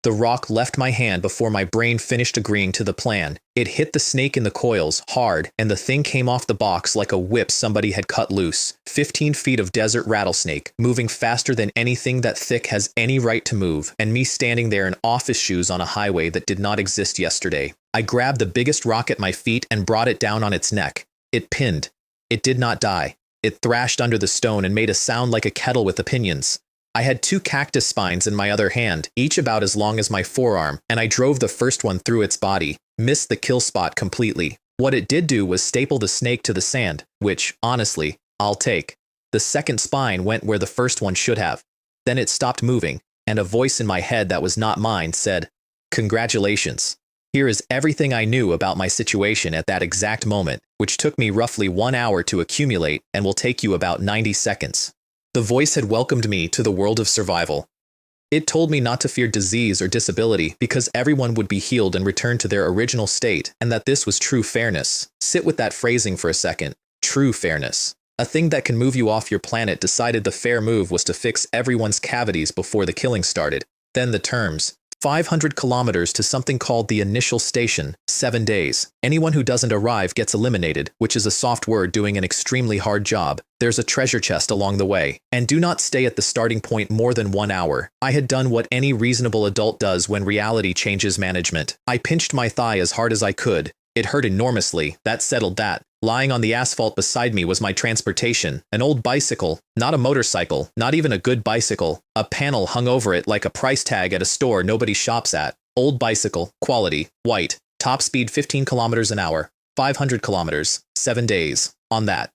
The rock left my hand before my brain finished agreeing to the plan. It hit the snake in the coils, hard, and the thing came off the box like a whip somebody had cut loose. 15 feet of desert rattlesnake, moving faster than anything that thick has any right to move, and me standing there in office shoes on a highway that did not exist yesterday. I grabbed the biggest rock at my feet and brought it down on its neck. It pinned. It did not die. It thrashed under the stone and made a sound like a kettle with opinions. I had 2 cactus spines in my other hand, each about as long as my forearm, and I drove the first one through its body, missed the kill spot completely. What it did do was staple the snake to the sand, which, honestly, I'll take. The second spine went where the first one should have. Then it stopped moving, and a voice in my head that was not mine said, "Congratulations. Here is everything I knew about my situation at that exact moment, which took me roughly 1 hour to accumulate and will take you about 90 seconds. The voice had welcomed me to the world of survival. It told me not to fear disease or disability because everyone would be healed and return to their original state, and that this was true fairness. Sit with that phrasing for a second. True fairness. A thing that can move you off your planet decided the fair move was to fix everyone's cavities before the killing started. Then the terms. 500 kilometers to something called the initial station, 7 days. Anyone who doesn't arrive gets eliminated, which is a soft word doing an extremely hard job. There's a treasure chest along the way. And do not stay at the starting point more than 1 hour. I had done what any reasonable adult does when reality changes management. I pinched my thigh as hard as I could. It hurt enormously. That settled that. Lying on the asphalt beside me was my transportation, an old bicycle, not a motorcycle, not even a good bicycle. A panel hung over it like a price tag at a store nobody shops at. Old bicycle, quality, white, top speed 15 kilometers an hour, 500 kilometers, 7 days, on that.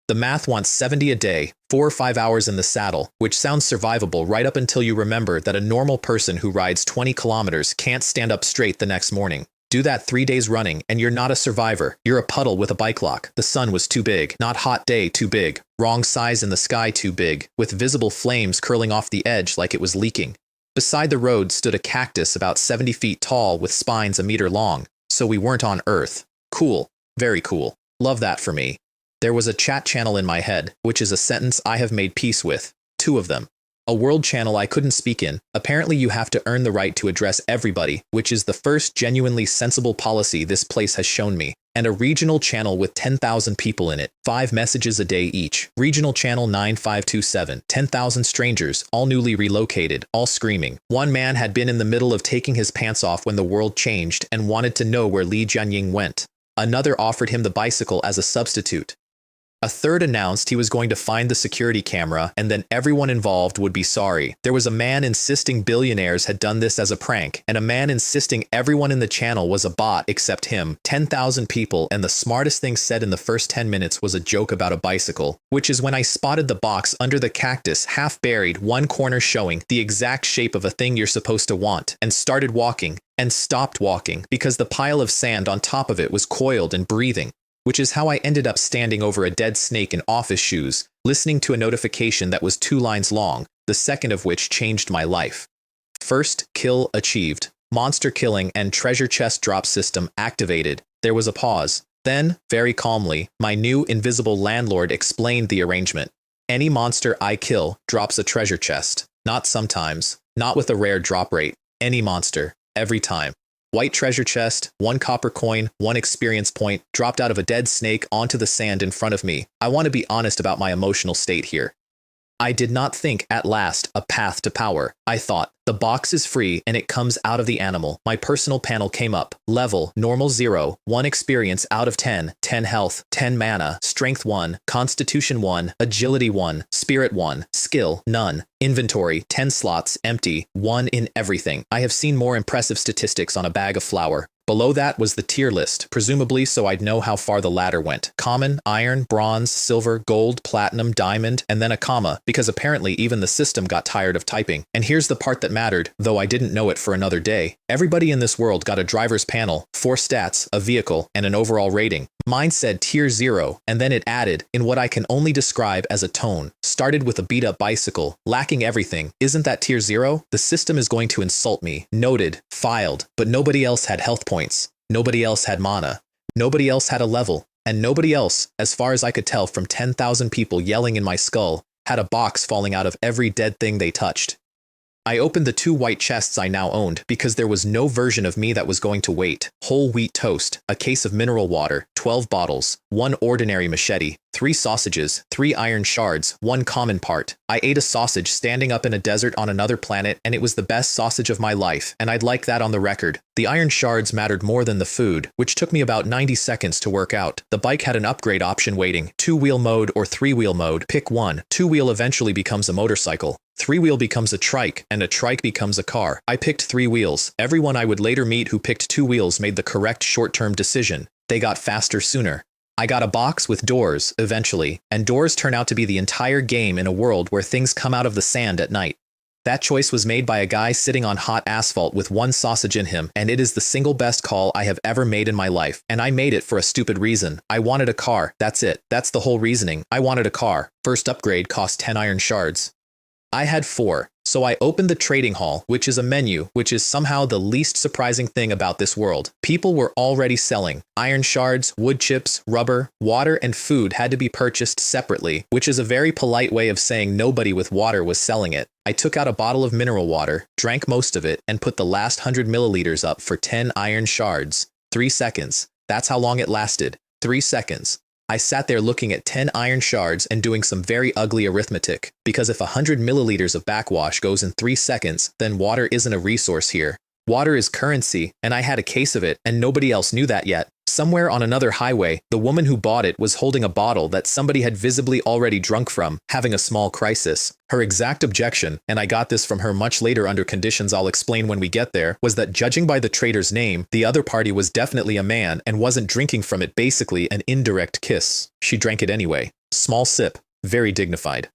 The math wants 70 a day, 4 or 5 hours in the saddle, which sounds survivable right up until you remember that a normal person who rides 20 kilometers can't stand up straight the next morning. Do that 3 days running, and you're not a survivor. You're a puddle with a bike lock. The sun was too big. Not hot day too big. Wrong size in the sky too big, with visible flames curling off the edge like it was leaking. Beside the road stood a cactus about 70 feet tall with spines a meter long, so we weren't on Earth. Cool. Very cool. Love that for me. There was a chat channel in my head, which is a sentence I have made peace with. 2 of them. A world channel I couldn't speak in. Apparently you have to earn the right to address everybody, which is the first genuinely sensible policy this place has shown me. And a regional channel with 10,000 people in it, 5 messages a day each. Regional channel 9527, 10,000 strangers, all newly relocated, all screaming. One man had been in the middle of taking his pants off when the world changed and wanted to know where Li Jianying went. Another offered him the bicycle as a substitute. A third announced he was going to find the security camera, and then everyone involved would be sorry. There was a man insisting billionaires had done this as a prank, and a man insisting everyone in the channel was a bot except him. 10,000 people, and the smartest thing said in the first 10 minutes was a joke about a bicycle, which is when I spotted the box under the cactus, half buried, one corner showing the exact shape of a thing you're supposed to want, and started walking, and stopped walking, because the pile of sand on top of it was coiled and breathing. Which is how I ended up standing over a dead snake in office shoes, listening to a notification that was 2 lines long, the second of which changed my life. First, kill achieved. Monster killing and treasure chest drop system activated. There was a pause. Then, very calmly, my new invisible landlord explained the arrangement. Any monster I kill drops a treasure chest. Not sometimes. Not with a rare drop rate. Any monster. Every time. White treasure chest, 1 copper coin, 1 experience point, dropped out of a dead snake onto the sand in front of me. I want to be honest about my emotional state here. I did not think, at last, a path to power. I thought, the box is free and it comes out of the animal. My personal panel came up. Level, normal 0, 1 experience out of 10, 10 health, 10 mana, strength 1, constitution 1, agility 1, spirit 1, skill, none. Inventory, 10 slots, empty, 1 in everything. I have seen more impressive statistics on a bag of flour. Below that was the tier list, presumably so I'd know how far the ladder went. Common, iron, bronze, silver, gold, platinum, diamond, and then a comma, because apparently even the system got tired of typing. And here's the part that mattered, though I didn't know it for another day. Everybody in this world got a driver's panel, 4 stats, a vehicle, and an overall rating. Mine said tier 0, and then it added, in what I can only describe as a tone. Started with a beat-up bicycle, lacking everything. Isn't that tier 0? The system is going to insult me. Noted, filed, but nobody else had health points. Nobody else had mana. Nobody else had a level. And nobody else, as far as I could tell from 10,000 people yelling in my skull, had a box falling out of every dead thing they touched. I opened the 2 white chests I now owned because there was no version of me that was going to wait. Whole wheat toast, a case of mineral water, 12 bottles, 1 ordinary machete, 3 sausages, 3 iron shards, 1 common part. I ate a sausage standing up in a desert on another planet, and it was the best sausage of my life, and I'd like that on the record. The iron shards mattered more than the food, which took me about 90 seconds to work out. The bike had an upgrade option waiting, 2-wheel mode or 3-wheel mode. Pick one. 2-wheel eventually becomes a motorcycle. 3-wheel becomes a trike, and a trike becomes a car. I picked 3 wheels. Everyone I would later meet who picked 2 wheels made the correct short-term decision. They got faster sooner. I got a box with doors, eventually, and doors turn out to be the entire game in a world where things come out of the sand at night. That choice was made by a guy sitting on hot asphalt with 1 sausage in him, and it is the single best call I have ever made in my life, and I made it for a stupid reason. I wanted a car, that's it. That's the whole reasoning. I wanted a car. First upgrade cost 10 iron shards. I had 4, so I opened the trading hall, which is a menu, which is somehow the least surprising thing about this world. People were already selling. Iron shards, wood chips, rubber, water, and food had to be purchased separately, which is a very polite way of saying nobody with water was selling it. I took out a bottle of mineral water, drank most of it, and put the last 100 milliliters up for 10 iron shards. 3 seconds. That's how long it lasted. 3 seconds. I sat there looking at 10 iron shards and doing some very ugly arithmetic, because if 100 milliliters of backwash goes in 3 seconds, then water isn't a resource here. Water is currency, and I had a case of it, and nobody else knew that yet. Somewhere on another highway, the woman who bought it was holding a bottle that somebody had visibly already drunk from, having a small crisis. Her exact objection, and I got this from her much later under conditions I'll explain when we get there, was that judging by the trader's name, the other party was definitely a man and wasn't drinking from it, basically an indirect kiss. She drank it anyway. Small sip. Very dignified.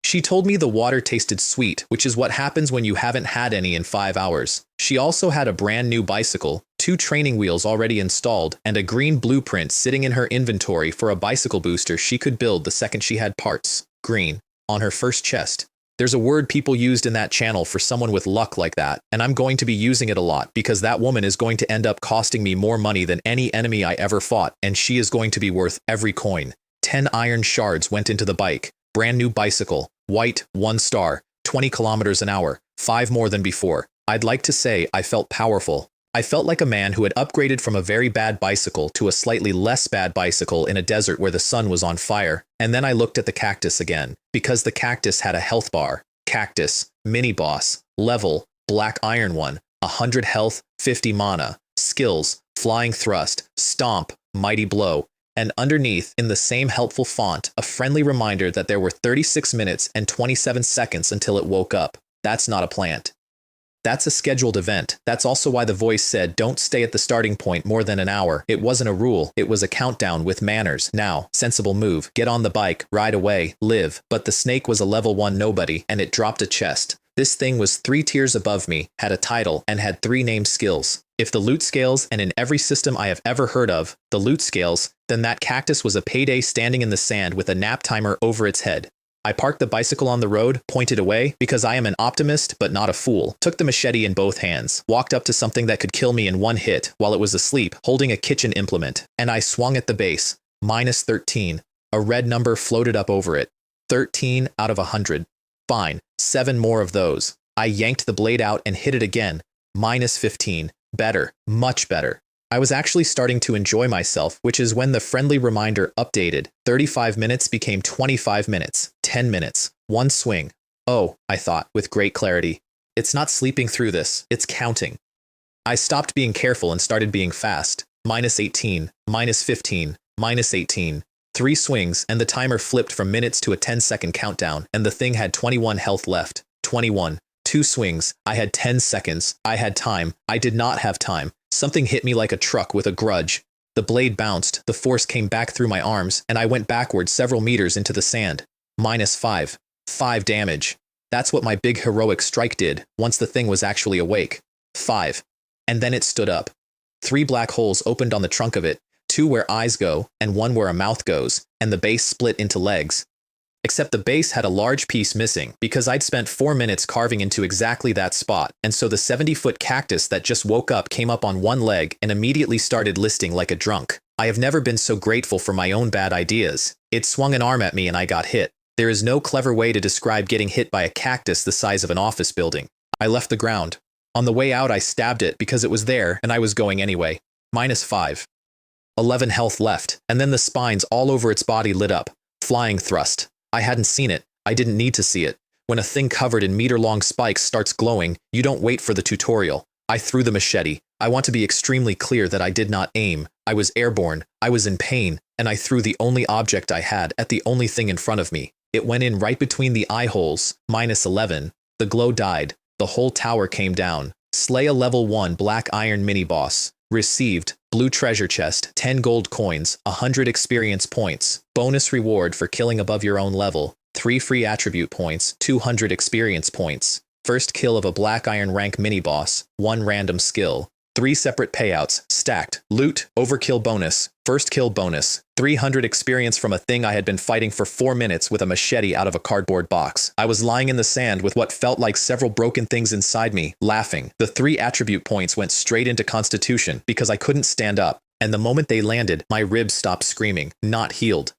She told me the water tasted sweet, which is what happens when you haven't had any in 5 hours. She also had a brand new bicycle, 2 training wheels already installed, and a green blueprint sitting in her inventory for a bicycle booster she could build the second she had parts. Green. On her first chest. There's a word people used in that channel for someone with luck like that, and I'm going to be using it a lot because that woman is going to end up costing me more money than any enemy I ever fought, and she is going to be worth every coin. 10 iron shards went into the bike. Brand new bicycle, white, 1 star, 20 kilometers an hour, 5 more than before. I'd like to say I felt powerful. I felt like a man who had upgraded from a very bad bicycle to a slightly less bad bicycle in a desert where the sun was on fire. And then I looked at the cactus again, because the cactus had a health bar. Cactus, mini boss, level, black iron 1, 100 health, 50 mana, skills, flying thrust, stomp, mighty blow. And underneath, in the same helpful font, a friendly reminder that there were 36 minutes and 27 seconds until it woke up. That's not a plant. That's a scheduled event. That's also why the voice said don't stay at the starting point more than an hour. It wasn't a rule. It was a countdown with manners. Now, sensible move. Get on the bike, ride away, live. But the snake was a level 1 nobody, and it dropped a chest. This thing was 3 tiers above me, had a title, and had 3 named skills. If the loot scales, and in every system I have ever heard of, the loot scales, then that cactus was a payday standing in the sand with a nap timer over its head. I parked the bicycle on the road, pointed away, because I am an optimist but not a fool, took the machete in both hands, walked up to something that could kill me in 1 hit while it was asleep, holding a kitchen implement, and I swung at the base. -13. A red number floated up over it. 13 out of 100. Fine. 7 more of those. I yanked the blade out and hit it again. -15. Better. Much better. I was actually starting to enjoy myself, which is when the friendly reminder updated. 35 minutes became 25 minutes. 10 minutes. 1 swing. Oh, I thought, with great clarity. It's not sleeping through this. It's counting. I stopped being careful and started being fast. -18. -15. -18. 3 swings, and the timer flipped from minutes to a 10-second countdown, and the thing had 21 health left. 21. 2 swings. I had 10 seconds. I had time. I did not have time. Something hit me like a truck with a grudge. The blade bounced, the force came back through my arms, and I went backward several meters into the sand. -5. 5 damage. That's what my big heroic strike did, once the thing was actually awake. 5. And then it stood up. 3 black holes opened on the trunk of it, 2 where eyes go, and 1 where a mouth goes, and the base split into legs. Except the base had a large piece missing, because I'd spent 4 minutes carving into exactly that spot, and so the 70-foot cactus that just woke up came up on 1 leg and immediately started listing like a drunk. I have never been so grateful for my own bad ideas. It swung an arm at me and I got hit. There is no clever way to describe getting hit by a cactus the size of an office building. I left the ground. On the way out, I stabbed it because it was there and I was going anyway. -5. 11 health left, and then the spines all over its body lit up. Flying thrust. I hadn't seen it. I didn't need to see it. When a thing covered in meter-long spikes starts glowing, you don't wait for the tutorial. I threw the machete. I want to be extremely clear that I did not aim. I was airborne. I was in pain, and I threw the only object I had at the only thing in front of me. It went in right between the eye holes. -11. The glow died. The whole tower came down. Slay a level 1 black iron mini-boss. Received, blue treasure chest, 10 gold coins, 100 experience points. Bonus reward for killing above your own level. 3 free attribute points, 200 experience points. First kill of a black iron rank mini-boss, 1 random skill. 3 separate payouts, stacked. Loot, overkill bonus, first kill bonus. 300 experience from a thing I had been fighting for 4 minutes with a machete out of a cardboard box. I was lying in the sand with what felt like several broken things inside me, laughing. The 3 attribute points went straight into Constitution because I couldn't stand up. And the moment they landed, my ribs stopped screaming, not healed.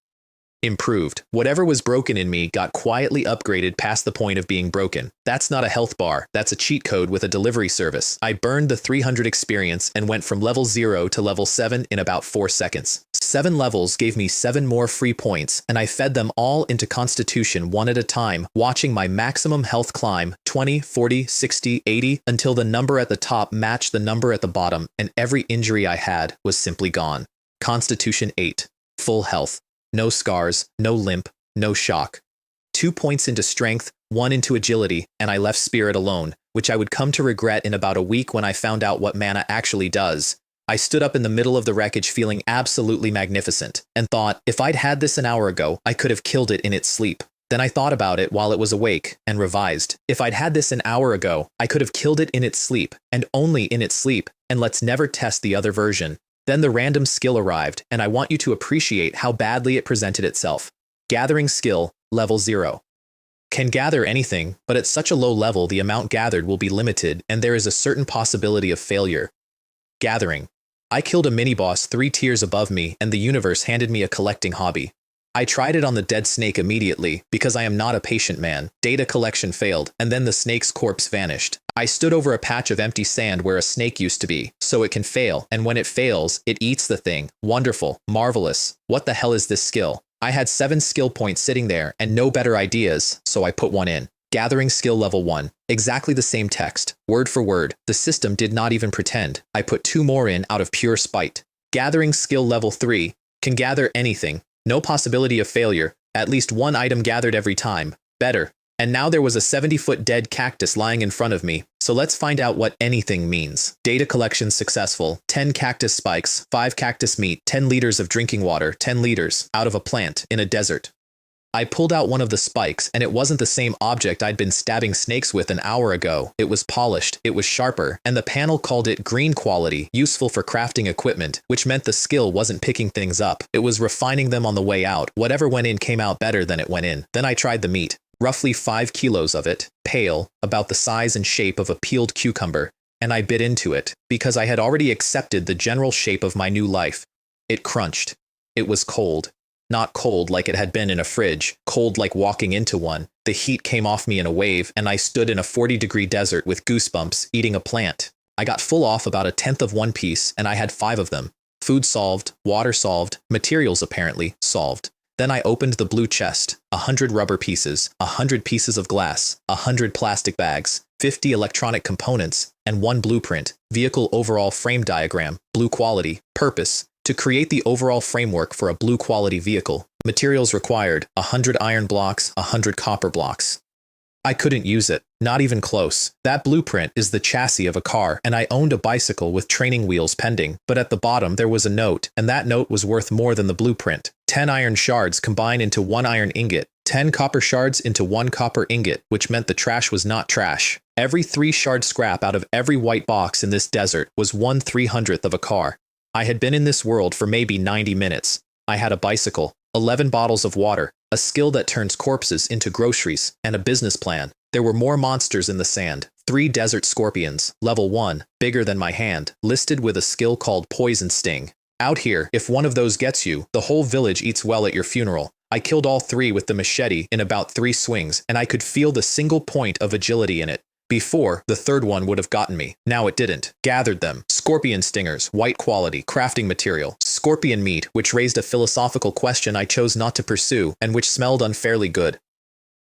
Improved. Whatever was broken in me got quietly upgraded past the point of being broken. That's not a health bar, that's a cheat code with a delivery service. I burned the 300 experience and went from level 0 to level 7 in about 4 seconds. 7 levels gave me 7 more free points, and I fed them all into Constitution one at a time, watching my maximum health climb 20, 40, 60, 80, until the number at the top matched the number at the bottom, and every injury I had was simply gone. Constitution 8. Full health. No scars, no limp, no shock. 2 points into strength, 1 into agility, and I left spirit alone, which I would come to regret in about a week when I found out what mana actually does. I stood up in the middle of the wreckage feeling absolutely magnificent, and thought, if I'd had this an hour ago, I could have killed it in its sleep. Then I thought about it while it was awake, and revised. If I'd had this an hour ago, I could have killed it in its sleep, and only in its sleep, and let's never test the other version. Then the random skill arrived, and I want you to appreciate how badly it presented itself. Gathering skill, level 0. Can gather anything, but at such a low level the amount gathered will be limited, and there is a certain possibility of failure. Gathering. I killed a mini-boss 3 tiers above me, and the universe handed me a collecting hobby. I tried it on the dead snake immediately, because I am not a patient man. Data collection failed, and then the snake's corpse vanished. I stood over a patch of empty sand where a snake used to be, so it can fail, and when it fails, it eats the thing. Wonderful. Marvelous. What the hell is this skill? I had 7 skill points sitting there, and no better ideas, so I put 1 in. Gathering skill level 1. Exactly the same text, word for word. The system did not even pretend. I put 2 more in out of pure spite. Gathering skill level 3. Can gather anything. No possibility of failure. At least 1 item gathered every time. Better. And now there was a 70-foot dead cactus lying in front of me. So let's find out what anything means. Data collection successful. 10 cactus spikes, 5 cactus meat, 10 liters of drinking water, 10 liters, out of a plant, in a desert. I pulled out one of the spikes, and it wasn't the same object I'd been stabbing snakes with an hour ago. It was polished, it was sharper, and the panel called it green quality, useful for crafting equipment, which meant the skill wasn't picking things up. It was refining them on the way out. Whatever went in came out better than it went in. Then I tried the meat. Roughly 5 kilos of it, pale, about the size and shape of a peeled cucumber, and I bit into it, because I had already accepted the general shape of my new life. It crunched. It was cold. Not cold like it had been in a fridge, cold like walking into one. The heat came off me in a wave, and I stood in a 40-degree desert with goosebumps, eating a plant. I got full off about 1/10 of one piece, and I had 5 of them. Food solved, water solved, materials apparently solved. Then I opened the blue chest, 100 rubber pieces, 100 pieces of glass, 100 plastic bags, 50 electronic components, and 1 blueprint, vehicle overall frame diagram, blue quality, purpose, to create the overall framework for a blue quality vehicle. Materials required, 100 iron blocks, 100 copper blocks. I couldn't use it, not even close. That blueprint is the chassis of a car, and I owned a bicycle with training wheels pending, but at the bottom there was a note, and that note was worth more than the blueprint. 10 iron shards combine into 1 iron ingot, 10 copper shards into 1 copper ingot, which meant the trash was not trash. Every 3 shard scrap out of every white box in this desert was 1/300th of a car. I had been in this world for maybe 90 minutes. I had a bicycle, 11 bottles of water, a skill that turns corpses into groceries, and a business plan. There were more monsters in the sand. 3 desert scorpions, level 1, bigger than my hand, listed with a skill called Poison Sting. Out here, if one of those gets you, the whole village eats well at your funeral. I killed all 3 with the machete in about 3 swings, and I could feel the single point of agility in it. Before, the third one would have gotten me. Now it didn't. Gathered them. Scorpion stingers, white quality, crafting material. Scorpion meat, which raised a philosophical question I chose not to pursue, and which smelled unfairly good.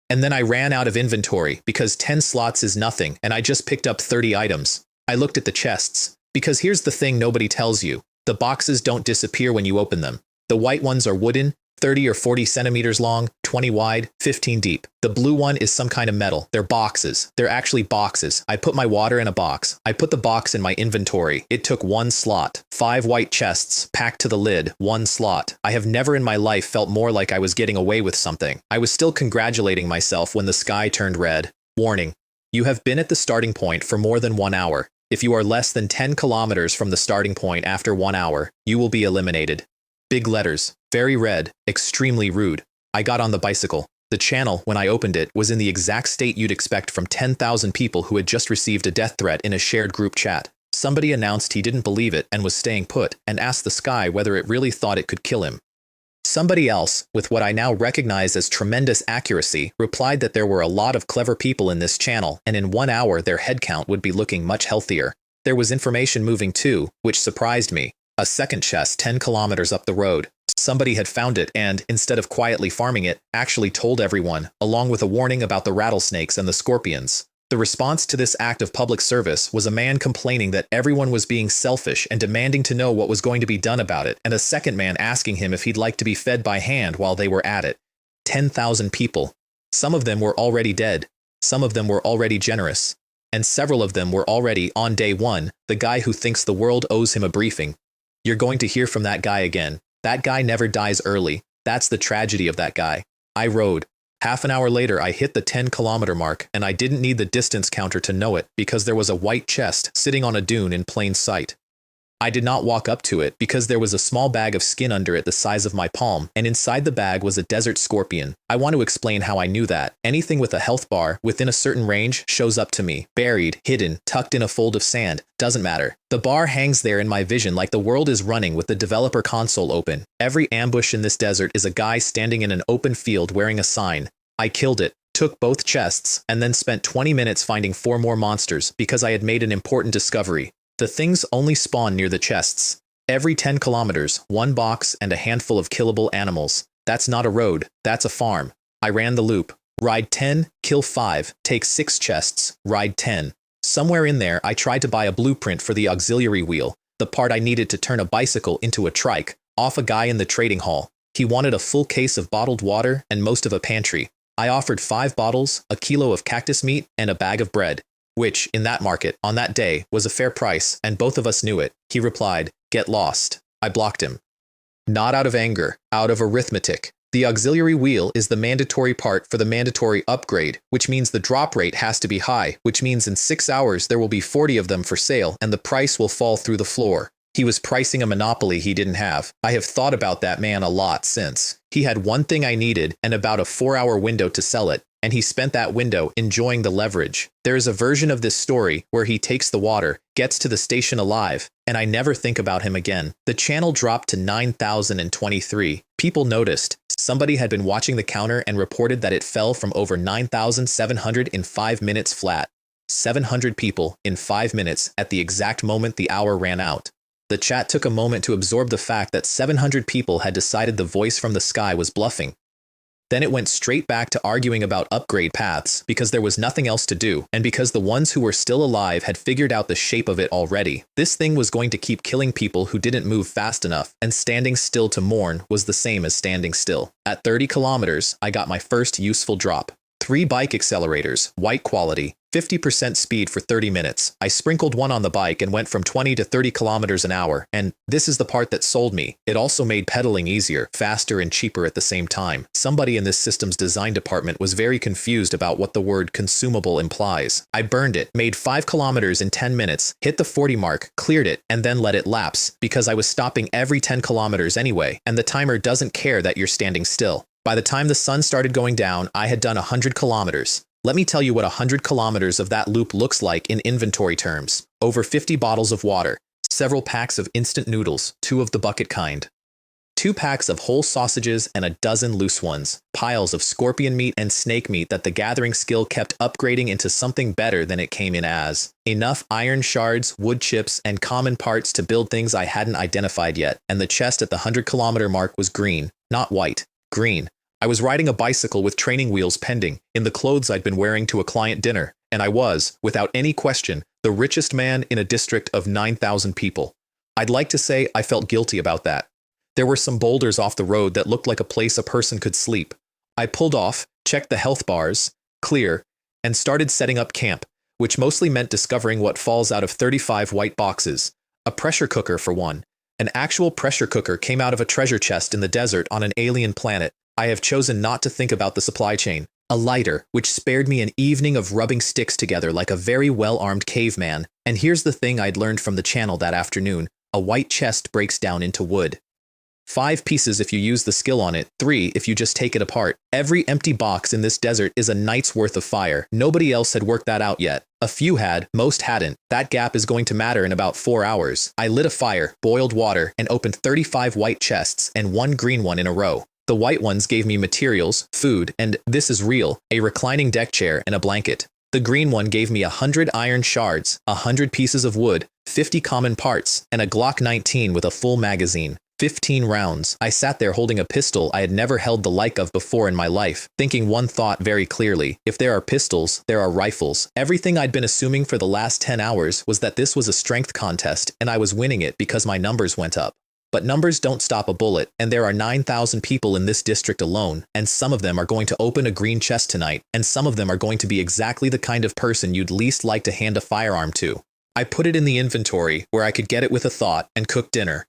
And then I ran out of inventory, because 10 slots is nothing, and I just picked up 30 items. I looked at the chests. Because here's the thing nobody tells you. The boxes don't disappear when you open them. The white ones are wooden, 30 or 40 centimeters long, 20 wide, 15 deep. The blue one is some kind of metal. They're boxes. They're actually boxes. I put my water in a box. I put the box in my inventory. It took 1 slot. 5 white chests, packed to the lid, 1 slot. I have never in my life felt more like I was getting away with something. I was still congratulating myself when the sky turned red. Warning. You have been at the starting point for more than 1 hour. If you are less than 10 kilometers from the starting point after 1 hour, you will be eliminated. Big letters, very red, extremely rude. I got on the bicycle. The channel, when I opened it, was in the exact state you'd expect from 10,000 people who had just received a death threat in a shared group chat. Somebody announced he didn't believe it and was staying put, and asked the sky whether it really thought it could kill him. Somebody else, with what I now recognize as tremendous accuracy, replied that there were a lot of clever people in this channel, and in 1 hour their headcount would be looking much healthier. There was information moving too, which surprised me. A second chest 10 kilometers up the road. Somebody had found it and, instead of quietly farming it, actually told everyone, along with a warning about the rattlesnakes and the scorpions. The response to this act of public service was a man complaining that everyone was being selfish and demanding to know what was going to be done about it, and a second man asking him if he'd like to be fed by hand while they were at it. 10,000 people. Some of them were already dead. Some of them were already generous. And several of them were already, on day 1, the guy who thinks the world owes him a briefing. You're going to hear from that guy again. That guy never dies early. That's the tragedy of that guy. I rode. Half an hour later, I hit the 10-kilometer mark, and I didn't need the distance counter to know it because there was a white chest sitting on a dune in plain sight. I did not walk up to it because there was a small bag of skin under it the size of my palm, and inside the bag was a desert scorpion. I want to explain how I knew that. Anything with a health bar within a certain range shows up to me. Buried, hidden, tucked in a fold of sand. Doesn't matter. The bar hangs there in my vision like the world is running with the developer console open. Every ambush in this desert is a guy standing in an open field wearing a sign. I killed it, took both chests, and then spent 20 minutes finding 4 more monsters because I had made an important discovery. The things only spawn near the chests. Every 10 kilometers, 1 box and a handful of killable animals. That's not a road, that's a farm. I ran the loop. Ride 10, kill 5, take 6 chests, ride 10. Somewhere in there, I tried to buy a blueprint for the auxiliary wheel, the part I needed to turn a bicycle into a trike, off a guy in the trading hall. He wanted a full case of bottled water and most of a pantry. I offered 5 bottles, a kilo of cactus meat, and a bag of bread. Which, in that market, on that day, was a fair price, and both of us knew it. He replied, "Get lost." I blocked him. Not out of anger, out of arithmetic. The auxiliary wheel is the mandatory part for the mandatory upgrade, which means the drop rate has to be high, which means in 6 hours there will be 40 of them for sale, and the price will fall through the floor. He was pricing a monopoly he didn't have. I have thought about that man a lot since. He had one thing I needed, and about a 4-hour window to sell it. And he spent that window enjoying the leverage. There is a version of this story where he takes the water, gets to the station alive, and I never think about him again. The channel dropped to 9,023. People noticed. Somebody had been watching the counter and reported that it fell from over 9,700 in 5 minutes flat. 700 people in 5 minutes at the exact moment the hour ran out. The chat took a moment to absorb the fact that 700 people had decided the voice from the sky was bluffing. Then it went straight back to arguing about upgrade paths because there was nothing else to do, and because the ones who were still alive had figured out the shape of it already. This thing was going to keep killing people who didn't move fast enough, and standing still to mourn was the same as standing still. At 30 kilometers, I got my first useful drop. 3 bike accelerators, white quality, 50% speed for 30 minutes. I sprinkled one on the bike and went from 20 to 30 kilometers an hour, and this is the part that sold me. It also made pedaling easier, faster, and cheaper at the same time. Somebody in this system's design department was very confused about what the word consumable implies. I burned it, made 5 kilometers in 10 minutes, hit the 40 mark, cleared it, and then let it lapse, because I was stopping every 10 kilometers anyway, and the timer doesn't care that you're standing still. By the time the sun started going down, I had done 100 kilometers. Let me tell you what 100 kilometers of that loop looks like in inventory terms. Over 50 bottles of water, several packs of instant noodles, 2 of the bucket kind, 2 packs of whole sausages and a dozen loose ones, piles of scorpion meat and snake meat that the gathering skill kept upgrading into something better than it came in as. Enough iron shards, wood chips, and common parts to build things I hadn't identified yet, and the chest at the 100-kilometer mark was green, not white, green. I was riding a bicycle with training wheels pending, in the clothes I'd been wearing to a client dinner, and I was, without any question, the richest man in a district of 9,000 people. I'd like to say I felt guilty about that. There were some boulders off the road that looked like a place a person could sleep. I pulled off, checked the health bars, clear, and started setting up camp, which mostly meant discovering what falls out of 35 white boxes. A pressure cooker for one. An actual pressure cooker came out of a treasure chest in the desert on an alien planet. I have chosen not to think about the supply chain. A lighter, which spared me an evening of rubbing sticks together like a very well-armed caveman. And here's the thing I'd learned from the channel that afternoon. A white chest breaks down into wood. 5 pieces if you use the skill on it, 3 if you just take it apart. Every empty box in this desert is a night's worth of fire. Nobody else had worked that out yet. A few had, most hadn't. That gap is going to matter in about 4 hours. I lit a fire, boiled water, and opened 35 white chests and 1 green one in a row. The white ones gave me materials, food, and, this is real, a reclining deck chair and a blanket. The green one gave me 100 iron shards, 100 pieces of wood, 50 common parts, and a Glock 19 with a full magazine. 15 rounds. I sat there holding a pistol I had never held the like of before in my life, thinking one thought very clearly. If there are pistols, there are rifles. Everything I'd been assuming for the last 10 hours was that this was a strength contest, and I was winning it because my numbers went up. But numbers don't stop a bullet, and there are 9,000 people in this district alone, and some of them are going to open a green chest tonight, and some of them are going to be exactly the kind of person you'd least like to hand a firearm to. I put it in the inventory, where I could get it with a thought, and cook dinner.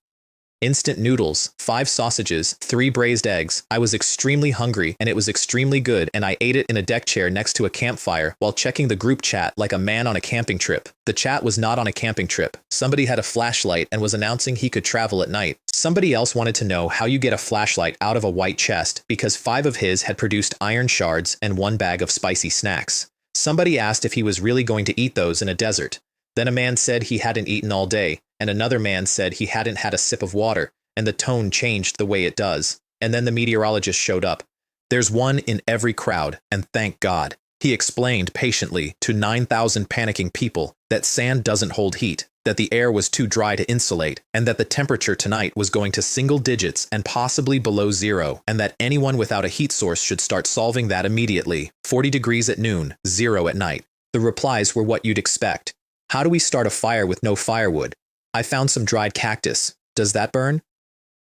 Instant noodles, 5 sausages, 3 braised eggs. I was extremely hungry, and it was extremely good, and I ate it in a deck chair next to a campfire while checking the group chat like a man on a camping trip. The chat was not on a camping trip. Somebody had a flashlight and was announcing he could travel at night. Somebody else wanted to know how you get a flashlight out of a white chest because 5 of his had produced iron shards and 1 bag of spicy snacks. Somebody asked if he was really going to eat those in a desert. Then a man said he hadn't eaten all day, and another man said he hadn't had a sip of water, and the tone changed the way it does. And then the meteorologist showed up. There's one in every crowd, and thank God. He explained patiently to 9,000 panicking people that sand doesn't hold heat, that the air was too dry to insulate, and that the temperature tonight was going to single digits and possibly below 0, and that anyone without a heat source should start solving that immediately. 40 degrees at noon, 0 at night. The replies were what you'd expect. How do we start a fire with no firewood? I found some dried cactus. Does that burn?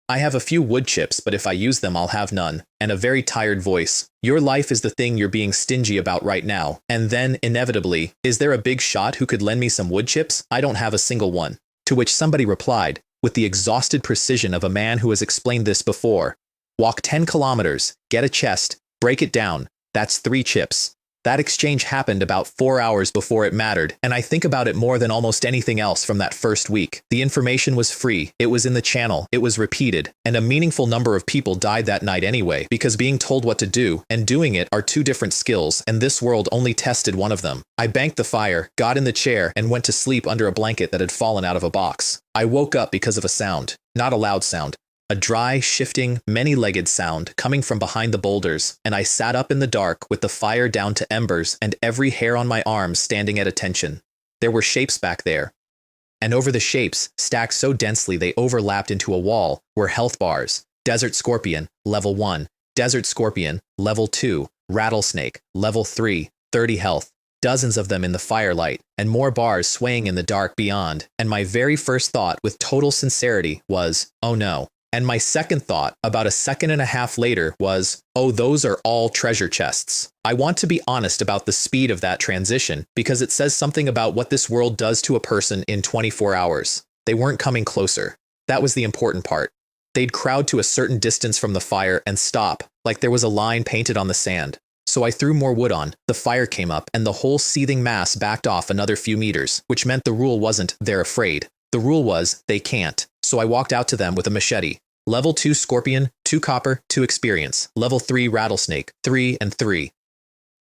I have a few wood chips, but if I use them, I'll have none. And a very tired voice. Your life is the thing you're being stingy about right now. And then, inevitably, is there a big shot who could lend me some wood chips? I don't have a single one. To which somebody replied, with the exhausted precision of a man who has explained this before. Walk 10 kilometers, get a chest, break it down. That's 3 chips. That exchange happened about 4 hours before it mattered, and I think about it more than almost anything else from that first week. The information was free, it was in the channel, it was repeated, and a meaningful number of people died that night anyway, because being told what to do and doing it are 2 different skills, and this world only tested one of them. I banked the fire, got in the chair, and went to sleep under a blanket that had fallen out of a box. I woke up because of a sound, not a loud sound. A dry, shifting, many-legged sound coming from behind the boulders, and I sat up in the dark with the fire down to embers and every hair on my arm standing at attention. There were shapes back there. And over the shapes, stacked so densely they overlapped into a wall, were health bars. Desert Scorpion, Level 1. Desert Scorpion, Level 2. Rattlesnake, Level 3, 30 health. Dozens of them in the firelight, and more bars swaying in the dark beyond. And my very first thought, with total sincerity, was, oh no. And my second thought, about a second and a half later, was, oh, those are all treasure chests. I want to be honest about the speed of that transition, because it says something about what this world does to a person in 24 hours. They weren't coming closer. That was the important part. They'd crowd to a certain distance from the fire and stop, like there was a line painted on the sand. So I threw more wood on, the fire came up, and the whole seething mass backed off another few meters, which meant the rule wasn't, they're afraid. The rule was, they can't. So I walked out to them with a machete. Level 2 Scorpion, 2 copper, 2 experience. Level 3 Rattlesnake, 3 and 3.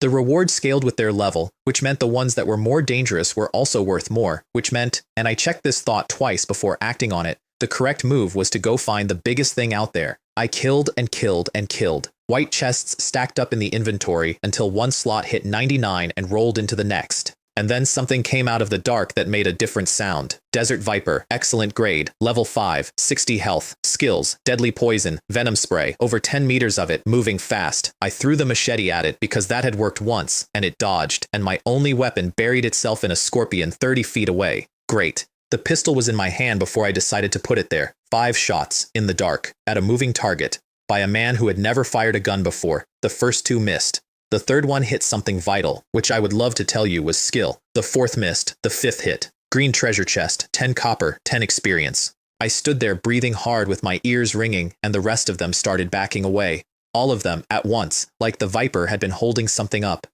The rewards scaled with their level, which meant the ones that were more dangerous were also worth more, which meant, and I checked this thought twice before acting on it, The correct move was to go find the biggest thing out there. I killed and killed and killed. White chests stacked up in the inventory until one slot hit 99 and rolled into the next. And then something came out of the dark that made a different sound. Desert Viper, excellent grade, level 5, 60 health, skills, deadly poison, venom spray, over 10 meters of it, moving fast. I threw the machete at it because that had worked once, and it dodged, and my only weapon buried itself in a scorpion 30 feet away. Great. The pistol was in my hand before I decided to put it there. 5 shots, in the dark, at a moving target, by a man who had never fired a gun before. The first 2 missed. The third one hit something vital, which I would love to tell you was skill. The 4th missed. The 5th hit. Green treasure chest, 10 copper, 10 experience. I stood there breathing hard with my ears ringing, and the rest of them started backing away. All of them, at once, like the Viper had been holding something up.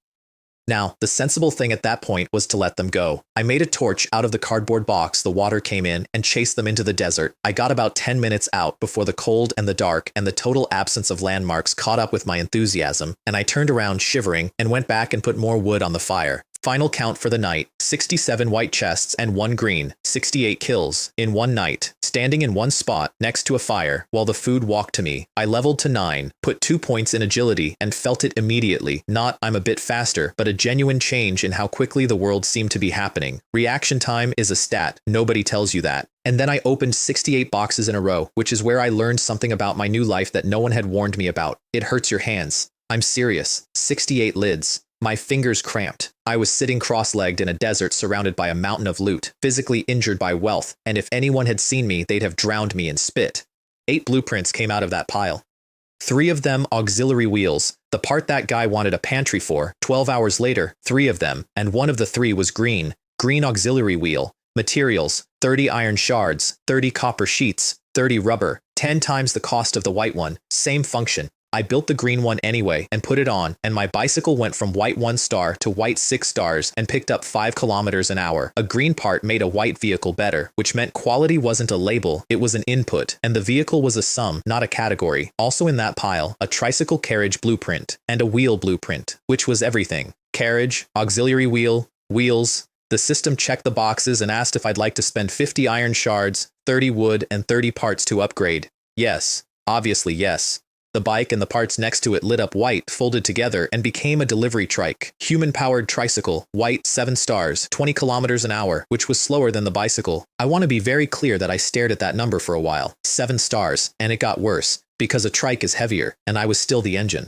Now, the sensible thing at that point was to let them go. I made a torch out of the cardboard box the water came in and chased them into the desert. I got about 10 minutes out before the cold and the dark and the total absence of landmarks caught up with my enthusiasm, and I turned around shivering and went back and put more wood on the fire. Final count for the night, 67 white chests and 1 green, 68 kills, in one night, standing in one spot next to a fire while the food walked to me. I leveled to 9, put 2 points in agility, and felt it immediately. Not I'm a bit faster, but a genuine change in how quickly the world seemed to be happening. Reaction time is a stat, nobody tells you that. And then I opened 68 boxes in a row, which is where I learned something about my new life that no one had warned me about. It hurts your hands. I'm serious. 68 lids. My fingers cramped. I was sitting cross-legged in a desert surrounded by a mountain of loot, physically injured by wealth, and if anyone had seen me, they'd have drowned me in spit. 8 blueprints came out of that pile. 3 of them auxiliary wheels, the part that guy wanted a pantry for. 12 hours later, 3 of them, and one of the 3 was green. Green auxiliary wheel. Materials, 30 iron shards, 30 copper sheets, 30 rubber, 10 times the cost of the white one, same function. I built the green one anyway and put it on, and my bicycle went from white 1 star to white 6 stars and picked up 5 kilometers an hour. A green part made a white vehicle better, which meant quality wasn't a label, it was an input, and the vehicle was a sum, not a category. Also in that pile, a tricycle carriage blueprint, and a wheel blueprint, which was everything. Carriage, auxiliary wheel, wheels. The system checked the boxes and asked if I'd like to spend 50 iron shards, 30 wood, and 30 parts to upgrade. Yes. Obviously yes. The bike and the parts next to it lit up white, folded together, and became a delivery trike. Human-powered tricycle, white 7 stars, 20 kilometers an hour, which was slower than the bicycle. I want to be very clear that I stared at that number for a while. 7 stars, and it got worse, because a trike is heavier, and I was still the engine.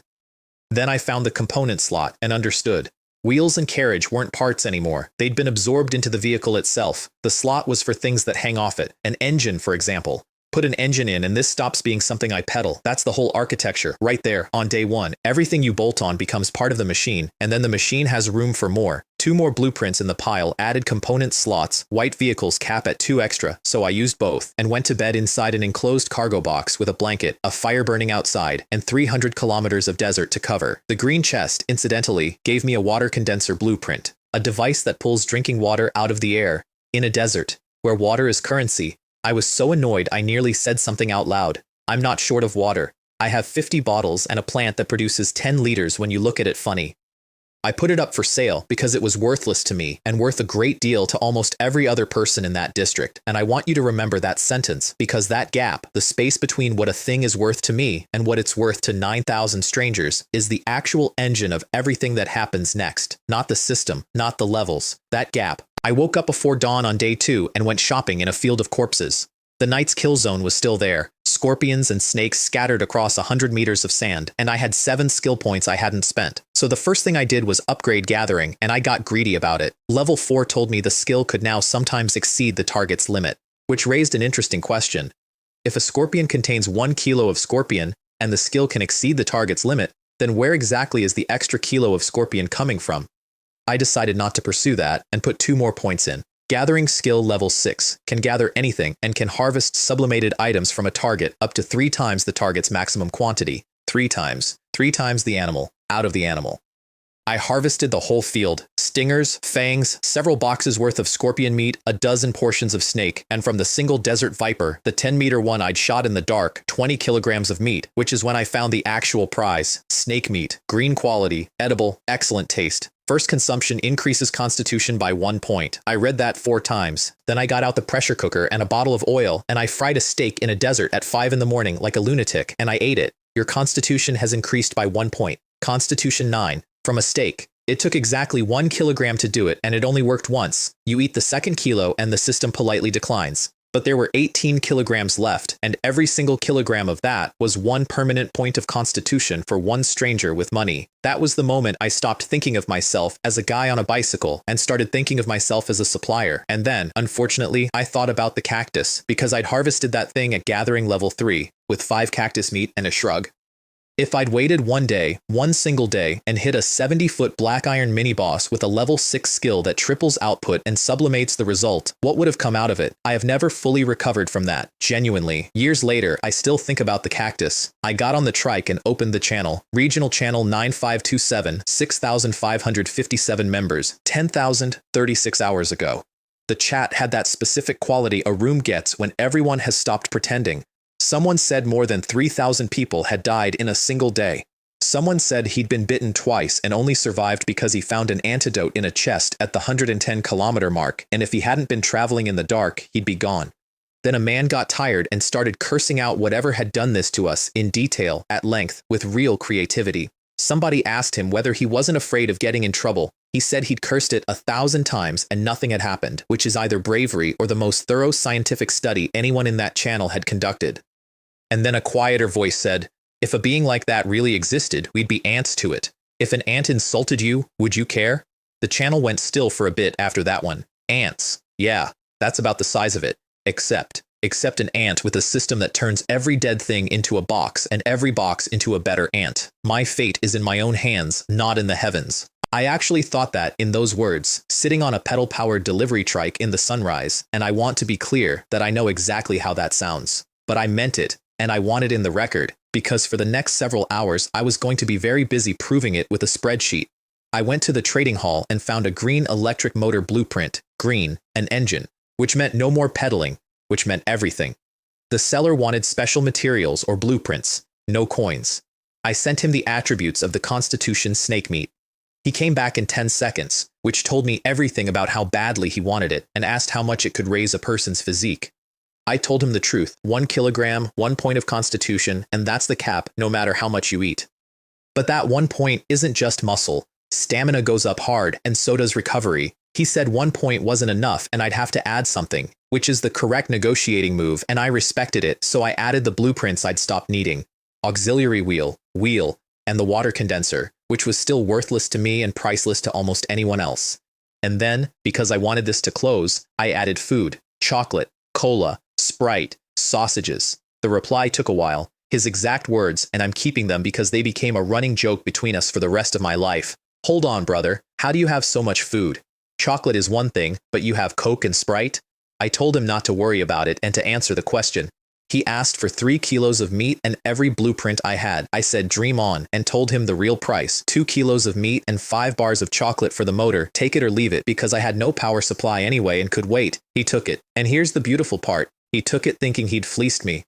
Then I found the component slot and understood. Wheels and carriage weren't parts anymore. They'd been absorbed into the vehicle itself. The slot was for things that hang off it. An engine, for example. Put an engine in and this stops being something I pedal. That's the whole architecture, right there, on day 1. Everything you bolt on becomes part of the machine, and then the machine has room for more. 2 more blueprints in the pile added component slots, white vehicles cap at 2 extra, so I used both, and went to bed inside an enclosed cargo box with a blanket, a fire burning outside, and 300 kilometers of desert to cover. The green chest, incidentally, gave me a water condenser blueprint, a device that pulls drinking water out of the air, in a desert, where water is currency. I was so annoyed I nearly said something out loud. I'm not short of water. I have 50 bottles and a plant that produces 10 liters when you look at it funny. I put it up for sale because it was worthless to me and worth a great deal to almost every other person in that district. And I want you to remember that sentence because that gap, the space between what a thing is worth to me and what it's worth to 9,000 strangers, is the actual engine of everything that happens next. Not the system, not the levels. That gap. I woke up before dawn on day 2 and went shopping in a field of corpses. The night's kill zone was still there, scorpions and snakes scattered across 100 meters of sand, and I had 7 skill points I hadn't spent. So the first thing I did was upgrade gathering, and I got greedy about it. Level 4 told me the skill could now sometimes exceed the target's limit, which raised an interesting question. If a scorpion contains 1 kilo of scorpion, and the skill can exceed the target's limit, then where exactly is the extra kilo of scorpion coming from? I decided not to pursue that and put 2 more points in. Gathering skill level 6, can gather anything and can harvest sublimated items from a target up to 3 times the target's maximum quantity. 3 times. 3 times the animal, out of the animal. I harvested the whole field. Stingers, fangs, several boxes worth of scorpion meat, a dozen portions of snake, and from the single desert viper, the 10-meter one I'd shot in the dark, 20 kilograms of meat, which is when I found the actual prize. Snake meat, green quality, edible, excellent taste. First consumption increases constitution by 1 point. I read that 4 times. Then I got out the pressure cooker and a bottle of oil, and I fried a steak in a desert at 5 in the morning like a lunatic, and I ate it. Your constitution has increased by 1 point. Constitution 9. From a steak. It took exactly 1 kilogram to do it, and it only worked once. You eat the second kilo, and the system politely declines. But there were 18 kilograms left, and every single kilogram of that was 1 permanent point of constitution for 1 stranger with money. That was the moment I stopped thinking of myself as a guy on a bicycle and started thinking of myself as a supplier. And then, unfortunately, I thought about the cactus, because I'd harvested that thing at gathering level 3, with 5 cactus meat and a shrug. If I'd waited 1 day, 1 single day, and hit a 70-foot black iron mini-boss with a level 6 skill that triples output and sublimates the result, what would have come out of it? I have never fully recovered from that. Genuinely. Years later, I still think about the cactus. I got on the trike and opened the channel. Regional channel 9527, 6,557 members, 10,036 hours ago. The chat had that specific quality a room gets when everyone has stopped pretending. Someone said more than 3,000 people had died in a single day. Someone said he'd been bitten twice and only survived because he found an antidote in a chest at the 110-kilometer mark, and if he hadn't been traveling in the dark, he'd be gone. Then a man got tired and started cursing out whatever had done this to us in detail, at length, with real creativity. Somebody asked him whether he wasn't afraid of getting in trouble. He said he'd cursed it 1,000 times and nothing had happened, which is either bravery or the most thorough scientific study anyone in that channel had conducted. And then a quieter voice said, if a being like that really existed, we'd be ants to it. If an ant insulted you, would you care? The channel went still for a bit after that one. Ants. Yeah, that's about the size of it. Except an ant with a system that turns every dead thing into a box and every box into a better ant. My fate is in my own hands, not in the heavens. I actually thought that in those words, sitting on a pedal-powered delivery trike in the sunrise, and I want to be clear that I know exactly how that sounds. But I meant it, and I want it in the record, because for the next several hours I was going to be very busy proving it with a spreadsheet. I went to the trading hall and found a green electric motor blueprint, green, an engine, which meant no more pedaling, which meant everything. The seller wanted special materials or blueprints, no coins. I sent him the attributes of the Constitution snake meat. He came back in 10 seconds, which told me everything about how badly he wanted it and asked how much it could raise a person's physique. I told him the truth, 1 kilogram, 1 point of constitution, and that's the cap no matter how much you eat. But that 1 point isn't just muscle. Stamina goes up hard, and so does recovery. He said 1 point wasn't enough and I'd have to add something, which is the correct negotiating move, and I respected it, so I added the blueprints I'd stopped needing. Auxiliary wheel, and the water condenser, which was still worthless to me and priceless to almost anyone else. And then, because I wanted this to close, I added food, chocolate, cola, Sprite, sausages. The reply took a while. His exact words, and I'm keeping them because they became a running joke between us for the rest of my life. Hold on, brother. How do you have so much food? Chocolate is one thing, but you have Coke and Sprite? I told him not to worry about it and to answer the question. He asked for 3 kilos of meat and every blueprint I had. I said dream on and told him the real price, 2 kilos of meat and 5 bars of chocolate for the motor, take it or leave it, because I had no power supply anyway and could wait. He took it. And here's the beautiful part. He took it thinking he'd fleeced me.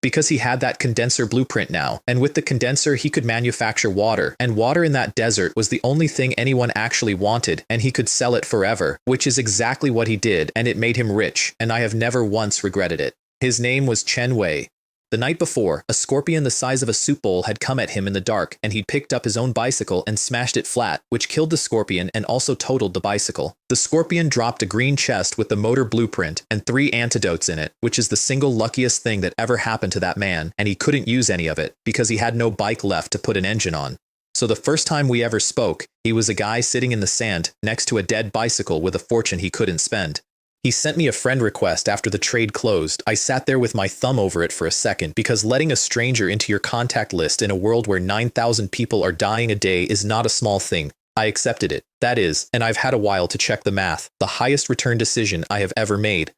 Because he had that condenser blueprint now, and with the condenser he could manufacture water, and water in that desert was the only thing anyone actually wanted, and he could sell it forever, which is exactly what he did, and it made him rich, and I have never once regretted it. His name was Chen Wei. The night before, a scorpion the size of a soup bowl had come at him in the dark, and he'd picked up his own bicycle and smashed it flat, which killed the scorpion and also totaled the bicycle. The scorpion dropped a green chest with the motor blueprint and 3 antidotes in it, which is the single luckiest thing that ever happened to that man, and he couldn't use any of it, because he had no bike left to put an engine on. So the first time we ever spoke, he was a guy sitting in the sand next to a dead bicycle with a fortune he couldn't spend. He sent me a friend request after the trade closed. I sat there with my thumb over it for a second, because letting a stranger into your contact list in a world where 9,000 people are dying a day is not a small thing. I accepted it. That is, and I've had a while to check the math, the highest return decision I have ever made.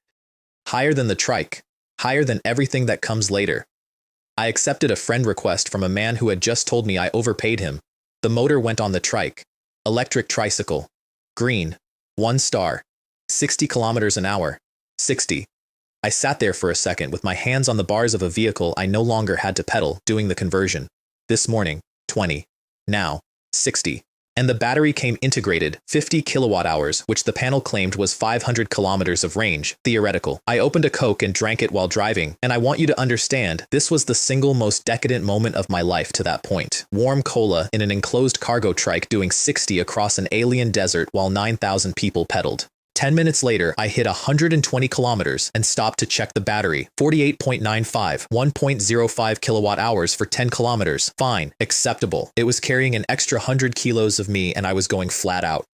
Higher than the trike. Higher than everything that comes later. I accepted a friend request from a man who had just told me I overpaid him. The motor went on the trike. Electric tricycle. Green. 1 star. 60 kilometers an hour. 60. I sat there for a second with my hands on the bars of a vehicle I no longer had to pedal, doing the conversion. This morning, 20. Now, 60. And the battery came integrated, 50 kilowatt hours, which the panel claimed was 500 kilometers of range, theoretical. I opened a Coke and drank it while driving, and I want you to understand, this was the single most decadent moment of my life to that point. Warm cola in an enclosed cargo trike doing 60 across an alien desert while 9,000 people pedaled. 10 minutes later, I hit 120 kilometers and stopped to check the battery. 48.95, 1.05 kilowatt hours for 10 kilometers. Fine, acceptable. It was carrying an extra 100 kilos of me and I was going flat out.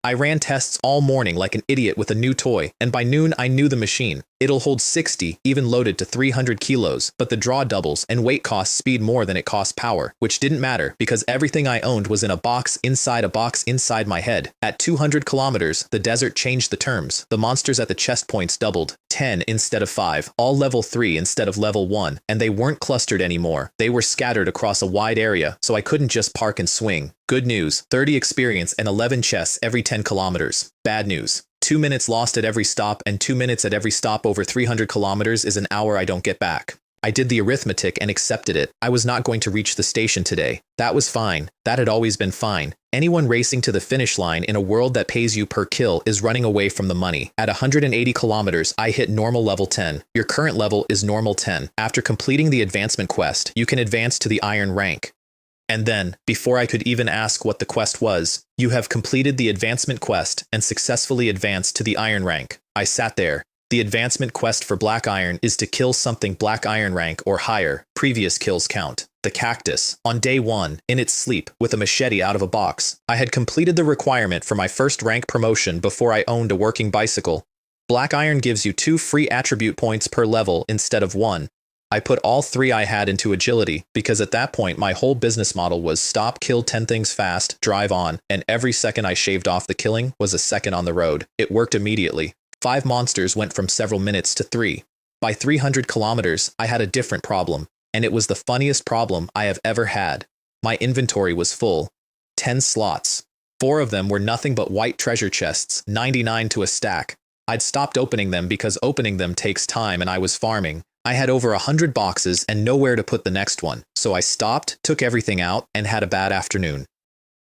I ran tests all morning like an idiot with a new toy, and by noon I knew the machine. It'll hold 60, even loaded to 300 kilos, but the draw doubles and weight costs speed more than it costs power, which didn't matter because everything I owned was in a box inside my head. At 200 kilometers, the desert changed the terms. The monsters at the chest points doubled, 10 instead of 5, all level 3 instead of level 1, and they weren't clustered anymore. They were scattered across a wide area, so I couldn't just park and swing. Good news, 30 experience and 11 chests every 10 kilometers. Bad news, 2 minutes lost at every stop, and 2 minutes at every stop over 300 kilometers is an hour I don't get back. I did the arithmetic and accepted it. I was not going to reach the station today. That was fine. That had always been fine. Anyone racing to the finish line in a world that pays you per kill is running away from the money. At 180 kilometers, I hit normal level 10. Your current level is normal 10. After completing the advancement quest, you can advance to the iron rank. And then, before I could even ask what the quest was, you have completed the advancement quest and successfully advanced to the iron rank. I sat there. The advancement quest for Black Iron is to kill something Black Iron rank or higher. Previous kills count. The cactus. On day 1, in its sleep, with a machete out of a box. I had completed the requirement for my first rank promotion before I owned a working bicycle. Black Iron gives you 2 free attribute points per level instead of 1. I put all 3 I had into agility, because at that point my whole business model was stop, kill 10 things fast, drive on, and every second I shaved off the killing was a second on the road. It worked immediately. 5 monsters went from several minutes to 3. By 300 kilometers, I had a different problem, and it was the funniest problem I have ever had. My inventory was full. 10 slots. 4 of them were nothing but white treasure chests, 99 to a stack. I'd stopped opening them because opening them takes time and I was farming. I had over 100 boxes and nowhere to put the next one, so I stopped, took everything out, and had a bad afternoon.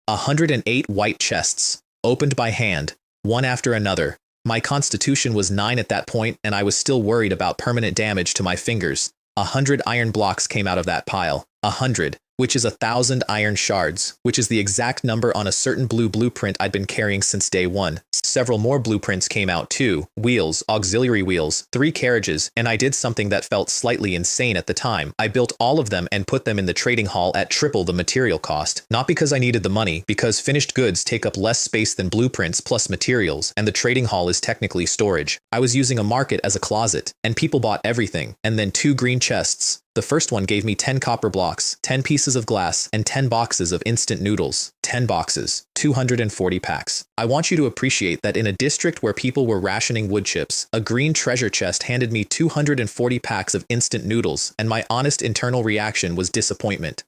108 white chests, opened by hand, one after another. My constitution was 9 at that point, and I was still worried about permanent damage to my fingers. 100 iron blocks came out of that pile. 100, which is 1,000 iron shards, which is the exact number on a certain blue blueprint I'd been carrying since day 1. Several more blueprints came out too. Wheels, auxiliary wheels, 3 carriages, and I did something that felt slightly insane at the time. I built all of them and put them in the trading hall at triple the material cost. Not because I needed the money, because finished goods take up less space than blueprints plus materials, and the trading hall is technically storage. I was using a market as a closet, and people bought everything, and then 2 green chests. The first one gave me 10 copper blocks, 10 pieces of glass, and 10 boxes of instant noodles. 10 boxes, 240 packs. I want you to appreciate that in a district where people were rationing wood chips, a green treasure chest handed me 240 packs of instant noodles, and my honest internal reaction was disappointment.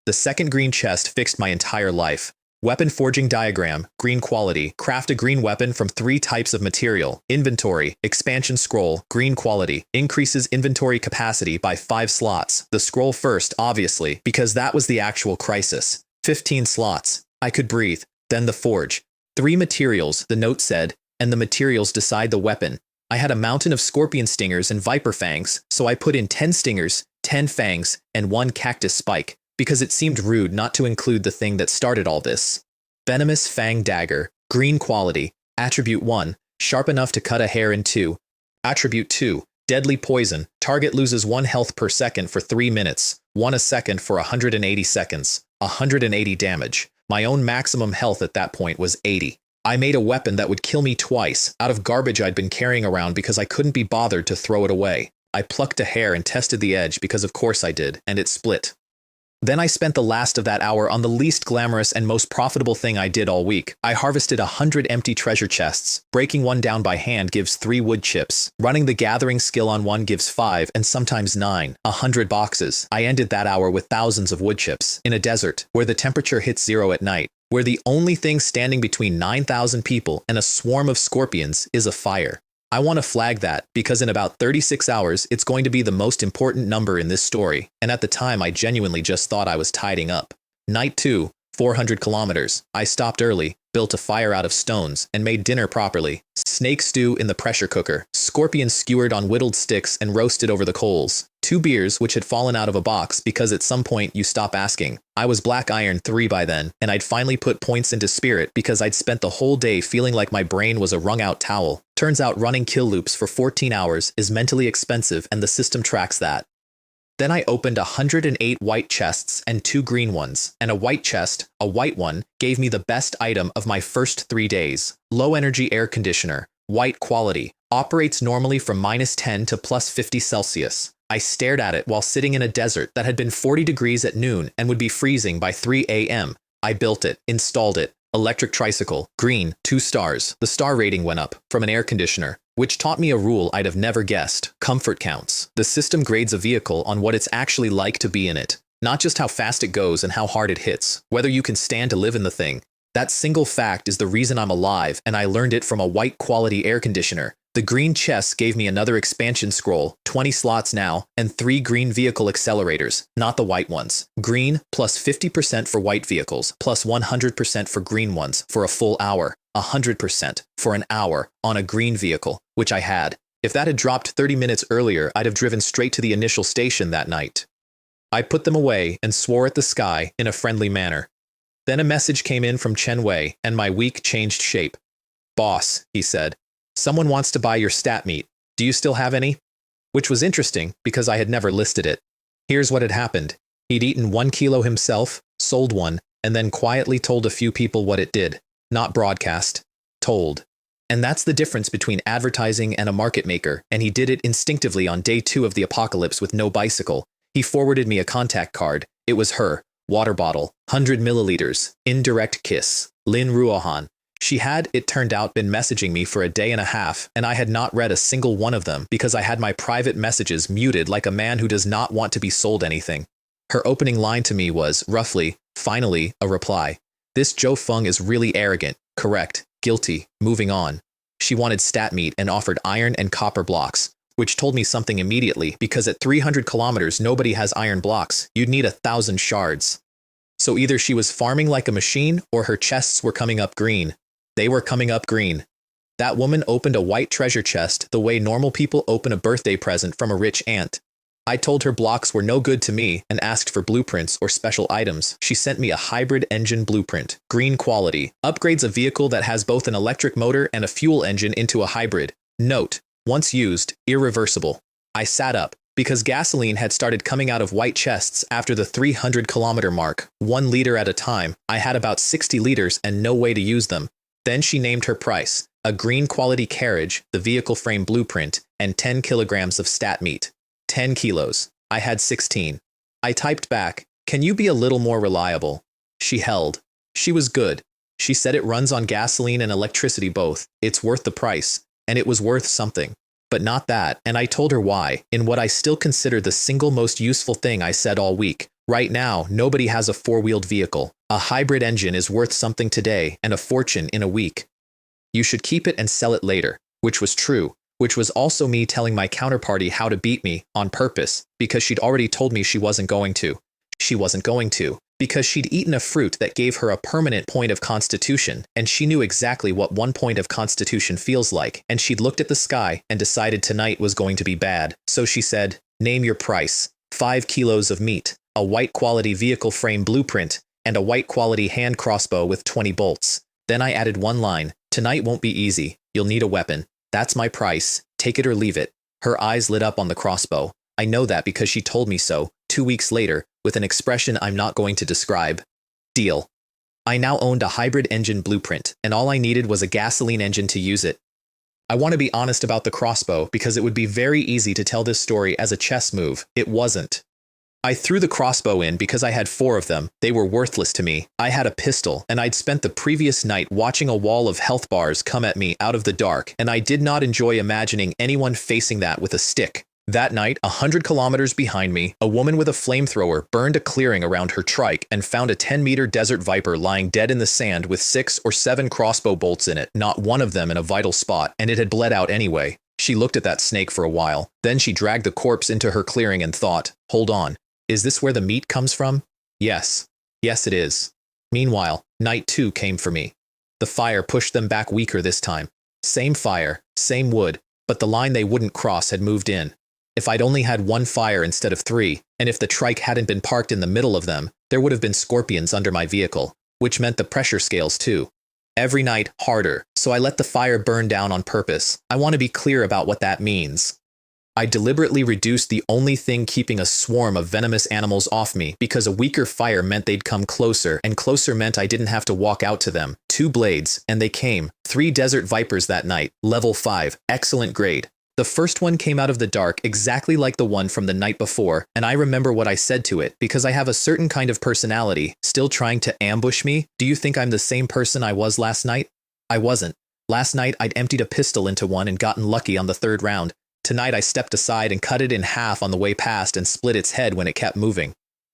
The second green chest fixed my entire life. Weapon forging diagram, green quality, craft a green weapon from 3 types of material, inventory, expansion scroll, green quality, increases inventory capacity by 5 slots, the scroll first, obviously, because that was the actual crisis. 15 slots, I could breathe, then the forge. 3 materials, the note said, and the materials decide the weapon. I had a mountain of scorpion stingers and viper fangs, so I put in 10 stingers, 10 fangs, and 1 cactus spike, because it seemed rude not to include the thing that started all this. Venomous Fang Dagger, green quality, attribute 1, sharp enough to cut a hair in 2. Attribute 2, deadly poison, target loses 1 health per second for 3 minutes, 1 a second for 180 seconds, 180 damage. My own maximum health at that point was 80. I made a weapon that would kill me twice, out of garbage I'd been carrying around because I couldn't be bothered to throw it away. I plucked a hair and tested the edge because of course I did, and it split. Then I spent the last of that hour on the least glamorous and most profitable thing I did all week. I harvested 100 empty treasure chests. Breaking one down by hand gives 3 wood chips. Running the gathering skill on one gives 5 and sometimes 9. 100 boxes. I ended that hour with thousands of wood chips. In a desert, where the temperature hits 0 at night. Where the only thing standing between 9,000 people and a swarm of scorpions is a fire. I want to flag that, because in about 36 hours, it's going to be the most important number in this story, and at the time I genuinely just thought I was tidying up. Night 2, 400 kilometers. I stopped early, built a fire out of stones, and made dinner properly. Snake stew in the pressure cooker, scorpion skewered on whittled sticks and roasted over the coals. 2 beers which had fallen out of a box because at some point you stop asking. I was Black Iron 3 by then, and I'd finally put points into spirit because I'd spent the whole day feeling like my brain was a wrung-out towel. Turns out running kill loops for 14 hours is mentally expensive and the system tracks that. Then I opened 108 white chests and 2 green ones, and a white chest, a white one, gave me the best item of my first 3 days. Low energy air conditioner, white quality, operates normally from -10 to +50 Celsius. I stared at it while sitting in a desert that had been 40 degrees at noon and would be freezing by 3 a.m. I built it, installed it. Electric tricycle, green, 2 stars. The star rating went up from an air conditioner, which taught me a rule I'd have never guessed. Comfort counts. The system grades a vehicle on what it's actually like to be in it, not just how fast it goes and how hard it hits, whether you can stand to live in the thing. That single fact is the reason I'm alive, and I learned it from a white quality air conditioner. The green chest gave me another expansion scroll, 20 slots now, and 3 green vehicle accelerators, not the white ones. Green plus 50% for white vehicles, plus 100% for green ones for a full hour, 100% for an hour on a green vehicle, which I had. If that had dropped 30 minutes earlier, I'd have driven straight to the initial station that night. I put them away and swore at the sky in a friendly manner. Then a message came in from Chen Wei, and my week changed shape. "Boss," he said, "someone wants to buy your stat meat. Do you still have any?" Which was interesting because I had never listed it. Here's what had happened. He'd eaten 1 kilo himself, sold one, and then quietly told a few people what it did. Not broadcast. Told. And that's the difference between advertising and a market maker, and he did it instinctively on day 2 of the apocalypse with no bicycle. He forwarded me a contact card. It was her. Water bottle, 100 milliliters, indirect kiss, Lin Ruohan. She had, it turned out, been messaging me for a day and a half, and I had not read a single one of them because I had my private messages muted like a man who does not want to be sold anything. Her opening line to me was, roughly, finally, a reply. This Zhou Feng is really arrogant, correct, guilty, moving on. She wanted stat meat and offered iron and copper blocks, which told me something immediately because at 300 kilometers nobody has iron blocks. You'd need 1,000 shards. So either she was farming like a machine or her chests were coming up green. They were coming up green. That woman opened a white treasure chest the way normal people open a birthday present from a rich aunt. I told her blocks were no good to me and asked for blueprints or special items. She sent me a hybrid engine blueprint, green quality, upgrades a vehicle that has both an electric motor and a fuel engine into a hybrid. Note, once used, irreversible. I sat up, because gasoline had started coming out of white chests after the 300-kilometer mark, 1 liter at a time. I had about 60 liters and no way to use them. Then she named her price, a green quality carriage, the vehicle frame blueprint, and 10 kilograms of stat meat. 10 kilos. I had 16. I typed back, "Can you be a little more reliable?" She held. She was good. She said it runs on gasoline and electricity both. It's worth the price. And it was worth something. But not that, and I told her why, in what I still consider the single most useful thing I said all week. Right now, nobody has a 4-wheeled vehicle. A hybrid engine is worth something today and a fortune in a week. You should keep it and sell it later, which was true, which was also me telling my counterparty how to beat me, on purpose, because she'd already told me she wasn't going to. She wasn't going to, because she'd eaten a fruit that gave her a permanent point of constitution, and she knew exactly what 1 point of constitution feels like, and she'd looked at the sky and decided tonight was going to be bad. So she said, "Name your price. 5 kilos of meat, a white quality vehicle frame blueprint, and a white quality hand crossbow with 20 bolts. Then I added one line, "Tonight won't be easy. You'll need a weapon. That's my price. Take it or leave it." Her eyes lit up on the crossbow. I know that because she told me so, 2 weeks later, with an expression I'm not going to describe. Deal. I now owned a hybrid engine blueprint, and all I needed was a gasoline engine to use it. I want to be honest about the crossbow because it would be very easy to tell this story as a chess move. It wasn't. I threw the crossbow in because I had 4 of them. They were worthless to me. I had a pistol, and I'd spent the previous night watching a wall of health bars come at me out of the dark, and I did not enjoy imagining anyone facing that with a stick. That night, 100 kilometers behind me, a woman with a flamethrower burned a clearing around her trike and found a 10-meter desert viper lying dead in the sand with 6 or 7 crossbow bolts in it, not one of them in a vital spot, and it had bled out anyway. She looked at that snake for a while. Then she dragged the corpse into her clearing and thought, "Hold on. Is this where the meat comes from?" Yes. Yes, it is. Meanwhile, night 2 came for me. The fire pushed them back weaker this time. Same fire, same wood, but the line they wouldn't cross had moved in. If I'd only had 1 fire instead of 3, and if the trike hadn't been parked in the middle of them, there would have been scorpions under my vehicle, which meant the pressure scales too. Every night, harder, so I let the fire burn down on purpose. I want to be clear about what that means. I deliberately reduced the only thing keeping a swarm of venomous animals off me because a weaker fire meant they'd come closer, and closer meant I didn't have to walk out to them. 2 blades, and they came. 3 desert vipers that night, level 5, excellent grade. The first one came out of the dark exactly like the one from the night before, and I remember what I said to it because I have a certain kind of personality, still trying to ambush me. Do you think I'm the same person I was last night? I wasn't. Last night I'd emptied a pistol into one and gotten lucky on the 3rd round. Tonight I stepped aside and cut it in half on the way past and split its head when it kept moving.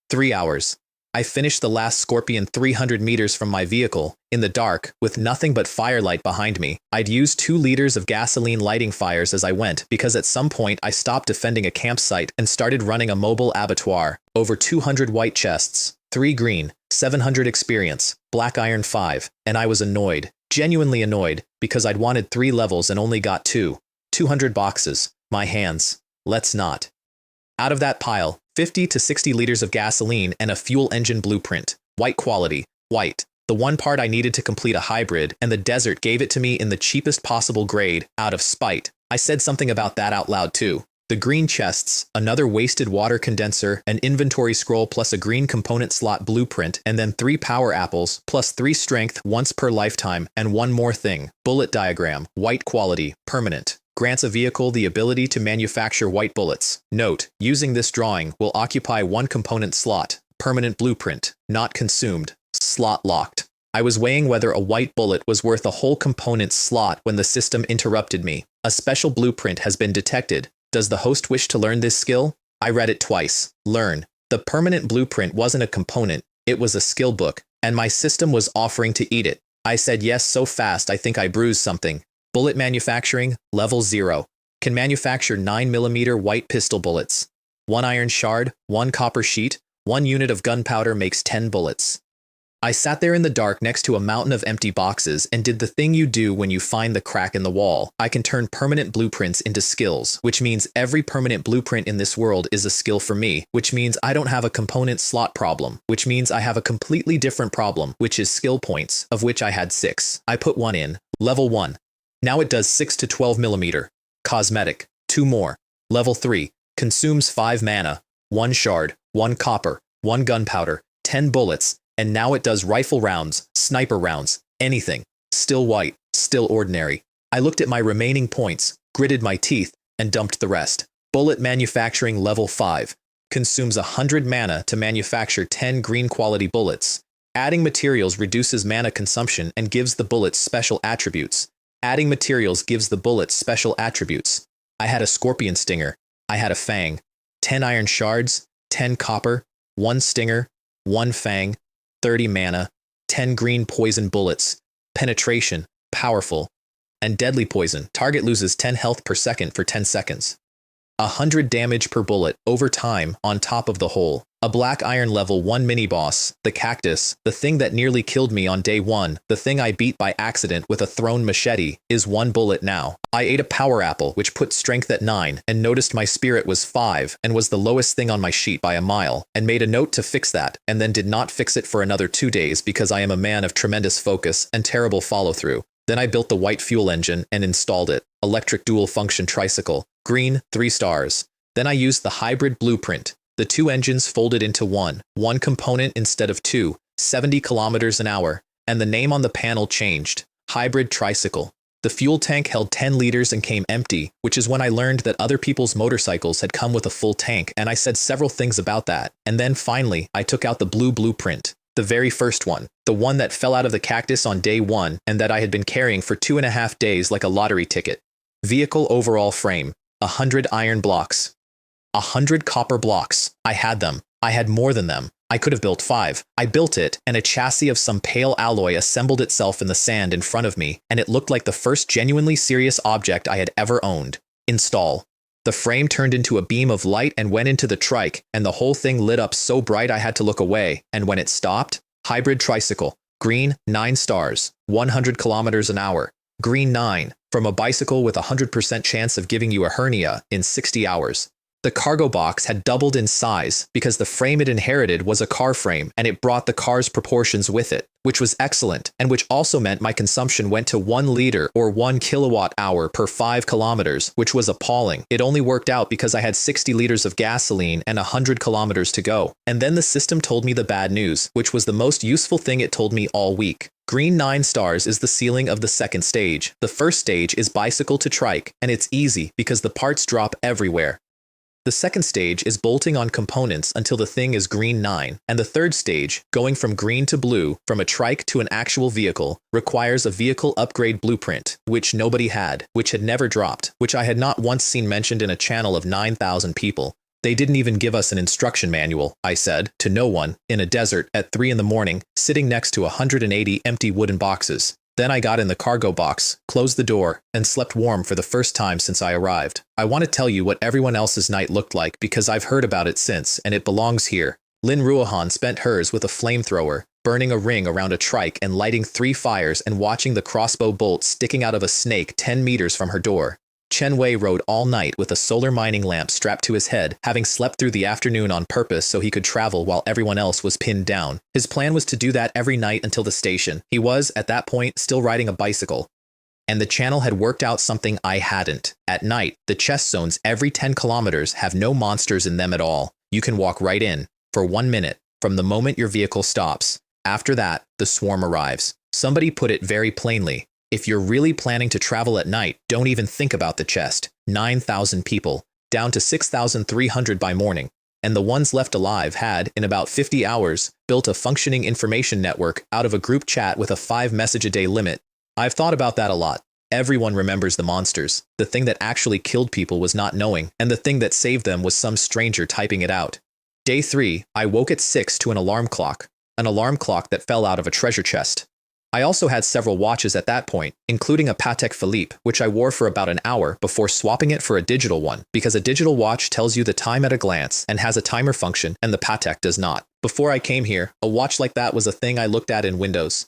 3 hours. I finished the last scorpion 300 meters from my vehicle, in the dark, with nothing but firelight behind me. I'd used 2 liters of gasoline lighting fires as I went because at some point I stopped defending a campsite and started running a mobile abattoir. Over 200 white chests, 3 green, 700 experience, black iron 5, and I was annoyed, genuinely annoyed, because I'd wanted 3 levels and only got 2. 200 boxes. My hands. Let's not. Out of that pile, 50 to 60 liters of gasoline and a fuel engine blueprint. White quality. White. The one part I needed to complete a hybrid, and the desert gave it to me in the cheapest possible grade, out of spite. I said something about that out loud too. The green chests, another wasted water condenser, an inventory scroll plus a green component slot blueprint, and then 3 power apples, plus 3 strength once per lifetime, and one more thing. Bullet diagram. White quality. Permanent. Grants a vehicle the ability to manufacture white bullets. Note, using this drawing will occupy 1 component slot. Permanent blueprint. Not consumed. Slot locked. I was weighing whether a white bullet was worth a whole component slot when the system interrupted me. A special blueprint has been detected. Does the host wish to learn this skill? I read it twice. Learn. The permanent blueprint wasn't a component, it was a skill book, and my system was offering to eat it. I said yes so fast I think I bruised something. Bullet manufacturing, level 0. Can manufacture 9mm white pistol bullets. 1 iron shard, 1 copper sheet, 1 unit of gunpowder makes 10 bullets. I sat there in the dark next to a mountain of empty boxes and did the thing you do when you find the crack in the wall. I can turn permanent blueprints into skills, which means every permanent blueprint in this world is a skill for me, which means I don't have a component slot problem, which means I have a completely different problem, which is skill points, of which I had 6. I put 1 in. Level 1. Now it does 6 to 12mm. Cosmetic. 2 more. Level 3. Consumes 5 mana, 1 shard, 1 copper, 1 gunpowder, 10 bullets, and now it does rifle rounds, sniper rounds, anything. Still white, still ordinary. I looked at my remaining points, gritted my teeth, and dumped the rest. Bullet manufacturing level 5. Consumes 100 mana to manufacture 10 green quality bullets. Adding materials reduces mana consumption and gives the bullets special attributes. Adding materials gives the bullets special attributes. I had a scorpion stinger. I had a fang. 10 iron shards, 10 copper, 1 stinger, 1 fang, 30 mana, 10 green poison bullets. Penetration, powerful, and deadly poison. Target loses 10 health per second for 10 seconds. 100 damage per bullet over time on top of the whole. A black iron level 1 mini-boss, the cactus, the thing that nearly killed me on day 1, the thing I beat by accident with a thrown machete, is 1 bullet now. I ate a power apple which put strength at 9 and noticed my spirit was 5 and was the lowest thing on my sheet by a mile, and made a note to fix that, and then did not fix it for another 2 days because I am a man of tremendous focus and terrible follow-through. Then I built the white fuel engine and installed it. Electric dual function tricycle. Green, 3 stars. Then I used the hybrid blueprint. The 2 engines folded into 1 component instead of 2, 70 kilometers an hour, and the name on the panel changed. Hybrid tricycle. The fuel tank held 10 liters and came empty, which is when I learned that other people's motorcycles had come with a full tank, and I said several things about that. And then finally, I took out the blue blueprint. The very first one. The one that fell out of the cactus on day 1 and that I had been carrying for 2.5 days like a lottery ticket. Vehicle overall frame. 100 iron blocks. 100 copper blocks. I had them. I had more than them. I could have built 5. I built it, and a chassis of some pale alloy assembled itself in the sand in front of me, and it looked like the first genuinely serious object I had ever owned. Install. The frame turned into a beam of light and went into the trike, and the whole thing lit up so bright I had to look away, and when it stopped, Hybrid tricycle. Green, 9 stars, 100 kilometers an hour. Green 9, from a bicycle with a 100% chance of giving you a hernia in 60 hours. The cargo box had doubled in size because the frame it inherited was a car frame and it brought the car's proportions with it, which was excellent and which also meant my consumption went to 1 liter or 1 kilowatt hour per 5 kilometers, which was appalling. It only worked out because I had 60 liters of gasoline and 100 kilometers to go. And then the system told me the bad news, which was the most useful thing it told me all week. Green 9 stars is the ceiling of the second stage. The first stage is bicycle to trike, and it's easy because the parts drop everywhere. The second stage is bolting on components until the thing is green 9, and the third stage, going from green to blue, from a trike to an actual vehicle, requires a vehicle upgrade blueprint, which nobody had, which had never dropped, which I had not once seen mentioned in a channel of 9,000 people. They didn't even give us an instruction manual, I said, to no one, in a desert at 3 in the morning, sitting next to 180 empty wooden boxes. Then I got in the cargo box, closed the door, and slept warm for the first time since I arrived. I want to tell you what everyone else's night looked like because I've heard about it since, and it belongs here. Lin Ruohan spent hers with a flamethrower, burning a ring around a trike and lighting 3 fires and watching the crossbow bolt sticking out of a snake 10 meters from her door. Chen Wei rode all night with a solar mining lamp strapped to his head, having slept through the afternoon on purpose so he could travel while everyone else was pinned down. His plan was to do that every night until the station. He was, at that point, still riding a bicycle. And the channel had worked out something I hadn't. At night, the chest zones every 10 kilometers have no monsters in them at all. You can walk right in, for 1 minute, from the moment your vehicle stops. After that, the swarm arrives. Somebody put it very plainly. If you're really planning to travel at night, don't even think about the chest. 9,000 people, down to 6,300 by morning. And the ones left alive had, in about 50 hours, built a functioning information network out of a group chat with a 5-message-a-day limit. I've thought about that a lot. Everyone remembers the monsters. The thing that actually killed people was not knowing, and the thing that saved them was some stranger typing it out. Day 3, I woke at 6 to an alarm clock that fell out of a treasure chest. I also had several watches at that point, including a Patek Philippe, which I wore for about an hour before swapping it for a digital one, because a digital watch tells you the time at a glance and has a timer function, and the Patek does not. Before I came here, a watch like that was a thing I looked at in Windows.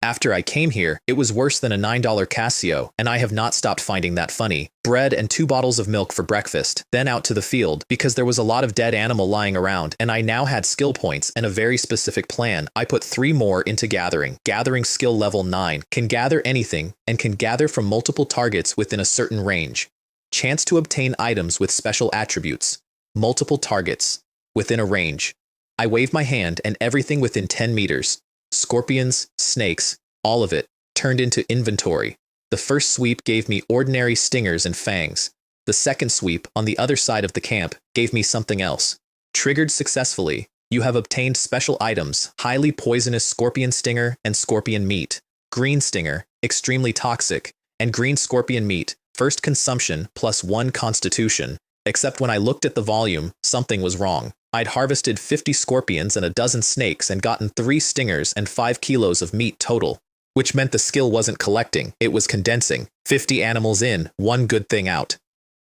After I came here, it was worse than a $9 Casio, and I have not stopped finding that funny. Bread and 2 bottles of milk for breakfast, then out to the field, because there was a lot of dead animal lying around, and I now had skill points and a very specific plan. I put 3 more into gathering. Gathering skill level 9, can gather anything, and can gather from multiple targets within a certain range. Chance to obtain items with special attributes. Multiple targets, within a range. I waved my hand and everything within 10 meters. Scorpions, snakes, all of it, turned into inventory. The first sweep gave me ordinary stingers and fangs. The second sweep, on the other side of the camp, gave me something else. Triggered successfully, you have obtained special items, highly poisonous scorpion stinger and scorpion meat, green stinger, extremely toxic, and green scorpion meat, first consumption plus 1 constitution. Except when I looked at the volume, something was wrong. I'd harvested 50 scorpions and a dozen snakes and gotten 3 stingers and 5 kilos of meat total, which meant the skill wasn't collecting, it was condensing. 50 animals in, 1 good thing out.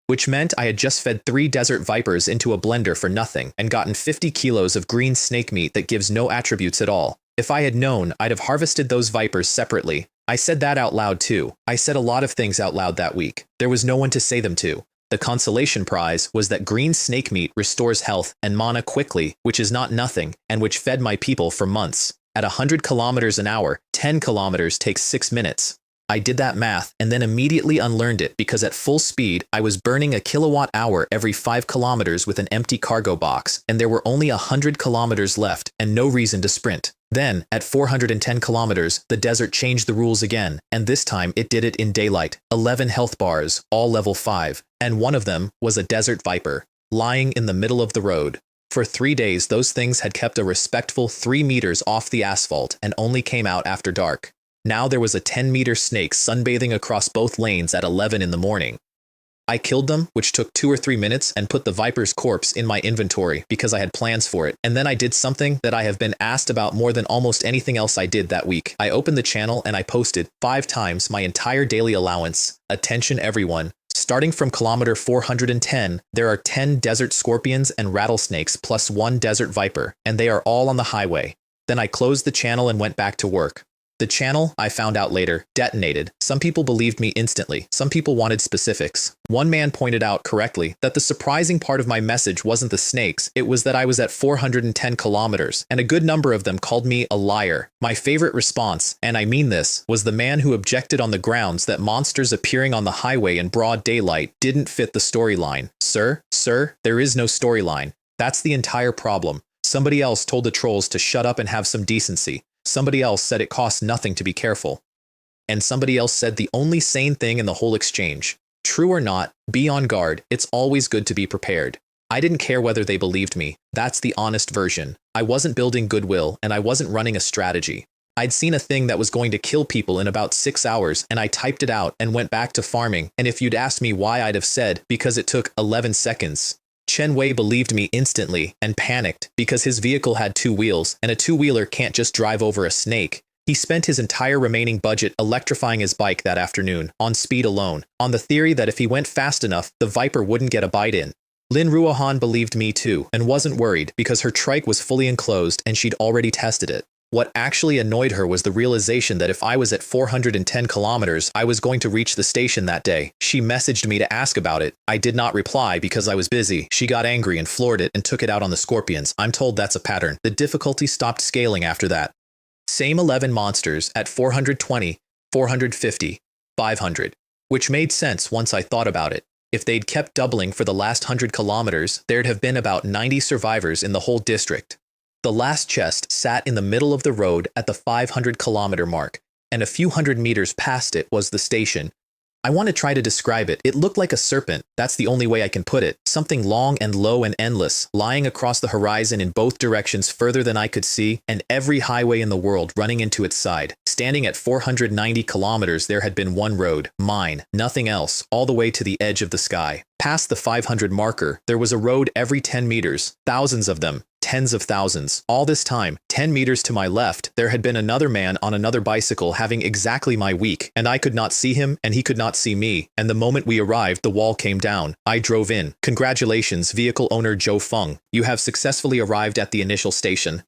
Which meant I had just fed 3 desert vipers into a blender for nothing and gotten 50 kilos of green snake meat that gives no attributes at all. If I had known, I'd have harvested those vipers separately. I said that out loud too. I said a lot of things out loud that week. There was no one to say them to. The consolation prize was that green snake meat restores health and mana quickly, which is not nothing, and which fed my people for months. At 100 kilometers an hour, 10 kilometers takes 6 minutes. I did that math and then immediately unlearned it because at full speed, I was burning a kilowatt hour every 5 kilometers with an empty cargo box, and there were only 100 kilometers left and no reason to sprint. Then, at 410 kilometers, the desert changed the rules again, and this time it did it in daylight. 11 health bars, all level 5, and one of them was a desert viper, lying in the middle of the road. For 3 days, those things had kept a respectful 3 meters off the asphalt and only came out after dark. Now there was a 10-meter snake sunbathing across both lanes at 11 in the morning. I killed them, which took 2 or 3 minutes, and put the viper's corpse in my inventory because I had plans for it. And then I did something that I have been asked about more than almost anything else I did that week. I opened the channel and I posted 5 times my entire daily allowance. Attention everyone. Starting from kilometer 410, there are 10 desert scorpions and rattlesnakes plus 1 desert viper, and they are all on the highway. Then I closed the channel and went back to work. The channel, I found out later, detonated. Some people believed me instantly. Some people wanted specifics. One man pointed out correctly that the surprising part of my message wasn't the snakes, it was that I was at 410 kilometers, and a good number of them called me a liar. My favorite response, and I mean this, was the man who objected on the grounds that monsters appearing on the highway in broad daylight didn't fit the storyline. Sir, there is no storyline. That's the entire problem. Somebody else told the trolls to shut up and have some decency. Somebody else said it costs nothing to be careful. And somebody else said the only sane thing in the whole exchange. True or not, be on guard, it's always good to be prepared. I didn't care whether they believed me, that's the honest version. I wasn't building goodwill, and I wasn't running a strategy. I'd seen a thing that was going to kill people in about 6 hours, and I typed it out and went back to farming, and if you'd asked me why, I'd have said, because it took 11 seconds. Chen Wei believed me instantly and panicked because his vehicle had 2 wheels and a 2-wheeler can't just drive over a snake. He spent his entire remaining budget electrifying his bike that afternoon, on speed alone, on the theory that if he went fast enough, the Viper wouldn't get a bite in. Lin Ruohan believed me too and wasn't worried because her trike was fully enclosed and she'd already tested it. What actually annoyed her was the realization that if I was at 410 kilometers, I was going to reach the station that day. She messaged me to ask about it. I did not reply because I was busy. She got angry and floored it and took it out on the scorpions. I'm told that's a pattern. The difficulty stopped scaling after that. Same 11 monsters at 420, 450, 500, which made sense once I thought about it. If they'd kept doubling for the last 100 kilometers, there'd have been about 90 survivors in the whole district. The last chest sat in the middle of the road at the 500-kilometer mark, and a few hundred meters past it was the station. I want to try to describe it. It looked like a serpent, that's the only way I can put it, something long and low and endless, lying across the horizon in both directions further than I could see, and every highway in the world running into its side. Standing at 490 kilometers, there had been one road, mine, nothing else, all the way to the edge of the sky. Past the 500 marker, there was a road every 10 meters, thousands of them. Tens of thousands. All this time, 10 meters to my left, there had been another man on another bicycle having exactly my week, and I could not see him and he could not see me, and the moment we arrived, the wall came down. I drove in. Congratulations, vehicle owner Zhou Feng. You have successfully arrived at the initial station.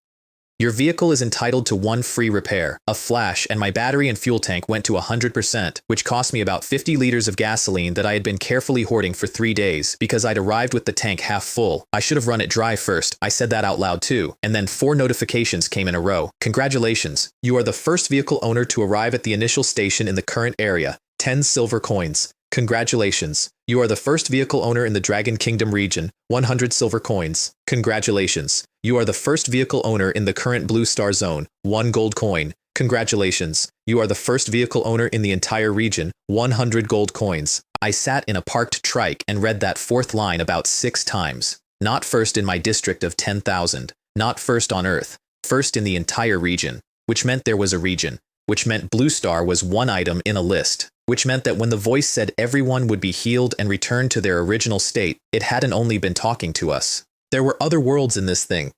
Your vehicle is entitled to 1 free repair, a flash, and my battery and fuel tank went to 100%, which cost me about 50 liters of gasoline that I had been carefully hoarding for 3 days because I'd arrived with the tank half full. I should have run it dry first. I said that out loud too. And then 4 notifications came in a row. Congratulations. You are the first vehicle owner to arrive at the initial station in the current area. 10 silver coins. Congratulations. You are the first vehicle owner in the Dragon Kingdom region. 100 silver coins. Congratulations. You are the first vehicle owner in the current Blue Star Zone. 1 gold coin. Congratulations. You are the first vehicle owner in the entire region. 100 gold coins. I sat in a parked trike and read that 4th line about 6 times. Not first in my district of 10,000. Not first on Earth. First in the entire region. Which meant there was a region. Which meant Blue Star was 1 item in a list. Which meant that when the voice said everyone would be healed and returned to their original state, it hadn't only been talking to us. There were other worlds in this thing.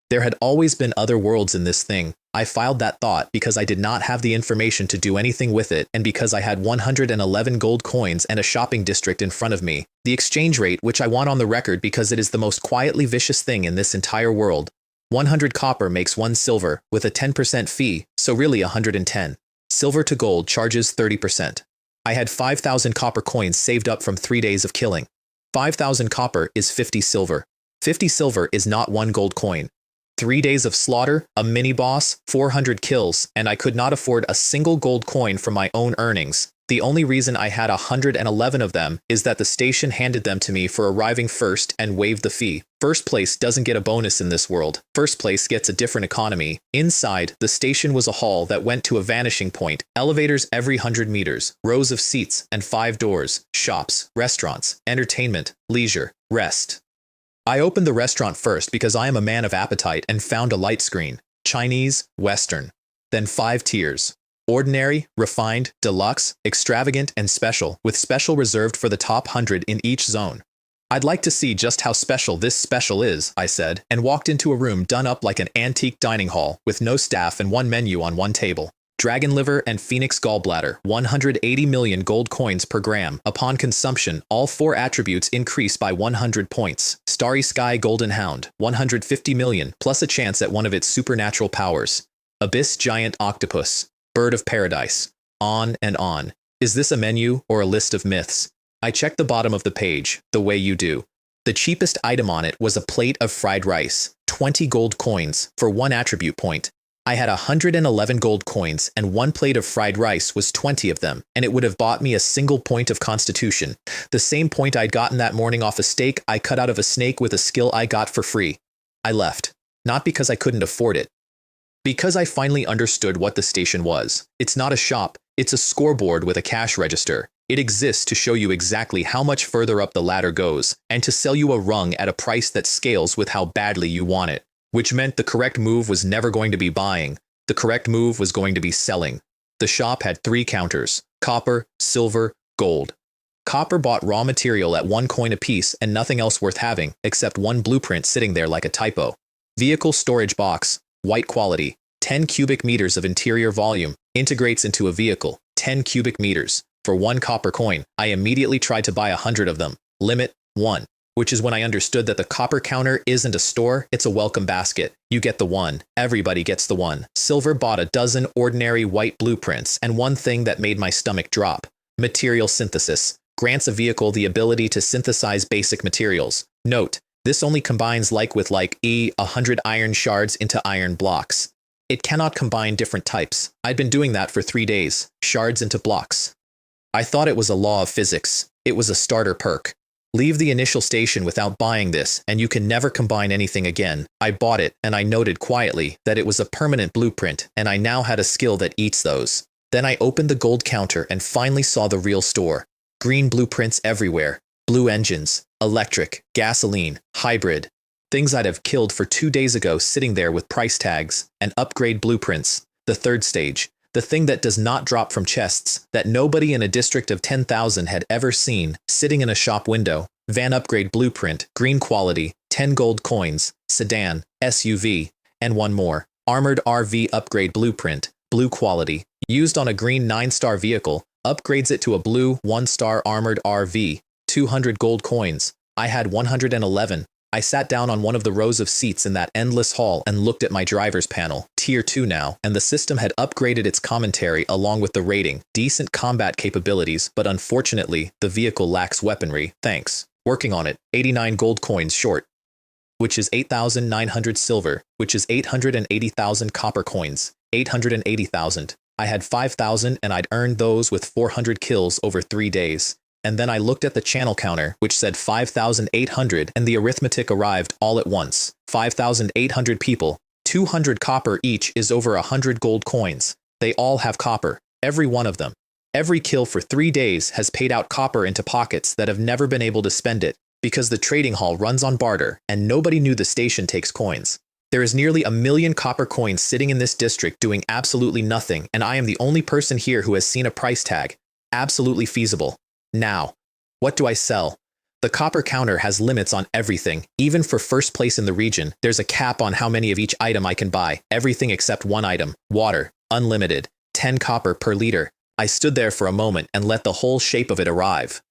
There had always been other worlds in this thing. I filed that thought because I did not have the information to do anything with it and because I had 111 gold coins and a shopping district in front of me. The exchange rate, which I want on the record because it is the most quietly vicious thing in this entire world. 100 copper makes 1 silver with a 10% fee, so really 110. Silver to gold charges 30%. I had 5,000 copper coins saved up from 3 days of killing. 5,000 copper is 50 silver. 50 silver is not 1 gold coin. 3 days of slaughter, a mini-boss, 400 kills, and I could not afford a single gold coin from my own earnings. The only reason I had 111 of them is that the station handed them to me for arriving first and waived the fee. First place doesn't get a bonus in this world. First place gets a different economy. Inside, the station was a hall that went to a vanishing point, elevators every 100 meters, rows of seats, and 5 doors, shops, restaurants, entertainment, leisure, rest. I opened the restaurant first because I am a man of appetite and found a light screen. Chinese, Western. Then 5 tiers. Ordinary, refined, deluxe, extravagant, and special, with special reserved for the top 100 in each zone. I'd like to see just how special this special is, I said, and walked into a room done up like an antique dining hall, with no staff and 1 menu on 1 table. Dragon liver and phoenix gallbladder, 180 million gold coins per gram. Upon consumption, all 4 attributes increase by 100 points. Starry Sky Golden Hound, 150 million, plus a chance at one of its supernatural powers. Abyss Giant Octopus, Bird of Paradise. On and on. Is this a menu or a list of myths? I checked the bottom of the page, the way you do. The cheapest item on it was a plate of fried rice, 20 gold coins, for 1 attribute point. I had 111 gold coins, and 1 plate of fried rice was 20 of them, and it would have bought me a single point of constitution. The same point I'd gotten that morning off a steak I cut out of a snake with a skill I got for free. I left. Not because I couldn't afford it. Because I finally understood what the station was. It's not a shop, it's a scoreboard with a cash register. It exists to show you exactly how much further up the ladder goes, and to sell you a rung at a price that scales with how badly you want it. Which meant the correct move was never going to be buying. The correct move was going to be selling. The shop had 3 counters: copper, silver, gold. Copper bought raw material at 1 coin apiece and nothing else worth having, except 1 blueprint sitting there like a typo. Vehicle storage box, white quality, 10 cubic meters of interior volume, integrates into a vehicle, 10 cubic meters. For 1 copper coin, I immediately tried to buy 100 of them. Limit, 1. Which is when I understood that the copper counter isn't a store, it's a welcome basket. You get the 1. Everybody gets the 1. Silver bought a dozen ordinary white blueprints, and one thing that made my stomach drop. Material synthesis. Grants a vehicle the ability to synthesize basic materials. Note, this only combines like with like 100 iron shards into iron blocks. It cannot combine different types. I'd been doing that for 3 days. Shards into blocks. I thought it was a law of physics. It was a starter perk. Leave the initial station without buying this, and you can never combine anything again. I bought it, and I noted quietly that it was a permanent blueprint, and I now had a skill that eats those. Then I opened the gold counter and finally saw the real store. Green blueprints everywhere. Blue engines, electric, gasoline, hybrid. Things I'd have killed for 2 days ago sitting there with price tags, and upgrade blueprints. The 3rd stage. The thing that does not drop from chests, that nobody in a district of 10,000 had ever seen, sitting in a shop window. Van upgrade blueprint, green quality, 10 gold coins, sedan, SUV, and 1 more. Armored RV upgrade blueprint, blue quality, used on a green 9-star vehicle, upgrades it to a blue 1-star armored RV, 200 gold coins. I had 111. I sat down on one of the rows of seats in that endless hall and looked at my driver's panel, tier 2 now, and the system had upgraded its commentary along with the rating, decent combat capabilities, but unfortunately, the vehicle lacks weaponry, thanks. Working on it, 89 gold coins short, which is 8,900 silver, which is 880,000 copper coins, 880,000. I had 5,000 and I'd earned those with 400 kills over 3 days. And then I looked at the channel counter, which said 5,800, and the arithmetic arrived all at once. 5,800 people, 200 copper each is over 100 gold coins. They all have copper, every one of them. Every kill for 3 days has paid out copper into pockets that have never been able to spend it, because the trading hall runs on barter, and nobody knew the station takes coins. There is nearly 1 million copper coins sitting in this district doing absolutely nothing, and I am the only person here who has seen a price tag. Absolutely feasible. Now, what do I sell? The copper counter has limits on everything. Even for first place in the region, there's a cap on how many of each item I can buy. Everything except 1 item. Water. Unlimited. 10 copper per liter. I stood there for a moment and let the whole shape of it arrive.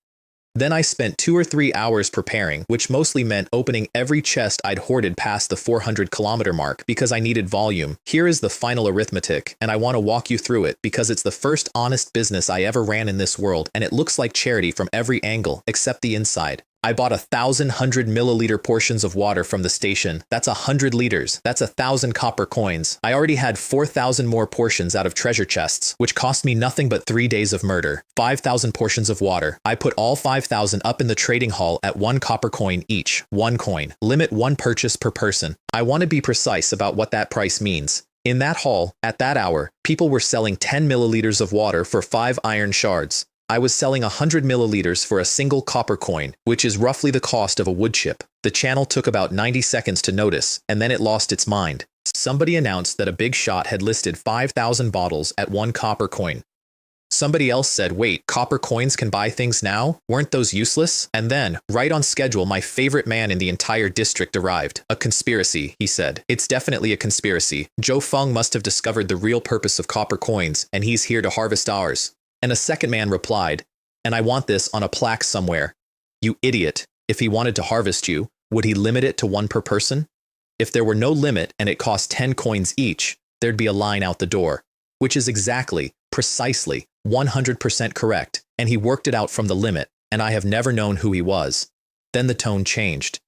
Then I spent 2 or 3 hours preparing, which mostly meant opening every chest I'd hoarded past the 400-kilometer mark because I needed volume. Here is the final arithmetic, and I want to walk you through it because it's the first honest business I ever ran in this world, and it looks like charity from every angle, except the inside. I bought 1,100 milliliter portions of water from the station. That's 100 liters. That's 1,000 copper coins. I already had 4,000 more portions out of treasure chests, which cost me nothing but 3 days of murder. 5,000 portions of water. I put all 5,000 up in the trading hall at 1 copper coin each. 1 coin. Limit 1 purchase per person. I want to be precise about what that price means. In that hall, at that hour, people were selling 10 milliliters of water for 5 iron shards. I was selling 100 milliliters for a single copper coin, which is roughly the cost of a wood chip. The channel took about 90 seconds to notice, and then it lost its mind. Somebody announced that a big shot had listed 5,000 bottles at 1 copper coin. Somebody else said, wait, copper coins can buy things now? Weren't those useless? And then, right on schedule, my favorite man in the entire district arrived. A conspiracy, he said. It's definitely a conspiracy. Zhou Feng must have discovered the real purpose of copper coins, and he's here to harvest ours. And a second man replied, and I want this on a plaque somewhere. You idiot. If he wanted to harvest you, Would he limit it to one per person? If there were no limit and it cost 10 coins each, there'd be a line out the door, which is exactly, precisely, 100% correct, and he worked it out from the limit, and I have never known who he was. Then the tone changed.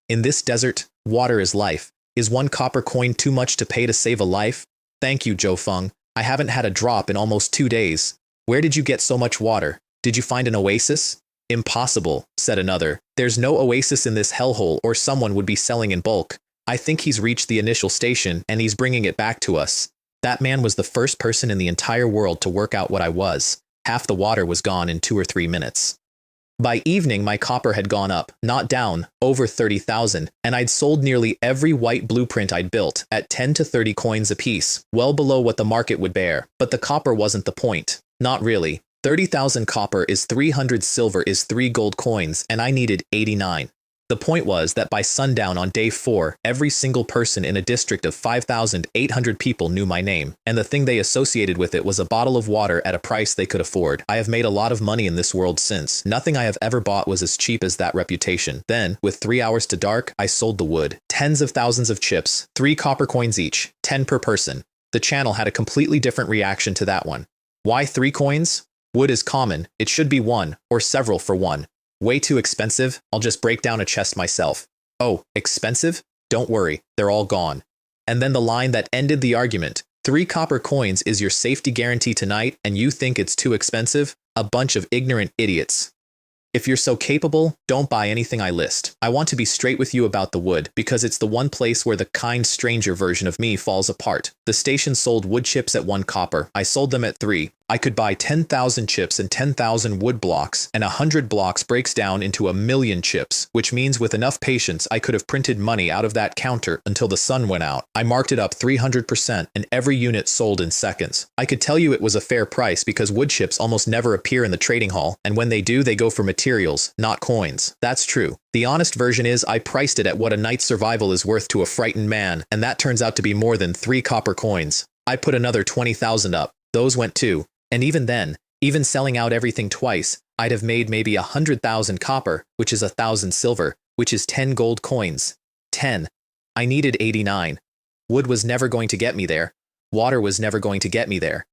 In this desert, water is life. Is 1 copper coin too much to pay to save a life? Thank you, Joe Feng. I haven't had a drop in almost 2 days. Where did you get so much water? Did you find an oasis? Impossible, said another. There's no oasis in this hellhole, or someone would be selling in bulk. I think he's reached the initial station and he's bringing it back to us. That man was the first person in the entire world to work out what I was. Half the water was gone in 2 or 3 minutes. By evening, my copper had gone up, not down, over 30,000, and I'd sold nearly every white blueprint I'd built at 10 to 30 coins apiece, well below what the market would bear. But the copper wasn't the point. Not really. 30,000 copper is 300 silver is 3 gold coins, and I needed 89. The point was that by sundown on day 4, every single person in a district of 5,800 people knew my name, and the thing they associated with it was a bottle of water at a price they could afford. I have made a lot of money in this world since. Nothing I have ever bought was as cheap as that reputation. Then, with 3 hours to dark, I sold the wood. Tens of thousands of chips, 3 copper coins each, 10 per person. The channel had a completely different reaction to that one. Why 3 coins? Wood is common. It should be 1, or several for 1. Way too expensive, I'll just break down a chest myself. Oh, expensive? Don't worry, they're all gone. And then the line that ended the argument. 3 copper coins is your safety guarantee tonight, and you think it's too expensive? A bunch of ignorant idiots. If you're so capable, don't buy anything I list. I want to be straight with you about the wood, because it's the one place where the kind stranger version of me falls apart. The station sold wood chips at 1 copper. I sold them at 3. I could buy 10,000 chips and 10,000 wood blocks, and 100 blocks breaks down into 1,000,000 chips, which means with enough patience I could have printed money out of that counter until the sun went out. I marked it up 300%, and every unit sold in seconds. I could tell you it was a fair price because wood chips almost never appear in the trading hall, and when they do, they go for materials, not coins. That's true. The honest version is I priced it at what a night's survival is worth to a frightened man, and that turns out to be more than 3 copper coins. I put another 20,000 up. Those went too. And even then, even selling out everything twice, I'd have made maybe 100,000 copper, which is 1,000 silver, which is 10 gold coins. 10. I needed 89. Wood was never going to get me there. Water was never going to get me there.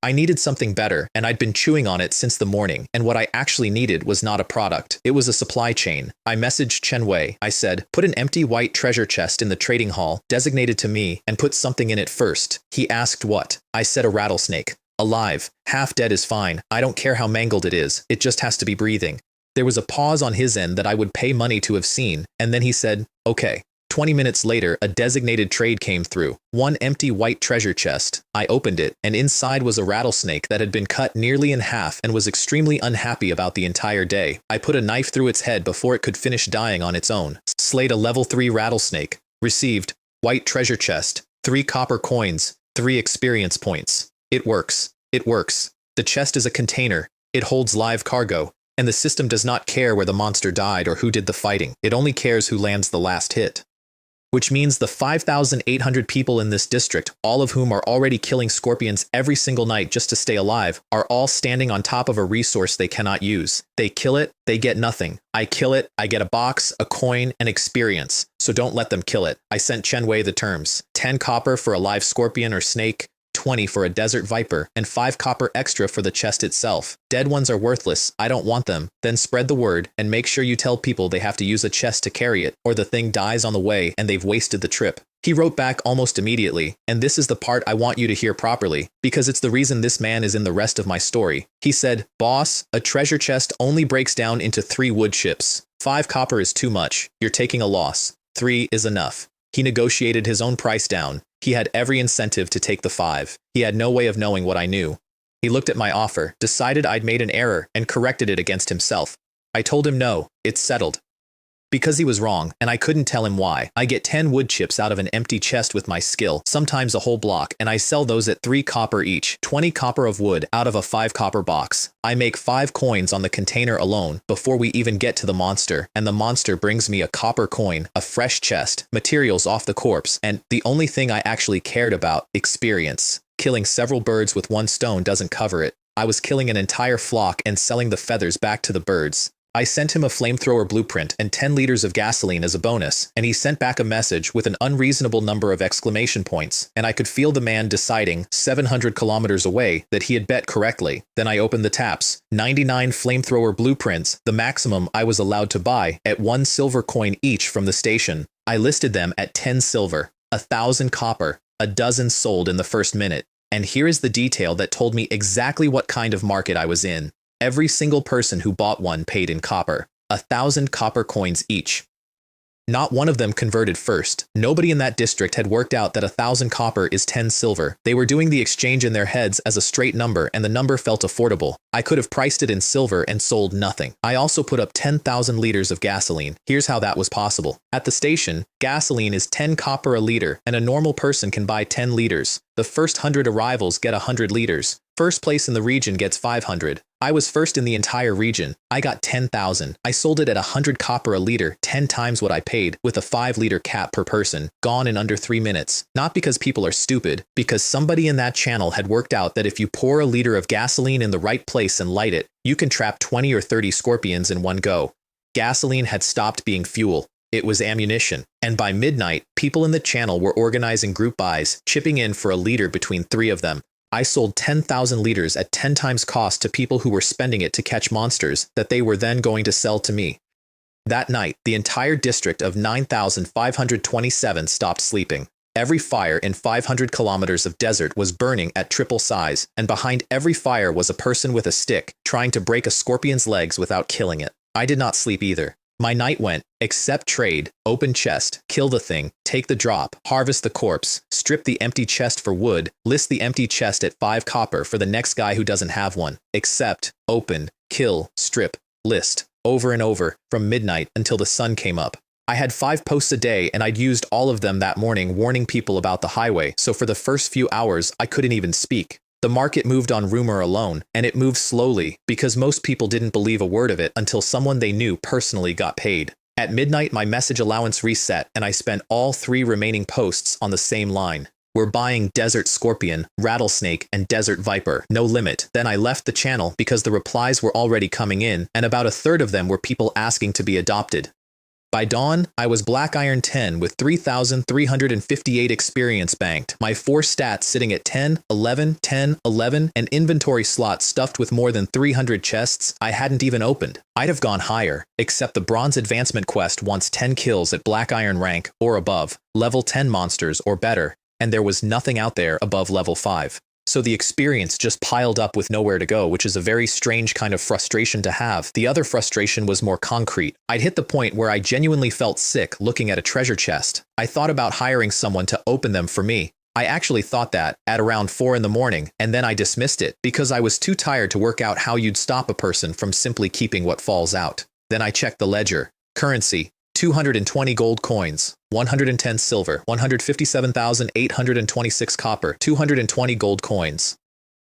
I needed something better, and I'd been chewing on it since the morning, and what I actually needed was not a product. It was a supply chain. I messaged Chen Wei. I said, put an empty white treasure chest in the trading hall, designated to me, and put something in it first. He asked what? I said a rattlesnake. Alive. Half dead is fine. I don't care how mangled it is. It just has to be breathing. There was a pause on his end that I would pay money to have seen, and then he said, okay. 20 minutes later, a designated trade came through. 1 empty white treasure chest. I opened it, and inside was a rattlesnake that had been cut nearly in half and was extremely unhappy about the entire day. I put a knife through its head before it could finish dying on its own. Slayed a level 3 rattlesnake. Received. White treasure chest. 3 copper coins. 3 experience points. It works. It works. The chest is a container. It holds live cargo. And the system does not care where the monster died or who did the fighting. It only cares who lands the last hit. Which means the 5,800 people in this district, all of whom are already killing scorpions every single night just to stay alive, are all standing on top of a resource they cannot use. They kill it, they get nothing. I kill it, I get a box, a coin, and experience. So don't let them kill it. I sent Chen Wei the terms. 10 copper for a live scorpion or snake, 20 for a desert viper, and 5 copper extra for the chest itself. Dead ones are worthless. I don't want them. Then spread the word, and make sure you tell people they have to use a chest to carry it, or the thing dies on the way and they've wasted the trip. He wrote back almost immediately, and this is the part I want you to hear properly, because it's the reason this man is in the rest of my story. He said, boss, a treasure chest only breaks down into 3 wood chips. 5 copper is too much. You're taking a loss. 3 is enough. He negotiated his own price down. He had every incentive to take the 5. He had no way of knowing what I knew. He looked at my offer, decided I'd made an error, and corrected it against himself. I told him no, it's settled. Because he was wrong, and I couldn't tell him why. I get 10 wood chips out of an empty chest with my skill, sometimes a whole block, and I sell those at 3 copper each, 20 copper of wood out of a 5 copper box. I make 5 coins on the container alone before we even get to the monster, and the monster brings me a copper coin, a fresh chest, materials off the corpse, and the only thing I actually cared about, experience. Killing several birds with 1 stone doesn't cover it. I was killing an entire flock and selling the feathers back to the birds. I sent him a flamethrower blueprint and 10 liters of gasoline as a bonus, and he sent back a message with an unreasonable number of exclamation points, and I could feel the man deciding 700 kilometers away that he had bet correctly. Then I opened the taps. 99 flamethrower blueprints, the maximum I was allowed to buy, at 1 silver coin each from the station. I listed them at 10 silver, 1,000 copper, a dozen sold in the first minute. And here is the detail that told me exactly what kind of market I was in. Every single person who bought one paid in copper, 1,000 copper coins each. Not one of them converted first. Nobody in that district had worked out that 1,000 copper is 10 silver. They were doing the exchange in their heads as a straight number, and the number felt affordable. I could have priced it in silver and sold nothing. I also put up 10,000 liters of gasoline. Here's how that was possible. At the station, gasoline is 10 copper a liter, and a normal person can buy 10 liters. The first 100 arrivals get 100 liters. First place in the region gets 500. I was first in the entire region. I got 10,000. I sold it at 100 copper a liter, 10 times what I paid, with a 5-liter cap per person, gone in under 3 minutes. Not because people are stupid, because somebody in that channel had worked out that if you pour a liter of gasoline in the right place and light it, you can trap 20 or 30 scorpions in one go. Gasoline had stopped being fuel. It was ammunition. And by midnight, people in the channel were organizing group buys, chipping in for a liter between 3 of them. I sold 10,000 liters at 10 times cost to people who were spending it to catch monsters that they were then going to sell to me. That night, the entire district of 9,527 stopped sleeping. Every fire in 500 kilometers of desert was burning at triple size, and behind every fire was a person with a stick, trying to break a scorpion's legs without killing it. I did not sleep either. My night went, accept trade, open chest, kill the thing, take the drop, harvest the corpse, strip the empty chest for wood, list the empty chest at 5 copper for the next guy who doesn't have one, accept, open, kill, strip, list, over and over, from midnight until the sun came up. I had 5 posts a day, and I'd used all of them that morning warning people about the highway, so for the first few hours I couldn't even speak. The market moved on rumor alone, and it moved slowly because most people didn't believe a word of it until someone they knew personally got paid. At midnight, my message allowance reset, and I spent all 3 remaining posts on the same line. We're buying Desert Scorpion, Rattlesnake, and Desert Viper, no limit. Then I left the channel because the replies were already coming in, and about a third of them were people asking to be adopted. By dawn, I was Black Iron 10 with 3,358 experience banked, my 4 stats sitting at 10, 11, 10, 11, and inventory slots stuffed with more than 300 chests I hadn't even opened. I'd have gone higher, except the Bronze Advancement quest wants 10 kills at Black Iron rank or above, level 10 monsters or better, and there was nothing out there above level 5. So the experience just piled up with nowhere to go, which is a very strange kind of frustration to have. The other frustration was more concrete. I'd hit the point where I genuinely felt sick looking at a treasure chest. I thought about hiring someone to open them for me. I actually thought that at around 4 in the morning, and then I dismissed it because I was too tired to work out how you'd stop a person from simply keeping what falls out. Then I checked the ledger. Currency, 220 gold coins, 110 silver, 157,826 copper, 220 gold coins.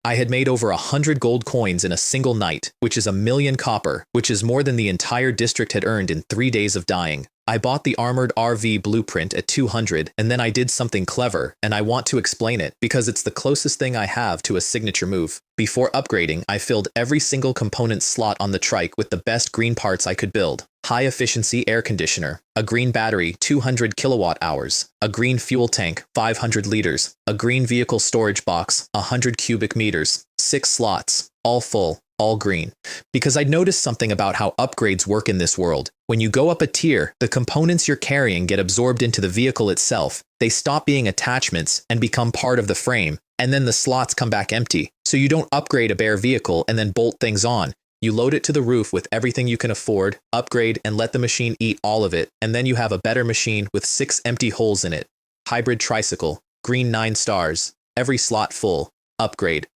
I had made over 100 gold coins in a single night, which is 1,000,000 copper, which is more than the entire district had earned in 3 days of dying. I bought the armored RV blueprint at 200, and then I did something clever, and I want to explain it because it's the closest thing I have to a signature move. Before upgrading, I filled every single component slot on the trike with the best green parts I could build. High-efficiency air conditioner, a green battery 200 kilowatt hours, a green fuel tank 500 liters, a green vehicle storage box 100 cubic meters, 6 slots, all full, all green. Because I'd noticed something about how upgrades work in this world. When you go up a tier, the components you're carrying get absorbed into the vehicle itself. They stop being attachments and become part of the frame, and then the slots come back empty. So you don't upgrade a bare vehicle and then bolt things on. You load it to the roof with everything you can afford, upgrade, and let the machine eat all of it, and then you have a better machine with 6 empty holes in it. Hybrid tricycle, green 9 stars, every slot full, upgrade.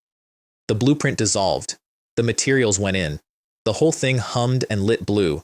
The blueprint dissolved. The materials went in. The whole thing hummed and lit blue.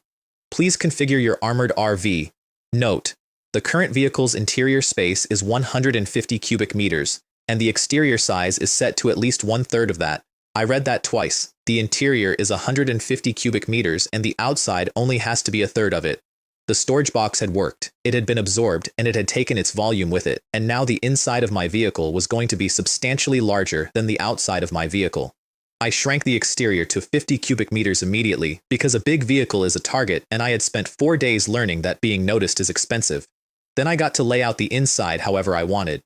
Please configure your armored RV. Note: the current vehicle's interior space is 150 cubic meters, and the exterior size is set to at least 1/3 of that. I read that twice. The interior is 150 cubic meters, and the outside only has to be 1/3 of it. The storage box had worked. It had been absorbed, and it had taken its volume with it, and now the inside of my vehicle was going to be substantially larger than the outside of my vehicle. I shrank the exterior to 50 cubic meters immediately because a big vehicle is a target and I had spent 4 days learning that being noticed is expensive. Then I got to lay out the inside however I wanted.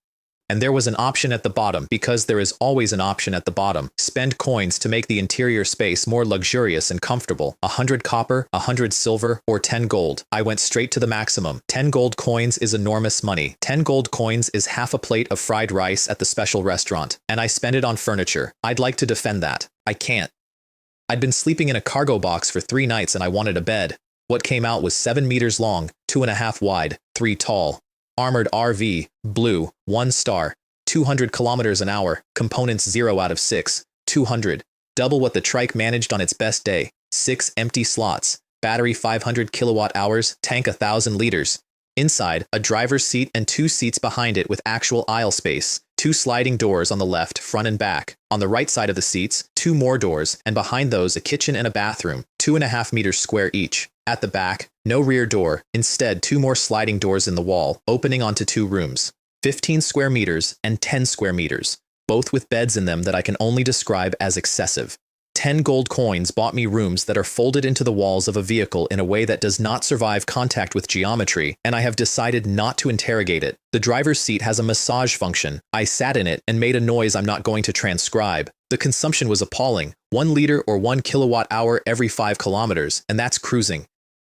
And there was an option at the bottom because there is always an option at the bottom. Spend coins to make the interior space more luxurious and comfortable. 100 copper, 100 silver, or 10 gold. I went straight to the maximum. 10 gold coins is enormous money. 10 gold coins is half a plate of fried rice at the special restaurant. And I spent it on furniture. I'd like to defend that. I can't. I'd been sleeping in a cargo box for 3 nights and I wanted a bed. What came out was 7 meters long, 2.5 wide, 3 tall. Armored RV, blue, 1 star, 200 kilometers an hour, components 0 out of 6, 200, double what the trike managed on its best day, 6 empty slots, battery 500 kilowatt hours, tank 1,000 liters. Inside, a driver's seat and 2 seats behind it with actual aisle space, 2 sliding doors on the left, front and back. On the right side of the seats, 2 more doors, and behind those a kitchen and a bathroom, 2.5 meters square each. At the back, no rear door, instead 2 more sliding doors in the wall, opening onto 2 rooms, 15 square meters and 10 square meters, both with beds in them that I can only describe as excessive. 10 gold coins bought me rooms that are folded into the walls of a vehicle in a way that does not survive contact with geometry, and I have decided not to interrogate it. The driver's seat has a massage function. I sat in it and made a noise I'm not going to transcribe. The consumption was appalling, 1 liter or 1 kilowatt hour every 5 kilometers, and that's cruising.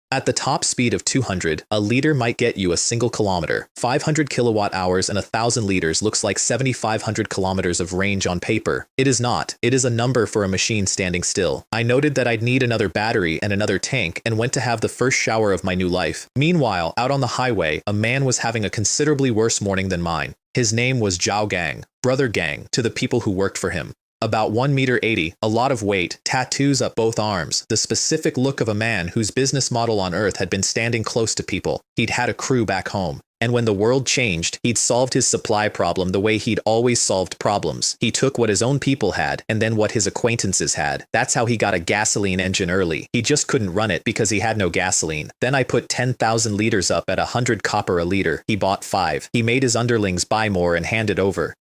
At the top speed of 200, a liter might get you a single kilometer. 500 kilowatt hours and 1,000 liters looks like 7,500 kilometers of range on paper. It is not. It is a number for a machine standing still. I noted that I'd need another battery and another tank and went to have the first shower of my new life. Meanwhile, out on the highway, a man was having a considerably worse morning than mine. His name was Zhao Gang, brother Gang, to the people who worked for him. About 1 meter 80, a lot of weight, tattoos up both arms, the specific look of a man whose business model on Earth had been standing close to people. He'd had a crew back home. And when the world changed, he'd solved his supply problem the way he'd always solved problems. He took what his own people had, and then what his acquaintances had. That's how he got a gasoline engine early. He just couldn't run it because he had no gasoline. Then I put 10,000 liters up at 100 copper a liter. He bought 5. He made his underlings buy more and hand it over.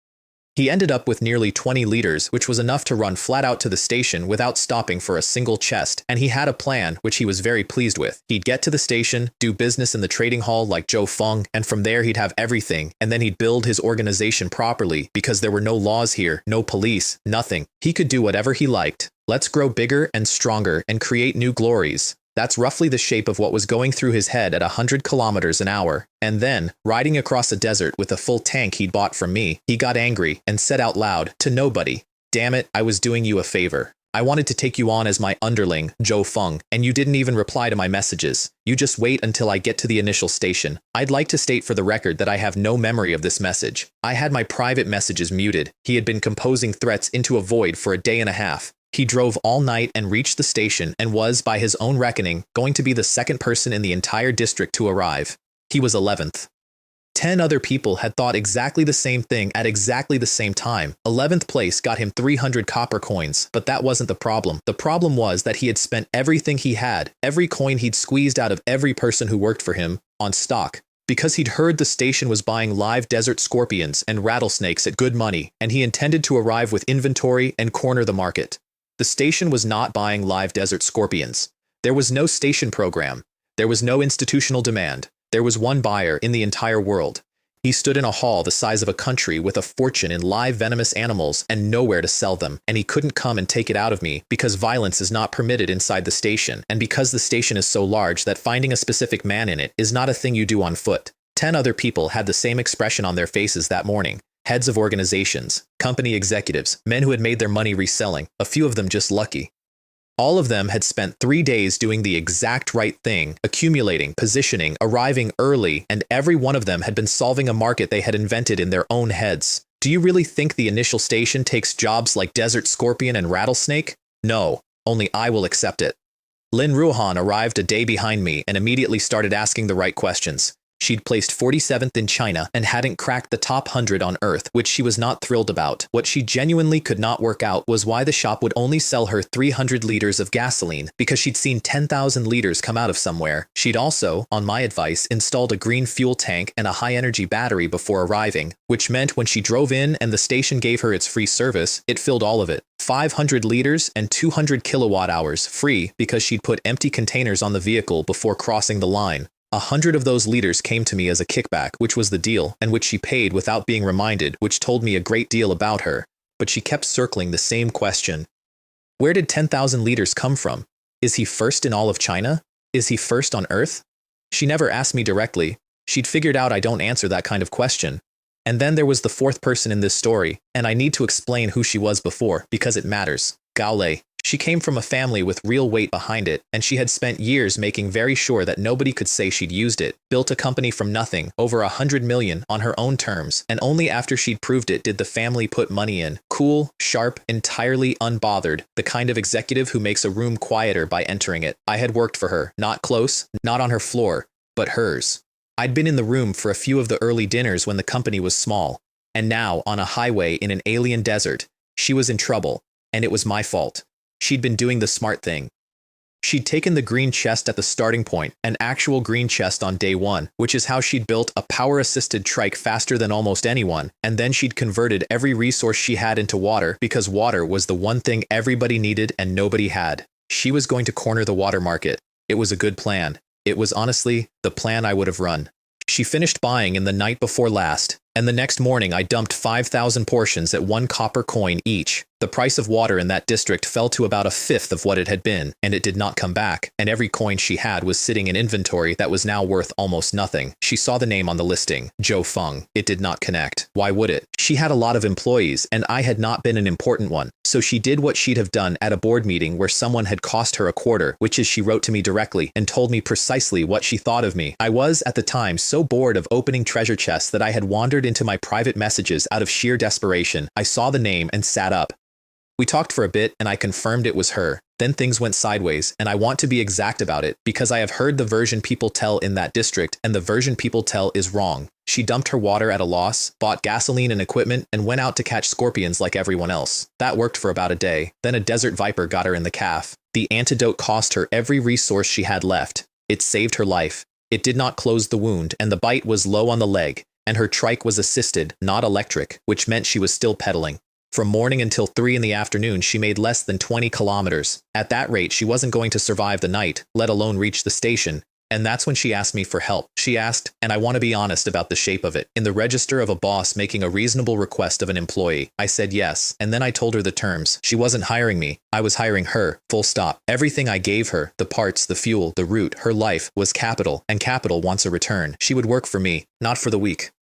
He ended up with nearly 20 liters, which was enough to run flat out to the station without stopping for a single chest, and he had a plan, which he was very pleased with. He'd get to the station, do business in the trading hall like Zhou Feng, and from there he'd have everything, and then he'd build his organization properly, because there were no laws here, no police, nothing. He could do whatever he liked. Let's grow bigger and stronger and create new glories. That's roughly the shape of what was going through his head at 100 kilometers an hour. And then, riding across a desert with a full tank he'd bought from me, he got angry and said out loud, to nobody, "Damn it, I was doing you a favor. I wanted to take you on as my underling, Zhou Feng, and you didn't even reply to my messages. You just wait until I get to the initial station. I'd like to state for the record that I have no memory of this message. I had my private messages muted. He had been composing threats into a void for a day and a half. He drove all night and reached the station and was, by his own reckoning, going to be the second person in the entire district to arrive. He was 11th. 10 other people had thought exactly the same thing at exactly the same time. 11th place got him 300 copper coins, but that wasn't the problem. The problem was that he had spent everything he had, every coin he'd squeezed out of every person who worked for him, on stock. Because he'd heard the station was buying live desert scorpions and rattlesnakes at good money, and he intended to arrive with inventory and corner the market. The station was not buying live desert scorpions. There was no station program. There was no institutional demand. There was one buyer in the entire world. He stood in a hall the size of a country with a fortune in live venomous animals and nowhere to sell them, and he couldn't come and take it out of me because violence is not permitted inside the station, and because the station is so large that finding a specific man in it is not a thing you do on foot. 10 other people had the same expression on their faces that morning. Heads of organizations, company executives, men who had made their money reselling, a few of them just lucky. All of them had spent 3 days doing the exact right thing, accumulating, positioning, arriving early, and every one of them had been solving a market they had invented in their own heads. Do you really think the initial station takes jobs like Desert Scorpion and Rattlesnake? No, only I will accept it. Lin Ruohan arrived a day behind me and immediately started asking the right questions. She'd placed 47th in China and hadn't cracked the top 100 on Earth, which she was not thrilled about. What she genuinely could not work out was why the shop would only sell her 300 liters of gasoline, because she'd seen 10,000 liters come out of somewhere. She'd also, on my advice, installed a green fuel tank and a high-energy battery before arriving, which meant when she drove in and the station gave her its free service, it filled all of it. 500 liters and 200 kilowatt hours free because she'd put empty containers on the vehicle before crossing the line. 100 of those liters came to me as a kickback, which was the deal, and which she paid without being reminded, which told me a great deal about her. But she kept circling the same question. Where did 10,000 liters come from? Is he first in all of China? Is he first on Earth? She never asked me directly. She'd figured out I don't answer that kind of question. And then there was the fourth person in this story, and I need to explain who she was before, because it matters. Gao Lei. She came from a family with real weight behind it, and she had spent years making very sure that nobody could say she'd used it, built a company from nothing, over 100 million, on her own terms, and only after she'd proved it did the family put money in. Cool, sharp, entirely unbothered, the kind of executive who makes a room quieter by entering it. I had worked for her, not close, not on her floor, but hers. I'd been in the room for a few of the early dinners when the company was small, and now, on a highway in an alien desert, she was in trouble, and it was my fault. She'd been doing the smart thing. She'd taken the green chest at the starting point, an actual green chest on day one, which is how she'd built a power-assisted trike faster than almost anyone, and then she'd converted every resource she had into water because water was the one thing everybody needed and nobody had. She was going to corner the water market. It was a good plan. It was honestly the plan I would have run. She finished buying in the night before last, and the next morning I dumped 5,000 portions at 1 copper coin each. The price of water in that district fell to about a fifth of what it had been, and it did not come back, and every coin she had was sitting in inventory that was now worth almost nothing. She saw the name on the listing, Zhou Feng. It did not connect. Why would it? She had a lot of employees, and I had not been an important one, so she did what she'd have done at a board meeting where someone had cost her a quarter, which is she wrote to me directly and told me precisely what she thought of me. I was, at the time, so bored of opening treasure chests that I had wandered into my private messages out of sheer desperation. I saw the name and sat up. We talked for a bit and I confirmed it was her. Then things went sideways, and I want to be exact about it because I have heard the version people tell in that district, and the version people tell is wrong. She dumped her water at a loss, bought gasoline and equipment, and went out to catch scorpions like everyone else. That worked for about a day. Then a desert viper got her in the calf. The antidote cost her every resource she had left. It saved her life. It did not close the wound, and the bite was low on the leg, and her trike was assisted, not electric, which meant she was still pedaling. From morning until 3 in the afternoon, she made less than 20 kilometers. At that rate, she wasn't going to survive the night, let alone reach the station. And that's when she asked me for help. She asked, and I want to be honest about the shape of it, in the register of a boss making a reasonable request of an employee. I said yes, and then I told her the terms. She wasn't hiring me. I was hiring her, full stop. Everything I gave her, the parts, the fuel, the route, her life, was capital, and capital wants a return. She would work for me, not for the weak.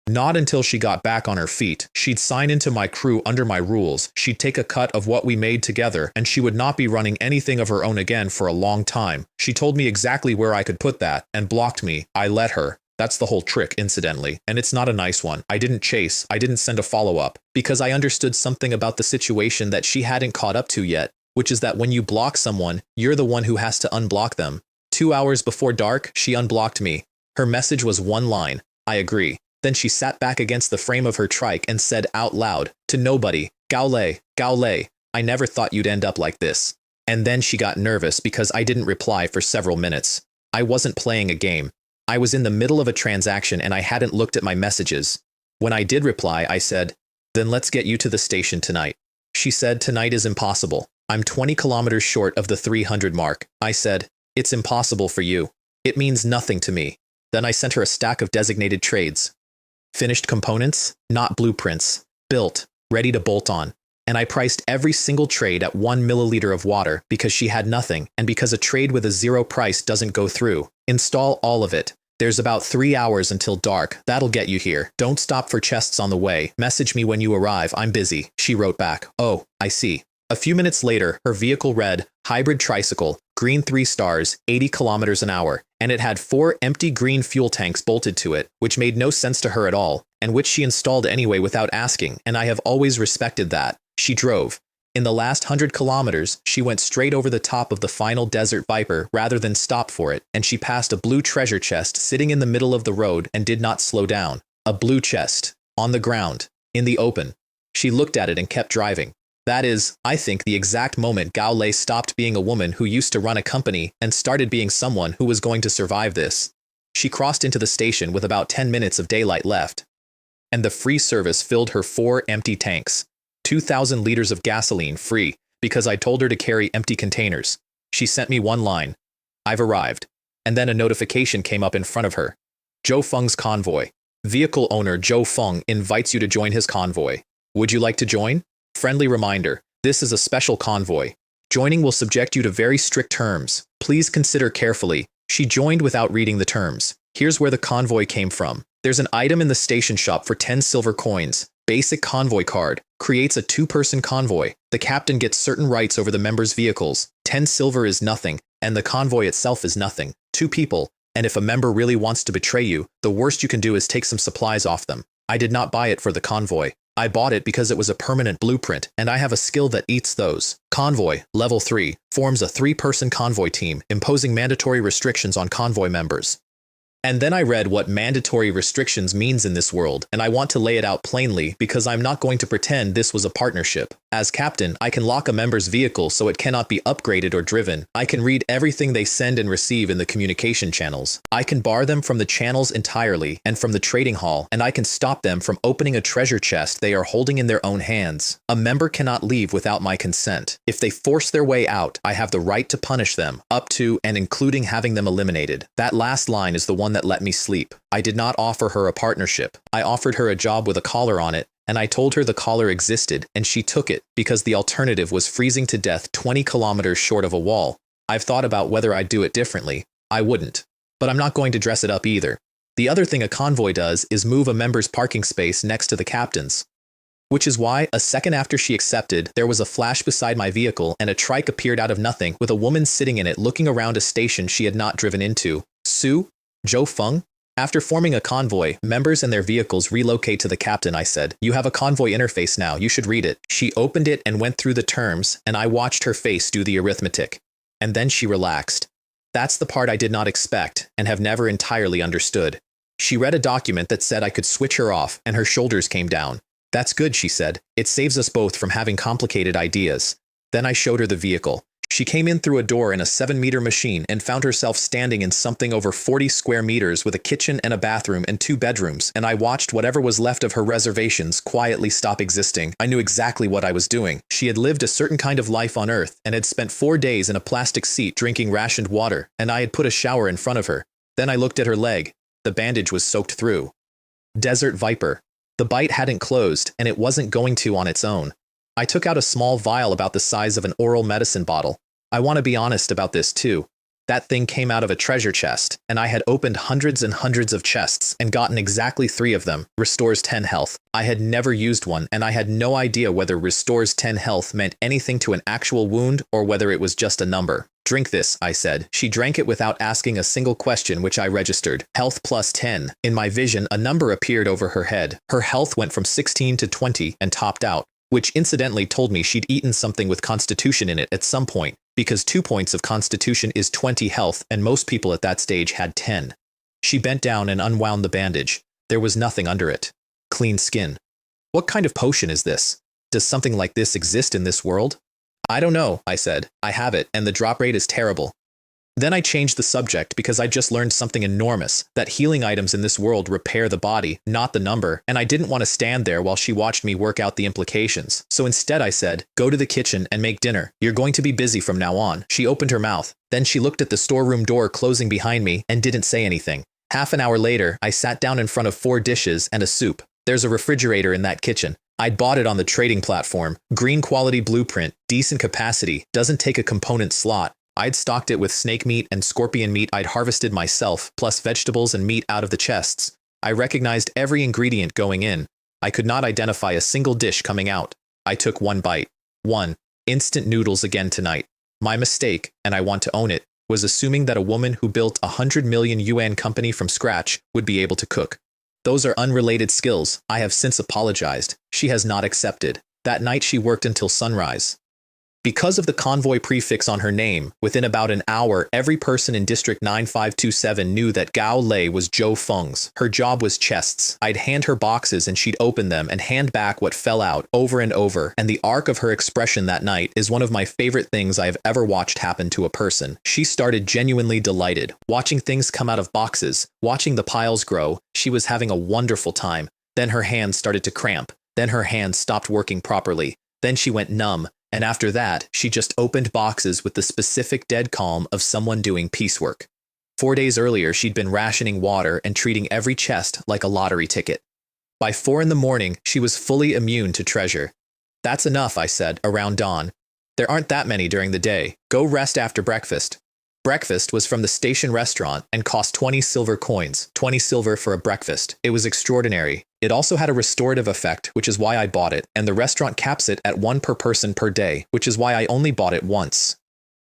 Not until she got back on her feet. She'd sign into my crew under my rules, she'd take a cut of what we made together, and she would not be running anything of her own again for a long time. She told me exactly where I could put that, and blocked me. I let her. That's the whole trick, incidentally, and it's not a nice one. I didn't chase, I didn't send a follow-up, because I understood something about the situation that she hadn't caught up to yet, which is that when you block someone, you're the one who has to unblock them. 2 hours before dark, she unblocked me. Her message was one line: I agree. Then she sat back against the frame of her trike and said out loud, to nobody, Gao Lei, I never thought you'd end up like this. And then she got nervous because I didn't reply for several minutes. I wasn't playing a game. I was in the middle of a transaction and I hadn't looked at my messages. When I did reply, I said, then let's get you to the station tonight. She said tonight is impossible. I'm 20 kilometers short of the 300 mark. I said, it's impossible for you. It means nothing to me. Then I sent her a stack of designated trades. Finished components, not blueprints, built, ready to bolt on. And I priced every single trade at 1 milliliter of water because she had nothing, and because a trade with a zero price doesn't go through. Install all of it. There's about 3 hours until dark. That'll get you here. Don't stop for chests on the way. Message me when you arrive. I'm busy. She wrote back. Oh, I see. A few minutes later, her vehicle read, hybrid tricycle, green 3 stars, 80 kilometers an hour, and it had 4 empty green fuel tanks bolted to it, which made no sense to her at all, and which she installed anyway without asking, and I have always respected that. She drove. In the last 100 kilometers, she went straight over the top of the final desert viper rather than stop for it, and she passed a blue treasure chest sitting in the middle of the road and did not slow down. A blue chest. On the ground. In the open. She looked at it and kept driving. That is, I think, the exact moment Gao Lei stopped being a woman who used to run a company and started being someone who was going to survive this. She crossed into the station with about 10 minutes of daylight left. And the free service filled her 4 empty tanks. 2,000 liters of gasoline free because I told her to carry empty containers. She sent me one line. I've arrived. And then a notification came up in front of her. Zhou Feng's convoy. Vehicle owner Zhou Feng invites you to join his convoy. Would you like to join? Friendly reminder, this is a special convoy. Joining will subject you to very strict terms. Please consider carefully. She joined without reading the terms. Here's where the convoy came from. There's an item in the station shop for 10 silver coins. Basic convoy card. Creates a 2-person convoy. The captain gets certain rights over the members' vehicles. 10 silver is nothing, and the convoy itself is nothing. 2 people, and if a member really wants to betray you, the worst you can do is take some supplies off them. I did not buy it for the convoy. I bought it because it was a permanent blueprint, and I have a skill that eats those. Convoy, level 3, forms a 3-person convoy team, imposing mandatory restrictions on convoy members. And then I read what mandatory restrictions means in this world, and I want to lay it out plainly because I'm not going to pretend this was a partnership. As captain, I can lock a member's vehicle so it cannot be upgraded or driven. I can read everything they send and receive in the communication channels. I can bar them from the channels entirely and from the trading hall, and I can stop them from opening a treasure chest they are holding in their own hands. A member cannot leave without my consent. If they force their way out, I have the right to punish them, up to and including having them eliminated. That last line is the one that let me sleep. I did not offer her a partnership. I offered her a job with a collar on it, and I told her the collar existed, and she took it, because the alternative was freezing to death 20 kilometers short of a wall. I've thought about whether I'd do it differently. I wouldn't. But I'm not going to dress it up either. The other thing a convoy does is move a member's parking space next to the captain's. Which is why, a second after she accepted, there was a flash beside my vehicle and a trike appeared out of nothing with a woman sitting in it looking around a station she had not driven into. Sue? Zhou Feng? After forming a convoy, members and their vehicles relocate to the captain, I said. You have a convoy interface now, you should read it. She opened it and went through the terms, and I watched her face do the arithmetic. And then she relaxed. That's the part I did not expect, and have never entirely understood. She read a document that said I could switch her off, and her shoulders came down. That's good, she said. It saves us both from having complicated ideas. Then I showed her the vehicle. She came in through a door in a 7-meter machine and found herself standing in something over 40 square meters with a kitchen and a bathroom and 2 bedrooms, and I watched whatever was left of her reservations quietly stop existing. I knew exactly what I was doing. She had lived a certain kind of life on Earth and had spent 4 days in a plastic seat drinking rationed water, and I had put a shower in front of her. Then I looked at her leg. The bandage was soaked through. Desert viper. The bite hadn't closed, and it wasn't going to on its own. I took out a small vial about the size of an oral medicine bottle. I want to be honest about this too. That thing came out of a treasure chest, and I had opened hundreds and hundreds of chests and gotten exactly 3 of them. Restores 10 health. I had never used one, and I had no idea whether restores 10 health meant anything to an actual wound or whether it was just a number. Drink this, I said. She drank it without asking a single question, which I registered. Health plus 10. In my vision, a number appeared over her head. Her health went from 16 to 20 and topped out, which incidentally told me she'd eaten something with constitution in it at some point, because 2 points of constitution is 20 health, and most people at that stage had 10. She bent down and unwound the bandage. There was nothing under it. Clean skin. What kind of potion is this? Does something like this exist in this world? I don't know, I said. I have it, and the drop rate is terrible. Then I changed the subject because I just learned something enormous, that healing items in this world repair the body, not the number, and I didn't want to stand there while she watched me work out the implications. So instead I said, go to the kitchen and make dinner. You're going to be busy from now on. She opened her mouth. Then she looked at the storeroom door closing behind me and didn't say anything. Half an hour later, I sat down in front of 4 dishes and a soup. There's a refrigerator in that kitchen. I'd bought it on the trading platform. Green quality blueprint, decent capacity, doesn't take a component slot. I'd stocked it with snake meat and scorpion meat I'd harvested myself, plus vegetables and meat out of the chests. I recognized every ingredient going in. I could not identify a single dish coming out. I took 1 bite. 1. Instant noodles again tonight. My mistake, and I want to own it, was assuming that a woman who built a 100 million yuan company from scratch would be able to cook. Those are unrelated skills. I have since apologized. She has not accepted. That night she worked until sunrise. Because of the convoy prefix on her name, within about an hour, every person in District 9527 knew that Gao Lei was Zhou Feng's. Her job was chests. I'd hand her boxes and she'd open them and hand back what fell out over and over, and the arc of her expression that night is one of my favorite things I've ever watched happen to a person. She started genuinely delighted, watching things come out of boxes, watching the piles grow. She was having a wonderful time. Then her hands started to cramp. Then her hands stopped working properly. Then she went numb, and after that, she just opened boxes with the specific dead calm of someone doing piecework. 4 days earlier, she'd been rationing water and treating every chest like a lottery ticket. By 4 in the morning, she was fully immune to treasure. That's enough, I said, around dawn. There aren't that many during the day. Go rest after breakfast. Breakfast was from the station restaurant and cost 20 silver coins, 20 silver for a breakfast. It was extraordinary. It also had a restorative effect, which is why I bought it, and the restaurant caps it at 1 per person per day, which is why I only bought it once.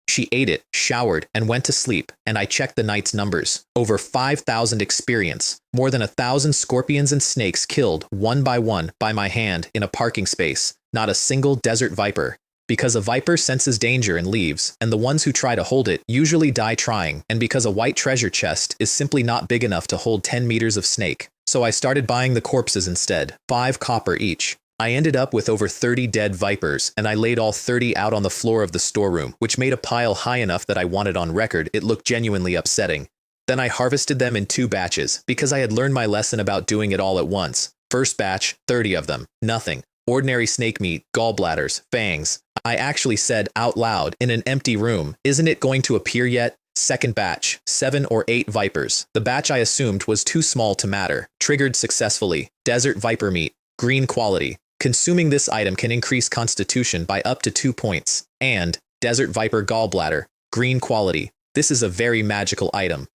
She ate it, showered, and went to sleep, and I checked the night's numbers. Over 5,000 experience, more than 1,000 scorpions and snakes killed one by my hand in a parking space, not a single desert viper. Because a viper senses danger and leaves, and the ones who try to hold it usually die trying, and because a white treasure chest is simply not big enough to hold 10 meters of snake. So I started buying the corpses instead, 5 copper each. I ended up with over 30 dead vipers, and I laid all 30 out on the floor of the storeroom, which made a pile high enough that I wanted on record. It looked genuinely upsetting. Then I harvested them in 2 batches, because I had learned my lesson about doing it all at once. First batch, 30 of them. Nothing. Ordinary snake meat, gallbladders, fangs. I actually said out loud in an empty room, "Isn't it going to appear yet?" Second batch, 7 or 8 vipers. The batch I assumed was too small to matter. Triggered successfully. Desert viper meat. Green quality. Consuming this item can increase constitution by up to 2 points. And desert viper gallbladder. Green quality. This is a very magical item.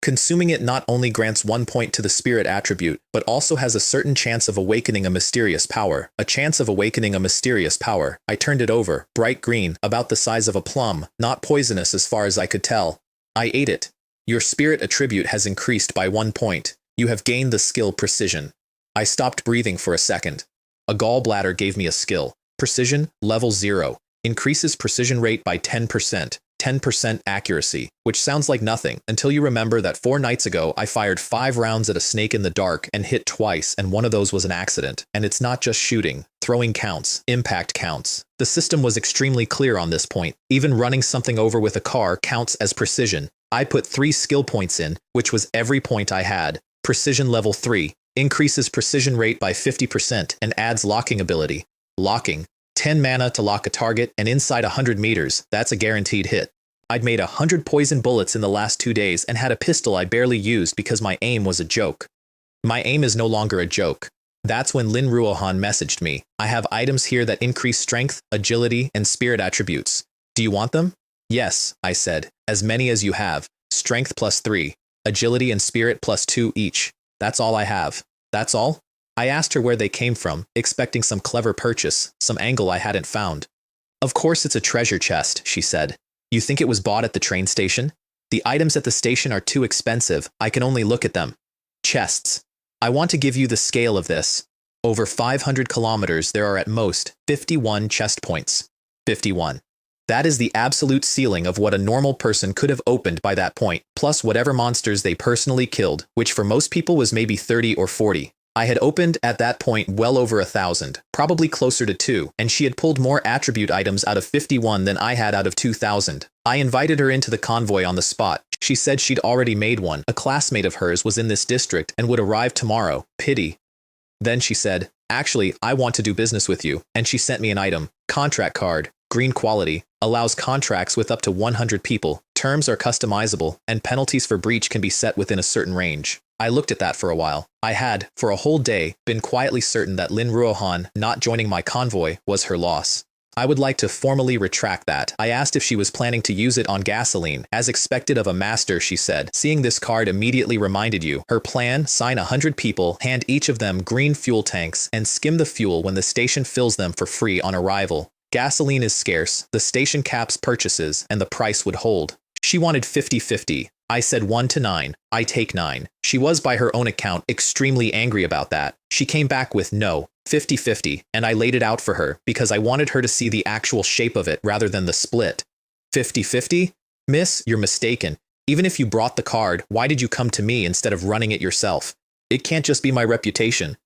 Consuming it not only grants 1 point to the spirit attribute, but also has a certain chance of awakening a mysterious power. A chance of awakening a mysterious power. I turned it over, bright green, about the size of a plum, not poisonous as far as I could tell. I ate it. Your spirit attribute has increased by 1 point. You have gained the skill precision. I stopped breathing for a second. A gallbladder gave me a skill. Precision, level 0. Increases precision rate by 10%. 10% accuracy, which sounds like nothing until you remember that 4 nights ago I fired 5 rounds at a snake in the dark and hit twice, and one of those was an accident. And it's not just shooting. Throwing counts. Impact counts. The system was extremely clear on this point. Even running something over with a car counts as precision. I put 3 skill points in, which was every point I had. Precision level 3. Increases precision rate by 50% and adds locking ability. Locking. 10 mana to lock a target, and inside 100 meters, that's a guaranteed hit. I'd made 100 poison bullets in the last 2 days and had a pistol I barely used because my aim was a joke. My aim is no longer a joke. That's when Lin Ruohan messaged me. I have items here that increase strength, agility, and spirit attributes. Do you want them? Yes, I said. As many as you have. Strength plus 3. Agility and spirit plus 2 each. That's all I have. That's all? I asked her where they came from, expecting some clever purchase, some angle I hadn't found. Of course it's a treasure chest, she said. You think it was bought at the train station? The items at the station are too expensive. I can only look at them. Chests. I want to give you the scale of this. Over 500 kilometers, there are at most 51 chest points. 51. That is the absolute ceiling of what a normal person could have opened by that point, plus whatever monsters they personally killed, which for most people was maybe 30 or 40. I had opened at that point well over 1,000, probably closer to 2, and she had pulled more attribute items out of 51 than I had out of 2,000. I invited her into the convoy on the spot. She said she'd already made one. A classmate of hers was in this district and would arrive tomorrow. Pity. Then she said, "Actually, I want to do business with you," and she sent me an item. Contract card. Green quality. Allows contracts with up to 100 people. Terms are customizable, and penalties for breach can be set within a certain range. I looked at that for a while. I had, for a whole day, been quietly certain that Lin Ruohan not joining my convoy was her loss. I would like to formally retract that. I asked if she was planning to use it on gasoline. As expected of a master, she said. Seeing this card immediately reminded you. Her plan, sign 100 people, hand each of them green fuel tanks, and skim the fuel when the station fills them for free on arrival. Gasoline is scarce, the station caps purchases, and the price would hold. She wanted 50-50. I said 1 to 9. I take 9. She was, by her own account, extremely angry about that. She came back with no, 50-50, and I laid it out for her because I wanted her to see the actual shape of it rather than the split. 50-50? Miss, you're mistaken. Even if you brought the card, why did you come to me instead of running it yourself? It can't just be my reputation.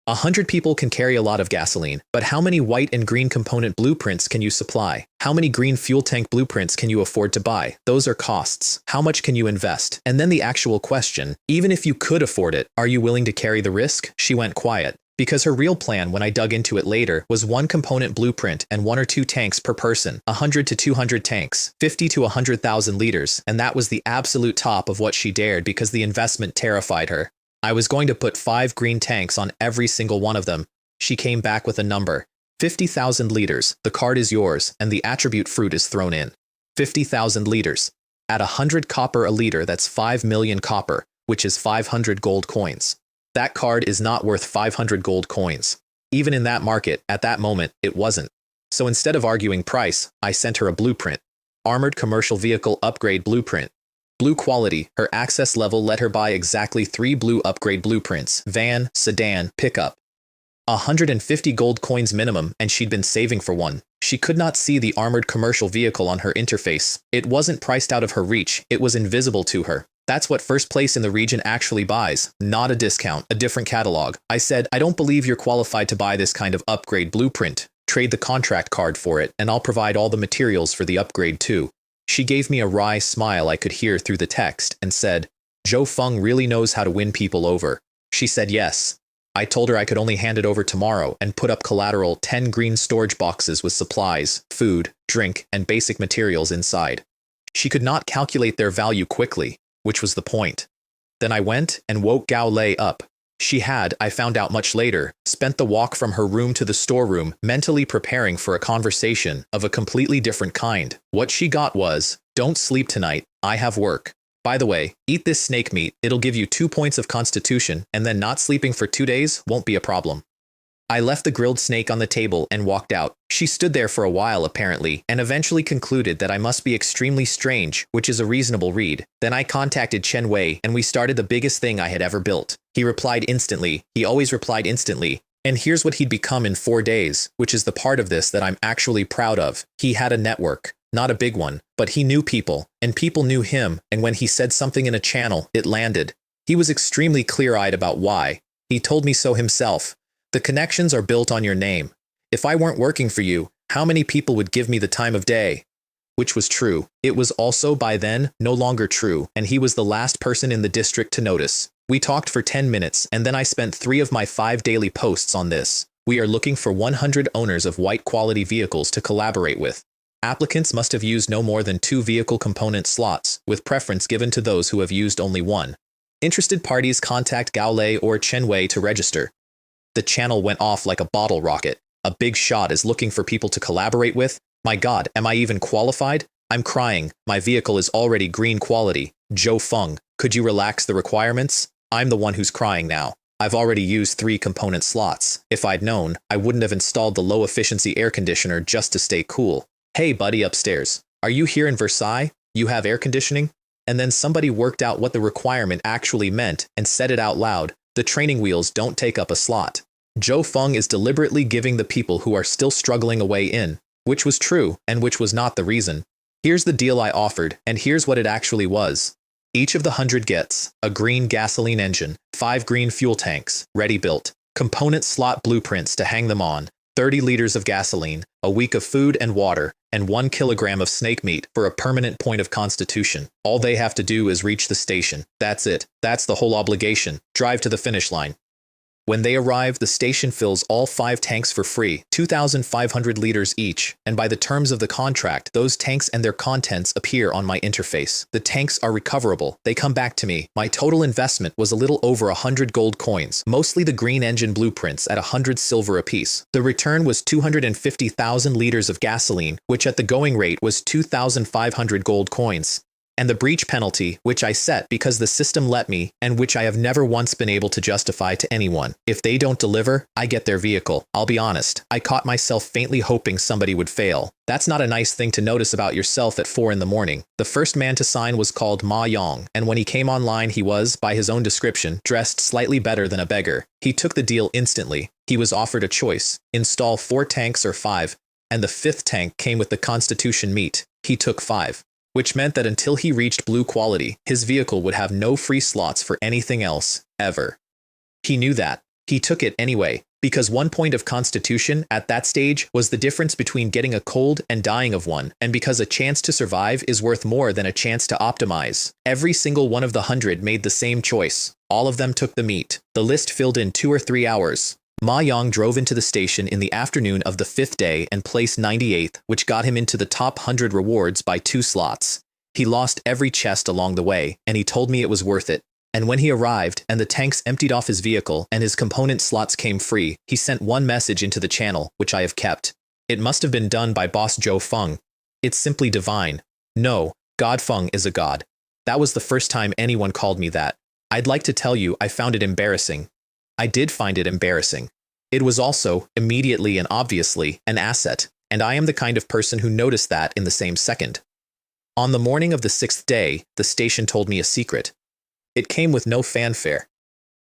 100 people can carry a lot of gasoline, but how many white and green component blueprints can you supply? How many green fuel tank blueprints can you afford to buy? Those are costs. How much can you invest? And then the actual question, even if you could afford it, are you willing to carry the risk? She went quiet. Because her real plan when I dug into it later was one component blueprint and 1 or 2 tanks per person, 100 to 200 tanks, 50 to 100,000 liters, and that was the absolute top of what she dared because the investment terrified her. I was going to put 5 green tanks on every single one of them. She came back with a number. 50,000 liters, the card is yours, and the attribute fruit is thrown in. 50,000 liters. At 100 copper a liter, that's 5 million copper, which is 500 gold coins. That card is not worth 500 gold coins. Even in that market, at that moment, it wasn't. So instead of arguing price, I sent her a blueprint. Armored commercial vehicle upgrade blueprint. Blue quality, her access level let her buy exactly 3 blue upgrade blueprints, van, sedan, pickup. 150 gold coins minimum, and she'd been saving for one. She could not see the armored commercial vehicle on her interface. It wasn't priced out of her reach, it was invisible to her. That's what first place in the region actually buys, not a discount, a different catalog. I said, I don't believe you're qualified to buy this kind of upgrade blueprint. Trade the contract card for it, and I'll provide all the materials for the upgrade too. She gave me a wry smile I could hear through the text and said, Zhou Feng really knows how to win people over. She said yes. I told her I could only hand it over tomorrow and put up collateral 10 green storage boxes with supplies, food, drink, and basic materials inside. She could not calculate their value quickly, which was the point. Then I went and woke Gao Lei up. She had, I found out much later, spent the walk from her room to the storeroom mentally preparing for a conversation of a completely different kind. What she got was, don't sleep tonight, I have work. By the way, eat this snake meat, it'll give you 2 points of constitution, and then not sleeping for 2 days won't be a problem. I left the grilled snake on the table and walked out. She stood there for a while apparently, and eventually concluded that I must be extremely strange, which is a reasonable read. Then I contacted Chen Wei and we started the biggest thing I had ever built. He replied instantly, he always replied instantly, and here's what he'd become in 4 days, which is the part of this that I'm actually proud of. He had a network, not a big one, but he knew people, and people knew him, and when he said something in a channel, it landed. He was extremely clear-eyed about why. He told me so himself. The connections are built on your name. If I weren't working for you, how many people would give me the time of day? Which was true. It was also, by then, no longer true, and he was the last person in the district to notice. We talked for 10 minutes, and then I spent 3 of my 5 daily posts on this. We are looking for 100 owners of white-quality vehicles to collaborate with. Applicants must have used no more than 2 vehicle component slots, with preference given to those who have used only one. Interested parties contact Gao Lei or Chen Wei to register. The channel went off like a bottle rocket. A big shot is looking for people to collaborate with. My God, am I even qualified? I'm crying. My vehicle is already green quality. Zhou Feng, could you relax the requirements? I'm the one who's crying now. I've already used 3 component slots. If I'd known, I wouldn't have installed the low-efficiency air conditioner just to stay cool. Hey buddy upstairs, are you here in Versailles? You have air conditioning? And then somebody worked out what the requirement actually meant and said it out loud. The training wheels don't take up a slot. Zhou Feng is deliberately giving the people who are still struggling a way in, which was true and which was not the reason. Here's the deal I offered, and here's what it actually was. Each of the 100 gets a green gasoline engine, 5 green fuel tanks, ready built, component slot blueprints to hang them on, 30 liters of gasoline, a week of food and water, and 1 kilogram of snake meat for a permanent point of constitution. All they have to do is reach the station. That's it. That's the whole obligation. Drive to the finish line. When they arrive, the station fills all 5 tanks for free, 2,500 liters each, and by the terms of the contract, those tanks and their contents appear on my interface. The tanks are recoverable. They come back to me. My total investment was a little over 100 gold coins, mostly the green engine blueprints at 100 silver apiece. The return was 250,000 liters of gasoline, which at the going rate was 2,500 gold coins. And the breach penalty, which I set because the system let me, and which I have never once been able to justify to anyone. If they don't deliver, I get their vehicle. I'll be honest, I caught myself faintly hoping somebody would fail. That's not a nice thing to notice about yourself at 4 in the morning. The first man to sign was called Ma Yong, and when he came online he was, by his own description, dressed slightly better than a beggar. He took the deal instantly. He was offered a choice, install 4 tanks or 5, and the 5th tank came with the Constitution meat. He took 5. Which meant that until he reached blue quality, his vehicle would have no free slots for anything else, ever. He knew that. He took it anyway, because 1 point of constitution at that stage was the difference between getting a cold and dying of one, and because a chance to survive is worth more than a chance to optimize. Every single one of the 100 made the same choice. All of them took the meat. The list filled in 2 or 3 hours. Ma Yang drove into the station in the afternoon of the 5th day and placed 98th, which got him into the top 100 rewards by 2 slots. He lost every chest along the way, and he told me it was worth it. And when he arrived and the tanks emptied off his vehicle and his component slots came free, he sent one message into the channel, which I have kept. It must have been done by Boss Joe Feng. It's simply divine. No, God Feng is a god. That was the first time anyone called me that. I'd like to tell you I found it embarrassing. I did find it embarrassing. It was also, immediately and obviously, an asset, and I am the kind of person who noticed that in the same second. On the morning of the 6th day, the station told me a secret. It came with no fanfare.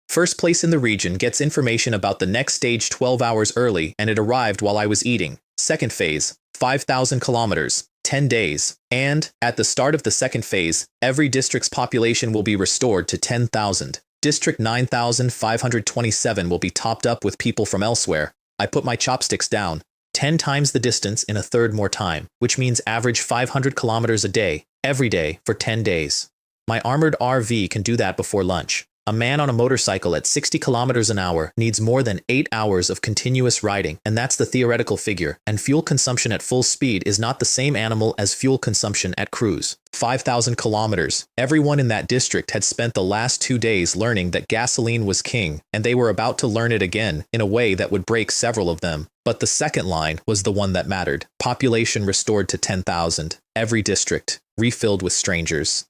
First place in the region gets information about the next stage 12 hours early, and it arrived while I was eating. Second phase, 5,000 kilometers, 10 days. And, at the start of the second phase, every district's population will be restored to 10,000. District 9,527 will be topped up with people from elsewhere. I put my chopsticks down. 10 times the distance in a third more time, which means average 500 kilometers a day, every day, for 10 days. My armored RV can do that before lunch. A man on a motorcycle at 60 kilometers an hour needs more than 8 hours of continuous riding, and that's the theoretical figure, and fuel consumption at full speed is not the same animal as fuel consumption at cruise. 5,000 kilometers. Everyone in that district had spent the last 2 days learning that gasoline was king, and they were about to learn it again in a way that would break several of them. But the second line was the one that mattered. Population restored to 10,000. Every district, refilled with strangers.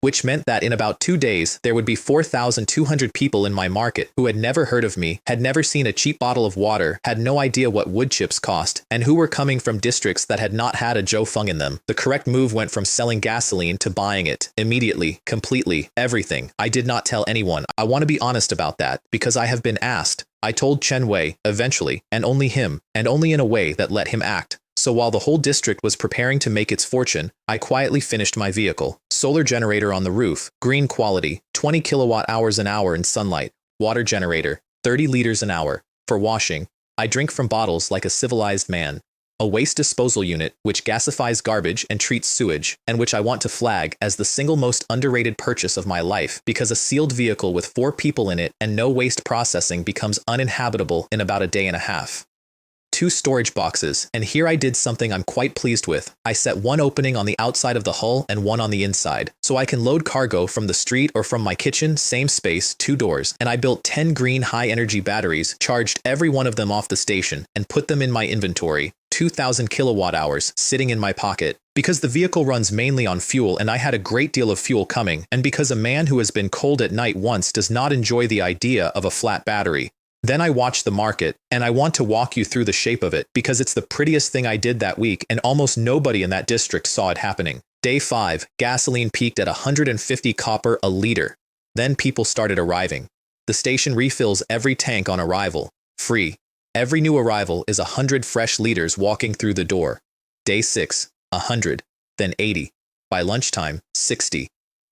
Which meant that in about 2 days, there would be 4,200 people in my market who had never heard of me, had never seen a cheap bottle of water, had no idea what wood chips cost, and who were coming from districts that had not had a Joe Feng in them. The correct move went from selling gasoline to buying it, immediately, completely, everything. I did not tell anyone. I want to be honest about that, because I have been asked. I told Chen Wei, eventually, and only him, and only in a way that let him act. So while the whole district was preparing to make its fortune, I quietly finished my vehicle. Solar generator on the roof, green quality, 20 kilowatt hours an hour in sunlight. Water generator, 30 liters an hour. For washing, I drink from bottles like a civilized man. A waste disposal unit, which gasifies garbage and treats sewage, and which I want to flag as the single most underrated purchase of my life, because a sealed vehicle with 4 people in it and no waste processing becomes uninhabitable in about a day and a half. 2 storage boxes, and here I did something I'm quite pleased with. I set one opening on the outside of the hull and one on the inside, so I can load cargo from the street or from my kitchen, same space, 2 doors, and I built 10 green high-energy batteries, charged every one of them off the station, and put them in my inventory. 2,000 kilowatt hours sitting in my pocket. Because the vehicle runs mainly on fuel and I had a great deal of fuel coming, and because a man who has been cold at night once does not enjoy the idea of a flat battery. Then I watched the market, and I want to walk you through the shape of it because it's the prettiest thing I did that week, and almost nobody in that district saw it happening. Day 5, gasoline peaked at 150 copper a liter. Then people started arriving. The station refills every tank on arrival, free. Every new arrival is 100 fresh liters walking through the door. Day 6, 100, then 80. By lunchtime, 60.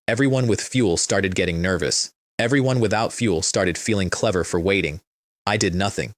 Everyone with fuel started getting nervous. Everyone without fuel started feeling clever for waiting. I did nothing.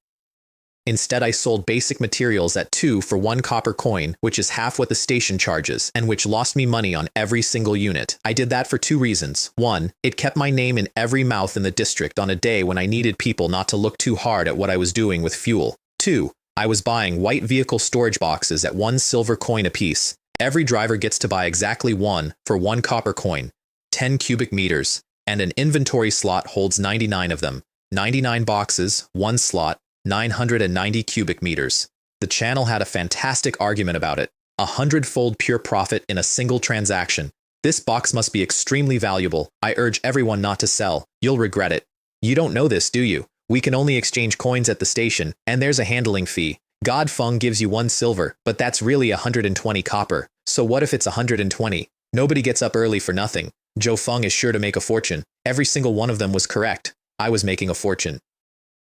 Instead, I sold basic materials at 2 for 1 copper coin, which is half what the station charges, and which lost me money on every single unit. I did that for 2 reasons. 1, it kept my name in every mouth in the district on a day when I needed people not to look too hard at what I was doing with fuel. 2, I was buying white vehicle storage boxes at 1 silver coin apiece. Every driver gets to buy exactly 1 for 1 copper coin, 10 cubic meters, and an inventory slot holds 99 of them. 99 boxes, 1 slot, 990 cubic meters. The channel had a fantastic argument about it. 100-fold pure profit in a single transaction. This box must be extremely valuable. I urge everyone not to sell. You'll regret it. You don't know this, do you? We can only exchange coins at the station, and there's a handling fee. God Feng gives you 1 silver, but that's really 120 copper. So what if it's 120? Nobody gets up early for nothing. Joe Feng is sure to make a fortune. Every single one of them was correct. I was making a fortune.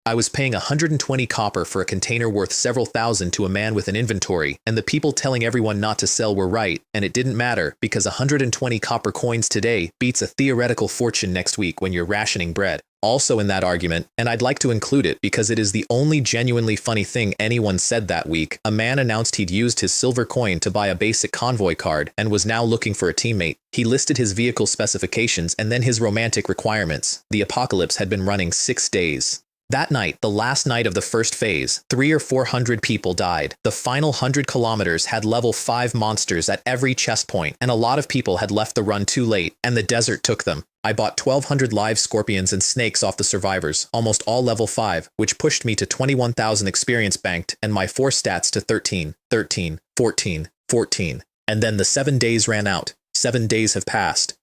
I was paying 120 copper for a container worth several thousand to a man with an inventory, and the people telling everyone not to sell were right, and it didn't matter because 120 copper coins today beats a theoretical fortune next week when you're rationing bread. Also in that argument, and I'd like to include it because it is the only genuinely funny thing anyone said that week, a man announced he'd used his silver coin to buy a basic convoy card and was now looking for a teammate. He listed his vehicle specifications and then his romantic requirements. The apocalypse had been running 6 days. That night, the last night of the first phase, 300 or 400 people died. The final 100 kilometers had level 5 monsters at every chest point, and a lot of people had left the run too late, and the desert took them. I bought 1,200 live scorpions and snakes off the survivors, almost all level 5, which pushed me to 21,000 experience banked and my 4 stats to 13, 13, 14, 14. And then the 7 days ran out. 7 days have passed.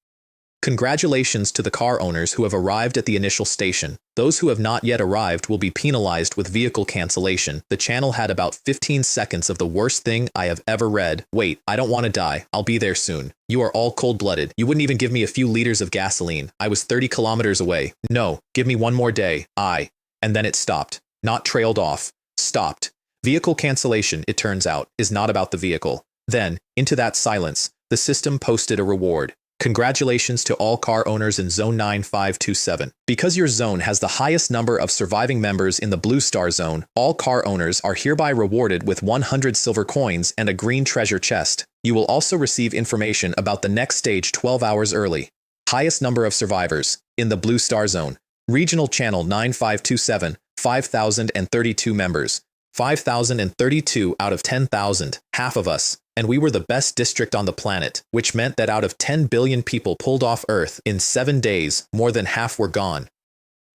Congratulations to the car owners who have arrived at the initial station. Those who have not yet arrived will be penalized with vehicle cancellation. The channel had about 15 seconds of the worst thing I have ever read. Wait, I don't want to die. I'll be there soon. You are all cold-blooded. You wouldn't even give me a few liters of gasoline. I was 30 kilometers away. No, give me one more day. And then it stopped. Not trailed off. Stopped. Vehicle cancellation, it turns out, is not about the vehicle. Then, into that silence, the system posted a reward. Congratulations to all car owners in Zone 9527. Because your zone has the highest number of surviving members in the Blue Star Zone, all car owners are hereby rewarded with 100 silver coins and a green treasure chest. You will also receive information about the next stage 12 hours early. Highest number of survivors in the Blue Star Zone. Regional Channel 9527, 5,032 members. 5,032 out of 10,000, half of us. And we were the best district on the planet, which meant that out of 10 billion people pulled off Earth in 7 days, more than half were gone.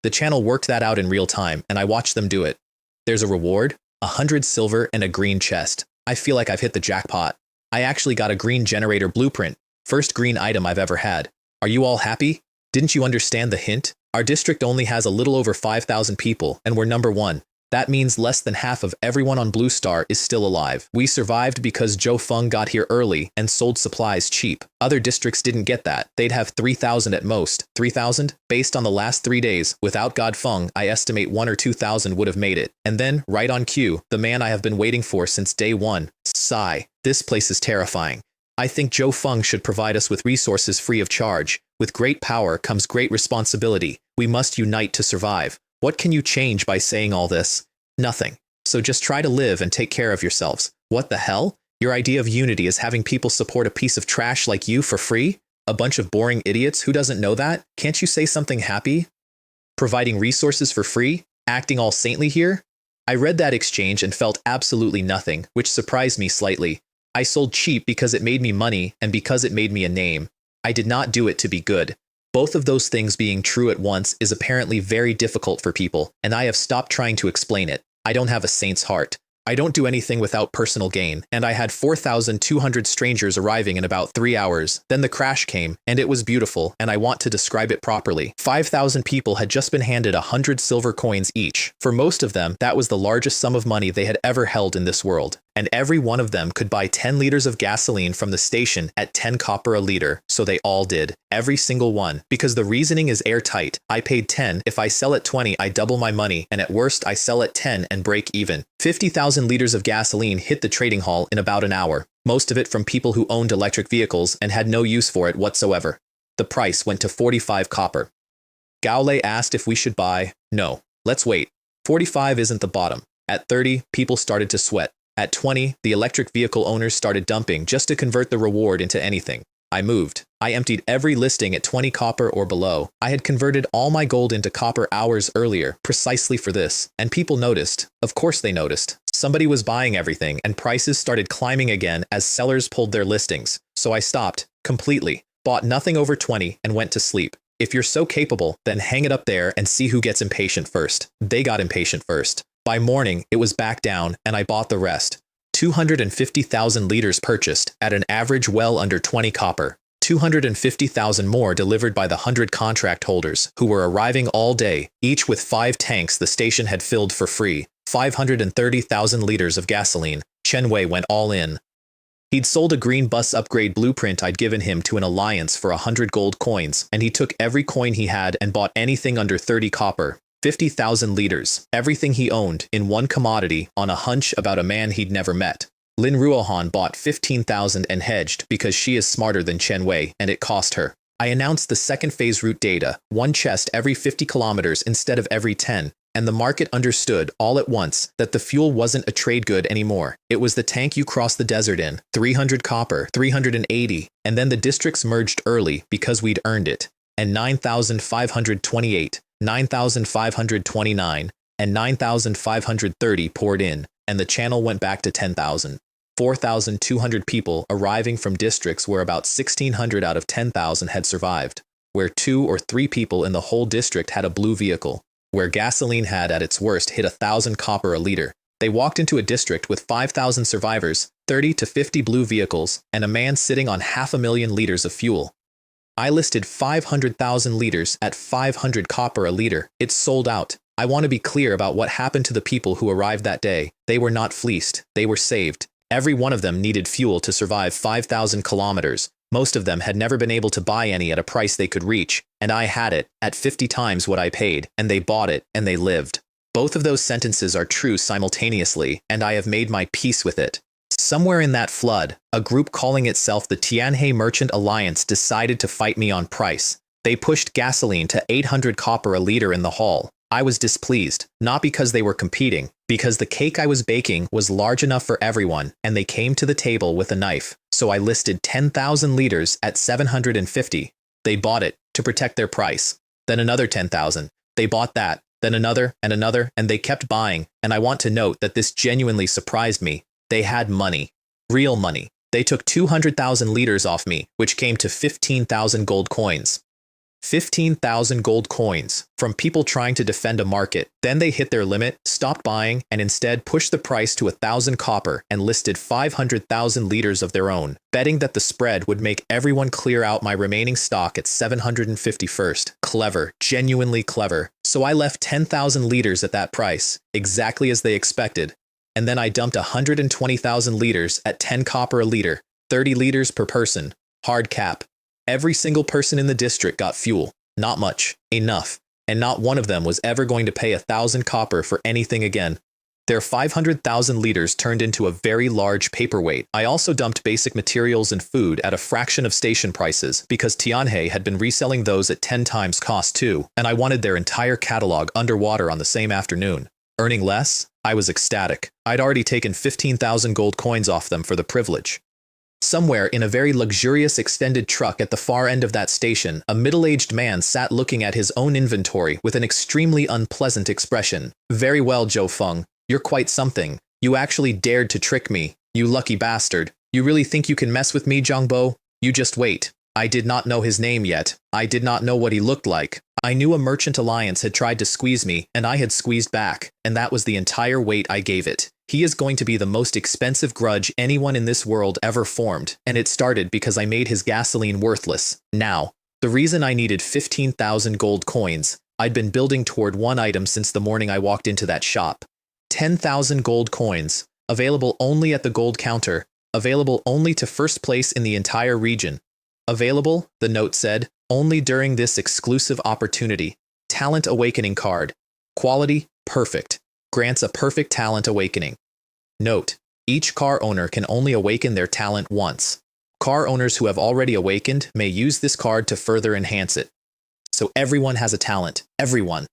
The channel worked that out in real time, and I watched them do it. There's a reward, 100 silver and a green chest. I feel like I've hit the jackpot. I actually got a green generator blueprint, first green item I've ever had. Are you all happy? Didn't you understand the hint? Our district only has a little over 5,000 people, and we're number 1. That means less than half of everyone on Blue Star is still alive. We survived because Zhou Feng got here early and sold supplies cheap. Other districts didn't get that. They'd have 3,000 at most. 3,000? Based on the last 3 days, without God Feng, I estimate 1 or 2,000 would have made it. And then, right on cue, the man I have been waiting for since day 1. Sigh. This place is terrifying. I think Zhou Feng should provide us with resources free of charge. With great power comes great responsibility. We must unite to survive. What can you change by saying all this? Nothing. So just try to live and take care of yourselves. What the hell? Your idea of unity is having people support a piece of trash like you for free? A bunch of boring idiots who doesn't know that? Can't you say something happy? Providing resources for free? Acting all saintly here? I read that exchange and felt absolutely nothing, which surprised me slightly. I sold cheap because it made me money and because it made me a name. I did not do it to be good. Both of those things being true at once is apparently very difficult for people, and I have stopped trying to explain it. I don't have a saint's heart. I don't do anything without personal gain, and I had 4,200 strangers arriving in about 3 hours. Then the crash came, and it was beautiful, and I want to describe it properly. 5,000 people had just been handed 100 silver coins each. For most of them, that was the largest sum of money they had ever held in this world. And every one of them could buy 10 liters of gasoline from the station at 10 copper a liter, so they all did. Every single one. Because the reasoning is airtight. I paid 10, if I sell at 20 I double my money, and at worst I sell at 10 and break even. 50,000 liters of gasoline hit the trading hall in about an hour. Most of it from people who owned electric vehicles and had no use for it whatsoever. The price went to 45 copper. Gaole asked if we should buy. No. Let's wait. 45 isn't the bottom. At 30, people started to sweat. At 20, the electric vehicle owners started dumping just to convert the reward into anything. I moved. I emptied every listing at 20 copper or below. I had converted all my gold into copper hours earlier, precisely for this. And people noticed. Of course they noticed. Somebody was buying everything, and prices started climbing again as sellers pulled their listings. So I stopped. Completely. Bought nothing over 20 and went to sleep. If you're so capable, then hang it up there and see who gets impatient first. They got impatient first. By morning, it was back down, and I bought the rest. 250,000 liters purchased, at an average well under 20 copper. 250,000 more delivered by the 100 contract holders, who were arriving all day, each with 5 tanks the station had filled for free. 530,000 liters of gasoline. Chen Wei went all in. He'd sold a green bus upgrade blueprint I'd given him to an alliance for 100 gold coins, and he took every coin he had and bought anything under 30 copper. 50,000 liters, everything he owned, in one commodity, on a hunch about a man he'd never met. Lin Ruohan bought 15,000 and hedged because she is smarter than Chen Wei, and it cost her. I announced the second phase route data, 1 chest every 50 kilometers instead of every 10, and the market understood all at once that the fuel wasn't a trade good anymore. It was the tank you cross the desert in, 300 copper, 380, and then the districts merged early because we'd earned it, and 9,528. 9,529, and 9,530 poured in, and the channel went back to 10,000. 4,200 people arriving from districts where about 1,600 out of 10,000 had survived, where 2 or 3 people in the whole district had a blue vehicle, where gasoline had at its worst hit 1,000 copper a liter. They walked into a district with 5,000 survivors, 30 to 50 blue vehicles, and a man sitting on 500,000 liters of fuel. I listed 500,000 liters at 500 copper a liter. It's sold out. I want to be clear about what happened to the people who arrived that day. They were not fleeced. They were saved. Every one of them needed fuel to survive 5,000 kilometers. Most of them had never been able to buy any at a price they could reach, and I had it at 50 times what I paid, and they bought it, and they lived. Both of those sentences are true simultaneously, and I have made my peace with it. Somewhere in that flood, a group calling itself the Tianhe Merchant Alliance decided to fight me on price. They pushed gasoline to 800 copper a liter in the hall. I was displeased, not because they were competing, because the cake I was baking was large enough for everyone, and they came to the table with a knife, so I listed 10,000 liters at 750. They bought it to protect their price. Then another 10,000. They bought that, then another, and they kept buying, and I want to note that this genuinely surprised me. They had money. Real money. They took 200,000 liters off me, which came to 15,000 gold coins. 15,000 gold coins from people trying to defend a market. Then they hit their limit, stopped buying, and instead pushed the price to 1,000 copper and listed 500,000 liters of their own, betting that the spread would make everyone clear out my remaining stock at 750 first. Clever, genuinely clever. So I left 10,000 liters at that price, exactly as they expected. And then I dumped 120,000 liters at 10 copper a liter, 30 liters per person. Hard cap. Every single person in the district got fuel. Not much. Enough. And not one of them was ever going to pay 1,000 copper for anything again. Their 500,000 liters turned into a very large paperweight. I also dumped basic materials and food at a fraction of station prices because Tianhe had been reselling those at 10 times cost too, and I wanted their entire catalog underwater on the same afternoon. Earning less? I was ecstatic. I'd already taken 15,000 gold coins off them for the privilege. Somewhere in a very luxurious extended truck at the far end of that station, a middle-aged man sat looking at his own inventory with an extremely unpleasant expression. Very well, Zhou Feng. You're quite something. You actually dared to trick me, you lucky bastard. You really think you can mess with me, Zhangbo? You just wait. I did not know his name yet. I did not know what he looked like. I knew a merchant alliance had tried to squeeze me, and I had squeezed back, and that was the entire weight I gave it. He is going to be the most expensive grudge anyone in this world ever formed, and it started because I made his gasoline worthless. Now, the reason I needed 15,000 gold coins, I'd been building toward one item since the morning I walked into that shop. 10,000 gold coins, available only at the gold counter, available only to first place in the entire region. Available, the note said, only during this exclusive opportunity. Talent Awakening card. Quality, perfect. Grants a perfect talent awakening. Note, each car owner can only awaken their talent once. Car owners who have already awakened may use this card to further enhance it. So everyone has a talent. Everyone.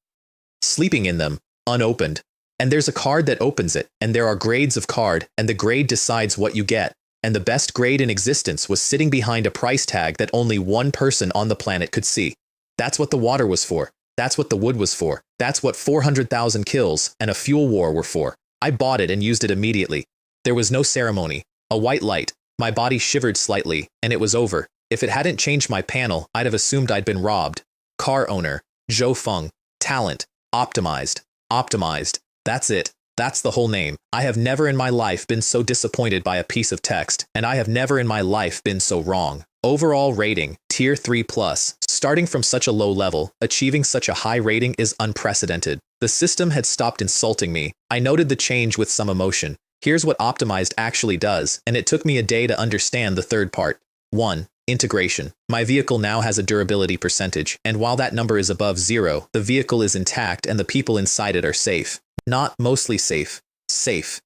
Sleeping in them, unopened. And there's a card that opens it, and there are grades of card, and the grade decides what you get. And the best grade in existence was sitting behind a price tag that only one person on the planet could see. That's what the water was for. That's what the wood was for. That's what 400,000 kills and a fuel war were for. I bought it and used it immediately. There was no ceremony. A white light. My body shivered slightly, and it was over. If it hadn't changed my panel, I'd have assumed I'd been robbed. Car owner. Zhou Feng. Talent. Optimized. Optimized. That's it. That's the whole name. I have never in my life been so disappointed by a piece of text, and I have never in my life been so wrong. Overall rating, Tier 3+. Starting from such a low level, achieving such a high rating is unprecedented. The system had stopped insulting me. I noted the change with some emotion. Here's what Optimized actually does, and it took me a day to understand the third part. 1. Integration. My vehicle now has a durability percentage, and while that number is above 0, the vehicle is intact and the people inside it are safe. Not mostly safe. Safe.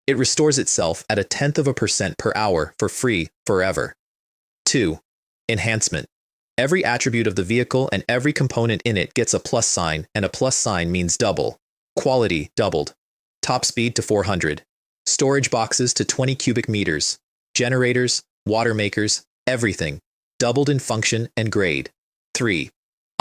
It restores itself at 0.1% per hour for free forever. 2. Enhancement. Every attribute of the vehicle and every component in it gets a plus sign, and a plus sign means double. Quality doubled. Top speed to 400. Storage boxes to 20 cubic meters. Generators, water makers, everything. Doubled in function and grade. 3.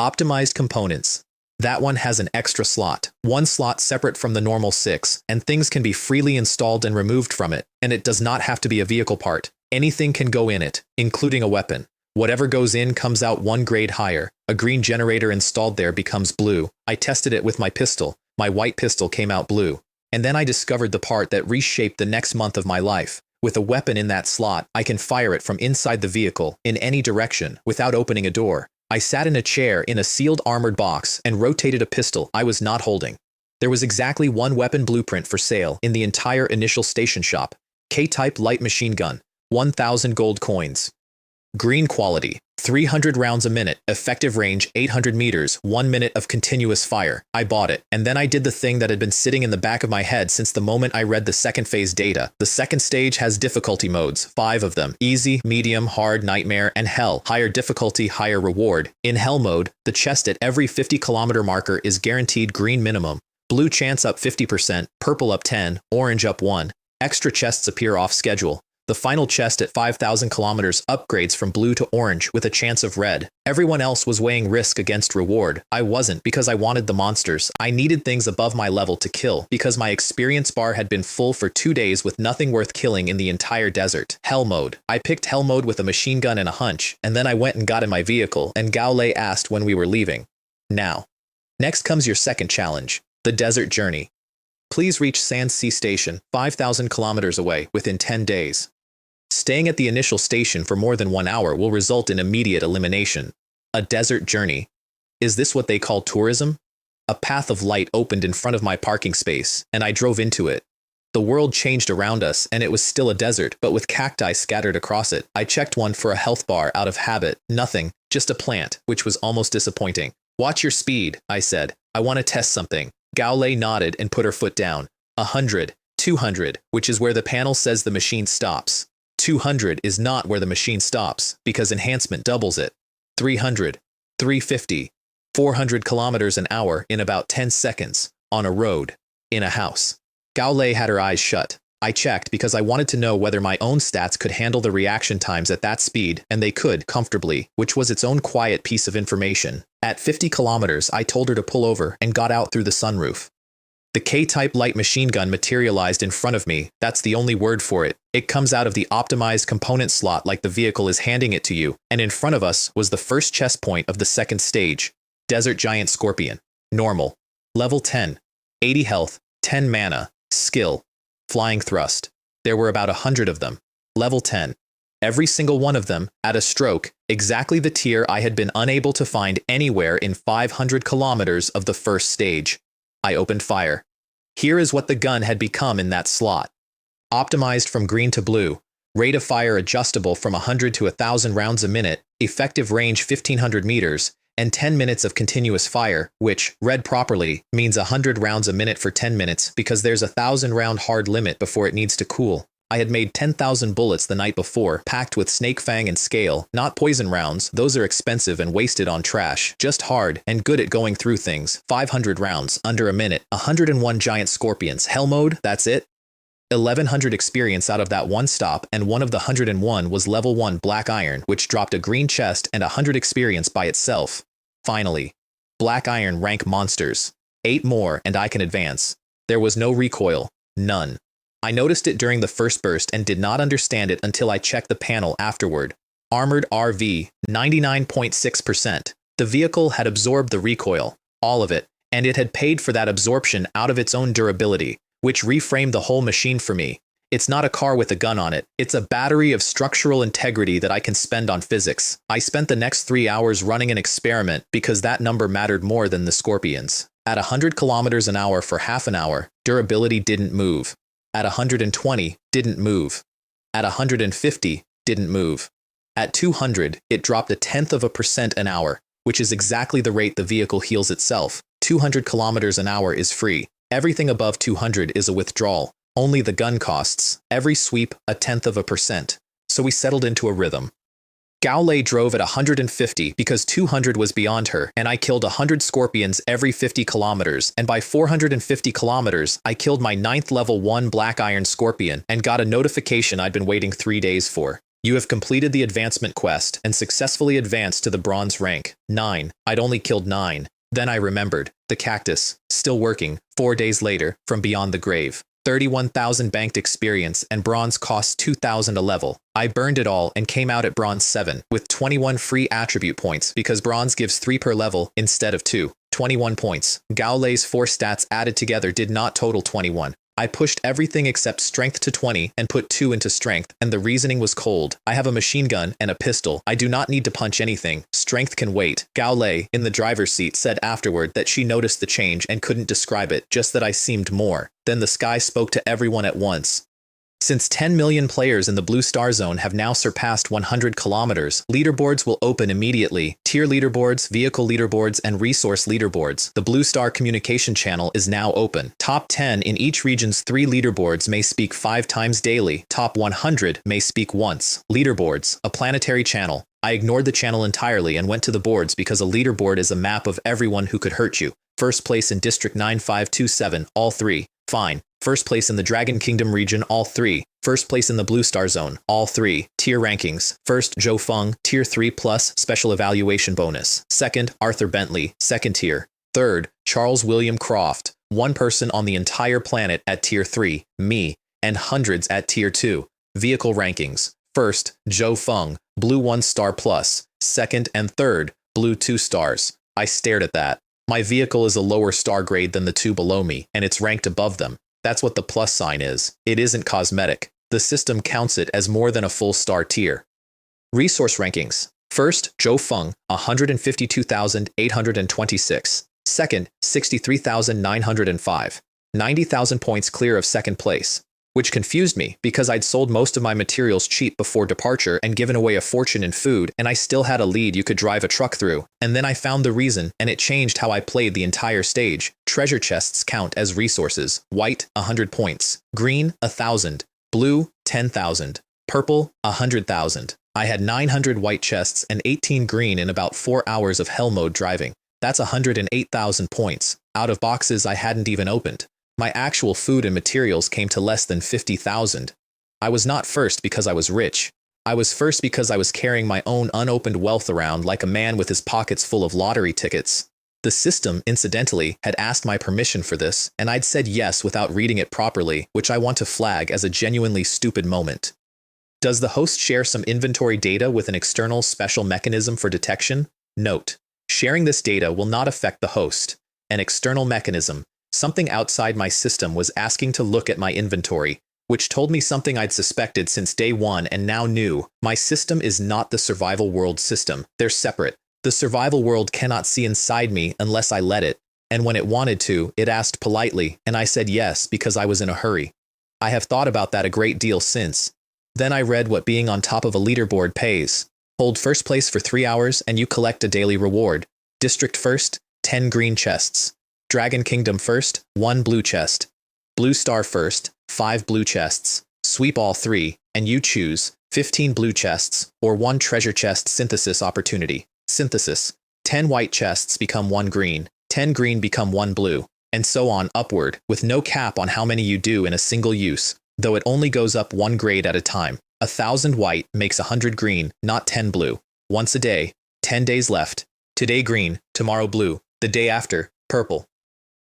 Optimized components. That one has an extra slot, one slot separate from the normal 6, and things can be freely installed and removed from it, and it does not have to be a vehicle part. Anything can go in it, including a weapon. Whatever goes in comes out one grade higher. A green generator installed there becomes blue. I tested it with my pistol. My white pistol came out blue. And then I discovered the part that reshaped the next month of my life. With a weapon in that slot, I can fire it from inside the vehicle, in any direction, without opening a door. I sat in a chair in a sealed armored box and rotated a pistol I was not holding. There was exactly one weapon blueprint for sale in the entire initial station shop. K-type light machine gun, 1,000 gold coins. Green quality, 300 rounds a minute, effective range 800 meters, 1 minute of continuous fire. I bought it, and then I did the thing that had been sitting in the back of my head since the moment I read the second phase data. The second stage has difficulty modes, 5 of them: easy, medium, hard, nightmare, and hell. Higher difficulty, higher reward. In hell mode, the chest at every 50-kilometer marker is guaranteed green minimum. Blue chance up 50%, purple up 10, orange up 1. Extra chests appear off schedule. The final chest at 5,000 kilometers upgrades from blue to orange with a chance of red. Everyone else was weighing risk against reward. I wasn't, because I wanted the monsters. I needed things above my level to kill, because my experience bar had been full for 2 days with nothing worth killing in the entire desert. Hell mode. I picked hell mode with a machine gun and a hunch, and then I went and got in my vehicle, and Gao Lei asked when we were leaving. Now. Next comes your second challenge, the desert journey. Please reach Sansi Station, 5,000 kilometers away, within 10 days. Staying at the initial station for more than 1 hour will result in immediate elimination. A desert journey. Is this what they call tourism? A path of light opened in front of my parking space, and I drove into it. The world changed around us, and it was still a desert, but with cacti scattered across it. I checked one for a health bar out of habit. Nothing, just a plant, which was almost disappointing. Watch your speed, I said. I want to test something. Gao Lei nodded and put her foot down. 100, 200, which is where the panel says the machine stops. 200 is not where the machine stops, because enhancement doubles it. 300, 350, 400 kilometers an hour in about 10 seconds, on a road, in a house. Gao Lei had her eyes shut. I checked because I wanted to know whether my own stats could handle the reaction times at that speed, and they could, comfortably, which was its own quiet piece of information. At 50 kilometers, I told her to pull over and got out through the sunroof. The K-type light machine gun materialized in front of me. That's the only word for it. It comes out of the optimized component slot like the vehicle is handing it to you, and in front of us was the first chest point of the second stage. Desert Giant Scorpion. Normal. Level 10. 80 health, 10 mana, skill. Flying thrust. There were about 100 of them. Level 10. Every single one of them, at a stroke, exactly the tier I had been unable to find anywhere in 500 kilometers of the first stage. I opened fire. Here is what the gun had become in that slot. Optimized from green to blue, rate of fire adjustable from 100 to 1,000 rounds a minute, effective range 1,500 meters, and 10 minutes of continuous fire, which, read properly, means 100 rounds a minute for 10 minutes because there's a 1,000 round hard limit before it needs to cool. I had made 10,000 bullets the night before, packed with snake fang and scale, not poison rounds, those are expensive and wasted on trash, just hard and good at going through things. 500 rounds, under a minute, 101 giant scorpions, hell mode, that's it. 1,100 experience out of that one stop, and one of the 101 was level 1 black iron, which dropped a green chest and 100 experience by itself. Finally, black iron rank monsters. 8 more and I can advance. There was no recoil, none. I noticed it during the first burst and did not understand it until I checked the panel afterward. Armored RV, 99.6%. The vehicle had absorbed the recoil, all of it, and it had paid for that absorption out of its own durability, which reframed the whole machine for me. It's not a car with a gun on it. It's a battery of structural integrity that I can spend on physics. I spent the next 3 hours running an experiment because that number mattered more than the scorpions. At 100 kilometers an hour for half an hour, durability didn't move. At 120, didn't move. At 150, didn't move. At 200, it dropped 0.1% an hour, which is exactly the rate the vehicle heals itself. 200 kilometers an hour is free. Everything above 200 is a withdrawal. Only the gun costs. Every sweep, 0.1%. So we settled into a rhythm. Gao Lei drove at 150 because 200 was beyond her, and I killed 100 scorpions every 50 kilometers, and by 450 kilometers, I killed my 9th level 1 black iron scorpion and got a notification I'd been waiting 3 days for. You have completed the advancement quest and successfully advanced to the bronze rank. 9. I'd only killed 9. Then I remembered. The cactus. Still working. 4 days later, from beyond the grave. 31,000 banked experience and bronze costs 2,000 a level. I burned it all and came out at bronze 7 with 21 free attribute points because bronze gives 3 per level instead of 2. 21 points. Gao Lei's 4 stats added together did not total 21. I pushed everything except strength to 20 and put 2 into strength, and the reasoning was cold. I have a machine gun and a pistol. I do not need to punch anything. Strength can wait. Gao Lei, in the driver's seat, said afterward that she noticed the change and couldn't describe it, just that I seemed more. Then the sky spoke to everyone at once. Since 10 million players in the Blue Star Zone have now surpassed 100 kilometers, leaderboards will open immediately. Tier leaderboards, vehicle leaderboards, and resource leaderboards. The Blue Star communication channel is now open. Top 10 in each region's 3 leaderboards may speak 5 times daily. Top 100 may speak once. Leaderboards, a planetary channel. I ignored the channel entirely and went to the boards because a leaderboard is a map of everyone who could hurt you. First place in District 9527, all 3. Fine. First place in the Dragon Kingdom region, all 3. First place in the Blue Star Zone, all 3. Tier rankings. First, Zhou Feng, Tier 3 plus special evaluation bonus. Second, Arthur Bentley, 2nd tier. Third, Charles William Croft, 1 person on the entire planet at Tier 3, me, and hundreds at Tier 2. Vehicle rankings. First, Zhou Feng, Blue 1 star plus. Second and third, Blue 2 stars. I stared at that. My vehicle is a lower star grade than the 2 below me, and it's ranked above them. That's what the plus sign is. It isn't cosmetic. The system counts it as more than a full star tier. Resource rankings. First, Zhou Feng, 152,826. Second, 63,905. 90,000 points clear of second place. Which confused me because I'd sold most of my materials cheap before departure and given away a fortune in food, and I still had a lead you could drive a truck through. And then I found the reason, and it changed how I played the entire stage. Treasure chests count as resources. White, 100 points. Green, 1,000. Blue, 10,000. Purple, 100,000. I had 900 white chests and 18 green in about 4 hours of hell mode driving. That's 108,000 points, out of boxes I hadn't even opened. My actual food and materials came to less than 50,000. I was not first because I was rich. I was first because I was carrying my own unopened wealth around like a man with his pockets full of lottery tickets. The system, incidentally, had asked my permission for this, and I'd said yes without reading it properly, which I want to flag as a genuinely stupid moment. Does the host share some inventory data with an external special mechanism for detection? Note: sharing this data will not affect the host. An external mechanism. Something outside my system was asking to look at my inventory, which told me something I'd suspected since day 1 and now knew. My system is not the survival world system. They're separate. The survival world cannot see inside me unless I let it, and when it wanted to, it asked politely, and I said yes because I was in a hurry. I have thought about that a great deal since. Then I read what being on top of a leaderboard pays. Hold first place for 3 hours and you collect a daily reward. District first, 10 green chests. Dragon Kingdom first, 1 blue chest. Blue Star first, 5 blue chests. Sweep all 3, and you choose 15 blue chests or 1 treasure chest synthesis opportunity. Synthesis. 10 white chests become 1 green, 10 green become 1 blue, and so on upward, with no cap on how many you do in a single use, though it only goes up 1 grade at a time. 1,000 white makes 100 green, not 10 blue. Once a day, 10 days left. Today green, tomorrow blue, the day after, purple.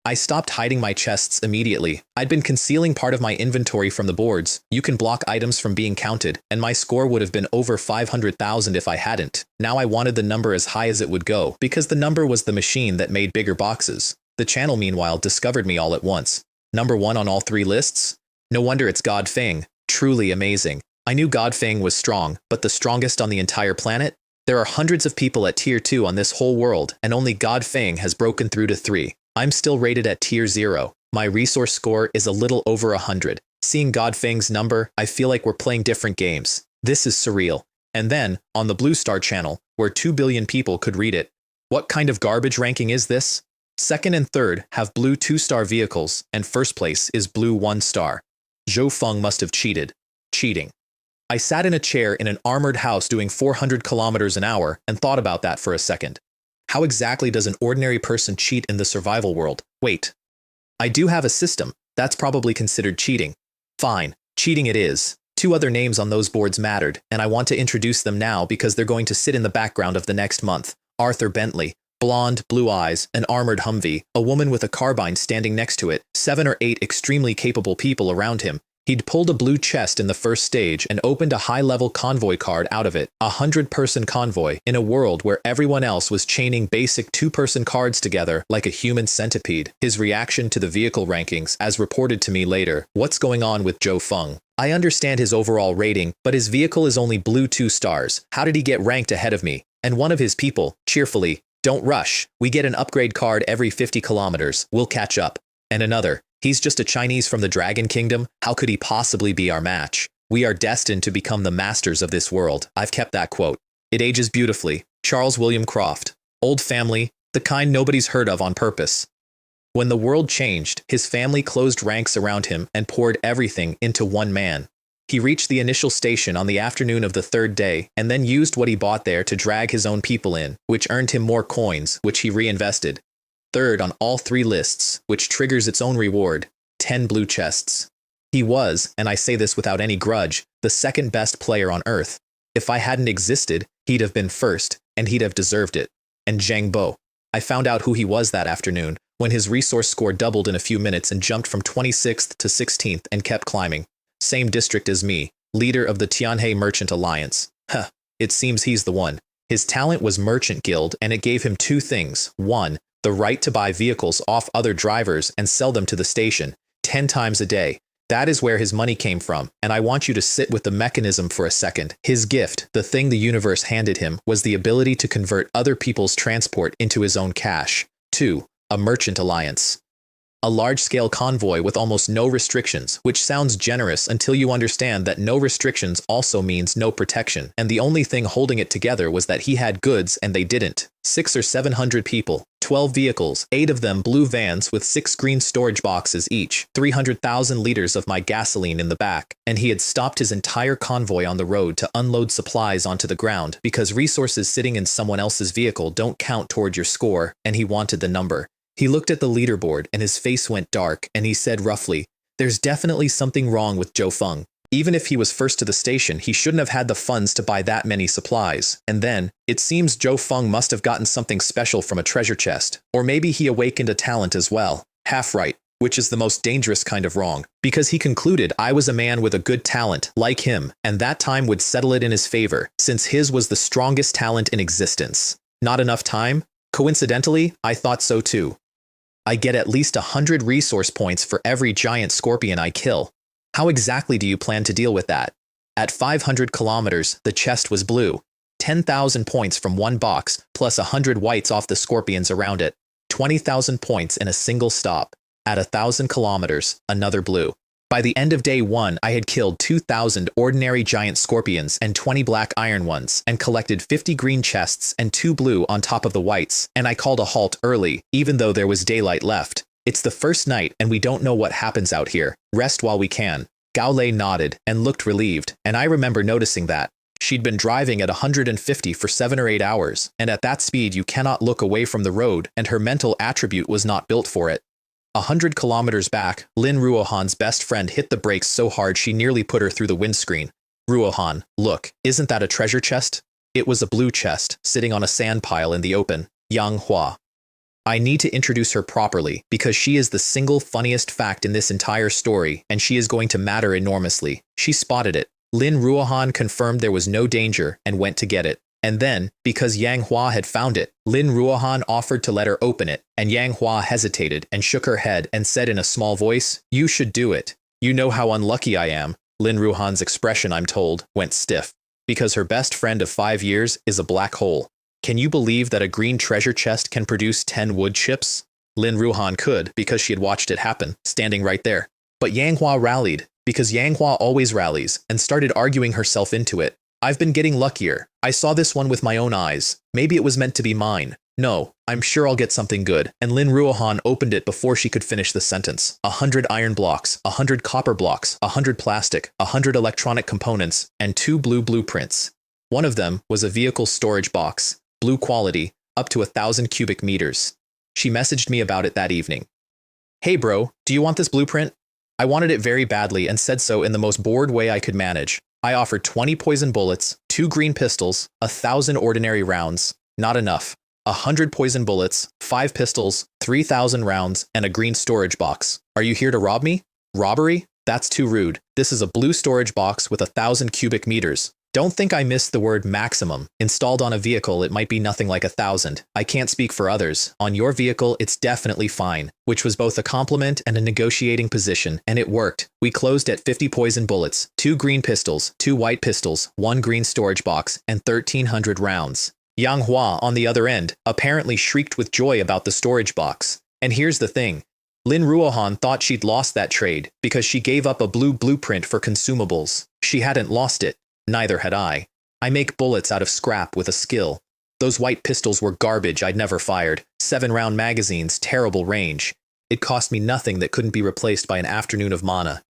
I stopped hiding my chests immediately. I'd been concealing part of my inventory from the boards. You can block items from being counted, and my score would have been over 500,000 if I hadn't. Now I wanted the number as high as it would go, because the number was the machine that made bigger boxes. The channel, meanwhile, discovered me all at once. Number 1 on all 3 lists? No wonder it's God Feng. Truly amazing. I knew God Feng was strong, but the strongest on the entire planet? There are hundreds of people at Tier 2 on this whole world, and only God Feng has broken through to 3. I'm still rated at Tier 0. My resource score is a little over 100. Seeing God Feng's number, I feel like we're playing different games. This is surreal. And then, on the Blue Star channel, where 2 billion people could read it. What kind of garbage ranking is this? Second and third have Blue 2-star vehicles, and first place is Blue 1-star. Zhou Feng must have cheated. Cheating. I sat in a chair in an armored house doing 400 kilometers an hour and thought about that for a second. How exactly does an ordinary person cheat in the survival world? Wait. I do have a system. That's probably considered cheating. Fine. Cheating it is. 2 other names on those boards mattered, and I want to introduce them now because they're going to sit in the background of the next month. Arthur Bentley, Blonde, blue eyes, an armored Humvee, a woman with a carbine standing next to it, 7 or 8 extremely capable people around him. He'd pulled a blue chest in the first stage and opened a high-level convoy card out of it, a 100-person convoy, in a world where everyone else was chaining basic 2-person cards together like a human centipede. His reaction to the vehicle rankings, as reported to me later. What's going on with Zhou Feng? I understand his overall rating, but his vehicle is only blue 2 stars. How did he get ranked ahead of me? And one of his people, cheerfully, don't rush. We get an upgrade card every 50 kilometers. We'll catch up. And another, he's just a Chinese from the Dragon Kingdom. How could he possibly be our match? We are destined to become the masters of this world. I've kept that quote. It ages beautifully. Charles William Croft. Old family, the kind nobody's heard of on purpose. When the world changed, his family closed ranks around him and poured everything into one man. He reached the initial station on the afternoon of the 3rd day and then used what he bought there to drag his own people in, which earned him more coins, which he reinvested. 3rd on all 3 lists, which triggers its own reward, 10 blue chests. He was, and I say this without any grudge, the 2nd best player on Earth. If I hadn't existed, he'd have been 1st, and he'd have deserved it. And Zhang Bo. I found out who he was that afternoon, when his resource score doubled in a few minutes and jumped from 26th to 16th and kept climbing. Same district as me, leader of the Tianhe Merchant Alliance. Huh, it seems he's the one. His talent was Merchant Guild, and it gave him 2 things. 1, the right to buy vehicles off other drivers and sell them to the station, 10 times a day. That is where his money came from, and I want you to sit with the mechanism for a second. His gift, the thing the universe handed him, was the ability to convert other people's transport into his own cash. 2, a merchant alliance. A large-scale convoy with almost no restrictions, which sounds generous until you understand that no restrictions also means no protection, and the only thing holding it together was that he had goods and they didn't. 600 or 700 people, 12 vehicles, 8 of them blue vans with 6 green storage boxes each, 300,000 liters of my gasoline in the back, and he had stopped his entire convoy on the road to unload supplies onto the ground because resources sitting in someone else's vehicle don't count toward your score, and he wanted the number. He looked at the leaderboard and his face went dark and he said roughly, "There's definitely something wrong with Zhou Feng. Even if he was first to the station, he shouldn't have had the funds to buy that many supplies. And then, it seems Zhou Feng must have gotten something special from a treasure chest. Or maybe he awakened a talent as well. Half right, which is the most dangerous kind of wrong. Because he concluded I was a man with a good talent, like him, and that time would settle it in his favor, since his was the strongest talent in existence. Not enough time? Coincidentally, I thought so too. I get at least 100 resource points for every giant scorpion I kill. How exactly do you plan to deal with that? At 500 kilometers, the chest was blue. 10,000 points from one box, plus 100 whites off the scorpions around it. 20,000 points in a single stop. At 1,000 kilometers, another blue. By the end of day 1, I had killed 2,000 ordinary giant scorpions and 20 black iron ones, and collected 50 green chests and 2 blue on top of the whites, and I called a halt early, even though there was daylight left. It's the first night and we don't know what happens out here. Rest while we can. Gao Lei nodded and looked relieved, and I remember noticing that. She'd been driving at 150 for 7 or 8 hours, and at that speed you cannot look away from the road, and her mental attribute was not built for it. 100 kilometers back, Lin Ruohan's best friend hit the brakes so hard she nearly put her through the windscreen. Ruohan, look, isn't that a treasure chest? It was a blue chest, sitting on a sand pile in the open. Yang Hua. I need to introduce her properly, because she is the single funniest fact in this entire story, and she is going to matter enormously. She spotted it. Lin Ruohan confirmed there was no danger and went to get it. And then, because Yang Hua had found it, Lin Ruohan offered to let her open it, and Yang Hua hesitated and shook her head and said in a small voice, "You should do it. You know how unlucky I am." Lin Ruohan's expression, I'm told, went stiff. Because her best friend of 5 years is a black hole. Can you believe that a green treasure chest can produce 10 wood chips? Lin Ruohan could, because she had watched it happen, standing right there. But Yang Hua rallied, because Yang Hua always rallies, and started arguing herself into it. I've been getting luckier. I saw this one with my own eyes. Maybe it was meant to be mine. No, I'm sure I'll get something good. And Lin Ruohan opened it before she could finish the sentence. 100 iron blocks, 100 copper blocks, 100 plastic, 100 electronic components, and 2 blue blueprints. One of them was a vehicle storage box, blue quality, up to 1,000 cubic meters. She messaged me about it that evening. Hey bro, do you want this blueprint? I wanted it very badly and said so in the most bored way I could manage. I offered 20 poison bullets, 2 green pistols, 1,000 ordinary rounds. Not enough. 100 poison bullets, 5 pistols, 3,000 rounds, and a green storage box. Are you here to rob me? Robbery? That's too rude. This is a blue storage box with 1,000 cubic meters. Don't think I missed the word maximum. Installed on a vehicle, it might be nothing like 1,000. I can't speak for others. On your vehicle, it's definitely fine, which was both a compliment and a negotiating position, and it worked. We closed at 50 poison bullets, 2 green pistols, 2 white pistols, 1 green storage box, and 1,300 rounds. Yang Hua, on the other end, apparently shrieked with joy about the storage box. And here's the thing. Lin Ruohan thought she'd lost that trade because she gave up a blue blueprint for consumables. She hadn't lost it. Neither had I. I make bullets out of scrap with a skill. Those white pistols were garbage I'd never fired. 7-round magazines, terrible range. It cost me nothing that couldn't be replaced by an afternoon of mana.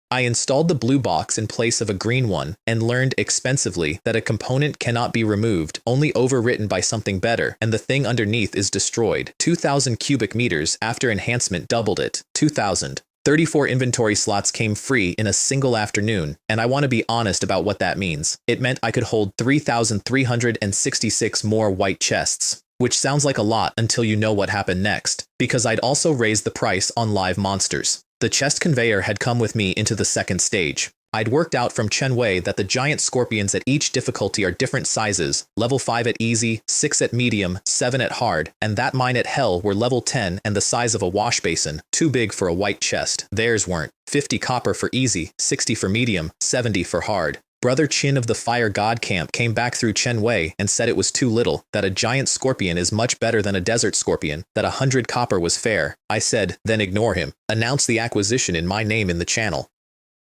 I installed the blue box in place of a green one and learned expensively that a component cannot be removed, only overwritten by something better, and the thing underneath is destroyed. 2,000 cubic meters after enhancement doubled it. 2,000. 34 inventory slots came free in a single afternoon, and I want to be honest about what that means. It meant I could hold 3,366 more white chests, which sounds like a lot until you know what happened next, because I'd also raised the price on live monsters. The chest conveyor had come with me into the second stage. I'd worked out from Chen Wei that the giant scorpions at each difficulty are different sizes, level 5 at easy, 6 at medium, 7 at hard, and that mine at hell were level 10 and the size of a wash basin, too big for a white chest. Theirs weren't. 50 copper for easy, 60 for medium, 70 for hard. Brother Qin of the Fire God Camp came back through Chen Wei and said it was too little, that a giant scorpion is much better than a desert scorpion, that 100 copper was fair. I said, then ignore him. Announce the acquisition in my name in the channel.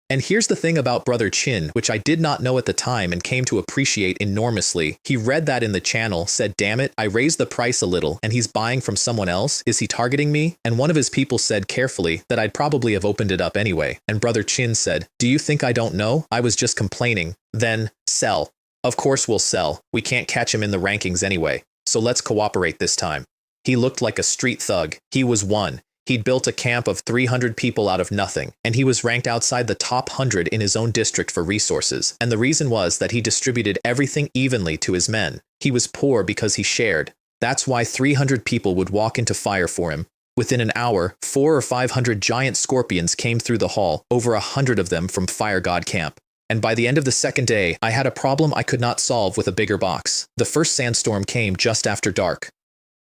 And here's the thing about Brother Qin, which I did not know at the time and came to appreciate enormously. He read that in the channel, said, damn it, I raised the price a little, and he's buying from someone else? Is he targeting me? And one of his people said carefully that I'd probably have opened it up anyway. And Brother Qin said, do you think I don't know? I was just complaining. Then, sell. Of course we'll sell. We can't catch him in the rankings anyway. So let's cooperate this time. He looked like a street thug. He was one. He'd built a camp of 300 people out of nothing, and he was ranked outside the top 100 in his own district for resources. And the reason was that he distributed everything evenly to his men. He was poor because he shared. That's why 300 people would walk into fire for him. Within an hour, 400 or 500 giant scorpions came through the hall, over 100 of them from Fire God Camp. And by the end of the second day, I had a problem I could not solve with a bigger box. The first sandstorm came just after dark.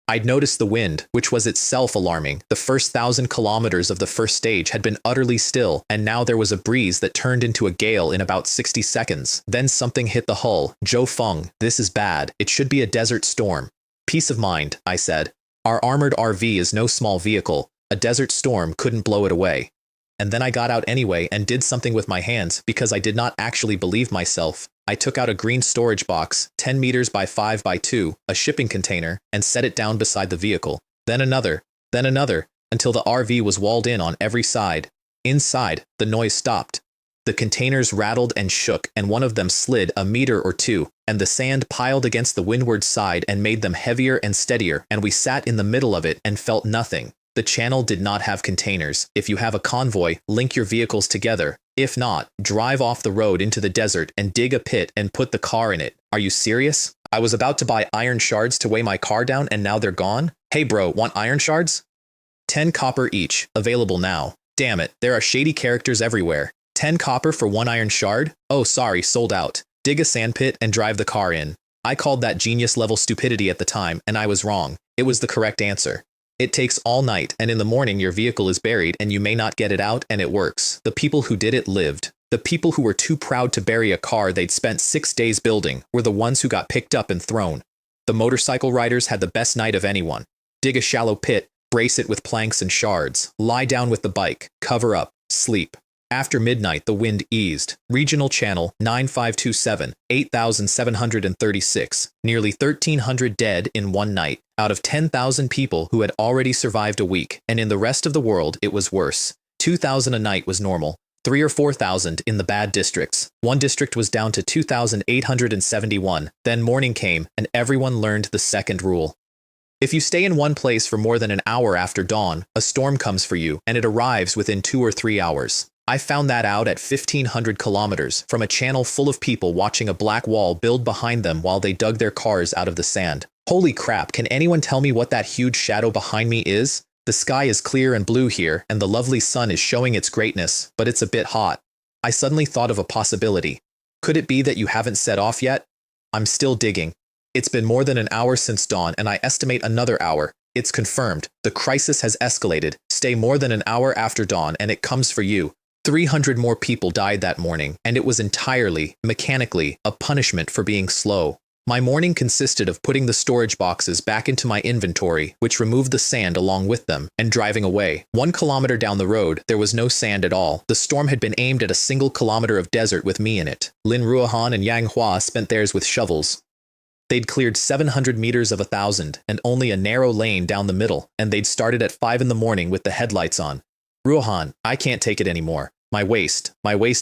I'd noticed the wind, which was itself alarming. The first 1,000 kilometers of the first stage had been utterly still, and now there was a breeze that turned into a gale in about 60 seconds. Then something hit the hull. Zhou Feng, this is bad. It should be a desert storm. Peace of mind, I said. Our armored RV is no small vehicle. A desert storm couldn't blow it away. And then I got out anyway and did something with my hands because I did not actually believe myself. I took out a green storage box, 10 meters by 5 by 2, a shipping container, and set it down beside the vehicle. Then another, until the RV was walled in on every side. Inside, the noise stopped. The containers rattled and shook, and one of them slid a meter or two, and the sand piled against the windward side and made them heavier and steadier, and we sat in the middle of it and felt nothing. The channel did not have containers. If you have a convoy, link your vehicles together. If not, drive off the road into the desert and dig a pit and put the car in it. Are you serious? I was about to buy iron shards to weigh my car down and now they're gone? Hey bro, want iron shards? 10 copper each, available now. Damn it, there are shady characters everywhere. 10 copper for 1 iron shard? Oh sorry, sold out. Dig a sandpit and drive the car in. I called that genius level stupidity at the time and I was wrong. It was the correct answer. It takes all night, and in the morning your vehicle is buried and you may not get it out, and it works. The people who did it lived. The people who were too proud to bury a car they'd spent 6 days building were the ones who got picked up and thrown. The motorcycle riders had the best night of anyone. Dig a shallow pit, brace it with planks and shards, lie down with the bike, cover up, sleep. After midnight, the wind eased. Regional channel 9527, 8,736, nearly 1,300 dead in one night, out of 10,000 people who had already survived a week, and in the rest of the world it was worse. 2,000 a night was normal, 3,000 or 4,000 in the bad districts. One district was down to 2,871. Then morning came, and everyone learned the second rule. If you stay in one place for more than an hour after dawn, a storm comes for you, and it arrives within 2 or 3 hours. I found that out at 1,500 kilometers from a channel full of people watching a black wall build behind them while they dug their cars out of the sand. Holy crap, can anyone tell me what that huge shadow behind me is? The sky is clear and blue here, and the lovely sun is showing its greatness, but it's a bit hot. I suddenly thought of a possibility. Could it be that you haven't set off yet? I'm still digging. It's been more than an hour since dawn, and I estimate another hour. It's confirmed. The crisis has escalated. Stay more than an hour after dawn, and it comes for you. 300 more people died that morning, and it was entirely, mechanically, a punishment for being slow. My morning consisted of putting the storage boxes back into my inventory, which removed the sand along with them, and driving away. 1 kilometer down the road, there was no sand at all. The storm had been aimed at a single kilometer of desert with me in it. Lin Ruohan and Yang Hua spent theirs with shovels. They'd cleared 700 meters of 1,000, and only a narrow lane down the middle, and they'd started at 5 in the morning with the headlights on. Ruohan, I can't take it anymore. My waist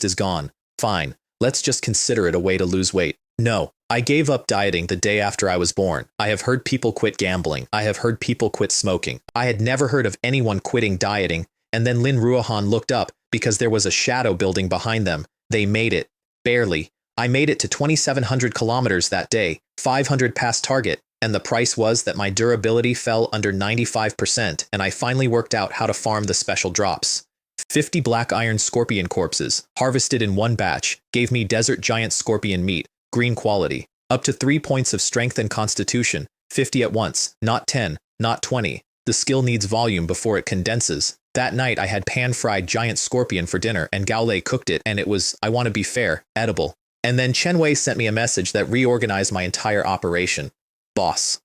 is gone. Fine, let's just consider it a way to lose weight. No, I gave up dieting the day after I was born. I have heard people quit gambling. I have heard people quit smoking. I had never heard of anyone quitting dieting, and then Lin Ruohan looked up because there was a shadow building behind them. They made it. Barely. I made it to 2,700 kilometers that day, 500 past target, and the price was that my durability fell under 95%, and I finally worked out how to farm the special drops. 50 black iron scorpion corpses, harvested in one batch, gave me desert giant scorpion meat, green quality, up to 3 points of strength and constitution, 50 at once, not 10, not 20. The skill needs volume before it condenses. That night I had pan-fried giant scorpion for dinner, and Gao Lei cooked it, and it was, I want to be fair, edible. And then Chen Wei sent me a message that reorganized my entire operation. Boss.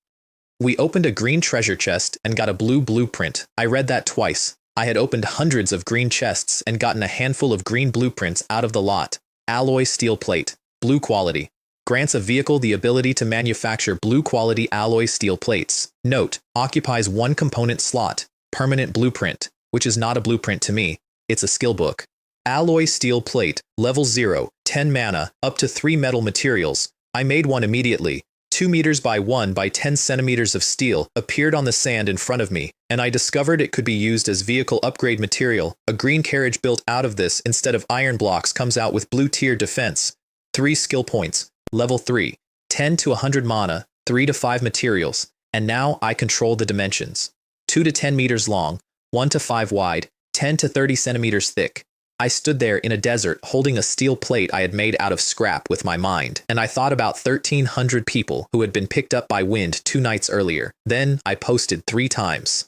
We opened a green treasure chest and got a blue blueprint. I read that twice. I had opened hundreds of green chests and gotten a handful of green blueprints out of the lot. Alloy steel plate. Blue quality. Grants a vehicle the ability to manufacture blue quality alloy steel plates. Note, occupies 1 component slot. Permanent blueprint, which is not a blueprint to me. It's a skill book. Alloy steel plate, level 0, 10 mana, up to 3 metal materials. I made one immediately. 2 meters by 1 by 10 centimeters of steel appeared on the sand in front of me, and I discovered it could be used as vehicle upgrade material. A green carriage built out of this instead of iron blocks comes out with blue tier defense. 3 skill points, level 3, 10 to 100 mana, 3 to 5 materials, and now I control the dimensions. 2 to 10 meters long, 1 to 5 wide, 10 to 30 centimeters thick. I stood there in a desert holding a steel plate I had made out of scrap with my mind, and I thought about 1,300 people who had been picked up by wind 2 nights earlier. Then I posted 3 times.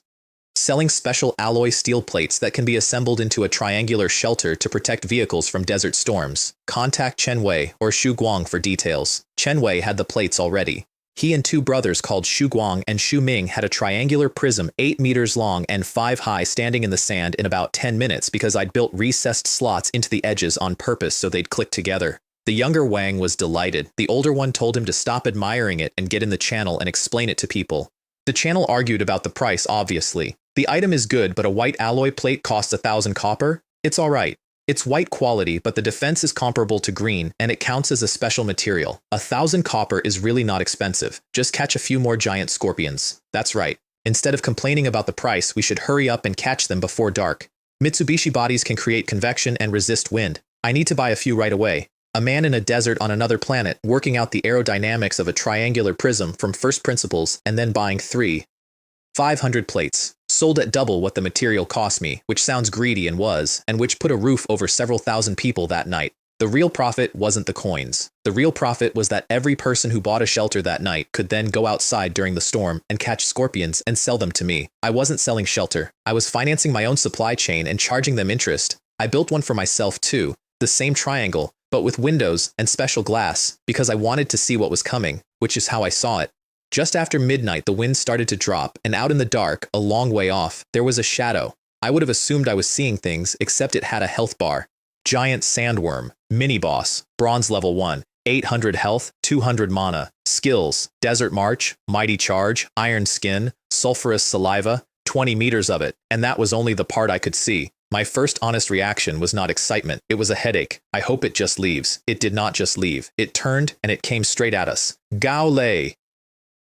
Selling special alloy steel plates that can be assembled into a triangular shelter to protect vehicles from desert storms. Contact Chen Wei or Xu Guang for details. Chen Wei had the plates already. He and 2 brothers called Xu Guang and Xu Ming had a triangular prism 8 meters long and 5 high standing in the sand in about 10 minutes because I'd built recessed slots into the edges on purpose so they'd click together. The younger Wang was delighted. The older one told him to stop admiring it and get in the channel and explain it to people. The channel argued about the price, obviously. The item is good, but a white alloy plate costs 1,000 copper? It's alright. It's white quality, but the defense is comparable to green, and it counts as a special material. 1,000 copper is really not expensive. Just catch a few more giant scorpions. That's right. Instead of complaining about the price, we should hurry up and catch them before dark. Mitsubishi bodies can create convection and resist wind. I need to buy a few right away. A man in a desert on another planet working out the aerodynamics of a triangular prism from first principles and then buying 500 plates. Sold at double what the material cost me, which sounds greedy and was, and which put a roof over several thousand people that night. The real profit wasn't the coins. The real profit was that every person who bought a shelter that night could then go outside during the storm and catch scorpions and sell them to me. I wasn't selling shelter. I was financing my own supply chain and charging them interest. I built one for myself too, the same triangle, but with windows and special glass, because I wanted to see what was coming, which is how I saw it. Just after midnight, the wind started to drop, and out in the dark, a long way off, there was a shadow. I would have assumed I was seeing things, except it had a health bar. Giant sandworm, mini-boss, bronze level 1, 800 health, 200 mana. Skills, desert march, mighty charge, iron skin, sulfurous saliva, 20 meters of it, and that was only the part I could see. My first honest reaction was not excitement, it was a headache. I hope it just leaves. It did not just leave. It turned, and it came straight at us. Gao Lei!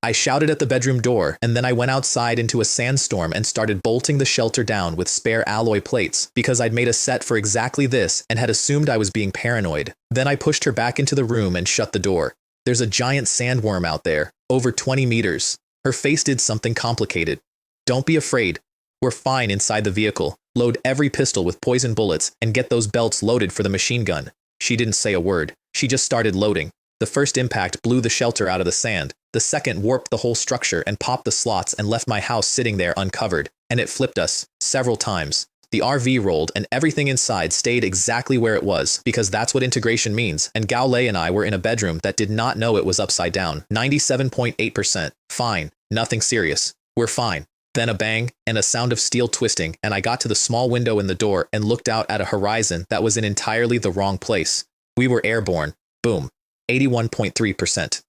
I shouted at the bedroom door, and then I went outside into a sandstorm and started bolting the shelter down with spare alloy plates, because I'd made a set for exactly this and had assumed I was being paranoid. Then I pushed her back into the room and shut the door. There's a giant sandworm out there, over 20 meters. Her face did something complicated. Don't be afraid. We're fine inside the vehicle. Load every pistol with poison bullets and get those belts loaded for the machine gun. She didn't say a word. She just started loading. The first impact blew the shelter out of the sand. The second warped the whole structure and popped the slots and left my house sitting there uncovered. And it flipped us several times. The RV rolled and everything inside stayed exactly where it was, because that's what integration means, and Gao Lei and I were in a bedroom that did not know it was upside down. 97.8%. Fine. Nothing serious. We're fine. Then a bang, and a sound of steel twisting, and I got to the small window in the door and looked out at a horizon that was in entirely the wrong place. We were airborne. Boom. 81.3%.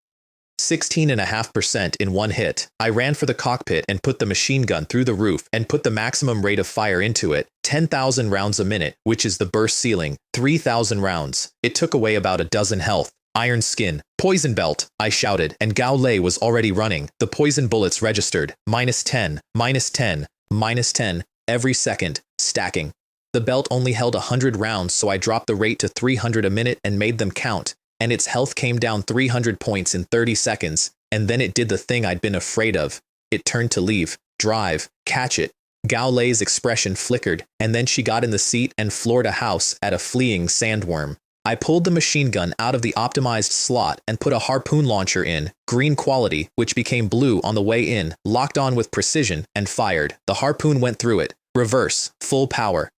16.5% in one hit. I ran for the cockpit and put the machine gun through the roof and put the maximum rate of fire into it, 10,000 rounds a minute, which is the burst ceiling, 3,000 rounds. It took away about a dozen health. Iron skin. Poison belt, I shouted, and Gao Lei was already running. The poison bullets registered. -10, -10, -10, every second, stacking. The belt only held 100 rounds, so I dropped the rate to 300 a minute and made them count. And its health came down 300 points in 30 seconds, and then it did the thing I'd been afraid of. It turned to leave, drive, catch it. Gao Lei's expression flickered, and then she got in the seat and floored a house at a fleeing sandworm. I pulled the machine gun out of the optimized slot and put a harpoon launcher in, green quality, which became blue on the way in, locked on with precision, and fired. The harpoon went through it. Reverse, full power.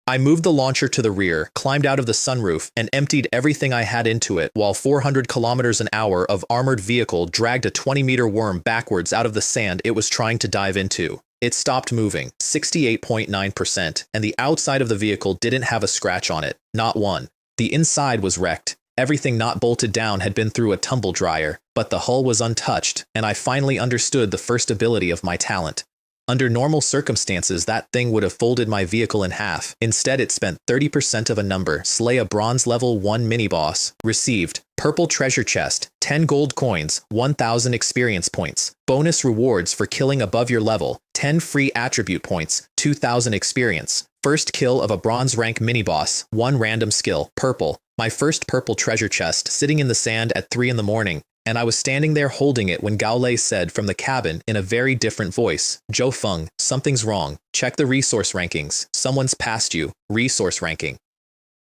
I moved the launcher to the rear, climbed out of the sunroof, and emptied everything I had into it while 400 kilometers an hour of armored vehicle dragged a 20-meter worm backwards out of the sand it was trying to dive into. It stopped moving, 68.9%, and the outside of the vehicle didn't have a scratch on it, not one. The inside was wrecked. Everything not bolted down had been through a tumble dryer, but the hull was untouched, and I finally understood the first ability of my talent. Under normal circumstances, that thing would have folded my vehicle in half. Instead, it spent 30% of a number, slay a bronze level 1 mini-boss. Received, purple treasure chest, 10 gold coins, 1,000 experience points. Bonus rewards for killing above your level, 10 free attribute points, 2,000 experience. First kill of a bronze rank mini-boss, 1 random skill, purple. My first purple treasure chest sitting in the sand at 3 in the morning. And I was standing there holding it when Gao Lei said from the cabin in a very different voice, "Zhou Feng, something's wrong. Check the resource rankings. Someone's passed you. Resource ranking.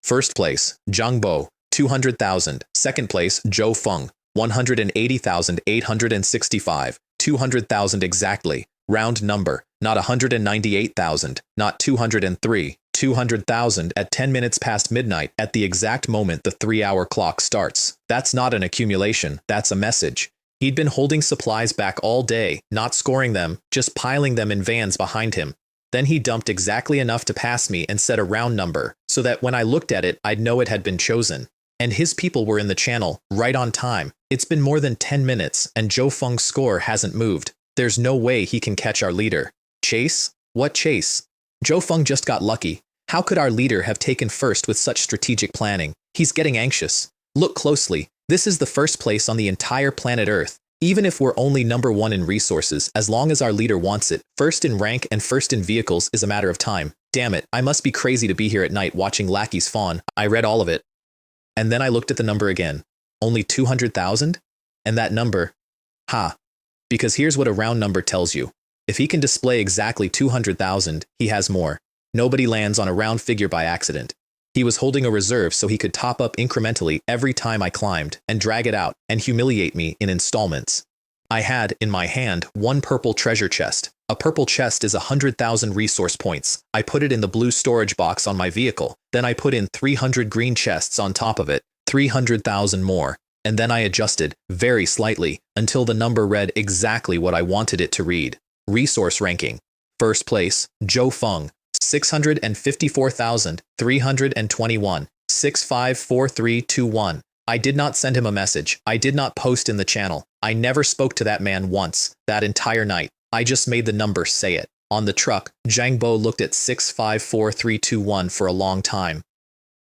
First place, Zhang Bo, 200,000. Second place, Zhou Feng, 180,865. 200,000 exactly. Round number, not 198,000, not 203. 200,000 at 10 minutes past midnight at the exact moment the 3-hour clock starts. That's not an accumulation, that's a message. He'd been holding supplies back all day, not scoring them, just piling them in vans behind him. Then he dumped exactly enough to pass me and set a round number, so that when I looked at it, I'd know it had been chosen. And his people were in the channel, right on time. It's been more than 10 minutes, and Zhou Feng's score hasn't moved. There's no way he can catch our leader. Chase? What chase? Zhou Feng just got lucky. How could our leader have taken first with such strategic planning? He's getting anxious. Look closely. This is the first place on the entire planet Earth. Even if we're only number 1 in resources, as long as our leader wants it, first in rank and first in vehicles is a matter of time. Damn it, I must be crazy to be here at night watching lackeys fawn. I read all of it. And then I looked at the number again. Only 200,000? And that number? Ha. Because here's what a round number tells you. If he can display exactly 200,000, he has more. Nobody lands on a round figure by accident. He was holding a reserve so he could top up incrementally every time I climbed, and drag it out, and humiliate me in installments. I had, in my hand, 1 purple treasure chest. A purple chest is 100,000 resource points. I put it in the blue storage box on my vehicle. Then I put in 300 green chests on top of it, 300,000 more. And then I adjusted, very slightly, until the number read exactly what I wanted it to read. Resource ranking. First place, Zhou Feng, 654,321, 654321. I did not send him a message. I did not post in the channel. I never spoke to that man once, that entire night. I just made the number say it. On the truck, Zhang Bo looked at 654321 for a long time.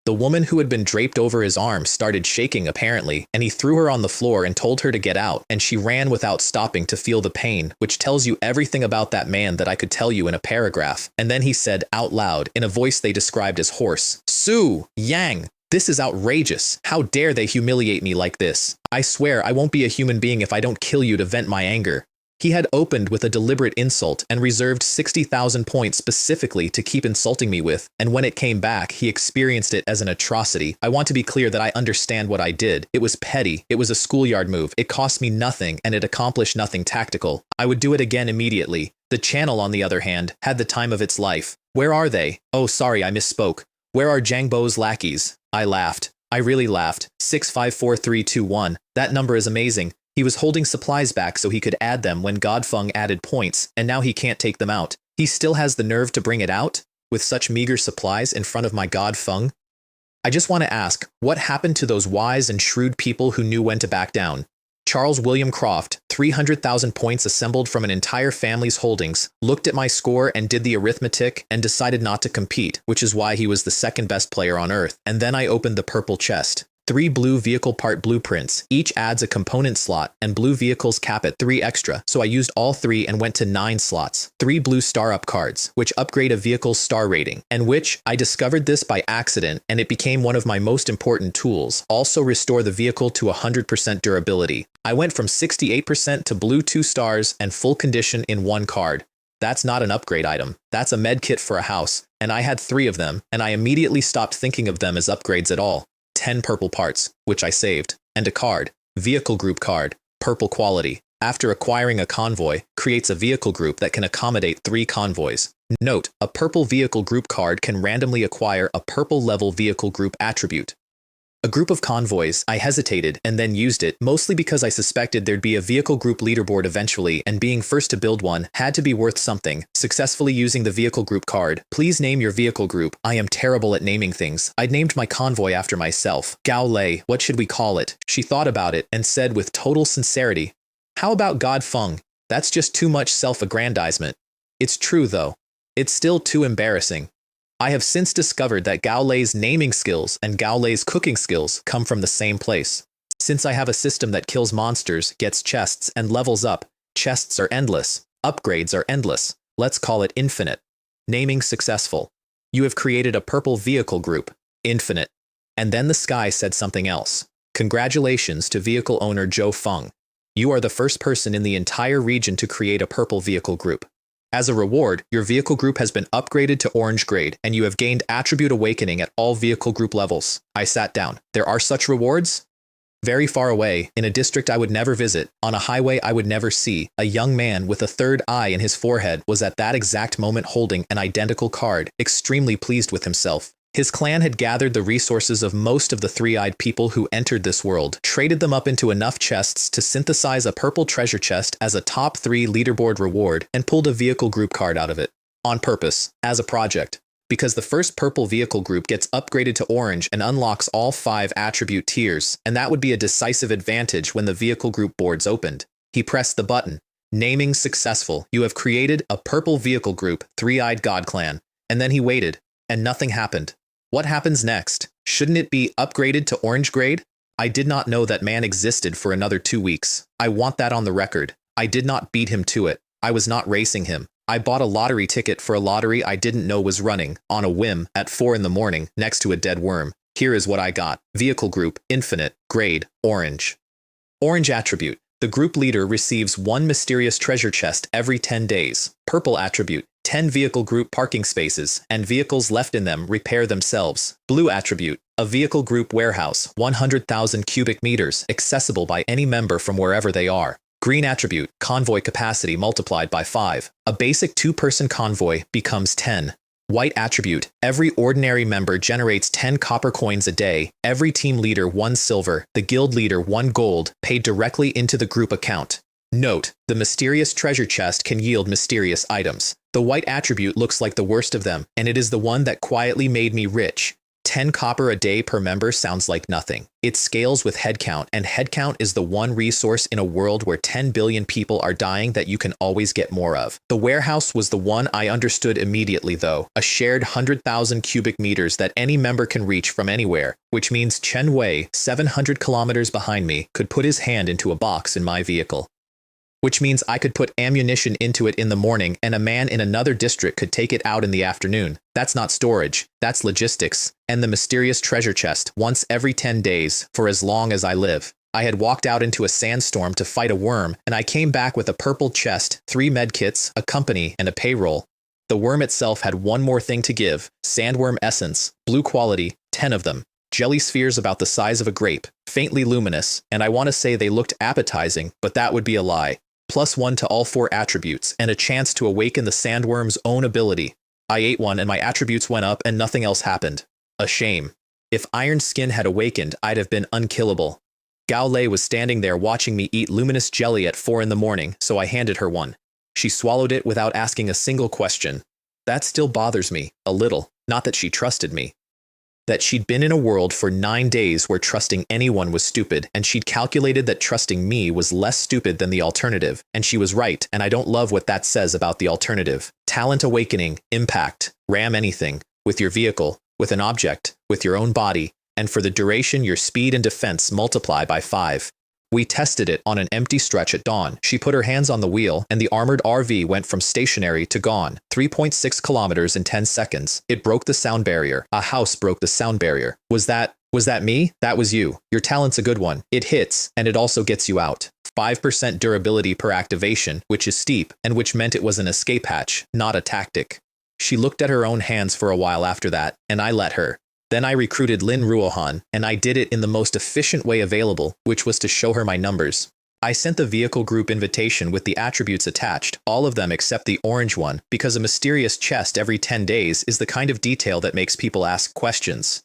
The woman who had been draped over his arm started shaking apparently, and he threw her on the floor and told her to get out, and she ran without stopping to feel the pain, which tells you everything about that man that I could tell you in a paragraph. And then he said out loud, in a voice they described as hoarse, "Su! Yang! This is outrageous. How dare they humiliate me like this? I swear I won't be a human being if I don't kill you to vent my anger." He had opened with a deliberate insult and reserved 60,000 points specifically to keep insulting me with, and when it came back, he experienced it as an atrocity. I want to be clear that I understand what I did. It was petty, it was a schoolyard move, it cost me nothing, and it accomplished nothing tactical. I would do it again immediately. The channel, on the other hand, had the time of its life. Where are they? Oh, sorry, I misspoke. Where are Jangbo's lackeys? I laughed. I really laughed. 654321. That number is amazing. He was holding supplies back so he could add them when Godfeng added points, and now he can't take them out. He still has the nerve to bring it out? With such meager supplies in front of my Godfeng? I just want to ask, what happened to those wise and shrewd people who knew when to back down? Charles William Croft, 300,000 points assembled from an entire family's holdings, looked at my score and did the arithmetic and decided not to compete, which is why he was the second best player on Earth. And then I opened the purple chest. 3 blue vehicle part blueprints, each adds a component slot, and blue vehicles cap at 3 extra, so I used all 3 and went to 9 slots. 3 blue star up cards, which upgrade a vehicle's star rating, and which, I discovered this by accident, and it became one of my most important tools, also restore the vehicle to 100% durability. I went from 68% to blue 2 stars and full condition in 1 card. That's not an upgrade item, that's a med kit for a house, and I had 3 of them, and I immediately stopped thinking of them as upgrades at all. 10 purple parts, which I saved, and a card, vehicle group card, purple quality. After acquiring a convoy, creates a vehicle group that can accommodate 3 convoys. Note, a purple vehicle group card can randomly acquire a purple level vehicle group attribute. A group of convoys, I hesitated and then used it, mostly because I suspected there'd be a vehicle group leaderboard eventually, and being first to build one had to be worth something. Successfully using the vehicle group card. Please name your vehicle group. I am terrible at naming things. I'd named my convoy after myself. Gao Lei, what should we call it? She thought about it and said with total sincerity, how about Godfeng? That's just too much self-aggrandizement. It's true though. It's still too embarrassing. I have since discovered that Gao Lei's naming skills and Gao Lei's cooking skills come from the same place. Since I have a system that kills monsters, gets chests, and levels up, chests are endless, upgrades are endless. Let's call it infinite. Naming successful. You have created a purple vehicle group, infinite. And then the sky said something else. Congratulations to vehicle owner Zhou Feng. You are the first person in the entire region to create a purple vehicle group. As a reward, your vehicle group has been upgraded to orange grade, and you have gained attribute awakening at all vehicle group levels. I sat down. There are such rewards? Very far away, in a district I would never visit, on a highway I would never see, a young man with a third eye in his forehead was at that exact moment holding an identical card, extremely pleased with himself. His clan had gathered the resources of most of the 3-eyed people who entered this world, traded them up into enough chests to synthesize a purple treasure chest as a top 3 leaderboard reward, and pulled a vehicle group card out of it. On purpose, as a project. Because the first purple vehicle group gets upgraded to orange and unlocks all 5 attribute tiers, and that would be a decisive advantage when the vehicle group boards opened. He pressed the button. Naming successful. You have created a purple vehicle group, 3-eyed God Clan. And then he waited, and nothing happened. What happens next? Shouldn't it be upgraded to orange grade? I did not know that man existed for another 2 weeks. I want that on the record. I did not beat him to it. I was not racing him. I bought a lottery ticket for a lottery I didn't know was running, on a whim, at 4 in the morning, next to a dead worm. Here is what I got. Vehicle group, infinite, grade, orange. Orange attribute. The group leader receives 1 mysterious treasure chest every 10 days. Purple attribute. 10 vehicle group parking spaces, and vehicles left in them repair themselves. Blue attribute. A vehicle group warehouse, 100,000 cubic meters, accessible by any member from wherever they are. Green attribute. Convoy capacity multiplied by 5. A basic 2-person convoy becomes 10. White attribute. Every ordinary member generates 10 copper coins a day. Every team leader 1 silver. The guild leader 1 gold, paid directly into the group account. Note, the mysterious treasure chest can yield mysterious items. The white attribute looks like the worst of them, and it is the one that quietly made me rich. 10 copper a day per member sounds like nothing. It scales with headcount, and headcount is the one resource in a world where 10 billion people are dying that you can always get more of. The warehouse was the one I understood immediately though, a shared 100,000 cubic meters that any member can reach from anywhere, which means Chen Wei, 700 kilometers behind me, could put his hand into a box in my vehicle. Which means I could put ammunition into it in the morning and a man in another district could take it out in the afternoon. That's not storage, that's logistics. And the mysterious treasure chest once every 10 days for as long as I live. I had walked out into a sandstorm to fight a worm, and I came back with a purple chest, 3 medkits, a company, and a payroll. The worm itself had one more thing to give: sandworm essence, blue quality, 10 of them. Jelly spheres about the size of a grape, faintly luminous, and I want to say they looked appetizing, but that would be a lie. +1 to all 4 attributes, and a chance to awaken the sandworm's own ability. I ate one and my attributes went up and nothing else happened. A shame. If Iron Skin had awakened, I'd have been unkillable. Gao Lei was standing there watching me eat luminous jelly at 4 in the morning, so I handed her one. She swallowed it without asking a single question. That still bothers me, a little, not that she trusted me. That she'd been in a world for 9 days where trusting anyone was stupid, and she'd calculated that trusting me was less stupid than the alternative, and she was right, and I don't love what that says about the alternative. Talent awakening, impact, ram anything, with your vehicle, with an object, with your own body, and for the duration your speed and defense multiply by 5. We tested it on an empty stretch at dawn. She put her hands on the wheel, and the armored RV went from stationary to gone. 3.6 kilometers in 10 seconds. It broke the sound barrier. A house broke the sound barrier. Was that me? That was you. Your talent's a good one. It hits, and it also gets you out. 5% durability per activation, which is steep, and which meant it was an escape hatch, not a tactic. She looked at her own hands for a while after that, and I let her. Then I recruited Lin Ruohan, and I did it in the most efficient way available, which was to show her my numbers. I sent the vehicle group invitation with the attributes attached, all of them except the orange one, because a mysterious chest every 10 days is the kind of detail that makes people ask questions.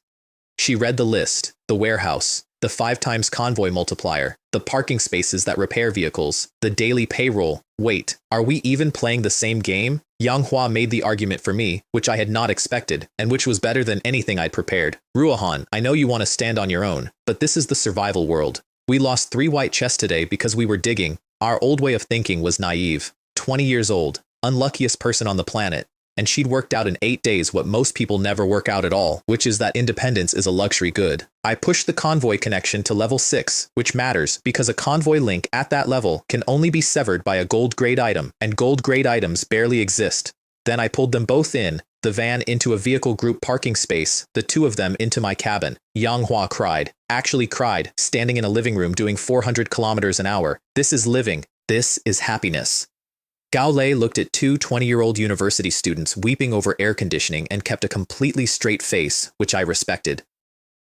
She read the list: the warehouse, the 5x convoy multiplier, the parking spaces that repair vehicles, the daily payroll. Wait, are we even playing the same game? Manhwa made the argument for me, which I had not expected, and which was better than anything I'd prepared. Ruohan, I know you want to stand on your own, but this is the survival world. We lost 3 white chests today because we were digging. Our old way of thinking was naive. 20 years old, unluckiest person on the planet. And she'd worked out in 8 days what most people never work out at all, which is that independence is a luxury good. I pushed the convoy connection to level 6, which matters because a convoy link at that level can only be severed by a gold grade item, and gold grade items barely exist. Then I pulled them both in, the van into a vehicle group parking space, the 2 of them into my cabin. Manhwa cried, actually cried, standing in a living room doing 400 kilometers an hour. This is living. This is happiness. Gao Lei looked at 2 20-year-old university students weeping over air conditioning and kept a completely straight face, which I respected.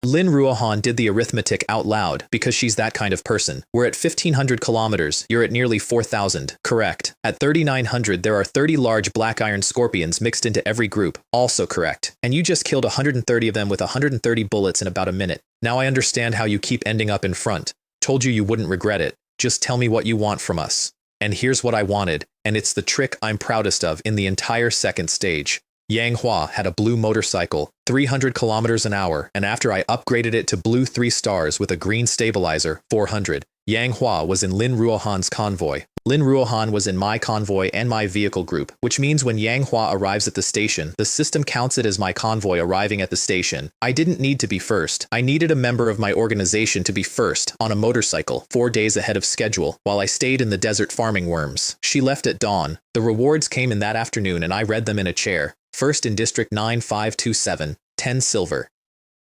Lin Ruohan did the arithmetic out loud because she's that kind of person. We're at 1,500 kilometers, you're at nearly 4,000. Correct. At 3,900 there are 30 large black iron scorpions mixed into every group. Also correct. And you just killed 130 of them with 130 bullets in about a minute. Now I understand how you keep ending up in front. Told you you wouldn't regret it. Just tell me what you want from us. And here's what I wanted, and it's the trick I'm proudest of in the entire second stage. Manhwa had a blue motorcycle, 300 kilometers an hour, and after I upgraded it to blue 3 stars with a green stabilizer, 400. Manhwa was in Lin Ruohan's convoy. Lin Ruohan was in my convoy and my vehicle group, which means when Manhwa arrives at the station, the system counts it as my convoy arriving at the station. I didn't need to be first. I needed a member of my organization to be first, on a motorcycle, 4 days ahead of schedule, while I stayed in the desert farming worms. She left at dawn. The rewards came in that afternoon and I read them in a chair. First in District 9527, 10 silver.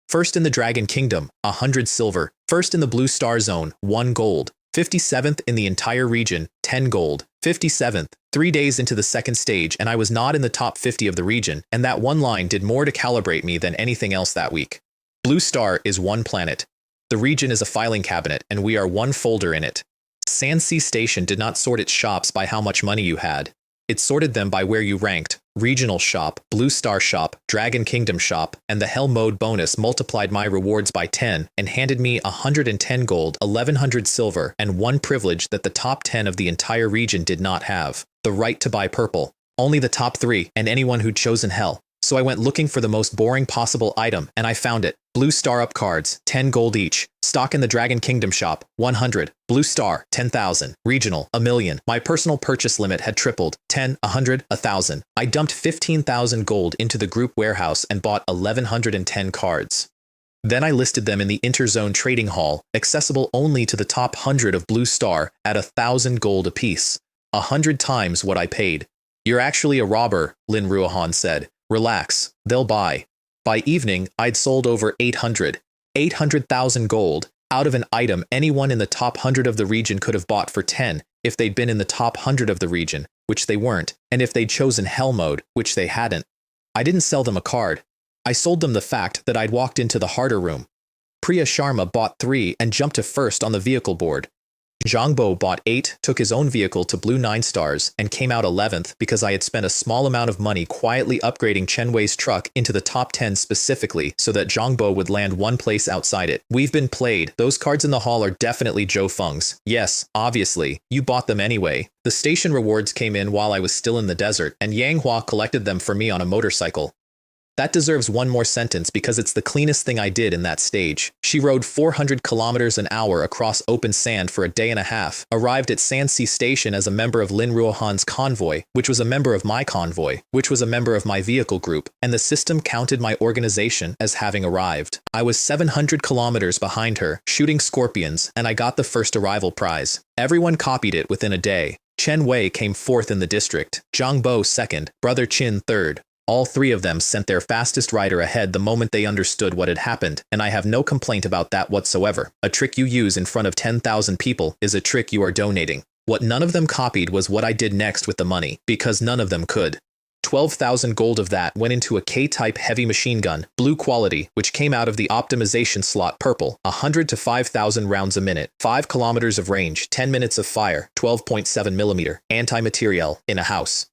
First in the Dragon Kingdom, 100 silver. First in the Blue Star Zone, 1 gold. 57th in the entire region, 10 gold. 57th, 3 days into the second stage, and I was not in the top 50 of the region, and that one line did more to calibrate me than anything else that week. Blue Star is 1 planet. The region is a filing cabinet, and we are 1 folder in it. Sansi Station did not sort its shops by how much money you had. It sorted them by where you ranked. Regional shop, Blue Star shop, Dragon Kingdom shop, and the Hell Mode bonus multiplied my rewards by 10 and handed me 110 gold, 1100 silver, and 1 privilege that the top 10 of the entire region did not have. The right to buy purple. Only the top 3, and anyone who'd chosen Hell. So I went looking for the most boring possible item, and I found it. Blue Star Up cards, 10 gold each. Stock in the Dragon Kingdom shop, 100. Blue Star, 10,000. Regional, 1,000,000. My personal purchase limit had tripled, 10, 100, 1,000. I dumped 15,000 gold into the group warehouse and bought 1,110 cards. Then I listed them in the Interzone Trading Hall, accessible only to the top 100 of Blue Star at 1,000 gold apiece. 100 times what I paid. You're actually a robber, Lin Ruohan said. Relax, they'll buy. By evening, I'd sold over 800,000 gold. Out of an item anyone in the top 100 of the region could have bought for 10 if they'd been in the top 100 of the region, which they weren't, and if they'd chosen Hell Mode, which they hadn't. I didn't sell them a card. I sold them the fact that I'd walked into the harder room. Priya Sharma bought 3 and jumped to first on the vehicle board. Zhangbo bought 8, took his own vehicle to blue 9 stars, and came out 11th because I had spent a small amount of money quietly upgrading Chen Wei's truck into the top 10 specifically so that Zhangbo would land one place outside it. We've been played. Those cards in the hall are definitely Zhou Feng's. Yes, obviously. You bought them anyway. The station rewards came in while I was still in the desert, and Yang Hua collected them for me on a motorcycle. That deserves one more sentence because it's the cleanest thing I did in that stage. She rode 400 kilometers an hour across open sand for a day and a half, arrived at Sanxi Station as a member of Lin Ruohan's convoy, which was a member of my convoy, which was a member of my vehicle group, and the system counted my organization as having arrived. I was 700 kilometers behind her, shooting scorpions, and I got the first arrival prize. Everyone copied it within a day. Chen Wei came 4th in the district, Zhang Bo 2nd, Brother Qin 3rd. All 3 of them sent their fastest rider ahead the moment they understood what had happened, and I have no complaint about that whatsoever. A trick you use in front of 10,000 people is a trick you are donating. What none of them copied was what I did next with the money, because none of them could. 12,000 gold of that went into a K-type heavy machine gun, blue quality, which came out of the optimization slot purple, 100 to 5,000 rounds a minute, 5 kilometers of range, 10 minutes of fire, 12.7 millimeter, anti-materiel, in a house.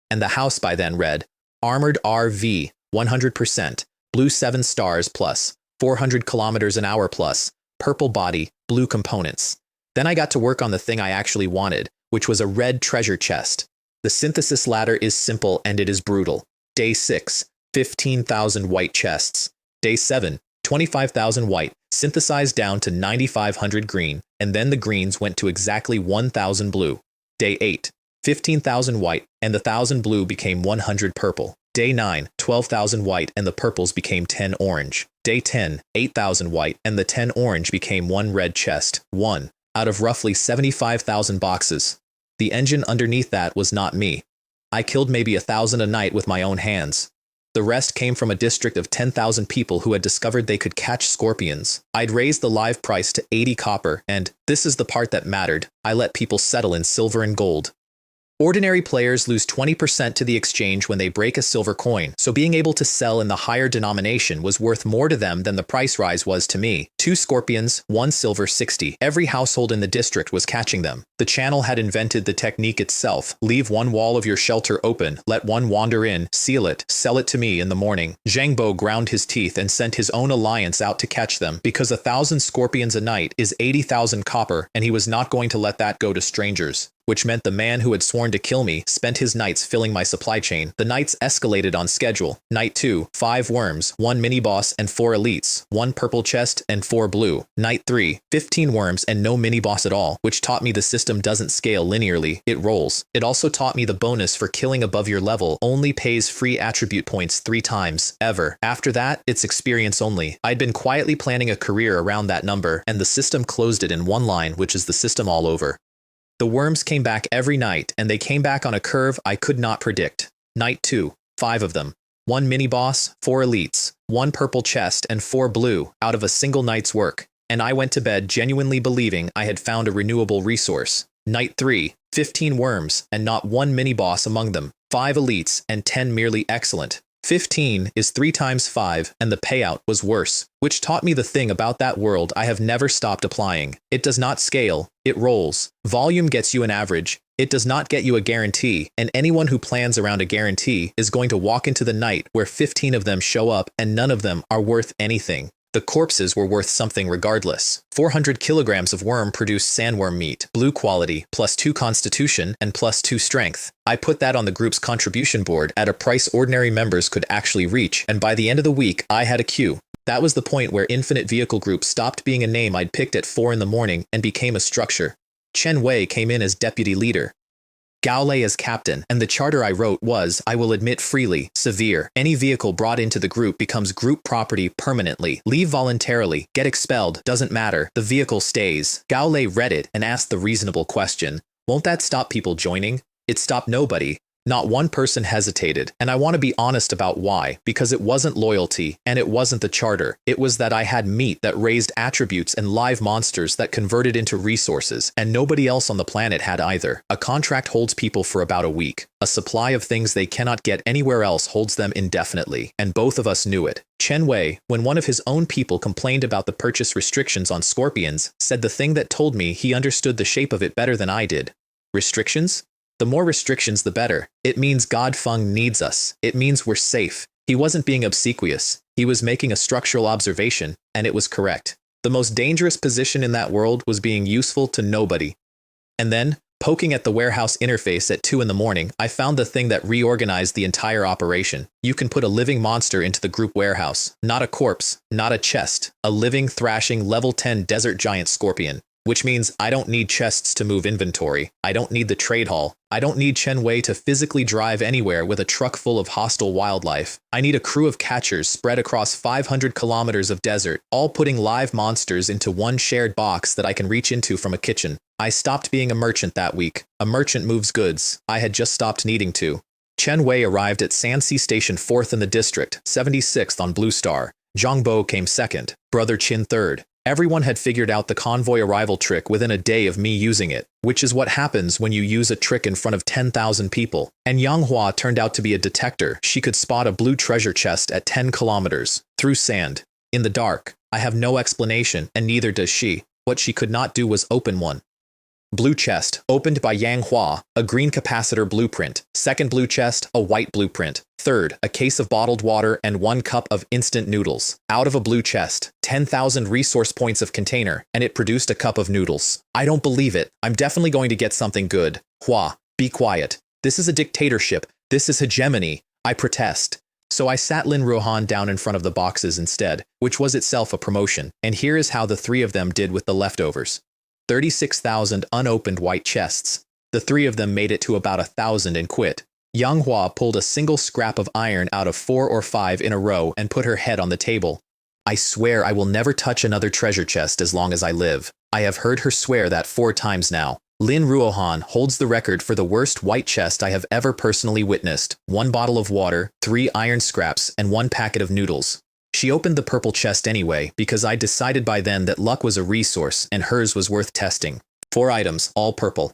And the house by then read, Armored RV, 100%, blue 7 stars plus, 400 kilometers an hour plus, purple body, blue components. Then I got to work on the thing I actually wanted, which was a red treasure chest. The synthesis ladder is simple and it is brutal. Day 6, 15,000 white chests. Day 7, 25,000 white, synthesized down to 9,500 green, and then the greens went to exactly 1,000 blue. Day 8, 15,000 white, and the 1,000 blue became 100 purple. Day 9, 12,000 white, and the purples became 10 orange. Day 10, 8,000 white, and the 10 orange became 1 red chest, 1, out of roughly 75,000 boxes. The engine underneath that was not me. I killed maybe 1,000 a night with my own hands. The rest came from a district of 10,000 people who had discovered they could catch scorpions. I'd raised the live price to 80 copper, and, this is the part that mattered, I let people settle in silver and gold. Ordinary players lose 20% to the exchange when they break a silver coin, so being able to sell in the higher denomination was worth more to them than the price rise was to me. 2 scorpions, 1 silver 60. Every household in the district was catching them. The channel had invented the technique itself. Leave 1 wall of your shelter open, let 1 wander in, seal it, sell it to me in the morning. Zhang Bo ground his teeth and sent his own alliance out to catch them, because 1,000 scorpions a night is 80,000 copper, and he was not going to let that go to strangers. Which meant the man who had sworn to kill me spent his nights filling my supply chain. The nights escalated on schedule. Night 2, 5 worms, 1 mini-boss and 4 elites, 1 purple chest and 4 blue. Night 3, 15 worms and no mini-boss at all, which taught me the system doesn't scale linearly, it rolls. It also taught me the bonus for killing above your level only pays free attribute points 3 times, ever. After that, it's experience only. I'd been quietly planning a career around that number, and the system closed it in 1 line, which is the system all over. The worms came back every night, and they came back on a curve I could not predict. Night 2, 5 of them. 1 mini-boss, 4 elites, 1 purple chest, and 4 blue, out of a single night's work. And I went to bed genuinely believing I had found a renewable resource. Night 3, 15 worms, and not 1 mini-boss among them. 5 elites, and 10 merely excellent. 15 is 3 times 5, and the payout was worse, which taught me the thing about that world I have never stopped applying. It does not scale, it rolls. Volume gets you an average. It does not get you a guarantee, and anyone who plans around a guarantee is going to walk into the night where 15 of them show up and none of them are worth anything. The corpses were worth something regardless. 400 kilograms of worm produced sandworm meat, blue quality, +2 constitution, and +2 strength. I put that on the group's contribution board at a price ordinary members could actually reach, and by the end of the week, I had a queue. That was the point where Infinite Vehicle Group stopped being a name I'd picked at 4 in the morning and became a structure. Chen Wei came in as deputy leader. Gao Lei as captain, and the charter I wrote was, I will admit freely, severe. Any vehicle brought into the group becomes group property permanently. Leave voluntarily, get expelled, doesn't matter, the vehicle stays. Gao Lei read it and asked the reasonable question, won't that stop people joining? It stopped nobody. Not one person hesitated, and I want to be honest about why, because it wasn't loyalty, and it wasn't the charter. It was that I had meat that raised attributes and live monsters that converted into resources, and nobody else on the planet had either. A contract holds people for about a week. A supply of things they cannot get anywhere else holds them indefinitely, and both of us knew it. Chen Wei, when one of his own people complained about the purchase restrictions on scorpions, said the thing that told me he understood the shape of it better than I did. Restrictions? The more restrictions, the better. It means God Feng needs us. It means we're safe. He wasn't being obsequious. He was making a structural observation, and it was correct. The most dangerous position in that world was being useful to nobody. And then, poking at the warehouse interface at 2 in the morning, I found the thing that reorganized the entire operation. You can put a living monster into the group warehouse. Not a corpse, not a chest. A living, thrashing, level 10 desert giant scorpion. Which means I don't need chests to move inventory. I don't need the trade hall. I don't need Chen Wei to physically drive anywhere with a truck full of hostile wildlife. I need a crew of catchers spread across 500 kilometers of desert, all putting live monsters into one shared box that I can reach into from a kitchen. I stopped being a merchant that week. A merchant moves goods. I had just stopped needing to. Chen Wei arrived at Sanxi Station 4th in the district, 76th on Blue Star. Zhang Bo came 2nd, Brother Qin 3rd. Everyone had figured out the convoy arrival trick within a day of me using it, which is what happens when you use a trick in front of 10,000 people. And Manhua turned out to be a detector. She could spot a blue treasure chest at 10 kilometers, through sand, in the dark. I have no explanation, and neither does she. What she could not do was open one. Blue chest, opened by Yang Hua, a green capacitor blueprint. Second blue chest, a white blueprint. Third, a case of bottled water and 1 cup of instant noodles. Out of a blue chest, 10,000 resource points of container, and it produced a cup of noodles. I don't believe it. I'm definitely going to get something good. Hua, be quiet. This is a dictatorship. This is hegemony. I protest. So I sat Lin Ruohan down in front of the boxes instead, which was itself a promotion. And here is how the 3 of them did with the leftovers. 36,000 unopened white chests. The 3 of them made it to about 1,000 and quit. Yang Hua pulled a single scrap of iron out of 4 or 5 in a row and put her head on the table. I swear I will never touch another treasure chest as long as I live. I have heard her swear that 4 times now. Lin Ruohan holds the record for the worst white chest I have ever personally witnessed. 1 bottle of water, 3 iron scraps, and 1 packet of noodles. She opened the purple chest anyway, because I decided by then that luck was a resource and hers was worth testing. 4 items, all purple.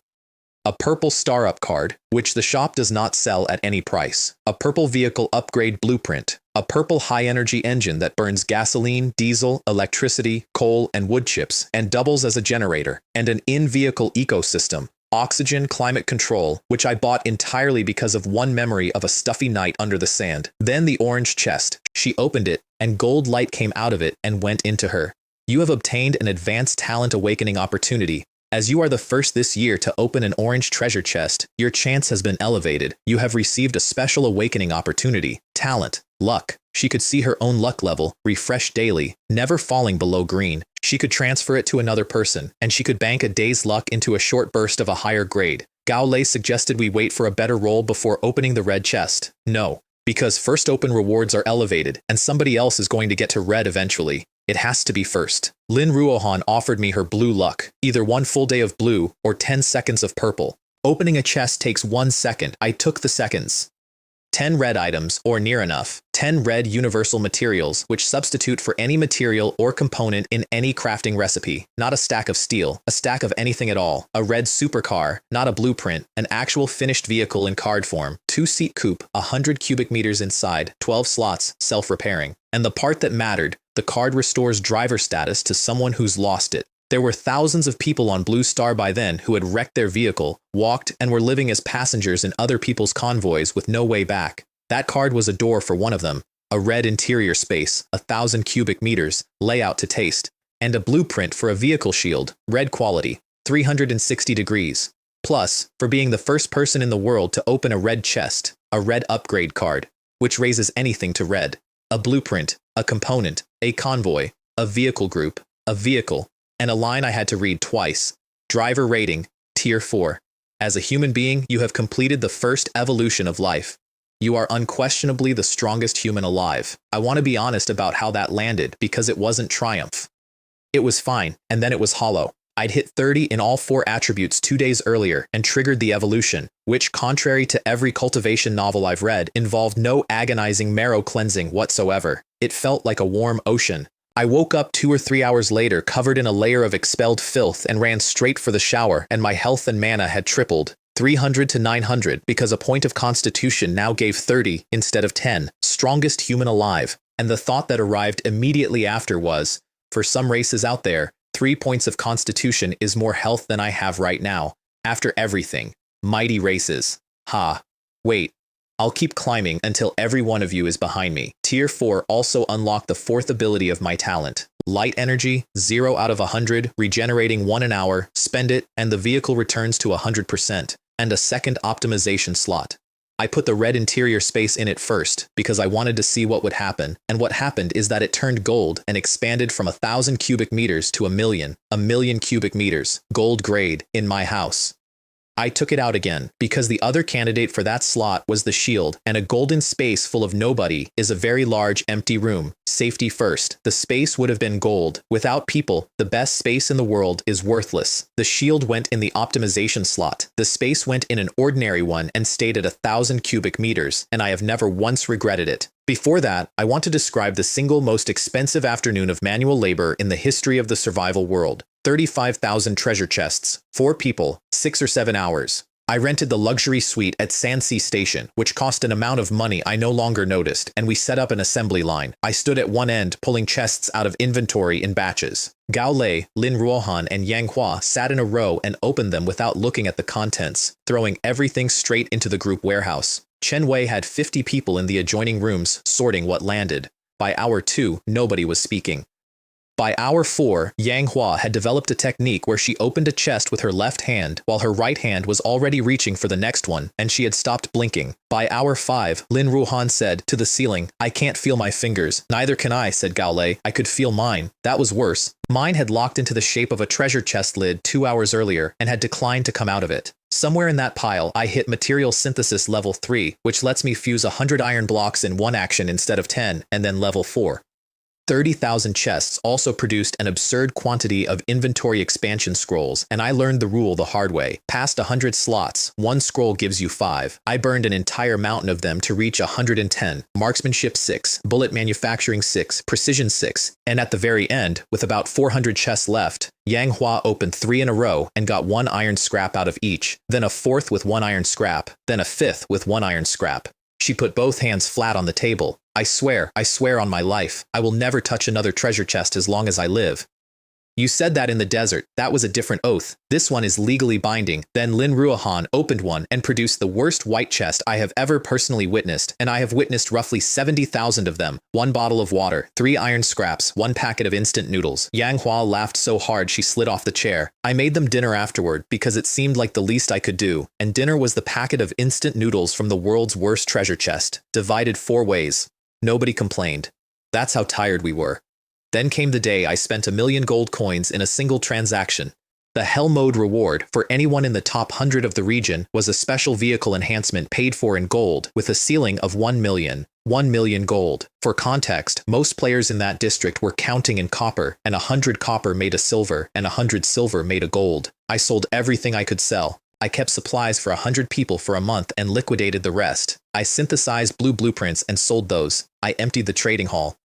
A purple star-up card, which the shop does not sell at any price. A purple vehicle upgrade blueprint. A purple high-energy engine that burns gasoline, diesel, electricity, coal, and wood chips, and doubles as a generator. And an in-vehicle ecosystem. Oxygen, climate control, which I bought entirely because of one memory of a stuffy night under the sand. Then the orange chest. She opened it, and gold light came out of it and went into her. You have obtained an advanced talent awakening opportunity. As you are the first this year to open an orange treasure chest, your chance has been elevated. You have received a special awakening opportunity. Talent. Luck. She could see her own luck level, refreshed daily, never falling below green. She could transfer it to another person, and she could bank a day's luck into a short burst of a higher grade. Gao Lei suggested we wait for a better roll before opening the red chest. No, because first open rewards are elevated, and somebody else is going to get to red eventually. It has to be first. Lin Ruohan offered me her blue luck, either 1 full day of blue or 10 seconds of purple. Opening a chest takes 1 second. I took the seconds. 10 red items, or near enough. 10 red universal materials, which substitute for any material or component in any crafting recipe. Not a stack of steel, a stack of anything at all. A red supercar, not a blueprint, an actual finished vehicle in card form. 2-seat coupe, 100 cubic meters inside, 12 slots, self-repairing. And the part that mattered, the card restores driver status to someone who's lost it. There were thousands of people on Blue Star by then who had wrecked their vehicle, walked, and were living as passengers in other people's convoys with no way back. That card was a door for one of them, a red interior space, 1,000 cubic meters, layout to taste, and a blueprint for a vehicle shield, red quality, 360 degrees. Plus, for being the first person in the world to open a red chest, a red upgrade card, which raises anything to red. A blueprint, a component, a convoy, a vehicle group, a vehicle, and a line I had to read twice. Driver rating, Tier 4. As a human being, you have completed the first evolution of life. You are unquestionably the strongest human alive. I want to be honest about how that landed because it wasn't triumph. It was fine, and then it was hollow. I'd hit 30 in all 4 attributes 2 days earlier and triggered the evolution, which, contrary to every cultivation novel I've read, involved no agonizing marrow cleansing whatsoever. It felt like a warm ocean. I woke up 2 or 3 hours later covered in a layer of expelled filth and ran straight for the shower, and my health and mana had tripled. 300 to 900 because a point of constitution now gave 30 instead of 10, strongest human alive. And the thought that arrived immediately after was, for some races out there, 3 points of constitution is more health than I have right now. After everything. Mighty races. Ha. Wait. I'll keep climbing until every one of you is behind me. Tier 4 also unlocked the 4th ability of my talent. Light energy, 0 out of 100, regenerating 1 an hour, spend it, and the vehicle returns to 100%, and a second optimization slot. I put the red interior space in it first, because I wanted to see what would happen, and what happened is that it turned gold and expanded from 1,000 cubic meters to 1,000,000 cubic meters, gold grade, in my house. I took it out again, because the other candidate for that slot was the shield, and a golden space full of nobody is a very large empty room. Safety first. The space would have been gold. Without people, the best space in the world is worthless. The shield went in the optimization slot. The space went in an ordinary one and stayed at 1,000 cubic meters, and I have never once regretted it. Before that, I want to describe the single most expensive afternoon of manual labor in the history of the survival world. 35,000 treasure chests, 4 people, 6 or 7 hours. I rented the luxury suite at Sansi Station, which cost an amount of money I no longer noticed, and we set up an assembly line. I stood at one end pulling chests out of inventory in batches. Gao Lei, Lin Ruohan, and Yang Hua sat in a row and opened them without looking at the contents, throwing everything straight into the group warehouse. Chen Wei had 50 people in the adjoining rooms sorting what landed. By hour 2, nobody was speaking. By hour 4, Yang Hua had developed a technique where she opened a chest with her left hand while her right hand was already reaching for the next one, and she had stopped blinking. By hour 5, Lin Ruohan said, to the ceiling, "I can't feel my fingers." "Neither can I," said Gao Lei. "I could feel mine." That was worse. Mine had locked into the shape of a treasure chest lid 2 hours earlier and had declined to come out of it. Somewhere in that pile, I hit material synthesis level 3, which lets me fuse 100 iron blocks in one action instead of 10, and then level 4. 30,000 chests also produced an absurd quantity of inventory expansion scrolls, and I learned the rule the hard way. Past 100 slots, 1 scroll gives you 5. I burned an entire mountain of them to reach 110. Marksmanship 6, bullet manufacturing 6, precision 6, and at the very end, with about 400 chests left, Yang Hua opened 3 in a row and got 1 iron scrap out of each, then a 4th with 1 iron scrap, then a 5th with 1 iron scrap. She put both hands flat on the table. I swear on my life, I will never touch another treasure chest as long as I live. You said that in the desert. That was a different oath. This one is legally binding. Then Lin Ruohan opened one and produced the worst white chest I have ever personally witnessed, and I have witnessed roughly 70,000 of them. 1 bottle of water, 3 iron scraps, 1 packet of instant noodles. Yang Hua laughed so hard she slid off the chair. I made them dinner afterward because it seemed like the least I could do, and dinner was the packet of instant noodles from the world's worst treasure chest, divided 4 ways. Nobody complained. That's how tired we were. Then came the day I spent 1,000,000 gold coins in a single transaction. The Hell Mode reward for anyone in the top 100 of the region was a special vehicle enhancement paid for in gold with a ceiling of 1,000,000. 1,000,000 gold. For context, most players in that district were counting in copper, and 100 copper made a silver, and 100 silver made a gold. I sold everything I could sell. I kept supplies for 100 people for a month and liquidated the rest. I synthesized blue blueprints and sold those. I emptied the trading hall.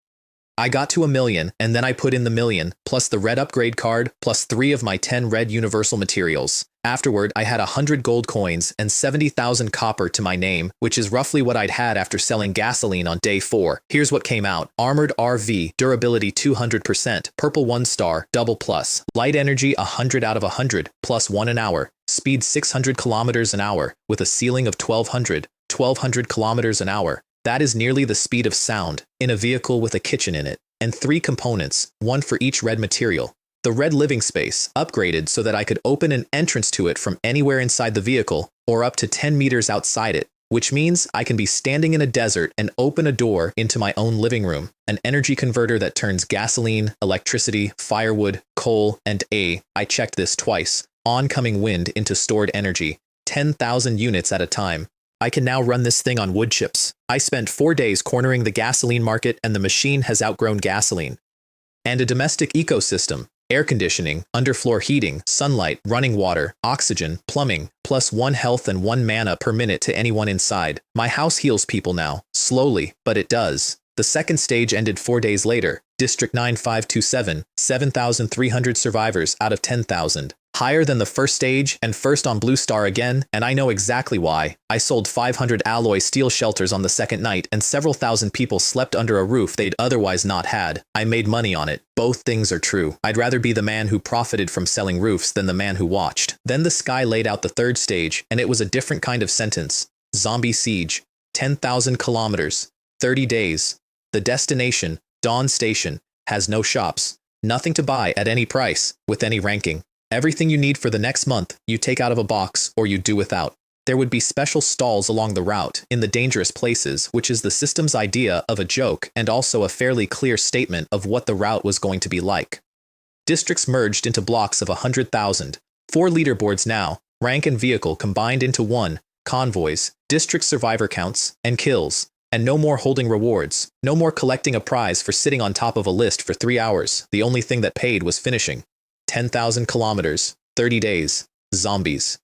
I got to 1,000,000, and then I put in the 1,000,000, plus the red upgrade card, plus 3 of my 10 red universal materials. Afterward, I had 100 gold coins and 70,000 copper to my name, which is roughly what I'd had after selling gasoline on day 4. Here's what came out. Armored RV, durability 200%, purple 1 star, double plus. Light energy 100 out of 100, plus 1 an hour. Speed 600 kilometers an hour, with a ceiling of 1,200 kilometers an hour. That is nearly the speed of sound, in a vehicle with a kitchen in it, and 3 components, 1 for each red material. The red living space, upgraded so that I could open an entrance to it from anywhere inside the vehicle, or up to 10 meters outside it, which means I can be standing in a desert and open a door into my own living room. An energy converter that turns gasoline, electricity, firewood, coal, and I checked this twice, oncoming wind into stored energy, 10,000 units at a time. I can now run this thing on wood chips. I spent 4 days cornering the gasoline market, and the machine has outgrown gasoline. And a domestic ecosystem. Air conditioning, underfloor heating, sunlight, running water, oxygen, plumbing, plus 1 health and 1 mana per minute to anyone inside. My house heals people now, slowly, but it does. The second stage ended 4 days later. District 9527, 7,300 survivors out of 10,000. Higher than the first stage and first on Blue Star again, and I know exactly why. I sold 500 alloy steel shelters on the second night and several thousand people slept under a roof they'd otherwise not had. I made money on it. Both things are true. I'd rather be the man who profited from selling roofs than the man who watched. Then the sky laid out the third stage, and it was a different kind of sentence. Zombie siege. 10,000 kilometers. 30 days. The destination, Dawn Station, has no shops. Nothing to buy at any price, with any ranking. Everything you need for the next month, you take out of a box or you do without. There would be special stalls along the route, in the dangerous places, which is the system's idea of a joke and also a fairly clear statement of what the route was going to be like. Districts merged into blocks of 100,000. 4 leaderboards now, rank and vehicle combined into 1, convoys, district survivor counts, and kills. And no more holding rewards, no more collecting a prize for sitting on top of a list for 3 hours. The only thing that paid was finishing. 10,000 kilometers, 30 days, zombies.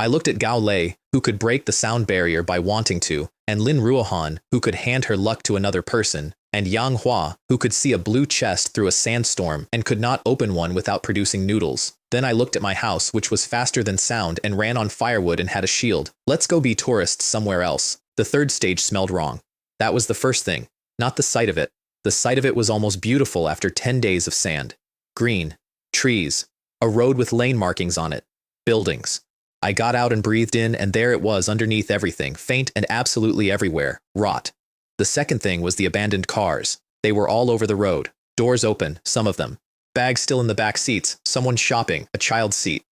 I looked at Gao Lei, who could break the sound barrier by wanting to, and Lin Ruohan, who could hand her luck to another person, and Yang Hua, who could see a blue chest through a sandstorm and could not open one without producing noodles. Then I looked at my house, which was faster than sound and ran on firewood and had a shield. Let's go be tourists somewhere else. The third stage smelled wrong. That was the first thing, not the sight of it. The sight of it was almost beautiful after 10 days of sand. Green, trees, a road with lane markings on it, buildings. I got out and breathed in, and there it was underneath everything, faint and absolutely everywhere, rot. The second thing was the abandoned cars. They were all over the road, doors open, some of them. Bags still in the back seats, someone shopping, a child's seat.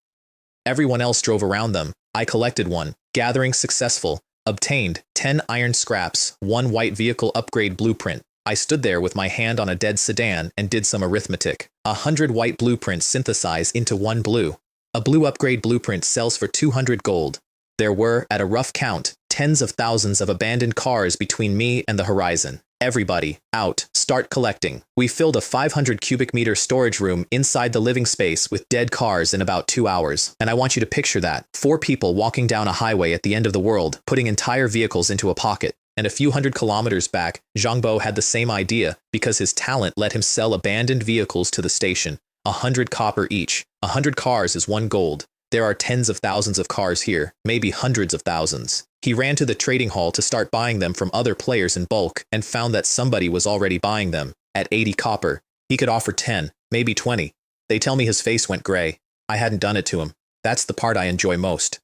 Everyone else drove around them. I collected one, gathering successful. Obtained 10 iron scraps, 1 white vehicle upgrade blueprint. I stood there with my hand on a dead sedan and did some arithmetic. 100 white blueprints synthesize into 1 blue. A blue upgrade blueprint sells for 200 gold. There were, at a rough count, tens of thousands of abandoned cars between me and the horizon. Everybody, out, start collecting. We filled a 500 cubic meter storage room inside the living space with dead cars in about 2 hours. And I want you to picture that. 4 people walking down a highway at the end of the world, putting entire vehicles into a pocket. And a few hundred kilometers back, Zhang Bo had the same idea because his talent let him sell abandoned vehicles to the station. 100 copper each. 100 cars is 1 gold. There are tens of thousands of cars here, maybe hundreds of thousands. He ran to the trading hall to start buying them from other players in bulk and found that somebody was already buying them. At 80 copper, he could offer 10, maybe 20. They tell me his face went gray. I hadn't done it to him. That's the part I enjoy most.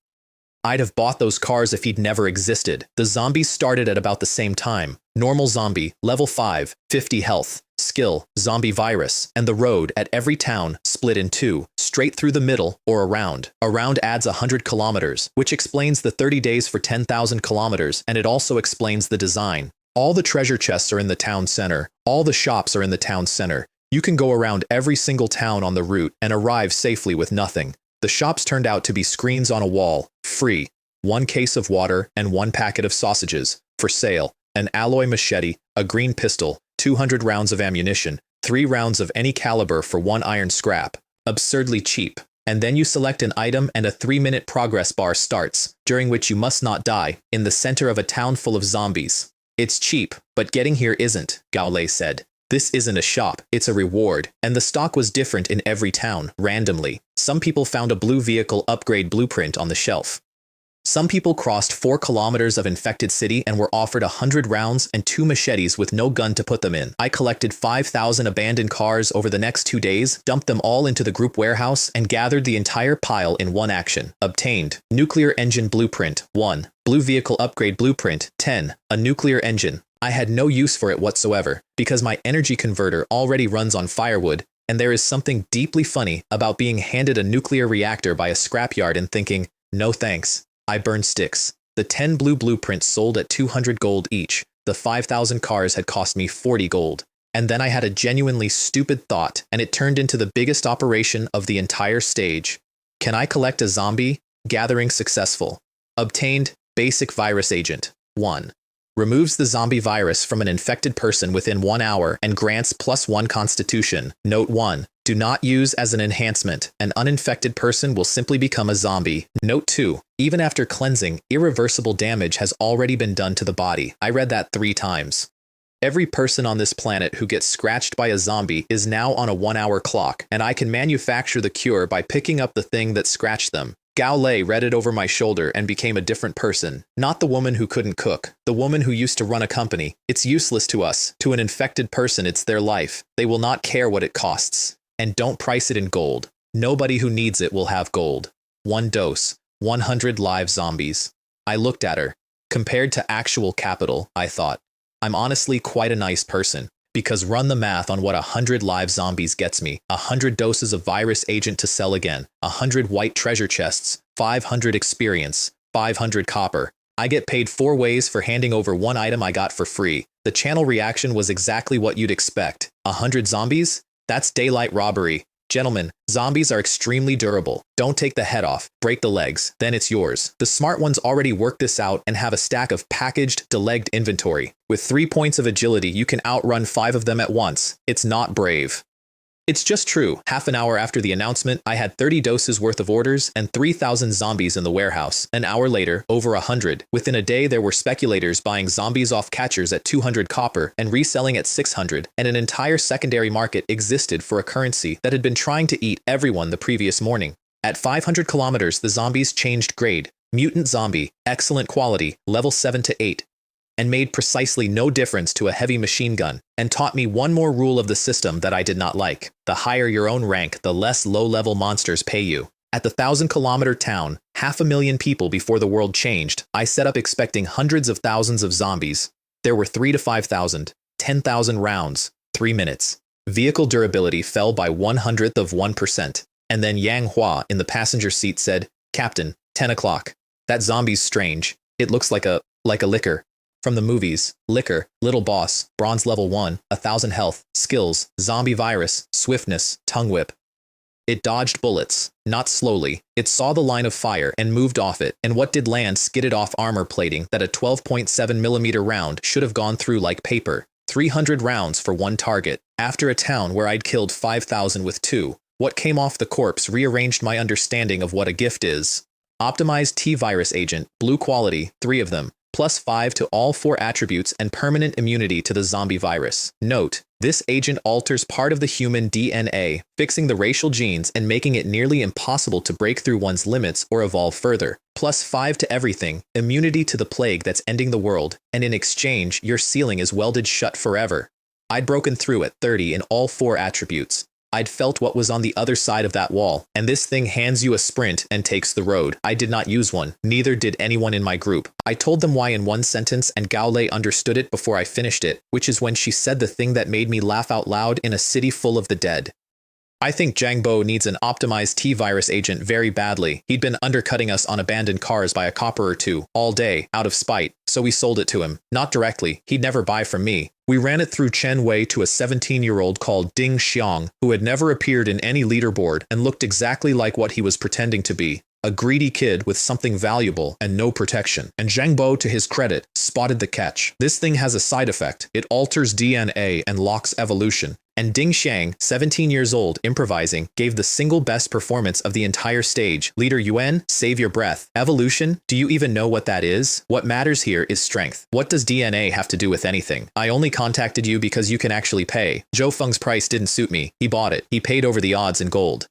I'd have bought those cars if he'd never existed. The zombies started at about the same time. Normal zombie, level 5, 50 health. Skill, zombie virus, and the road at every town split in 2, straight through the middle or around. Around adds 100 kilometers, which explains the 30 days for 10,000 kilometers, and it also explains the design. All the treasure chests are in the town center. All the shops are in the town center. You can go around every single town on the route and arrive safely with nothing. The shops turned out to be screens on a wall, free. 1 case of water and 1 packet of sausages, for sale. An alloy machete, a green pistol, 200 rounds of ammunition, 3 rounds of any caliber for 1 iron scrap. Absurdly cheap. And then you select an item and a 3-minute progress bar starts, during which you must not die, in the center of a town full of zombies. It's cheap, but getting here isn't, Gao Lei said. This isn't a shop, it's a reward, and the stock was different in every town, randomly. Some people found a blue vehicle upgrade blueprint on the shelf. Some people crossed 4 kilometers of infected city and were offered 100 rounds and 2 machetes with no gun to put them in. I collected 5,000 abandoned cars over the next 2 days, dumped them all into the group warehouse, and gathered the entire pile in 1 action. Obtained. Nuclear engine blueprint, 1. Blue vehicle upgrade blueprint, 10. A nuclear engine. I had no use for it whatsoever, because my energy converter already runs on firewood, and there is something deeply funny about being handed a nuclear reactor by a scrapyard and thinking, no thanks. I burned sticks. The 10 blue blueprints sold at 200 gold each. The 5,000 cars had cost me 40 gold. And then I had a genuinely stupid thought, and it turned into the biggest operation of the entire stage. Can I collect a zombie? Gathering successful. Obtained basic virus agent, 1. Removes the zombie virus from an infected person within 1 hour and grants +1 constitution. Note 1. Do not use as an enhancement. An uninfected person will simply become a zombie. Note 2. Even after cleansing, irreversible damage has already been done to the body. I read that 3 times. Every person on this planet who gets scratched by a zombie is now on a 1-hour clock, and I can manufacture the cure by picking up the thing that scratched them. Gao Lei read it over my shoulder and became a different person. Not the woman who couldn't cook, the woman who used to run a company. It's useless to us. To an infected person, it's their life. They will not care what it costs. And don't price it in gold. Nobody who needs it will have gold. 1 dose, 100 live zombies. I looked at her. Compared to actual capital, I thought, I'm honestly quite a nice person, because run the math on what 100 live zombies gets me. 100 doses of virus agent to sell again, 100 white treasure chests, 500 experience, 500 copper. I get paid 4 ways for handing over 1 item I got for free. The channel reaction was exactly what you'd expect. 100 zombies? That's daylight robbery. Gentlemen, zombies are extremely durable. Don't take the head off, break the legs, then it's yours. The smart ones already worked this out and have a stack of packaged, delegged inventory. With 3 points of agility, you can outrun 5 of them at once. It's not brave. It's just true. Half an hour after the announcement, I had 30 doses worth of orders and 3,000 zombies in the warehouse. An hour later, over 100. Within a day, there were speculators buying zombies off catchers at 200 copper and reselling at 600, and an entire secondary market existed for a currency that had been trying to eat everyone the previous morning. At 500 kilometers, the zombies changed grade. Mutant zombie, excellent quality, level 7 to 8. And made precisely no difference to a heavy machine gun, and taught me one more rule of the system that I did not like. The higher your own rank, the less low-level monsters pay you. At the 1,000-kilometer town, 500,000 people before the world changed, I set up expecting hundreds of thousands of zombies. There were 3 to 5,000, 10,000 rounds, 3 minutes. Vehicle durability fell by 1/100%. And then Yang Hua in the passenger seat said, "Captain, 10 o'clock. That zombie's strange. It looks like a liquor." From the movies, liquor, little boss, bronze level 1, 1,000 health, skills, zombie virus, swiftness, tongue whip. It dodged bullets, not slowly. It saw the line of fire and moved off it, and what did land skidded off armor plating that a 12.7mm round should have gone through like paper. 300 rounds for 1 target. After a town where I'd killed 5,000 with 2, what came off the corpse rearranged my understanding of what a gift is. Optimized T-virus agent, blue quality, 3 of them. +5 to all 4 attributes and permanent immunity to the zombie virus. Note, this agent alters part of the human DNA, fixing the racial genes and making it nearly impossible to break through one's limits or evolve further. +5 to everything, immunity to the plague that's ending the world, and in exchange, your ceiling is welded shut forever. I'd broken through at 30 in all 4 attributes. I'd felt what was on the other side of that wall, and this thing hands you a sprint and takes the road. I did not use one, neither did anyone in my group. I told them why in 1 sentence, and Gao Lei understood it before I finished it, which is when she said the thing that made me laugh out loud in a city full of the dead. I think Zhang Bo needs an optimized T-virus agent very badly. He'd been undercutting us on abandoned cars by a copper or 2, all day, out of spite, so we sold it to him. Not directly, he'd never buy from me. We ran it through Chen Wei to a 17-year-old called Ding Xiang, who had never appeared in any leaderboard and looked exactly like what he was pretending to be. A greedy kid with something valuable and no protection. And Zhang Bo, to his credit, spotted the catch. This thing has a side effect. It alters DNA and locks evolution. And Ding Xiang, 17 years old, improvising, gave the single best performance of the entire stage. Leader Yuan, save your breath. Evolution? Do you even know what that is? What matters here is strength. What does DNA have to do with anything? I only contacted you because you can actually pay. Zhou Feng's price didn't suit me. He bought it. He paid over the odds in gold.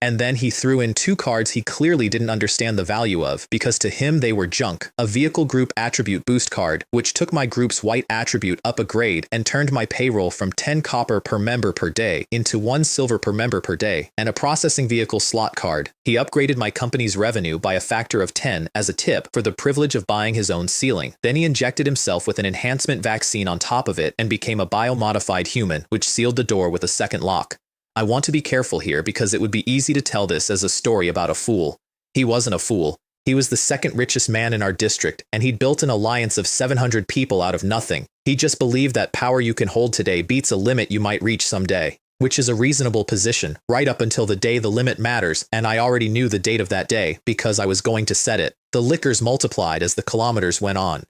And then he threw in 2 cards he clearly didn't understand the value of, because to him they were junk. A vehicle group attribute boost card, which took my group's white attribute up a grade and turned my payroll from 10 copper per member per day into 1 silver per member per day, and a processing vehicle slot card. He upgraded my company's revenue by a factor of 10 as a tip for the privilege of buying his own ceiling. Then he injected himself with an enhancement vaccine on top of it and became a biomodified human, which sealed the door with a second lock. I want to be careful here because it would be easy to tell this as a story about a fool. He wasn't a fool. He was the 2nd richest man in our district, and he'd built an alliance of 700 people out of nothing. He just believed that power you can hold today beats a limit you might reach someday, which is a reasonable position, right up until the day the limit matters, and I already knew the date of that day because I was going to set it. The liquors multiplied as the kilometers went on.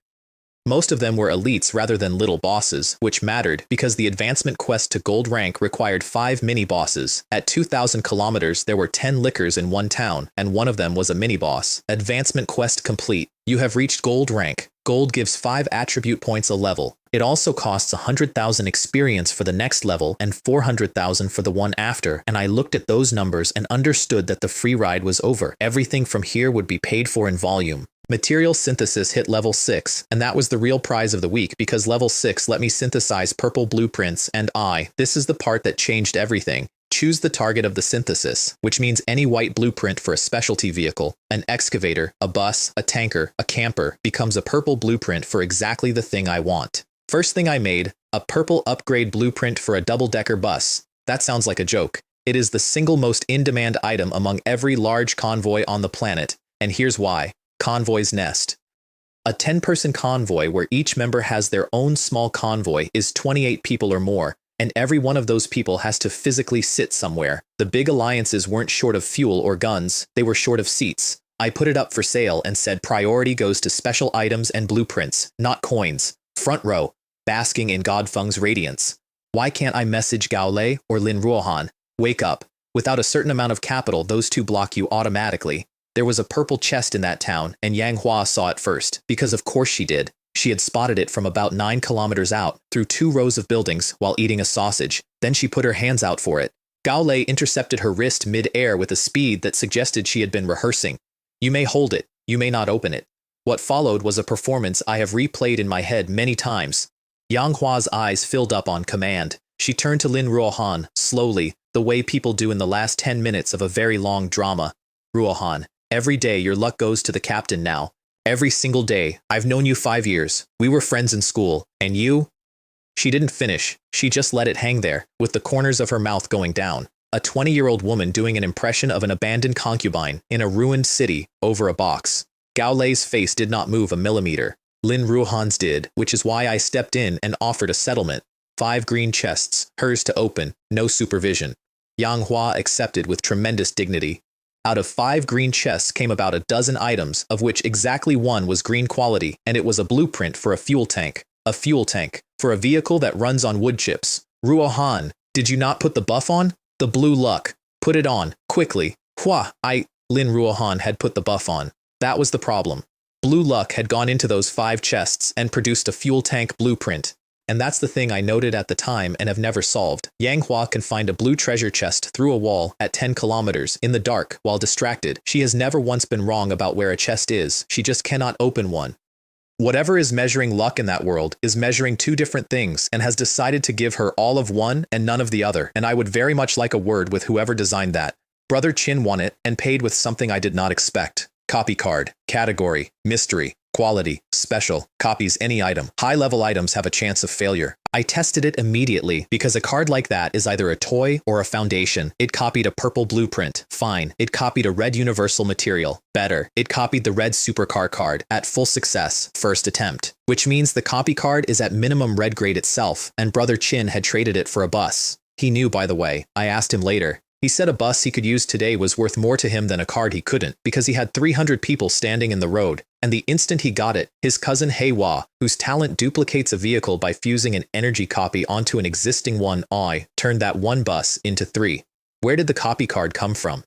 Most of them were elites rather than little bosses, which mattered because the advancement quest to gold rank required 5 mini-bosses. At 2,000 kilometers, there were 10 liquors in one town, and one of them was a mini-boss. Advancement quest complete. You have reached gold rank. Gold gives 5 attribute points a level. It also costs 100,000 experience for the next level and 400,000 for the one after, and I looked at those numbers and understood that the free ride was over. Everything from here would be paid for in volume. Material synthesis hit level 6, and that was the real prize of the week because level 6 let me synthesize purple blueprints, and this is the part that changed everything. Choose the target of the synthesis, which means any white blueprint for a specialty vehicle, an excavator, a bus, a tanker, a camper, becomes a purple blueprint for exactly the thing I want. First thing I made, a purple upgrade blueprint for a double-decker bus. That sounds like a joke. It is the single most in-demand item among every large convoy on the planet, and here's why. Convoy's nest. A 10-person convoy where each member has their own small convoy is 28 people or more, and every one of those people has to physically sit somewhere. The big alliances weren't short of fuel or guns, they were short of seats. I put it up for sale and said priority goes to special items and blueprints, not coins. Front row, basking in Godfeng's radiance. Why can't I message Gao Lei or Lin Ruohan? Wake up. Without a certain amount of capital, those two block you automatically. There was a purple chest in that town, and Yang Hua saw it first, because of course she did. She had spotted it from about 9 kilometers out, through 2 rows of buildings, while eating a sausage. Then she put her hands out for it. Gao Lei intercepted her wrist mid-air with a speed that suggested she had been rehearsing. You may hold it, you may not open it. What followed was a performance I have replayed in my head many times. Yang Hua's eyes filled up on command. She turned to Lin Ruohan, slowly, the way people do in the last 10 minutes of a very long drama. Ruohan, every day your luck goes to the captain now. Every single day. I've known you 5 years. We were friends in school. And you? She didn't finish. She just let it hang there, with the corners of her mouth going down. A 20-year-old woman doing an impression of an abandoned concubine in a ruined city over a box. Gao Lei's face did not move a millimeter. Lin Ruohan's did, which is why I stepped in and offered a settlement. 5 green chests, hers to open, no supervision. Yang Hua accepted with tremendous dignity. Out of 5 green chests came about a dozen items, of which exactly 1 was green quality, and it was a blueprint for a fuel tank. A fuel tank, for a vehicle that runs on wood chips. Ruohan, did you not put the buff on? The blue luck. Put it on, quickly. Lin Ruohan had put the buff on. That was the problem. Blue luck had gone into those 5 chests and produced a fuel tank blueprint. And that's the thing I noted at the time and have never solved. Yang Hua can find a blue treasure chest through a wall at 10 kilometers in the dark while distracted. She has never once been wrong about where a chest is. She just cannot open one. Whatever is measuring luck in that world is measuring 2 different things and has decided to give her all of one and none of the other. And I would very much like a word with whoever designed that. Brother Chin won it and paid with something I did not expect. Copy card, category, mystery, quality, special, copies any item. High-level items have a chance of failure. I tested it immediately because a card like that is either a toy or a foundation. It copied a purple blueprint. Fine. It copied a red universal material. Better. It copied the red supercar card. At full success. First attempt. Which means the copy card is at minimum red grade itself, and Brother Chin had traded it for a bus. He knew, by the way. I asked him later. He said a bus he could use today was worth more to him than a card he couldn't, because he had 300 people standing in the road, and the instant he got it, his cousin Heiwa, whose talent duplicates a vehicle by fusing an energy copy onto an existing one, turned that one bus into 3. Where did the copy card come from?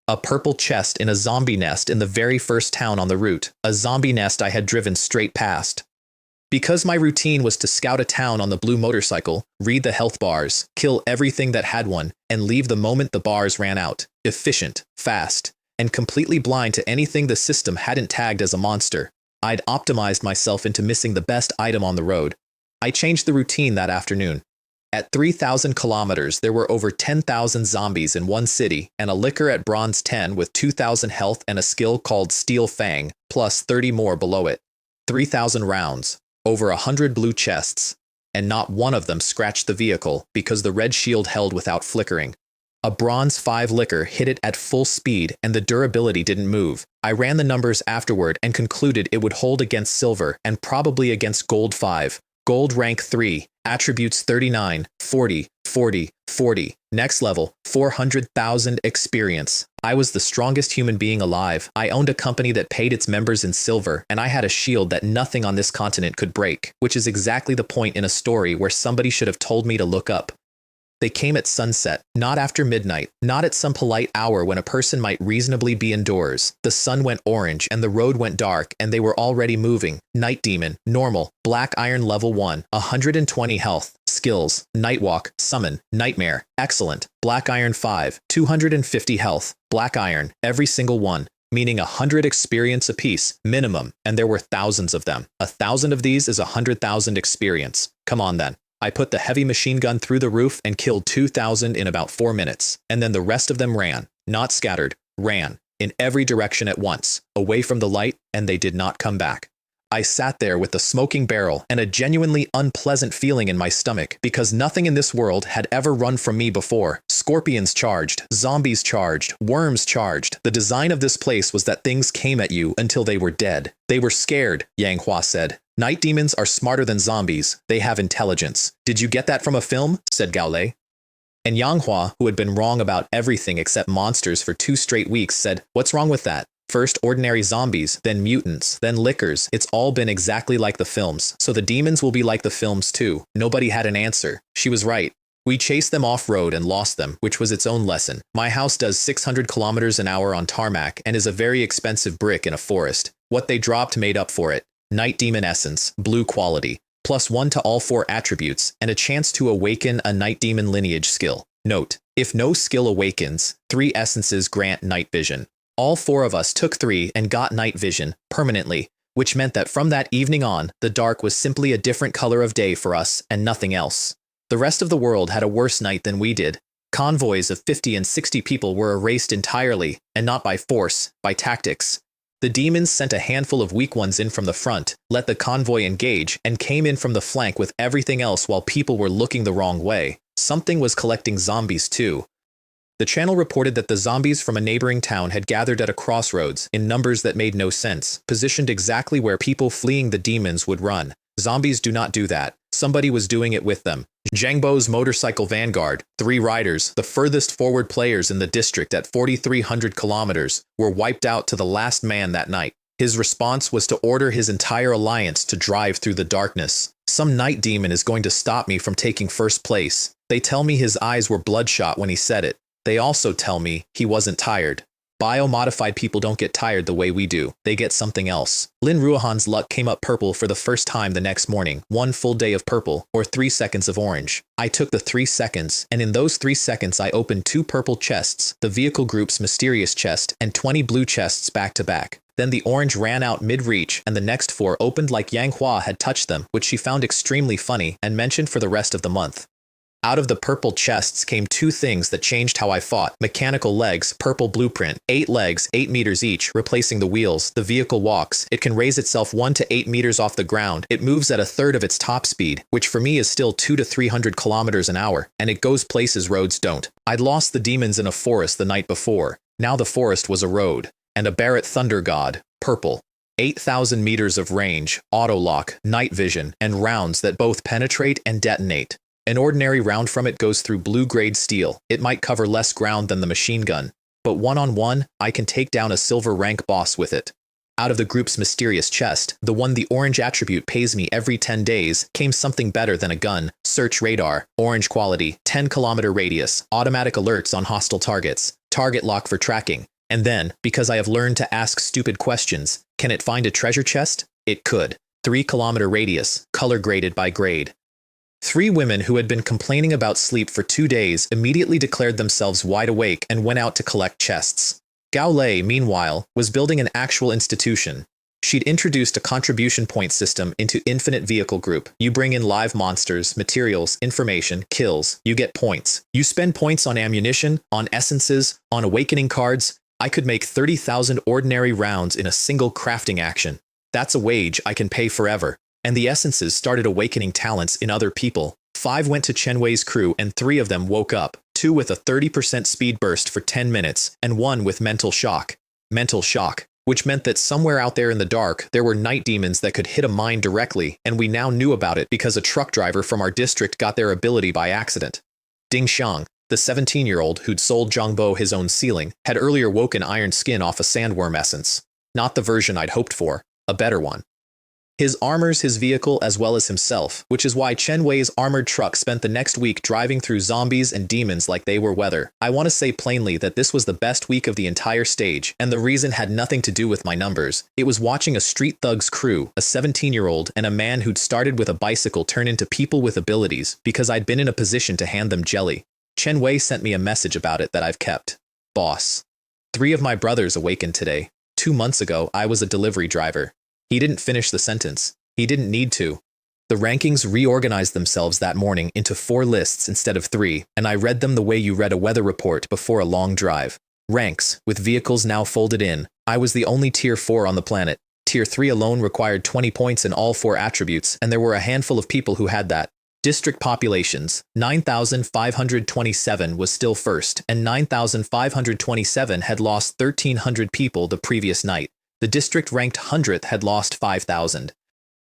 A purple chest in a zombie nest in the very first town on the route, a zombie nest I had driven straight past. Because my routine was to scout a town on the blue motorcycle, read the health bars, kill everything that had one, and leave the moment the bars ran out. Efficient, fast, and completely blind to anything the system hadn't tagged as a monster. I'd optimized myself into missing the best item on the road. I changed the routine that afternoon. At 3,000 kilometers, there were over 10,000 zombies in one city, and a liquor at bronze 10 with 2,000 health and a skill called Steel Fang, plus 30 more below it. 3,000 rounds. Over 100 blue chests, and not one of them scratched the vehicle because the red shield held without flickering. A bronze 5 liquor hit it at full speed and the durability didn't move. I ran the numbers afterward and concluded it would hold against silver and probably against gold 5. Gold rank 3, attributes 39, 40, 40, 40. Next level, 400,000 experience. I was the strongest human being alive. I owned a company that paid its members in silver, and I had a shield that nothing on this continent could break, which is exactly the point in a story where somebody should have told me to look up. They came at sunset, not after midnight, not at some polite hour when a person might reasonably be indoors. The sun went orange and the road went dark and they were already moving. Night Demon, normal, Black Iron level 1, 120 health, skills, Nightwalk, summon, Nightmare, excellent, Black Iron 5, 250 health, Black Iron, every single one, meaning 100 experience apiece, minimum, and there were thousands of them. 1,000 of these is 100,000 experience. Come on then. I put the heavy machine gun through the roof and killed 2,000 in about 4 minutes, and then the rest of them ran, not scattered, ran, in every direction at once, away from the light, and they did not come back. I sat there with the smoking barrel and a genuinely unpleasant feeling in my stomach because nothing in this world had ever run from me before. Scorpions charged, zombies charged, worms charged. The design of this place was that things came at you until they were dead. They were scared, Yang Hua said. Night demons are smarter than zombies. They have intelligence. Did you get that from a film? Said Gao Lei. And Yang Hua, who had been wrong about everything except monsters for 2 straight weeks, said, "What's wrong with that? First ordinary zombies, then mutants, then lickers. It's all been exactly like the films. So the demons will be like the films too." Nobody had an answer. She was right. We chased them off-road and lost them, which was its own lesson. My house does 600 kilometers an hour on tarmac and is a very expensive brick in a forest. What they dropped made up for it. Night Demon Essence, blue quality, +1 to all 4 attributes, and a chance to awaken a Night Demon lineage skill. Note, if no skill awakens, 3 essences grant night vision. All 4 of us took 3 and got night vision, permanently, which meant that from that evening on, the dark was simply a different color of day for us and nothing else. The rest of the world had a worse night than we did. Convoys of 50 and 60 people were erased entirely, and not by force, by tactics. The demons sent a handful of weak ones in from the front, let the convoy engage, and came in from the flank with everything else while people were looking the wrong way. Something was collecting zombies too. The channel reported that the zombies from a neighboring town had gathered at a crossroads, in numbers that made no sense, positioned exactly where people fleeing the demons would run. Zombies do not do that. Somebody was doing it with them. Zhangbo's motorcycle vanguard, 3 riders, the furthest forward players in the district at 4,300 kilometers, were wiped out to the last man that night. His response was to order his entire alliance to drive through the darkness. Some night demon is going to stop me from taking first place. They tell me his eyes were bloodshot when he said it. They also tell me he wasn't tired. Bio-modified people don't get tired the way we do. They get something else. Lin Ruohan's luck came up purple for the first time the next morning. 1 full day of purple, or 3 seconds of orange. I took the 3 seconds, and in those 3 seconds I opened 2 purple chests, the vehicle group's mysterious chest, and 20 blue chests back to back. Then the orange ran out mid-reach, and the next 4 opened like Yang Hua had touched them, which she found extremely funny, and mentioned for the rest of the month. Out of the purple chests came 2 things that changed how I fought. Mechanical legs, purple blueprint, 8 legs, 8 meters each, replacing the wheels. The vehicle walks. It can raise itself 1 to 8 meters off the ground. It moves at 1/3 of its top speed, which for me is still 200 to 300 kilometers an hour, and it goes places roads don't. I'd lost the demons in a forest the night before. Now the forest was a road. And a Barret Thunder God, purple. 8,000 meters of range, auto-lock, night vision, and rounds that both penetrate and detonate. An ordinary round from it goes through blue-grade steel. It might cover less ground than the machine gun, but one-on-one, I can take down a silver rank boss with it. Out of the group's mysterious chest, the one the orange attribute pays me every 10 days, came something better than a gun. Search radar, orange quality, 10-kilometer radius, automatic alerts on hostile targets, target lock for tracking. And then, because I have learned to ask stupid questions, can it find a treasure chest? It could. 3-kilometer radius, color graded by grade. 3 women who had been complaining about sleep for 2 days immediately declared themselves wide awake and went out to collect chests. Gao Lei, meanwhile, was building an actual institution. She'd introduced a contribution point system into Infinite Vehicle Group. You bring in live monsters, materials, information, kills. You get points. You spend points on ammunition, on essences, on awakening cards. I could make 30,000 ordinary rounds in a single crafting action. That's a wage I can pay forever. And the essences started awakening talents in other people. 5 went to Chen Wei's crew and 3 of them woke up, 2 with a 30% speed burst for 10 minutes, and 1 with mental shock. Mental shock, which meant that somewhere out there in the dark, there were night demons that could hit a mine directly, and we now knew about it because a truck driver from our district got their ability by accident. Ding Xiang, The 17-year-old who'd sold Zhangbo his own ceiling had earlier woken iron skin off a sandworm essence. Not the version I'd hoped for, a better one. His armors his vehicle as well as himself, which is why Chen Wei's armored truck spent the next week driving through zombies and demons like they were weather. I want to say plainly that this was the best week of the entire stage, and the reason had nothing to do with my numbers. It was watching a street thug's crew, a 17-year-old and a man who'd started with a bicycle turn into people with abilities because I'd been in a position to hand them jelly. Chen Wei sent me a message about it that I've kept. Boss. 3 of my brothers awakened today. 2 months ago, I was a delivery driver. He didn't finish the sentence. He didn't need to. The rankings reorganized themselves that morning into 4 lists instead of 3, and I read them the way you read a weather report before a long drive. Ranks, with vehicles now folded in. I was the only Tier 4 on the planet. Tier 3 alone required 20 points in all 4 attributes, and there were a handful of people who had that. District populations, 9,527 was still first, and 9,527 had lost 1,300 people the previous night. The district ranked 100th had lost 5,000.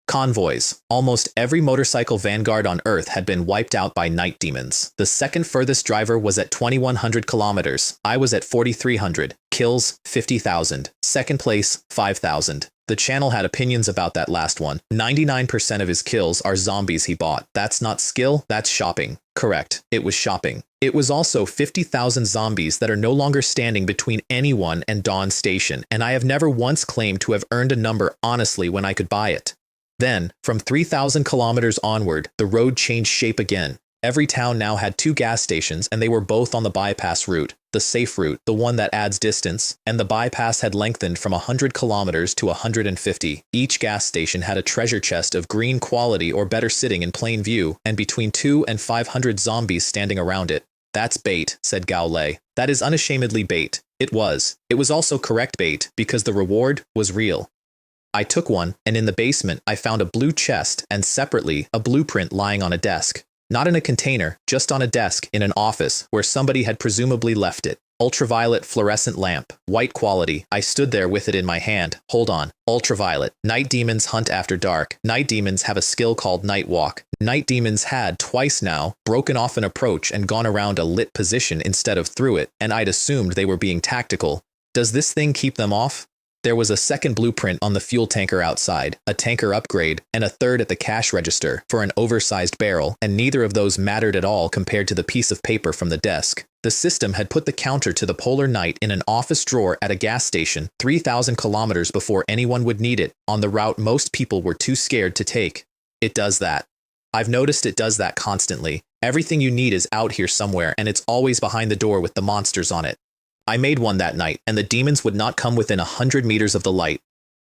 Convoys. Almost every motorcycle vanguard on Earth had been wiped out by night demons. The second furthest driver was at 2,100 kilometers. I was at 4,300. Kills, 50,000. Second place, 5,000. The channel had opinions about that last one. 99% of his kills are zombies he bought. That's not skill, that's shopping. Correct, it was shopping. It was also 50,000 zombies that are no longer standing between anyone and Dawn Station, and I have never once claimed to have earned a number honestly when I could buy it. Then, from 3,000 kilometers onward, the road changed shape again. Every town now had 2 gas stations, and they were both on the bypass route, the safe route, the one that adds distance, and the bypass had lengthened from 100 kilometers to 150. Each gas station had a treasure chest of green quality or better sitting in plain view, and between 200 and 500 zombies standing around it. That's bait, said Gao Lei. That is unashamedly bait. It was. It was also correct bait, because the reward was real. I took one, and in the basement I found a blue chest and separately a blueprint lying on a desk. Not in a container, just on a desk in an office where somebody had presumably left it. Ultraviolet fluorescent lamp, white quality. I stood there with it in my hand. Hold on. Ultraviolet. Night demons hunt after dark. Night demons have a skill called night walk. Night demons had, twice now, broken off an approach and gone around a lit position instead of through it, and I'd assumed they were being tactical. Does this thing keep them off? There was a second blueprint on the fuel tanker outside, a tanker upgrade, and a third at the cash register for an oversized barrel, and neither of those mattered at all compared to the piece of paper from the desk. The system had put the counter to the Polar Night in an office drawer at a gas station 3,000 kilometers before anyone would need it, on the route most people were too scared to take. It does that. I've noticed it does that constantly. Everything you need is out here somewhere, and it's always behind the door with the monsters on it. I made one that night, and the demons would not come within 100 meters of the light.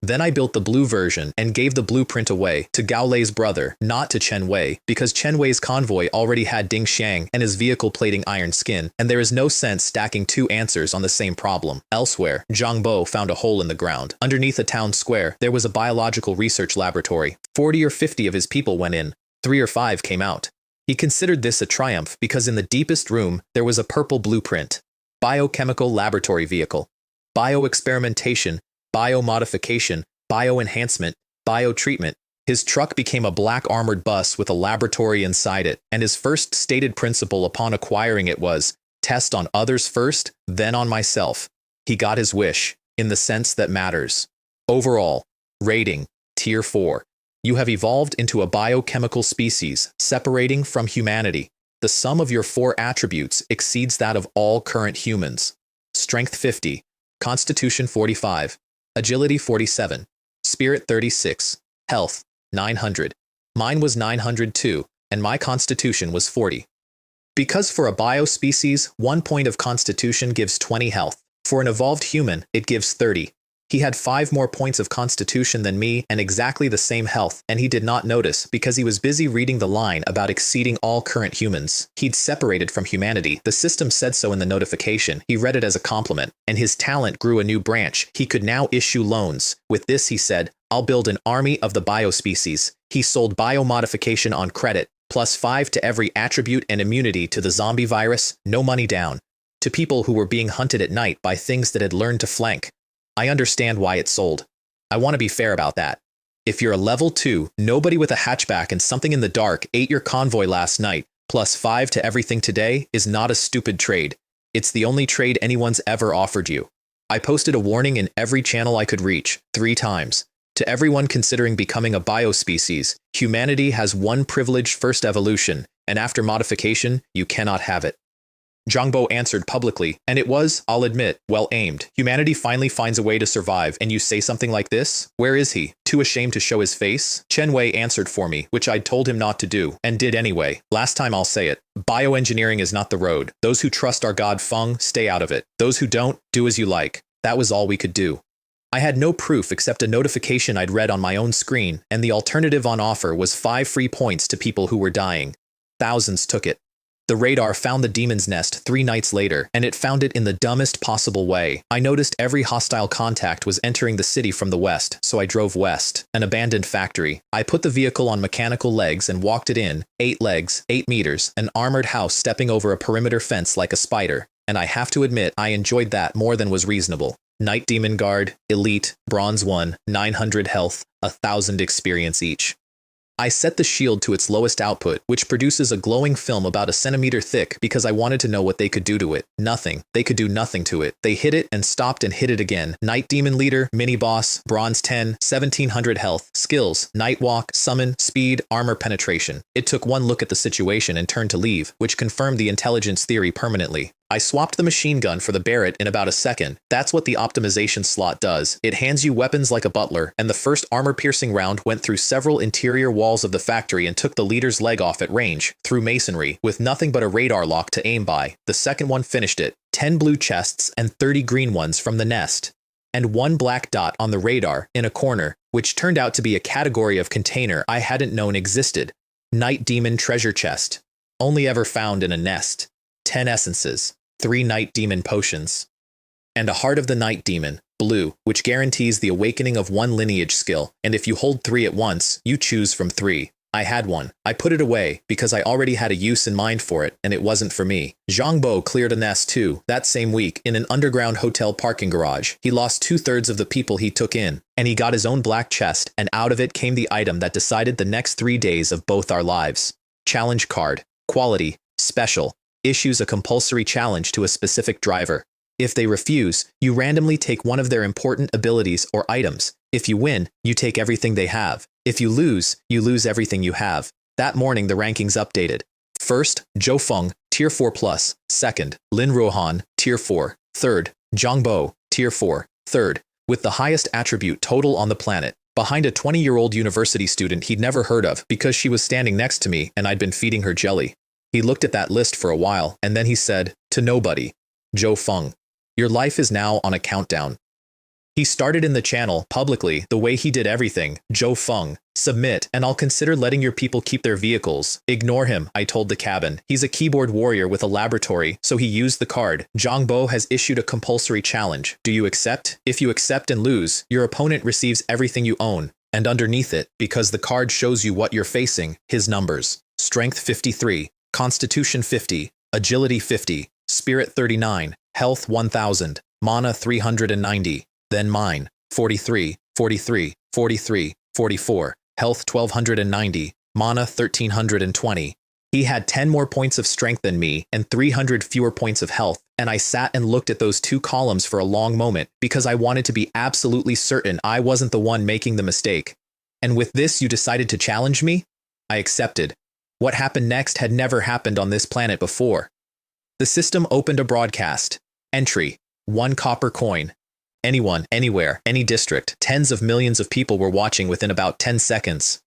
Then I built the blue version and gave the blueprint away to Gao Lei's brother, not to Chen Wei, because Chen Wei's convoy already had Ding Xiang and his vehicle plating iron skin, and there is no sense stacking 2 answers on the same problem. Elsewhere, Zhang Bo found a hole in the ground. Underneath a town square, there was a biological research laboratory. 40 or 50 of his people went in. 3 or 5 came out. He considered this a triumph because in the deepest room, there was a purple blueprint. Biochemical laboratory vehicle. Bioexperimentation, biomodification, bioenhancement, biotreatment. His truck became a black armored bus with a laboratory inside it, and his first stated principle upon acquiring it was, test on others first, then on myself. He got his wish, in the sense that matters. Overall, rating, Tier 4. You have evolved into a biochemical species, separating from humanity. The sum of your 4 attributes exceeds that of all current humans. Strength 50, Constitution 45, Agility 47, Spirit 36, Health 900. Mine was 900 too, and my Constitution was 40. Because for a biospecies, 1 point of Constitution gives 20 health. For an evolved human, it gives 30. He had 5 more points of Constitution than me and exactly the same health, and he did not notice because he was busy reading the line about exceeding all current humans. He'd separated from humanity. The system said so in the notification. He read it as a compliment, and his talent grew a new branch. He could now issue loans. With this, he said, I'll build an army of the biospecies. He sold biomodification on credit, plus 5 to every attribute and immunity to the zombie virus, no money down. To people who were being hunted at night by things that had learned to flank. I understand why it sold. I want to be fair about that. If you're a level 2, nobody with a hatchback and something in the dark ate your convoy last night, +5 to everything today is not a stupid trade. It's the only trade anyone's ever offered you. I posted a warning in every channel I could reach, 3 times. To everyone considering becoming a biospecies, humanity has one privileged first evolution, and after modification, you cannot have it. Zhangbo answered publicly, and it was, I'll admit, well aimed. Humanity finally finds a way to survive, and you say something like this? Where is he? Too ashamed to show his face? Chen Wei answered for me, which I'd told him not to do, and did anyway. Last time I'll say it. Bioengineering is not the road. Those who trust our god Feng, stay out of it. Those who don't, do as you like. That was all we could do. I had no proof except a notification I'd read on my own screen, and the alternative on offer was 5 free points to people who were dying. Thousands took it. The radar found the demon's nest 3 nights later, and it found it in the dumbest possible way. I noticed every hostile contact was entering the city from the west, so I drove west. An abandoned factory. I put the vehicle on mechanical legs and walked it in. 8 legs, 8 meters, an armored house stepping over a perimeter fence like a spider. And I have to admit, I enjoyed that more than was reasonable. Night Demon Guard, Elite, Bronze 1, 900 health, 1,000 experience each. I set the shield to its lowest output, which produces a glowing film about a centimeter thick because I wanted to know what they could do to it. Nothing. They could do nothing to it. They hit it and stopped and hit it again. Night Demon Leader, Mini Boss, Bronze 10, 1700 health, skills, Night Walk, Summon, Speed, Armor Penetration. It took one look at the situation and turned to leave, which confirmed the intelligence theory permanently. I swapped the machine gun for the Barrett in about a second. That's what the optimization slot does. It hands you weapons like a butler, and the first armor-piercing round went through several interior walls of the factory and took the leader's leg off at range, through masonry, with nothing but a radar lock to aim by. The second one finished it. 10 blue chests and 30 green ones from the nest. And 1 black dot on the radar, in a corner, which turned out to be a category of container I hadn't known existed. Night Demon Treasure Chest. Only ever found in a nest. 10 essences. 3 Night Demon potions, and a Heart of the Night Demon, blue, which guarantees the awakening of 1 lineage skill, and if you hold 3 at once, you choose from 3. I had one. I put it away, because I already had a use in mind for it, and it wasn't for me. Zhangbo cleared a nest too, that same week, in an underground hotel parking garage. He lost 2/3 of the people he took in, and he got his own black chest, and out of it came the item that decided the next 3 days of both our lives. Challenge card. Quality. Special. Issues a compulsory challenge to a specific driver. If they refuse, you randomly take one of their important abilities or items. If you win, you take everything they have. If you lose everything you have. That morning the rankings updated. First, Zhou Feng, Tier 4+. Second, Lin Ruohan, Tier 4. Third, Zhangbo, Tier 4. Third, with the highest attribute total on the planet. Behind a 20-year-old university student he'd never heard of because she was standing next to me and I'd been feeding her jelly. He looked at that list for a while, and then he said, to nobody, Zhou Feng, your life is now on a countdown. He started in the channel, publicly, the way he did everything, Zhou Feng, submit, and I'll consider letting your people keep their vehicles. Ignore him, I told the cabin. He's a keyboard warrior with a laboratory, so he used the card. Zhangbo has issued a compulsory challenge. Do you accept? If you accept and lose, your opponent receives everything you own, and underneath it, because the card shows you what you're facing, his numbers. Strength 53. Constitution 50, Agility 50, Spirit 39, Health 1000, Mana 390, then mine, 43, 43, 43, 44, Health 1290, Mana 1320. He had 10 more points of strength than me and 300 fewer points of health, and I sat and looked at those 2 columns for a long moment because I wanted to be absolutely certain I wasn't the one making the mistake. And with this you decided to challenge me? I accepted. What happened next had never happened on this planet before. The system opened a broadcast. Entry. 1 copper coin. Anyone, anywhere, any district, tens of millions of people were watching within about 10 seconds.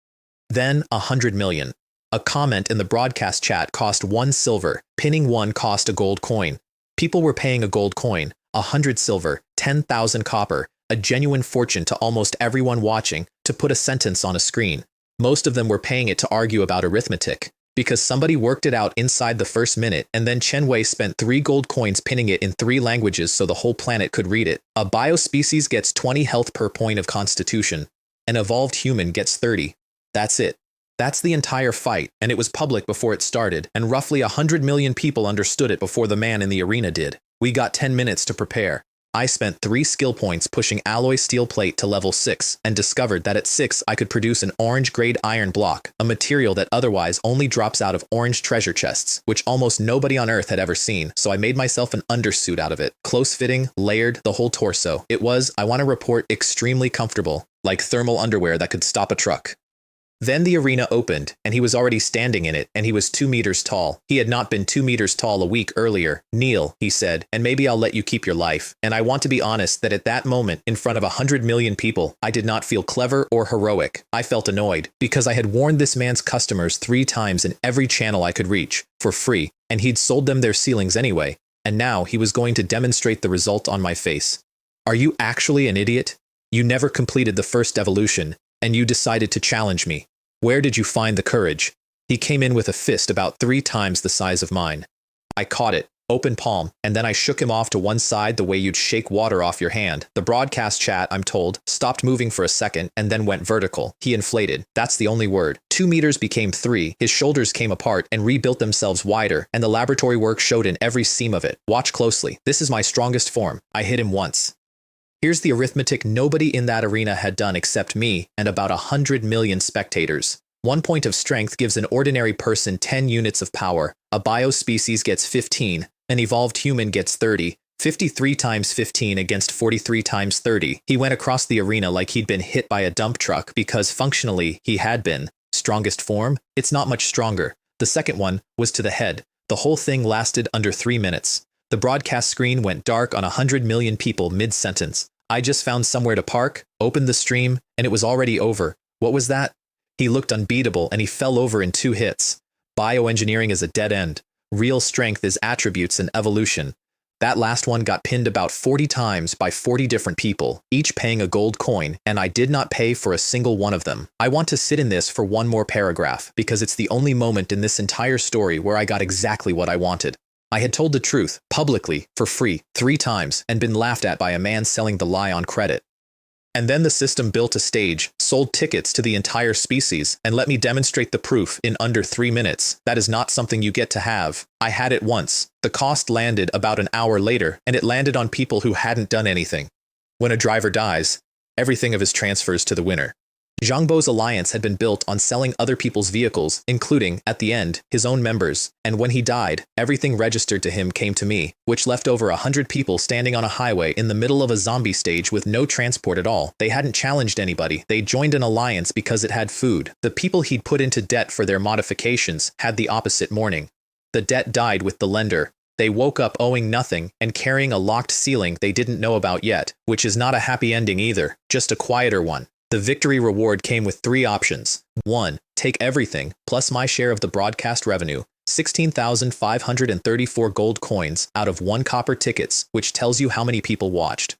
Then 100 million. A comment in the broadcast chat cost 1 silver, pinning 1 cost a gold coin. People were paying a gold coin, 100 silver, 10,000 copper, a genuine fortune to almost everyone watching, to put a sentence on a screen. Most of them were paying it to argue about arithmetic, because somebody worked it out inside the first minute, and then Chen Wei spent 3 gold coins pinning it in 3 languages so the whole planet could read it. A biospecies gets 20 health per point of constitution. An evolved human gets 30. That's it. That's the entire fight, and it was public before it started, and roughly 100 million people understood it before the man in the arena did. We got 10 minutes to prepare. I spent 3 skill points pushing alloy steel plate to level 6 and discovered that at 6 I could produce an orange-grade iron block, a material that otherwise only drops out of orange treasure chests, which almost nobody on Earth had ever seen, so I made myself an undersuit out of it. Close-fitting, layered, the whole torso. It was, I want to report, extremely comfortable, like thermal underwear that could stop a truck. Then the arena opened, and he was already standing in it, and he was 2 meters tall. He had not been 2 meters tall a week earlier. "Kneel," he said, "and maybe I'll let you keep your life." And I want to be honest that at that moment, in front of 100 million people, I did not feel clever or heroic. I felt annoyed, because I had warned this man's customers 3 times in every channel I could reach, for free, and he'd sold them their ceilings anyway, and now he was going to demonstrate the result on my face. Are you actually an idiot? You never completed the first evolution, and you decided to challenge me. Where did you find the courage? He came in with a fist about 3 times the size of mine. I caught it, open palm, and then I shook him off to one side the way you'd shake water off your hand. The broadcast chat, I'm told, stopped moving for a second and then went vertical. He inflated. That's the only word. 2 meters became 3, his shoulders came apart and rebuilt themselves wider, and the laboratory work showed in every seam of it. Watch closely. This is my strongest form. I hit him once. Here's the arithmetic nobody in that arena had done except me and about 100 million spectators. 1 point of strength gives an ordinary person 10 units of power, a biospecies gets 15, an evolved human gets 30, 53 times 15 against 43 times 30. He went across the arena like he'd been hit by a dump truck because functionally he had been. Strongest form? It's not much stronger. The second one was to the head. The whole thing lasted under 3 minutes. The broadcast screen went dark on 100 million people mid-sentence. I just found somewhere to park, opened the stream, and it was already over. What was that? He looked unbeatable and he fell over in 2 hits. Bioengineering is a dead end. Real strength is attributes and evolution. That last one got pinned about 40 times by 40 different people, each paying a gold coin, and I did not pay for a single one of them. I want to sit in this for one more paragraph, because it's the only moment in this entire story where I got exactly what I wanted. I had told the truth, publicly, for free, 3 times, and been laughed at by a man selling the lie on credit. And then the system built a stage, sold tickets to the entire species, and let me demonstrate the proof in under 3 minutes. That is not something you get to have. I had it once. The cost landed about an hour later, and it landed on people who hadn't done anything. When a driver dies, everything of his transfers to the winner. Zhangbo's alliance had been built on selling other people's vehicles, including, at the end, his own members, and when he died, everything registered to him came to me, which left over 100 people standing on a highway in the middle of a zombie stage with no transport at all. They hadn't challenged anybody, they joined an alliance because it had food. The people he'd put into debt for their modifications had the opposite morning. The debt died with the lender. They woke up owing nothing and carrying a locked ceiling they didn't know about yet, which is not a happy ending either, just a quieter one. The victory reward came with 3 options. 1. Take everything, plus my share of the broadcast revenue, 16,534 gold coins out of 1 copper tickets, which tells you how many people watched.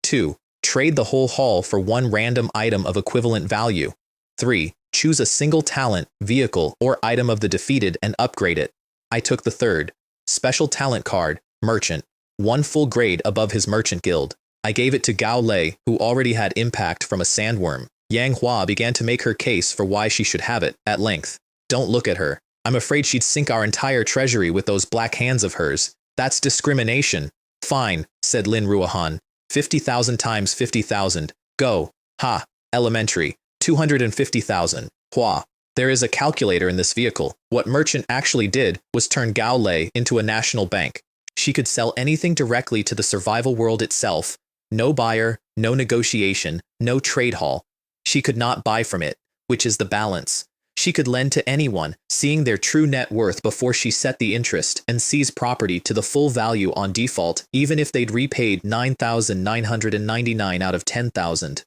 2. Trade the whole haul for 1 random item of equivalent value. 3. Choose a single talent, vehicle, or item of the defeated and upgrade it. I took the third. Special talent card, merchant, 1 full grade above his merchant guild. I gave it to Gao Lei, who already had impact from a sandworm. Yang Hua began to make her case for why she should have it, at length. Don't look at her. I'm afraid she'd sink our entire treasury with those black hands of hers. That's discrimination. Fine, said Lin Ruohan. 50,000 times 50,000. Go. Ha. Elementary. 250,000. Hua. There is a calculator in this vehicle. What merchant actually did was turn Gao Lei into a national bank. She could sell anything directly to the survival world itself. No buyer, no negotiation, no trade hall. She could not buy from it, which is the balance. She could lend to anyone, seeing their true net worth before she set the interest, and seize property to the full value on default, even if they'd repaid 9,999 out of 10,000.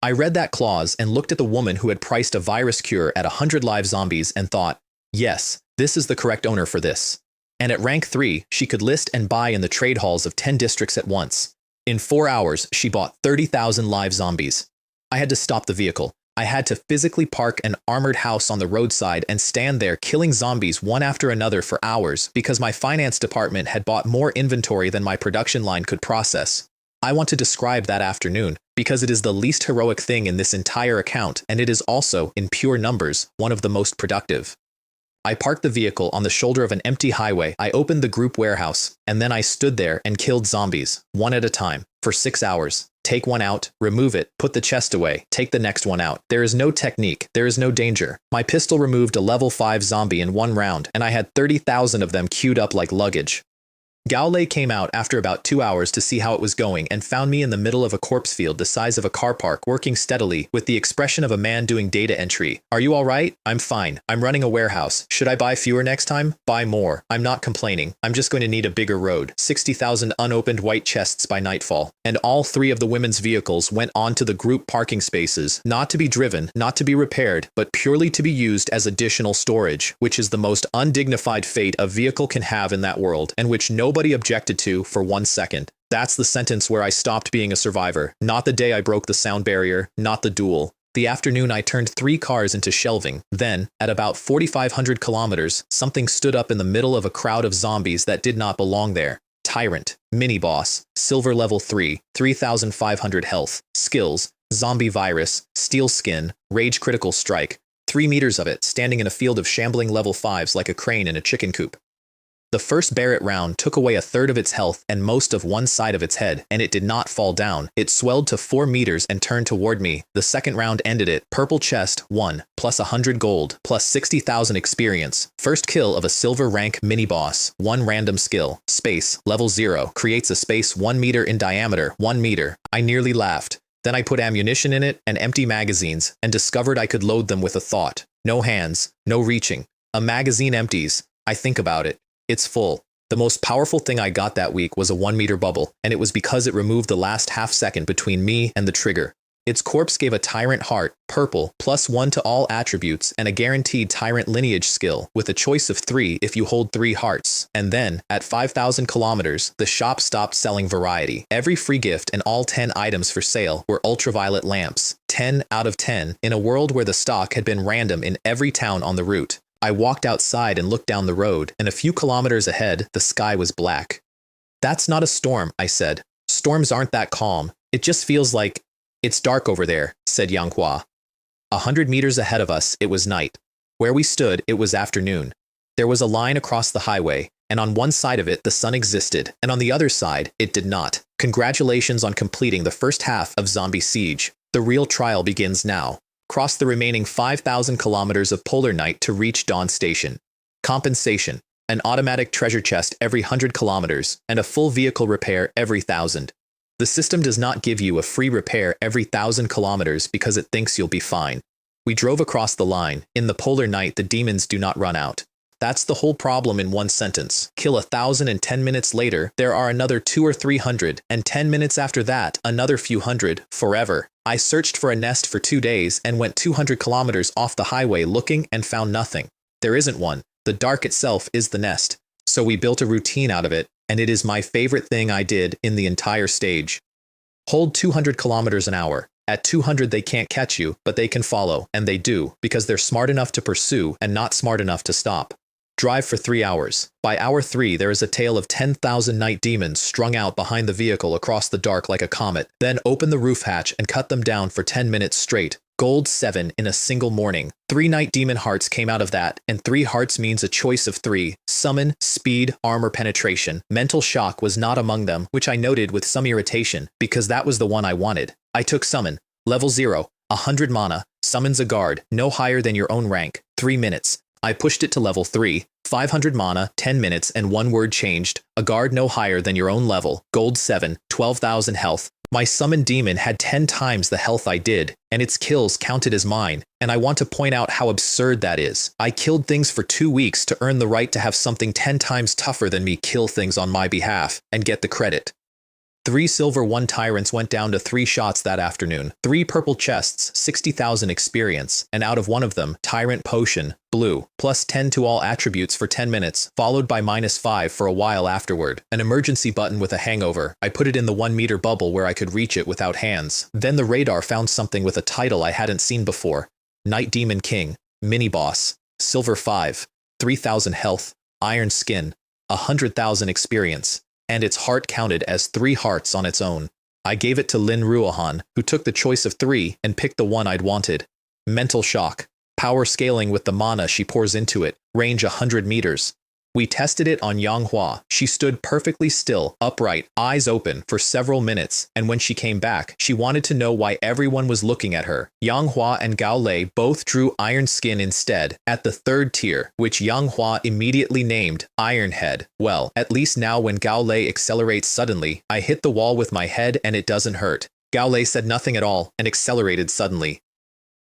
I read that clause and looked at the woman who had priced a virus cure at 100 live zombies and thought, yes, this is the correct owner for this. And at rank 3, she could list and buy in the trade halls of 10 districts at once. In 4 hours, she bought 30,000 live zombies. I had to stop the vehicle. I had to physically park an armored house on the roadside and stand there killing zombies one after another for hours because my finance department had bought more inventory than my production line could process. I want to describe that afternoon because it is the least heroic thing in this entire account, and it is also, in pure numbers, one of the most productive. I parked the vehicle on the shoulder of an empty highway. I opened the group warehouse, and then I stood there and killed zombies, one at a time, for 6 hours. Take one out, remove it, put the chest away, take the next one out. There is no technique, there is no danger. My pistol removed a level 5 zombie in 1 round, and I had 30,000 of them queued up like luggage. Gaolei came out after about 2 hours to see how it was going and found me in the middle of a corpse field the size of a car park working steadily with the expression of a man doing data entry. Are you all right? I'm fine. I'm running a warehouse. Should I buy fewer next time? Buy more. I'm not complaining. I'm just going to need a bigger road. 60,000 unopened white chests by nightfall. And all 3 of the women's vehicles went onto the group parking spaces, not to be driven, not to be repaired, but purely to be used as additional storage, which is the most undignified fate a vehicle can have in that world, and which nobody objected to for 1 second. That's the sentence where I stopped being a survivor. Not the day I broke the sound barrier, not the duel. The afternoon I turned 3 cars into shelving. Then, at about 4,500 kilometers, something stood up in the middle of a crowd of zombies that did not belong there. Tyrant, mini-boss, silver level 3, 3,500 health, skills, zombie virus, steel skin, rage critical strike, 3 meters of it standing in a field of shambling level 5s like a crane in a chicken coop. The first Barrett round took away a third of its health and most of one side of its head, and it did not fall down. It swelled to 4 meters and turned toward me. The second round ended it. Purple chest, 1, plus 100 gold, plus 60,000 experience. First kill of a silver rank mini-boss. 1 random skill. Space, level 0, creates a space 1 meter in diameter, 1 meter. I nearly laughed. Then I put ammunition in it and empty magazines, and discovered I could load them with a thought. No hands, no reaching. A magazine empties. I think about it. It's full. The most powerful thing I got that week was a 1 meter bubble, and it was because it removed the last half second between me and the trigger. Its corpse gave a tyrant heart, purple, plus 1 to all attributes, and a guaranteed tyrant lineage skill, with a choice of 3 if you hold 3 hearts. And then, at 5,000 kilometers, the shop stopped selling variety. Every free gift and all 10 items for sale were ultraviolet lamps. 10 out of 10, in a world where the stock had been random in every town on the route. I walked outside and looked down the road, and a few kilometers ahead, the sky was black. That's not a storm, I said. Storms aren't that calm. It just feels like it's dark over there, said Yanghua. 100 meters ahead of us, it was night. Where we stood, it was afternoon. There was a line across the highway, and on one side of it, the sun existed, and on the other side, it did not. Congratulations on completing the first half of Zombie Siege. The real trial begins now. Cross the remaining 5,000 kilometers of polar night to reach Dawn Station. Compensation: an automatic treasure chest every 100 kilometers, and a full vehicle repair every 1,000. The system does not give you a free repair every 1,000 kilometers because it thinks you'll be fine. We drove across the line. In the polar night, the demons do not run out. That's the whole problem in one sentence. Kill 1,000 and 10 minutes later, there are another 200 or 300, and 10 minutes after that, another few hundred, forever. I searched for a nest for 2 days and went 200 kilometers off the highway looking and found nothing. There isn't one. The dark itself is the nest. So we built a routine out of it, and it is my favorite thing I did in the entire stage. Hold 200 kilometers an hour. At 200 they can't catch you, but they can follow, and they do, because they're smart enough to pursue and not smart enough to stop. Drive for 3 hours. By hour 3, there is a tale of 10,000 night demons strung out behind the vehicle across the dark like a comet. Then open the roof hatch and cut them down for 10 minutes straight. Gold 7 in a single morning. 3 night demon hearts came out of that, and 3 hearts means a choice of 3. Summon, speed, armor penetration. Mental shock was not among them, which I noted with some irritation, because that was the one I wanted. I took summon. Level 0. 100 mana. Summons a guard, no higher than your own rank. 3 minutes. I pushed it to level 3, 500 mana, 10 minutes, and 1 word changed. A guard no higher than your own level. Gold 7, 12,000 health. My summoned demon had 10 times the health I did, and its kills counted as mine, and I want to point out how absurd that is. I killed things for 2 weeks to earn the right to have something 10 times tougher than me kill things on my behalf, and get the credit. 3 silver 1 tyrants went down to 3 shots that afternoon. 3 purple chests, 60,000 experience, and out of one of them, tyrant potion, blue, plus 10 to all attributes for 10 minutes, followed by -5 for a while afterward. An emergency button with a hangover. I put it in the 1 meter bubble where I could reach it without hands. Then the radar found something with a title I hadn't seen before. Night Demon King, Mini Boss, Silver 5, 3,000 health, Iron Skin, 100,000 experience. And its heart counted as 3 hearts on its own. I gave it to Lin Ruohan, who took the choice of 3 and picked the one I'd wanted. Mental shock. Power scaling with the mana she pours into it, range 100 meters. We tested it on Manhwa. She stood perfectly still, upright, eyes open, for several minutes, and when she came back, she wanted to know why everyone was looking at her. Manhwa and Gao Lei both drew Iron Skin instead, at the 3rd tier, which Manhwa immediately named Iron Head. Well, at least now when Gao Lei accelerates suddenly, I hit the wall with my head and it doesn't hurt. Gao Lei said nothing at all and accelerated suddenly.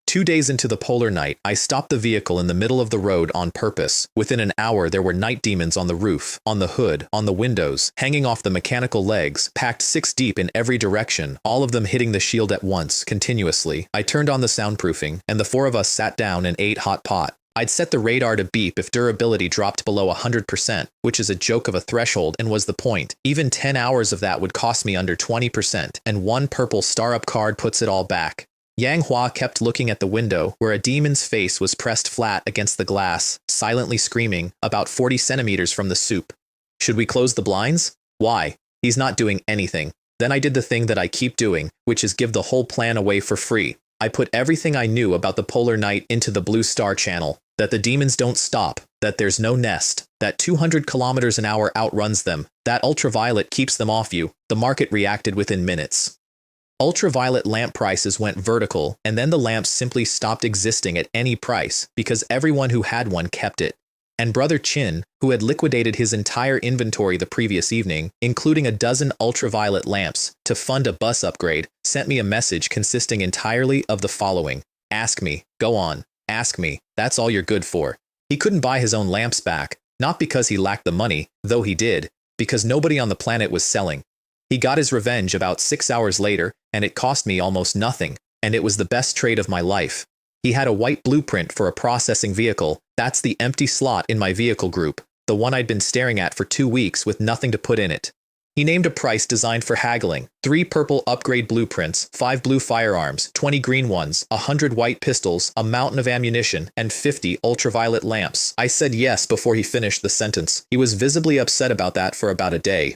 2 days into the polar night, I stopped the vehicle in the middle of the road on purpose. Within an hour, there were night demons on the roof, on the hood, on the windows, hanging off the mechanical legs, packed 6 deep in every direction, all of them hitting the shield at once, continuously. I turned on the soundproofing, and the 4 of us sat down and ate hot pot. I'd set the radar to beep if durability dropped below 100%, which is a joke of a threshold and was the point. Even 10 hours of that would cost me under 20%, and 1 purple star-up card puts it all back. Manhwa kept looking at the window, where a demon's face was pressed flat against the glass, silently screaming, about 40 centimeters from the soup. Should we close the blinds? Why? He's not doing anything. Then I did the thing that I keep doing, which is give the whole plan away for free. I put everything I knew about the polar night into the Blue Star channel. That the demons don't stop, that there's no nest, that 200 kilometers an hour outruns them, that ultraviolet keeps them off you. The market reacted within minutes. Ultraviolet lamp prices went vertical, and then the lamps simply stopped existing at any price because everyone who had one kept it. And Brother Chin, who had liquidated his entire inventory the previous evening, including a dozen ultraviolet lamps, to fund a bus upgrade, sent me a message consisting entirely of the following: ask me, go on, ask me, that's all you're good for. He couldn't buy his own lamps back, not because he lacked the money, though he did, because nobody on the planet was selling. He got his revenge about 6 hours later, and it cost me almost nothing, and it was the best trade of my life. He had a white blueprint for a processing vehicle. That's the empty slot in my vehicle group, the one I'd been staring at for 2 weeks with nothing to put in it. He named a price designed for haggling: 3 purple upgrade blueprints, 5 blue firearms, 20 green ones, 100 white pistols, a mountain of ammunition, and 50 ultraviolet lamps. I said yes before he finished the sentence. He was visibly upset about that for about a day.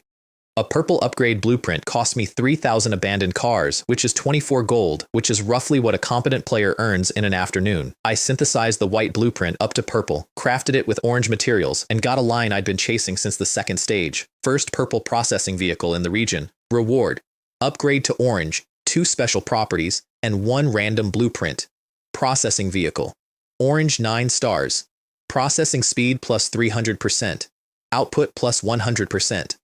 A purple upgrade blueprint cost me 3,000 abandoned cars, which is 24 gold, which is roughly what a competent player earns in an afternoon. I synthesized the white blueprint up to purple, crafted it with orange materials, and got a line I'd been chasing since the 2nd stage. First purple processing vehicle in the region. Reward: upgrade to orange, 2 special properties, and 1 random blueprint. Processing vehicle. Orange 9 stars. Processing speed plus 300%. Output plus 100%.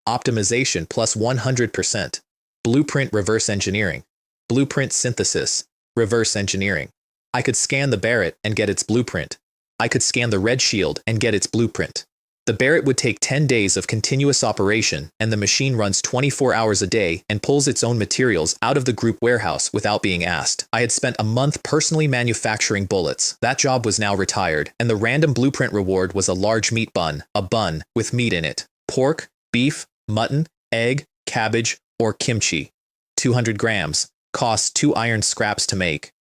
Optimization plus 100%. Blueprint reverse engineering. Blueprint synthesis. Reverse engineering. I could scan the Barrett and get its blueprint. I could scan the Red Shield and get its blueprint. The Barrett would take 10 days of continuous operation, and the machine runs 24 hours a day and pulls its own materials out of the group warehouse without being asked. I had spent a month personally manufacturing bullets. That job was now retired, and the random blueprint reward was a large meat bun, a bun with meat in it. Pork, beef, mutton, egg, cabbage, or kimchi. 200 grams. Costs 2 iron scraps to make.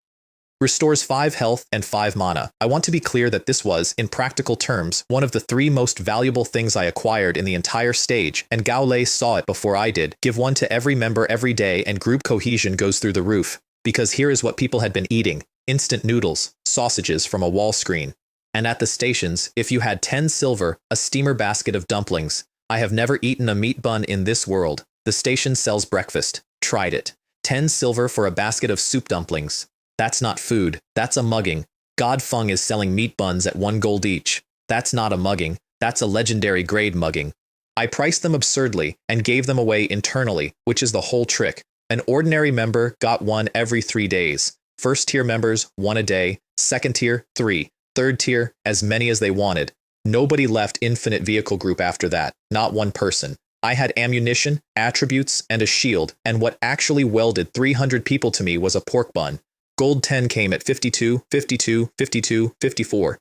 Restores 5 health and 5 mana. I want to be clear that this was, in practical terms, one of the 3 most valuable things I acquired in the entire stage, and Gao Lei saw it before I did. Give one to every member every day and group cohesion goes through the roof. Because here is what people had been eating: instant noodles, sausages from a wall screen. And at the stations, if you had 10 silver, a steamer basket of dumplings. I have never eaten a meat bun in this world. The station sells breakfast. Tried it. 10 silver for a basket of soup dumplings. That's not food. That's a mugging. God Fung is selling meat buns at 1 gold each. That's not a mugging. That's a legendary grade mugging. I priced them absurdly and gave them away internally, which is the whole trick. An ordinary member got 1 every 3 days. 1st tier members, 1 a day. 2nd tier, 3. 3rd tier, as many as they wanted. Nobody left Infinite Vehicle Group after that, not 1 person. I had ammunition, attributes, and a shield, and what actually welded 300 people to me was a pork bun. Gold 10 came at 52, 52, 52, 54.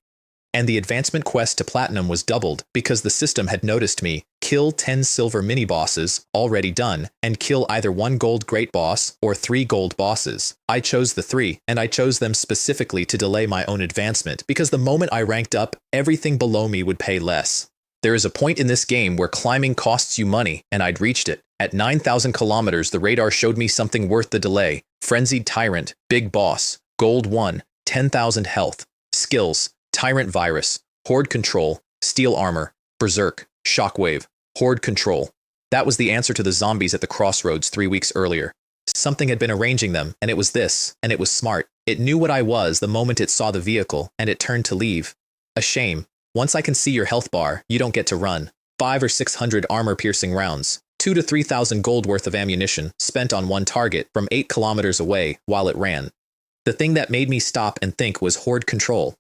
And the advancement quest to Platinum was doubled because the system had noticed me. Kill 10 silver mini-bosses, already done, and kill either 1 gold great boss or 3 gold bosses. I chose the 3, and I chose them specifically to delay my own advancement because the moment I ranked up, everything below me would pay less. There is a point in this game where climbing costs you money, and I'd reached it. At 9,000 kilometers, the radar showed me something worth the delay. Frenzied Tyrant, Big Boss, Gold 1, 10,000 health. Skills: Tyrant Virus, Horde Control, Steel Armor, Berserk, Shockwave, Horde Control. That was the answer to the zombies at the crossroads 3 weeks earlier. Something had been arranging them, and it was this, and it was smart. It knew what I was the moment it saw the vehicle, and it turned to leave. A shame. Once I can see your health bar, you don't get to run. 500 or 600 armor-piercing rounds, 2,000 to 3,000 gold worth of ammunition spent on one target from 8 kilometers away while it ran. The thing that made me stop and think was Horde Control.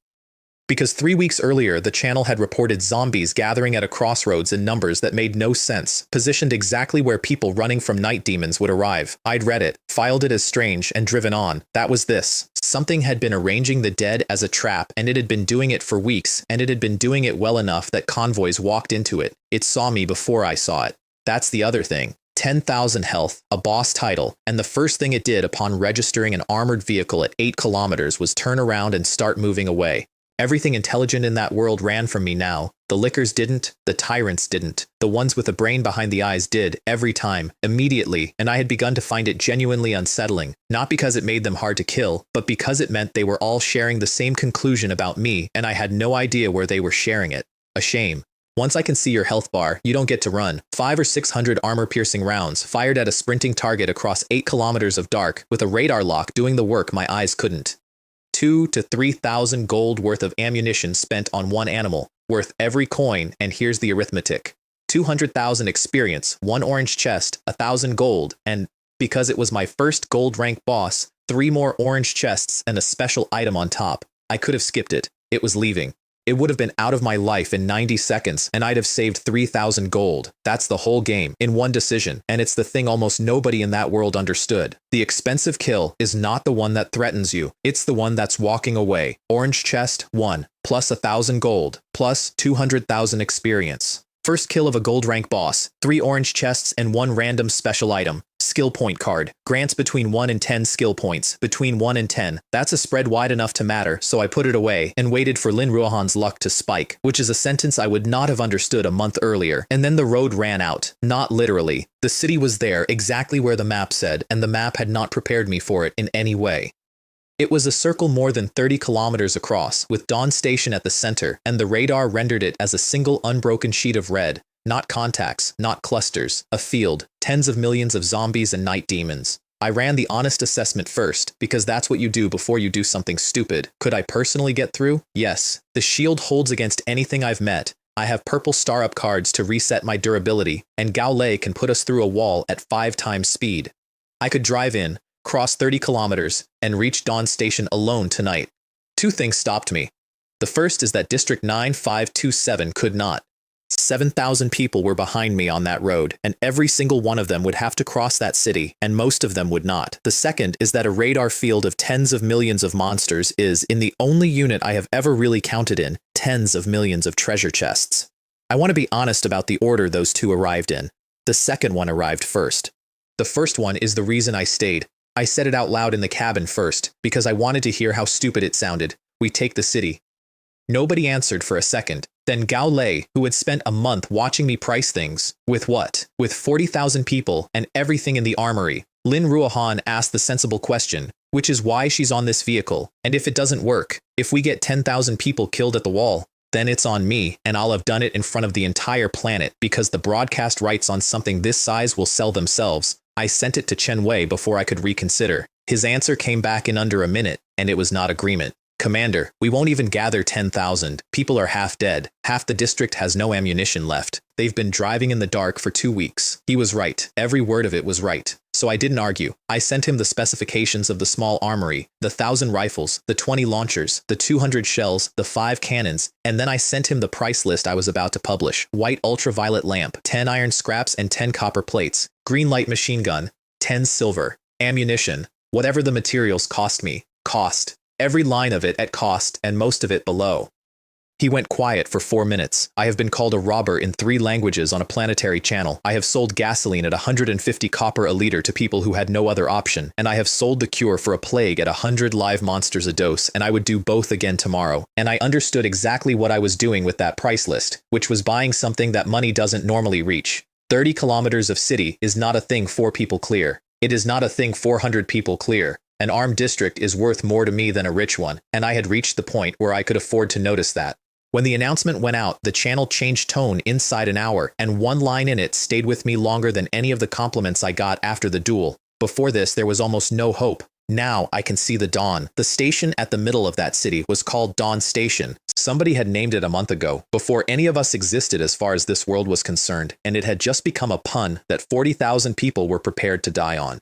Because 3 weeks earlier, the channel had reported zombies gathering at a crossroads in numbers that made no sense, positioned exactly where people running from night demons would arrive. I'd read it, filed it as strange, and driven on. That was this. Something had been arranging the dead as a trap, and it had been doing it for weeks, and it had been doing it well enough that convoys walked into it. It saw me before I saw it. That's the other thing. 10,000 health, a boss title, and the first thing it did upon registering an armored vehicle at 8 kilometers was turn around and start moving away. Everything intelligent in that world ran from me now. The lickers didn't, the tyrants didn't. The ones with a brain behind the eyes did, every time, immediately, and I had begun to find it genuinely unsettling, not because it made them hard to kill, but because it meant they were all sharing the same conclusion about me, and I had no idea where they were sharing it. A shame. Once I can see your health bar, you don't get to run. 500 or 600 armor-piercing rounds fired at a sprinting target across 8 kilometers of dark, with a radar lock doing the work my eyes couldn't. 2,000 to 3,000 gold worth of ammunition spent on one animal, worth every coin, and here's the arithmetic. 200,000 experience, 1 orange chest, 1,000 gold, and, because it was my first gold rank boss, 3 more orange chests and a special item on top. I could have skipped it. It was leaving. It would have been out of my life in 90 seconds, and I'd have saved 3,000 gold. That's the whole game, in one decision, and it's the thing almost nobody in that world understood. The expensive kill is not the one that threatens you, it's the one that's walking away. Orange chest, 1, plus 1,000 gold, plus 200,000 experience. First kill of a gold rank boss, 3 orange chests and 1 random special item. Skill point card. Grants between 1 and 10 skill points. Between 1 and 10. That's a spread wide enough to matter, so I put it away and waited for Lin Ruohan's luck to spike, which is a sentence I would not have understood a month earlier. And then the road ran out. Not literally. The city was there, exactly where the map said, and the map had not prepared me for it in any way. It was a circle more than 30 kilometers across, with Dawn Station at the center, and the radar rendered it as a single unbroken sheet of red. Not contacts, not clusters, a field, tens of millions of zombies and night demons. I ran the honest assessment first, because that's what you do before you do something stupid. Could I personally get through? Yes. The shield holds against anything I've met. I have purple star-up cards to reset my durability, and Gao Lei can put us through a wall at 5 times speed. I could drive in, cross 30 kilometers, and reach Dawn Station alone tonight. 2 things stopped me. The first is that District 9527 could not. 7,000 people were behind me on that road, and every single one of them would have to cross that city, and most of them would not. The second is that a radar field of tens of millions of monsters is, in the only unit I have ever really counted in, tens of millions of treasure chests. I want to be honest about the order those 2 arrived in. The second one arrived first. The first one is the reason I stayed. I said it out loud in the cabin first, because I wanted to hear how stupid it sounded. We take the city. Nobody answered for a second. Then Gao Lei, who had spent a month watching me price things, with what? With 40,000 people and everything in the armory. Lin Ruohan asked the sensible question, which is why she's on this vehicle. And if it doesn't work, if we get 10,000 people killed at the wall, then it's on me, and I'll have done it in front of the entire planet, because the broadcast rights on something this size will sell themselves. I sent it to Chen Wei before I could reconsider. His answer came back in under a minute, and it was not agreement. Commander, we won't even gather 10,000. People are half dead. Half the district has no ammunition left. They've been driving in the dark for 2 weeks. He was right. Every word of it was right. So I didn't argue. I sent him the specifications of the small armory, the 1,000 rifles, the 20 launchers, the 200 shells, the 5 cannons, and then I sent him the price list I was about to publish. White ultraviolet lamp, 10 iron scraps and 10 copper plates. Green light machine gun, 10 silver. Ammunition, whatever the materials cost me. Cost. Every line of it at cost and most of it below. He went quiet for 4 minutes. I have been called a robber in 3 languages on a planetary channel. I have sold gasoline at 150 copper a liter to people who had no other option, and I have sold the cure for a plague at 100 live monsters a dose, and I would do both again tomorrow. And I understood exactly what I was doing with that price list, which was buying something that money doesn't normally reach. 30 kilometers of city is not a thing 4 people clear. It is not a thing 400 people clear. An armed district is worth more to me than a rich one, and I had reached the point where I could afford to notice that. When the announcement went out, the channel changed tone inside an hour, and one line in it stayed with me longer than any of the compliments I got after the duel. Before this, there was almost no hope. Now I can see the dawn. The station at the middle of that city was called Dawn Station. Somebody had named it a month ago, before any of us existed as far as this world was concerned, and it had just become a pun that 40,000 people were prepared to die on.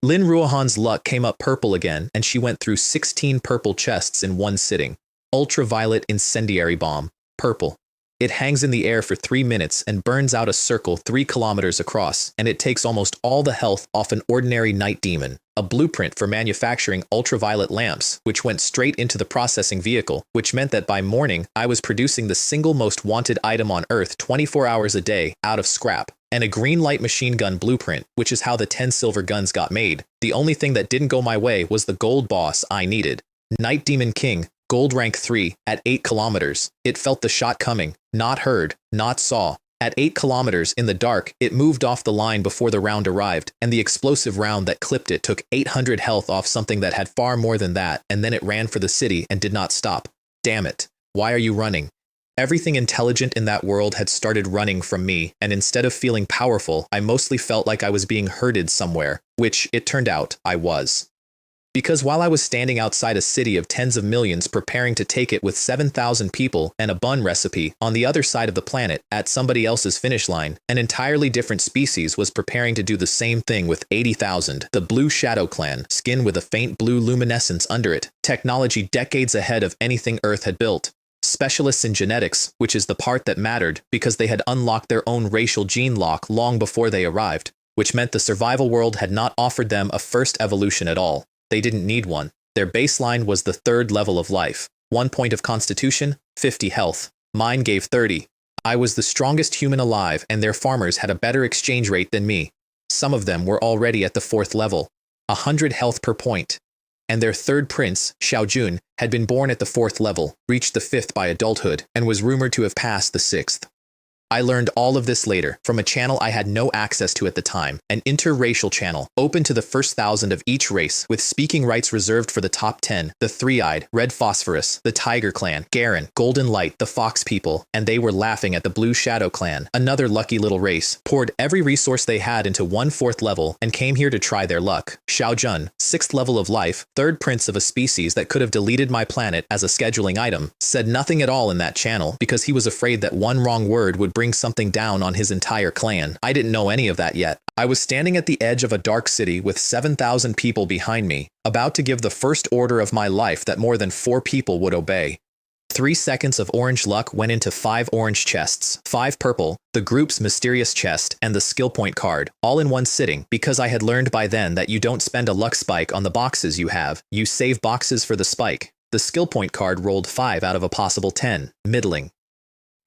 Lin Ruohan's luck came up purple again, and she went through 16 purple chests in one sitting. Ultraviolet incendiary bomb. Purple. It hangs in the air for 3 minutes and burns out a circle 3 kilometers across, and it takes almost all the health off an ordinary night demon. A blueprint for manufacturing ultraviolet lamps, which went straight into the processing vehicle, which meant that by morning, I was producing the single most wanted item on Earth 24 hours a day out of scrap. And a green light machine gun blueprint, which is how the 10 silver guns got made. The only thing that didn't go my way was the gold boss I needed. Night Demon King. Gold rank 3, at 8 kilometers. It felt the shot coming, not heard, not saw. At 8 kilometers in the dark, it moved off the line before the round arrived, and the explosive round that clipped it took 800 health off something that had far more than that, and then it ran for the city and did not stop. Damn it. Why are you running? Everything intelligent in that world had started running from me, and instead of feeling powerful, I mostly felt like I was being herded somewhere, which, it turned out, I was. Because while I was standing outside a city of tens of millions preparing to take it with 7,000 people and a bun recipe, on the other side of the planet, at somebody else's finish line, an entirely different species was preparing to do the same thing with 80,000, the Blue Shadow Clan, skin with a faint blue luminescence under it, technology decades ahead of anything Earth had built. Specialists in genetics, which is the part that mattered, because they had unlocked their own racial gene lock long before they arrived, which meant the survival world had not offered them a first evolution at all. They didn't need one. Their baseline was the 3rd level of life. 1 point of constitution, 50 health. Mine gave 30. I was the strongest human alive, and their farmers had a better exchange rate than me. Some of them were already at the 4th level, 100 health per point. And their 3rd prince, Xiaojun, had been born at the 4th level, reached the 5th by adulthood, and was rumored to have passed the 6th. I learned all of this later, from a channel I had no access to at the time, an interracial channel, open to the first 1,000 of each race, with speaking rights reserved for the top 10, the Three-Eyed, Red Phosphorus, the Tiger Clan, Garen, Golden Light, the Fox People, and they were laughing at the Blue Shadow Clan, another lucky little race, poured every resource they had into 1/4 level, and came here to try their luck. Xiaojun, 6th level of life, 3rd prince of a species that could have deleted my planet as a scheduling item, said nothing at all in that channel, because he was afraid that one wrong word would bring something down on his entire clan. I didn't know any of that yet. I was standing at the edge of a dark city with 7,000 people behind me, about to give the first order of my life that more than 4 people would obey. 3 seconds of orange luck went into 5 orange chests, 5 purple, the group's mysterious chest, and the skill point card, all in one sitting, because I had learned by then that you don't spend a luck spike on the boxes you have, you save boxes for the spike. The skill point card rolled 5 out of a possible 10, middling.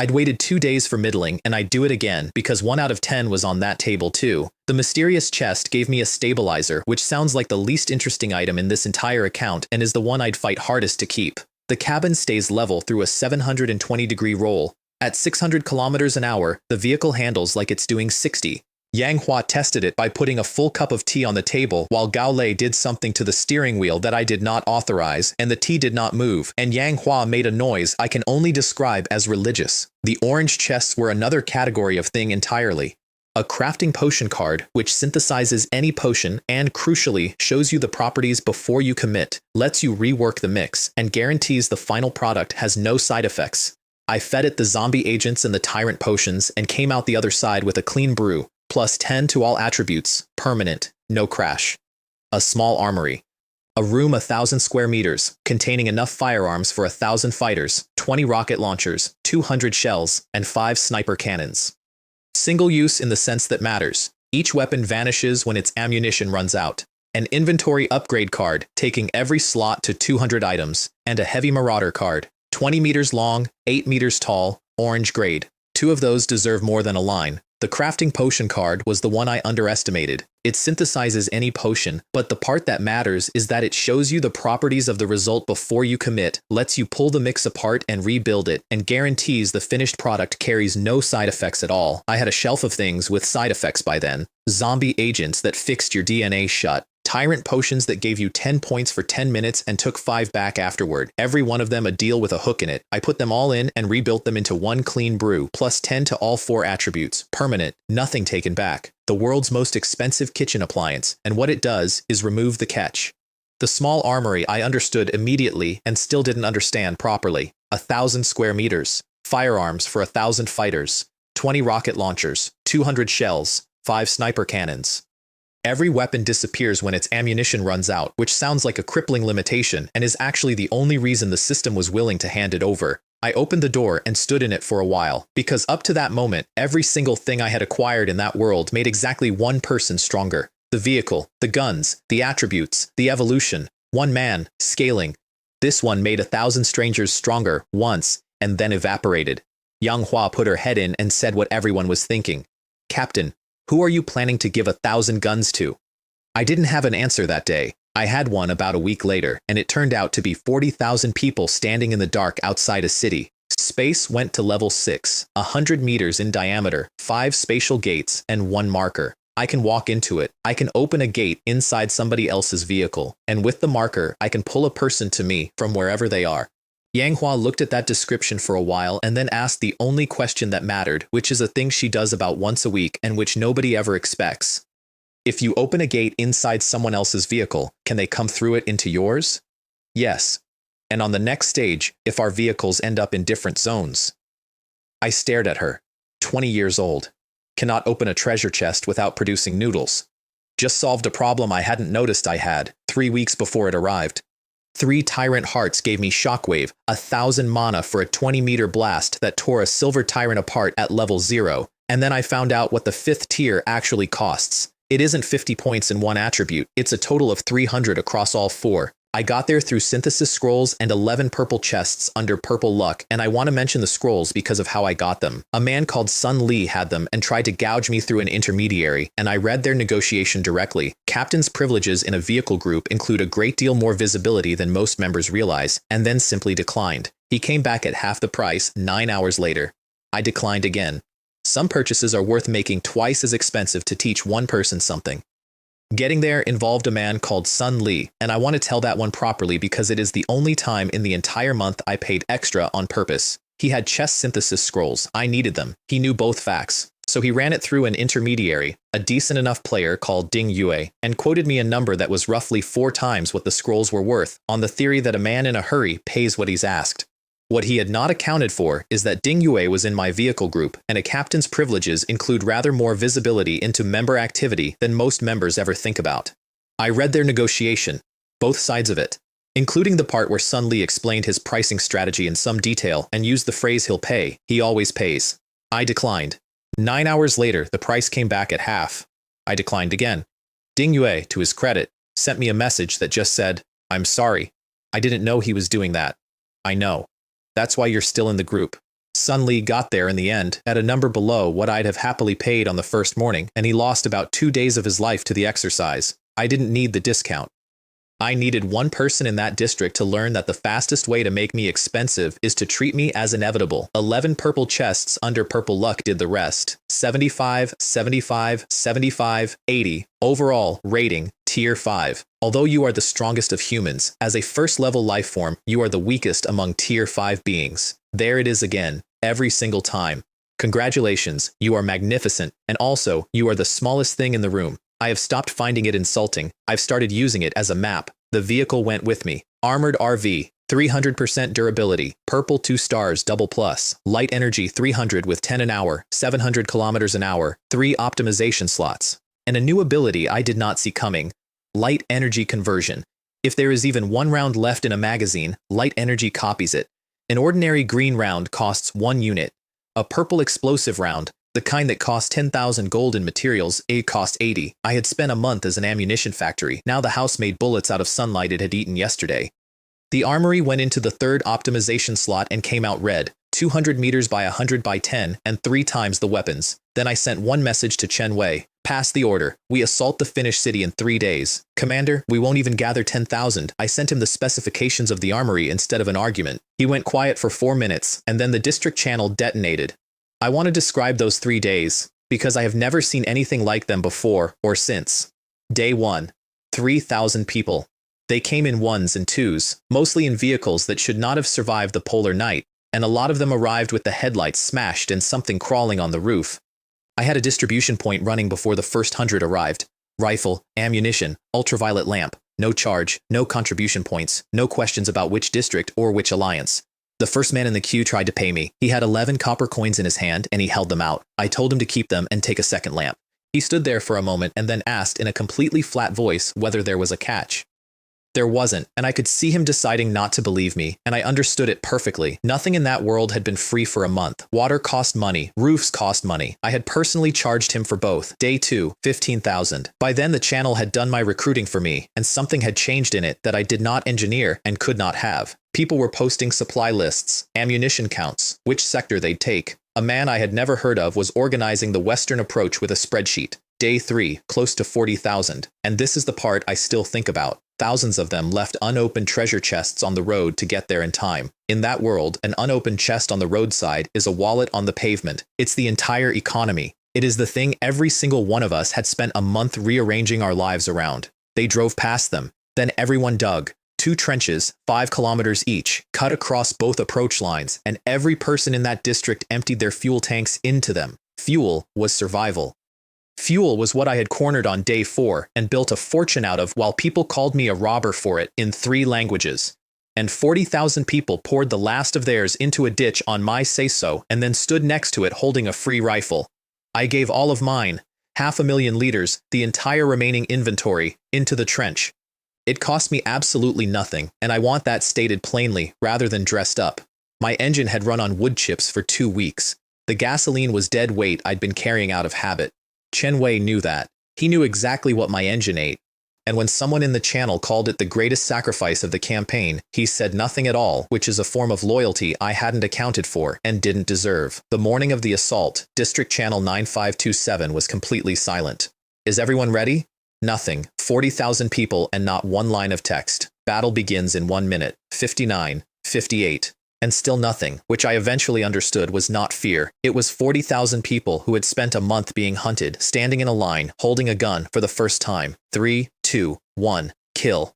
I'd waited 2 days for middling, and I'd do it again, because 1 out of 10 was on that table too. The mysterious chest gave me a stabilizer, which sounds like the least interesting item in this entire account, and is the one I'd fight hardest to keep. The cabin stays level through a 720-degree roll. At 600 kilometers an hour, the vehicle handles like it's doing 60. Yang Hua tested it by putting a full cup of tea on the table, while Gao Lei did something to the steering wheel that I did not authorize, and the tea did not move, and Yang Hua made a noise I can only describe as religious. The orange chests were another category of thing entirely. A crafting potion card, which synthesizes any potion and, crucially, shows you the properties before you commit, lets you rework the mix, and guarantees the final product has no side effects. I fed it the zombie agents and the tyrant potions, and came out the other side with a clean brew. Plus 10 to all attributes, permanent, no crash. A small armory. A room 1,000 square meters, containing enough firearms for 1,000 fighters, 20 rocket launchers, 200 shells, and 5 sniper cannons. Single use in the sense that matters. Each weapon vanishes when its ammunition runs out. An inventory upgrade card, taking every slot to 200 items, and a heavy marauder card, 20 meters long, 8 meters tall, orange grade. 2 of those deserve more than a line. The crafting potion card was the one I underestimated. It synthesizes any potion, but the part that matters is that it shows you the properties of the result before you commit, lets you pull the mix apart and rebuild it, and guarantees the finished product carries no side effects at all. I had a shelf of things with side effects by then. Zombie agents that fixed your DNA shut, Tyrant potions that gave you 10 points for 10 minutes and took 5 back afterward. Every one of them a deal with a hook in it. I put them all in and rebuilt them into one clean brew, plus 10 to all 4 attributes. Permanent, nothing taken back. The world's most expensive kitchen appliance, and what it does is remove the catch. The small armory I understood immediately and still didn't understand properly. 1,000 square meters. Firearms for 1,000 fighters. 20 rocket launchers. 200 shells. 5 sniper cannons. Every weapon disappears when its ammunition runs out, which sounds like a crippling limitation and is actually the only reason the system was willing to hand it over. I opened the door and stood in it for a while, because up to that moment, every single thing I had acquired in that world made exactly one person stronger. The vehicle, the guns, the attributes, the evolution. One man, scaling. This one made 1,000 strangers stronger once, and then evaporated. Manhwa put her head in and said what everyone was thinking. Captain, who are you planning to give 1,000 guns to? I didn't have an answer that day. I had one about a week later, and it turned out to be 40,000 people standing in the dark outside a city. Space went to level 6, 100 meters in diameter, 5 spatial gates, and 1 marker. I can walk into it. I can open a gate inside somebody else's vehicle, and with the marker, I can pull a person to me from wherever they are. Manhua looked at that description for a while and then asked the only question that mattered, which is a thing she does about once a week and which nobody ever expects. If you open a gate inside someone else's vehicle, can they come through it into yours? Yes. And on the next stage, if our vehicles end up in different zones? I stared at her. 20 years old. Cannot open a treasure chest without producing noodles. Just solved a problem I hadn't noticed I had, 3 weeks before it arrived. 3 tyrant hearts gave me shockwave, 1,000 mana for a 20-meter blast that tore a silver tyrant apart at level 0, and then I found out what the 5th tier actually costs. It isn't 50 points in one attribute, it's a total of 300 across all 4. I got there through synthesis scrolls and 11 purple chests under purple luck, and I want to mention the scrolls because of how I got them. A man called Sun Li had them and tried to gouge me through an intermediary, and I read their negotiation directly. Captain's privileges in a vehicle group include a great deal more visibility than most members realize, and then simply declined. He came back at half the price 9 hours later. I declined again. Some purchases are worth making twice as expensive to teach one person something. Getting there involved a man called Sun Li, and I want to tell that one properly because it is the only time in the entire month I paid extra on purpose. He had chess synthesis scrolls. I needed them. He knew both facts. So he ran it through an intermediary, a decent enough player called Ding Yue, and quoted me a number that was roughly 4 times what the scrolls were worth, on the theory that a man in a hurry pays what he's asked. What he had not accounted for is that Ding Yue was in my vehicle group, and a captain's privileges include rather more visibility into member activity than most members ever think about. I read their negotiation, both sides of it, including the part where Sun Li explained his pricing strategy in some detail and used the phrase he'll pay, he always pays. I declined. 9 hours later, the price came back at half. I declined again. Ding Yue, to his credit, sent me a message that just said, "I'm sorry. I didn't know he was doing that." I know. That's why you're still in the group. Sun Li got there in the end at a number below what I'd have happily paid on the first morning, and he lost about 2 days of his life to the exercise. I didn't need the discount. I needed one person in that district to learn that the fastest way to make me expensive is to treat me as inevitable. 11 purple chests under purple luck did the rest. 75, 75, 75, 80. Overall, rating, tier 5. Although you are the strongest of humans, as a first-level life form, you are the weakest among tier 5 beings. There it is again, every single time. Congratulations, you are magnificent, and also, you are the smallest thing in the room. I have stopped finding it insulting. I've started using it as a map. The vehicle went with me. Armored RV, 300% durability, purple 2 stars double plus, light energy 300 with 10 an hour, 700 kilometers an hour, 3 optimization slots. And a new ability I did not see coming, light energy conversion. If there is even 1 round left in a magazine, light energy copies it. An ordinary green round costs 1 unit. A purple explosive round, the kind that cost 10,000 gold in materials, it cost 80. I had spent a month as an ammunition factory. Now the house made bullets out of sunlight it had eaten yesterday. The armory went into the 3rd optimization slot and came out red, 200 meters by 100 by 10, and 3 times the weapons. Then I sent one message to Chen Wei. Pass the order. We assault the Finnish city in 3 days. Commander, we won't even gather 10,000. I sent him the specifications of the armory instead of an argument. He went quiet for 4 minutes, and then the district channel detonated. I want to describe those 3 days, because I have never seen anything like them before or since. Day 1. 3,000 people. They came in ones and twos, mostly in vehicles that should not have survived the polar night, and a lot of them arrived with the headlights smashed and something crawling on the roof. I had a distribution point running before the first 100 arrived. Rifle, ammunition, ultraviolet lamp, no charge, no contribution points, no questions about which district or which alliance. The first man in the queue tried to pay me. He had 11 copper coins in his hand and he held them out. I told him to keep them and take a second lamp. He stood there for a moment and then asked in a completely flat voice whether there was a catch. There wasn't, and I could see him deciding not to believe me, and I understood it perfectly. Nothing in that world had been free for a month. Water cost money, roofs cost money. I had personally charged him for both. Day 2, 15,000. By then the channel had done my recruiting for me, and something had changed in it that I did not engineer and could not have. People were posting supply lists, ammunition counts, which sector they'd take. A man I had never heard of was organizing the Western approach with a spreadsheet. Day 3, close to 40,000. And this is the part I still think about. Thousands of them left unopened treasure chests on the road to get there in time. In that world, an unopened chest on the roadside is a wallet on the pavement. It's the entire economy. It is the thing every single one of us had spent a month rearranging our lives around. They drove past them. Then everyone dug. 2 trenches, 5 kilometers each, cut across both approach lines, and every person in that district emptied their fuel tanks into them. Fuel was survival. Fuel was what I had cornered on day 4 and built a fortune out of while people called me a robber for it in 3 languages. And 40,000 people poured the last of theirs into a ditch on my say-so and then stood next to it holding a free rifle. I gave all of mine, 500,000 liters, the entire remaining inventory, into the trench. It cost me absolutely nothing, and I want that stated plainly rather than dressed up. My engine had run on wood chips for 2 weeks. The gasoline was dead weight I'd been carrying out of habit. Chen Wei knew that. He knew exactly what my engine ate. And when someone in the channel called it the greatest sacrifice of the campaign, he said nothing at all, which is a form of loyalty I hadn't accounted for and didn't deserve. The morning of the assault, District Channel 9527 was completely silent. Is everyone ready? Nothing. 40,000 people and not one line of text. Battle begins in 1 minute. 59, 58. And still nothing, which I eventually understood was not fear. It was 40,000 people who had spent a month being hunted, standing in a line, holding a gun for the first time. 3, 2, 1, kill.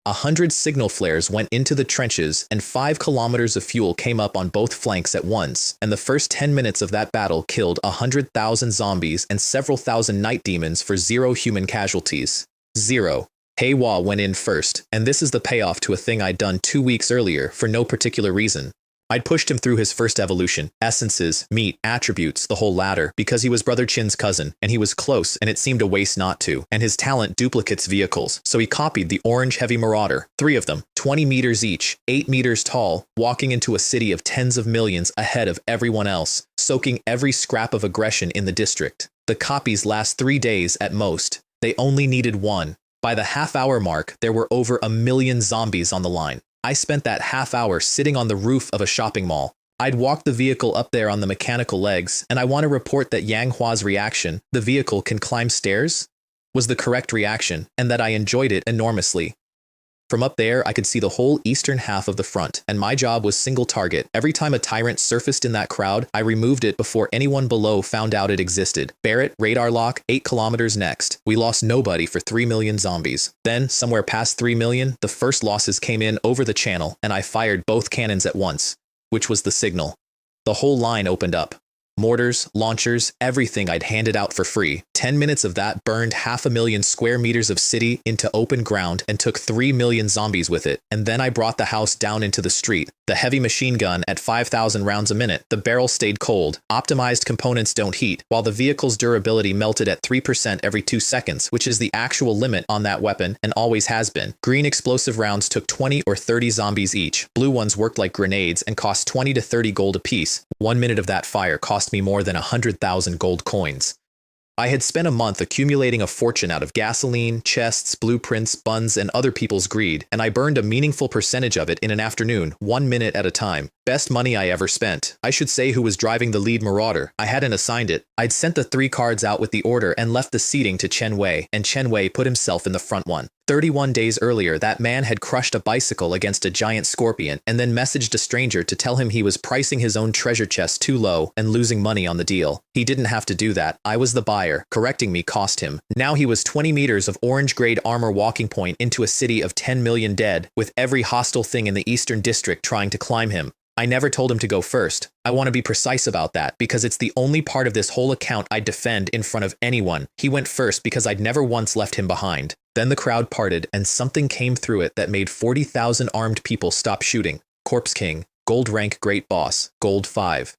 100 signal flares went into the trenches and 5 kilometers of fuel came up on both flanks at once, and the first 10 minutes of that battle killed 100,000 zombies and several thousand night demons for 0 human casualties. 0. Heywa went in first, and this is the payoff to a thing I'd done 2 weeks earlier for no particular reason. I'd pushed him through his first evolution, essences, meat, attributes, the whole ladder, because he was Brother Chin's cousin, and he was close, and it seemed a waste not to, and his talent duplicates vehicles, so he copied the orange heavy marauder, 3 of them, 20 meters each, 8 meters tall, walking into a city of tens of millions ahead of everyone else, soaking every scrap of aggression in the district. The copies last 3 days at most. They only needed 1. By the half-hour mark, there were over 1 million zombies on the line. I spent that half hour sitting on the roof of a shopping mall. I'd walked the vehicle up there on the mechanical legs, and I want to report that Yang Hua's reaction, "The vehicle can climb stairs?" was the correct reaction, and that I enjoyed it enormously. From up there, I could see the whole eastern half of the front, and my job was single target. Every time a tyrant surfaced in that crowd, I removed it before anyone below found out it existed. Barrett, radar lock, 8 kilometers next. We lost nobody for 3 million zombies. Then, somewhere past 3 million, the first losses came in over the channel, and I fired both cannons at once, which was the signal. The whole line opened up. Mortars, launchers, everything I'd handed out for free. 10 minutes of that burned 500,000 square meters of city into open ground and took 3 million zombies with it. And then I brought the house down into the street. The heavy machine gun at 5,000 rounds a minute. The barrel stayed cold. Optimized components don't heat, while the vehicle's durability melted at 3% every 2 seconds, which is the actual limit on that weapon and always has been. Green explosive rounds took 20 or 30 zombies each. Blue ones worked like grenades and cost 20 to 30 gold apiece. 1 minute of that fire cost me more than 100,000 gold coins. I had spent a month accumulating a fortune out of gasoline, chests, blueprints, buns, and other people's greed, and I burned a meaningful percentage of it in an afternoon, 1 minute at a time. Best money I ever spent. I should say who was driving the lead marauder. I hadn't assigned it. I'd sent the 3 cards out with the order and left the seating to Chen Wei, and Chen Wei put himself in the front one. 31 days earlier, that man had crushed a bicycle against a giant scorpion and then messaged a stranger to tell him he was pricing his own treasure chest too low and losing money on the deal. He didn't have to do that. I was the buyer. Correcting me cost him. Now he was 20 meters of orange-grade armor walking point into a city of 10 million dead, with every hostile thing in the Eastern District trying to climb him. I never told him to go first. I want to be precise about that because it's the only part of this whole account I'd defend in front of anyone. He went first because I'd never once left him behind. Then the crowd parted and something came through it that made 40,000 armed people stop shooting. Corpse King, Gold Rank Great Boss, Gold 5.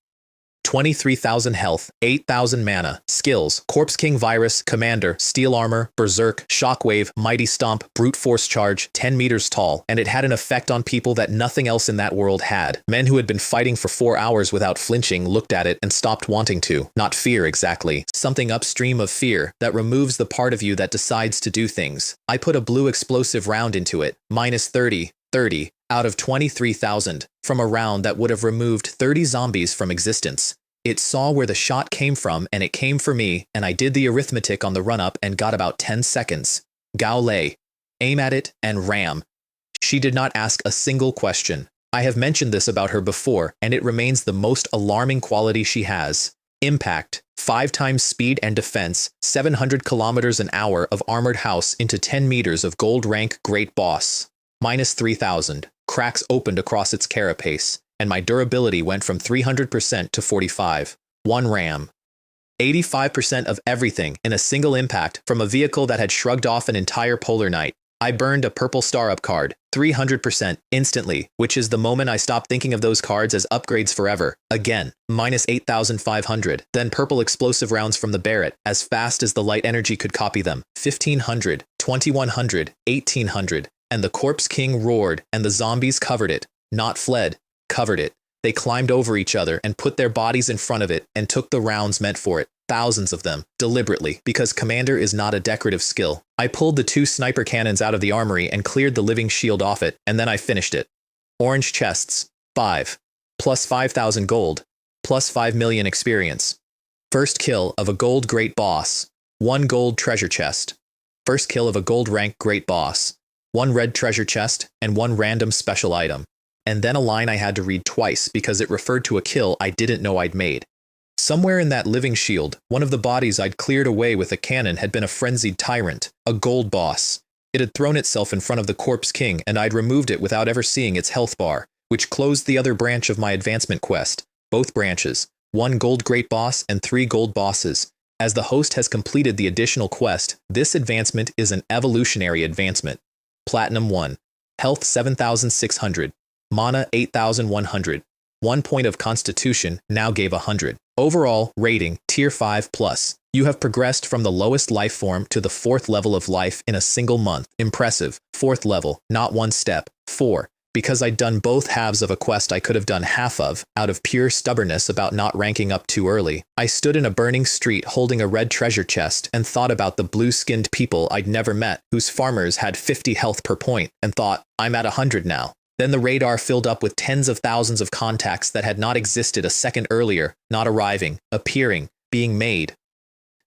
23,000 health, 8,000 mana, skills, Corpse King Virus, Commander, Steel Armor, Berserk, Shockwave, Mighty Stomp, Brute Force Charge, 10 meters tall, and it had an effect on people that nothing else in that world had. Men who had been fighting for 4 hours without flinching looked at it and stopped wanting to. Not fear exactly, something upstream of fear that removes the part of you that decides to do things. I put a blue explosive round into it, minus 30 out of 23,000, from a round that would have removed 30 zombies from existence. It saw where the shot came from and it came for me, and I did the arithmetic on the run-up and got about 10 seconds. Gao Lei. Aim at it and ram. She did not ask a single question. I have mentioned this about her before, and it remains the most alarming quality she has. Impact. 5 times speed and defense, 700 kilometers an hour of armored house into 10 meters of gold rank great boss. Minus 3,000. Cracks opened across its carapace, and my durability went from 300% to 45. 1 ram. 85% of everything in a single impact from a vehicle that had shrugged off an entire polar night. I burned a purple star up card, 300% instantly, which is the moment I stopped thinking of those cards as upgrades forever. Again, minus 8,500. Then purple explosive rounds from the Barrett, as fast as the light energy could copy them. 1,500, 2,100, 1,800. And the Corpse King roared, and the zombies covered it. Not fled, covered it. They climbed over each other and put their bodies in front of it and took the rounds meant for it. Thousands of them, deliberately, because Commander is not a decorative skill. I pulled the 2 sniper cannons out of the armory and cleared the living shield off it, and then I finished it. Orange chests, 5. Plus 5,000 gold. Plus 5 million experience. First kill of a gold great boss. 1 gold treasure chest. First kill of a gold rank great boss. 1 red treasure chest, and 1 random special item. And then a line I had to read twice because it referred to a kill I didn't know I'd made. Somewhere in that living shield, one of the bodies I'd cleared away with a cannon had been a frenzied tyrant, a gold boss. It had thrown itself in front of the Corpse King, and I'd removed it without ever seeing its health bar, which closed the other branch of my advancement quest. Both branches, 1 gold great boss and 3 gold bosses. As the host has completed the additional quest, this advancement is an evolutionary advancement. Platinum 1. Health 7,600. Mana 8,100. 1 point of Constitution now gave 100. Overall, rating, Tier 5+. You have progressed from the lowest life form to the 4th level of life in a single month. Impressive. 4th level, not 1 step. 4. Because I'd done both halves of a quest I could have done half of, out of pure stubbornness about not ranking up too early. I stood in a burning street holding a red treasure chest and thought about the blue-skinned people I'd never met, whose farmers had 50 health per point, and thought, I'm at 100 now. Then the radar filled up with tens of thousands of contacts that had not existed a second earlier, not arriving, appearing, being made.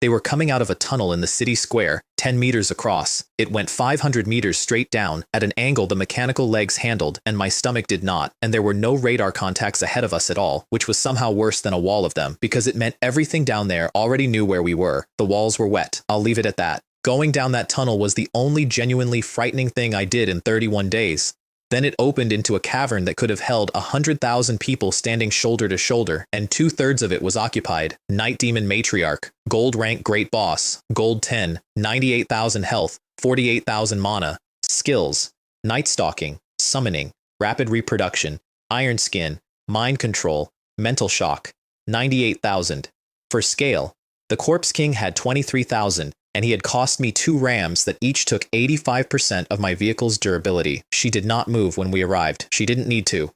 They were coming out of a tunnel in the city square, 10 meters across. It went 500 meters straight down, at an angle the mechanical legs handled, and my stomach did not, and there were no radar contacts ahead of us at all, which was somehow worse than a wall of them, because it meant everything down there already knew where we were. The walls were wet. I'll leave it at that. Going down that tunnel was the only genuinely frightening thing I did in 31 days. Then it opened into a cavern that could have held 100,000 people standing shoulder to shoulder, and 2/3 of it was occupied. Night Demon Matriarch, Gold Rank Great Boss, Gold 10, 98,000 health, 48,000 mana. Skills, Night Stalking, Summoning, Rapid Reproduction, Iron Skin, Mind Control, Mental Shock, 98,000. For scale, the Corpse King had 23,000, and he had cost me 2 rams that each took 85% of my vehicle's durability. She did not move when we arrived. She didn't need to.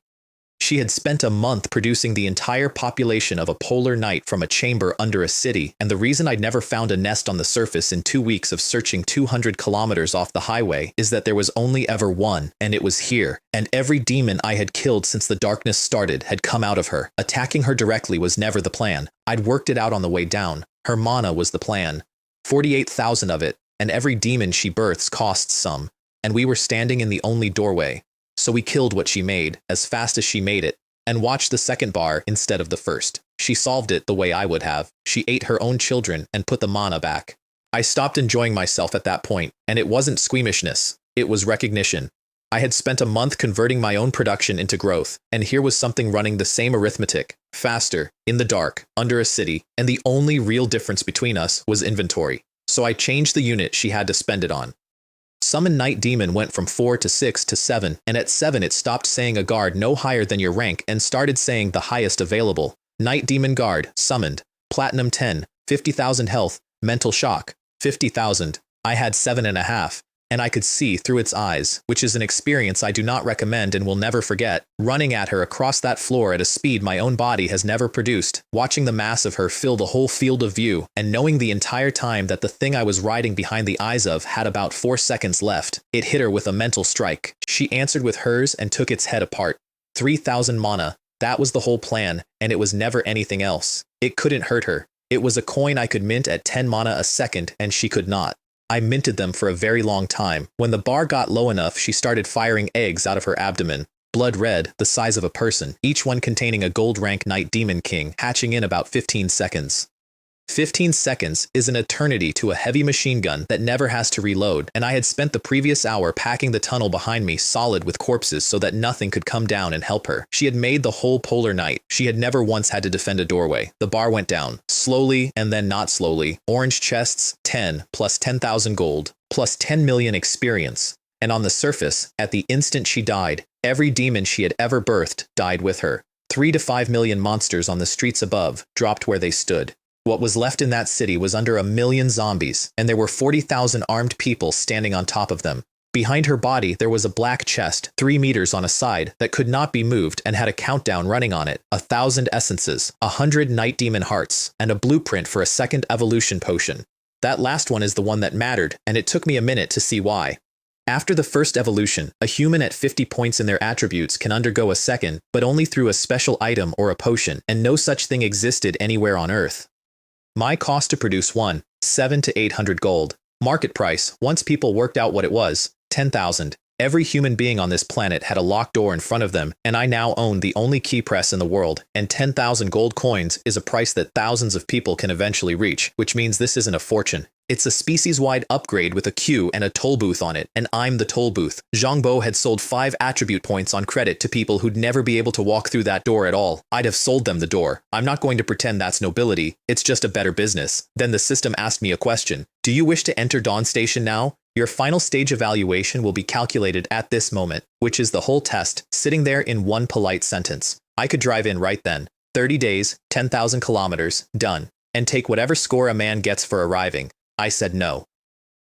She had spent a month producing the entire population of a polar knight from a chamber under a city, and the reason I'd never found a nest on the surface in 2 weeks of searching 200 kilometers off the highway is that there was only ever one, and it was here, and every demon I had killed since the darkness started had come out of her. Attacking her directly was never the plan. I'd worked it out on the way down. Her mana was the plan. 48,000 of it, and every demon she births costs some, and we were standing in the only doorway. So we killed what she made, as fast as she made it, and watched the second bar instead of the first. She solved it the way I would have. She ate her own children and put the mana back. I stopped enjoying myself at that point, and it wasn't squeamishness. It was recognition. I had spent a month converting my own production into growth, and here was something running the same arithmetic, faster, in the dark, under a city, and the only real difference between us was inventory. So I changed the unit she had to spend it on. Summon Night Demon went from 4 to 6 to 7, and at 7 it stopped saying a guard no higher than your rank and started saying the highest available. Night Demon Guard, summoned. Platinum 10, 50,000 health, mental shock, 50,000. I had 7.5, and I could see through its eyes, which is an experience I do not recommend and will never forget. Running at her across that floor at a speed my own body has never produced, watching the mass of her fill the whole field of view, and knowing the entire time that the thing I was riding behind the eyes of had about 4 seconds left. It hit her with a mental strike. She answered with hers and took its head apart. 3,000 mana. That was the whole plan, and it was never anything else. It couldn't hurt her. It was a coin I could mint at 10 mana a second, and she could not. I minted them for a very long time. When the bar got low enough, she started firing eggs out of her abdomen. Blood red, the size of a person, each one containing a gold rank Night Demon King, hatching in about 15 seconds. 15 seconds is an eternity to a heavy machine gun that never has to reload, and I had spent the previous hour packing the tunnel behind me solid with corpses so that nothing could come down and help her. She had made the whole polar night. She had never once had to defend a doorway. The bar went down, slowly and then not slowly. Orange chests, 10, plus 10,000 gold, plus 10 million experience. And on the surface, at the instant she died, every demon she had ever birthed died with her. 3 to 5 million monsters on the streets above dropped where they stood. What was left in that city was under 1 million zombies, and there were 40,000 armed people standing on top of them. Behind her body, there was a black chest, 3 meters on a side, that could not be moved and had a countdown running on it, 1,000 essences, 100 night demon hearts, and a blueprint for a second evolution potion. That last one is the one that mattered, and it took me a minute to see why. After the first evolution, a human at 50 points in their attributes can undergo a second, but only through a special item or a potion, and no such thing existed anywhere on Earth. My cost to produce one, 7 to 800 gold. Market price, once people worked out what it was, 10,000. Every human being on this planet had a locked door in front of them, and I now own the only key press in the world, and 10,000 gold coins is a price that thousands of people can eventually reach, which means this isn't a fortune. It's a species-wide upgrade with a queue and a toll booth on it, and I'm the toll booth. Zhang Bo had sold 5 attribute points on credit to people who'd never be able to walk through that door at all. I'd have sold them the door. I'm not going to pretend that's nobility, it's just a better business. Then the system asked me a question. Do you wish to enter Dawn Station now? Your final stage evaluation will be calculated at this moment, which is the whole test, sitting there in one polite sentence. I could drive in right then. 30 days, 10,000 kilometers, done. And take whatever score a man gets for arriving. I said no.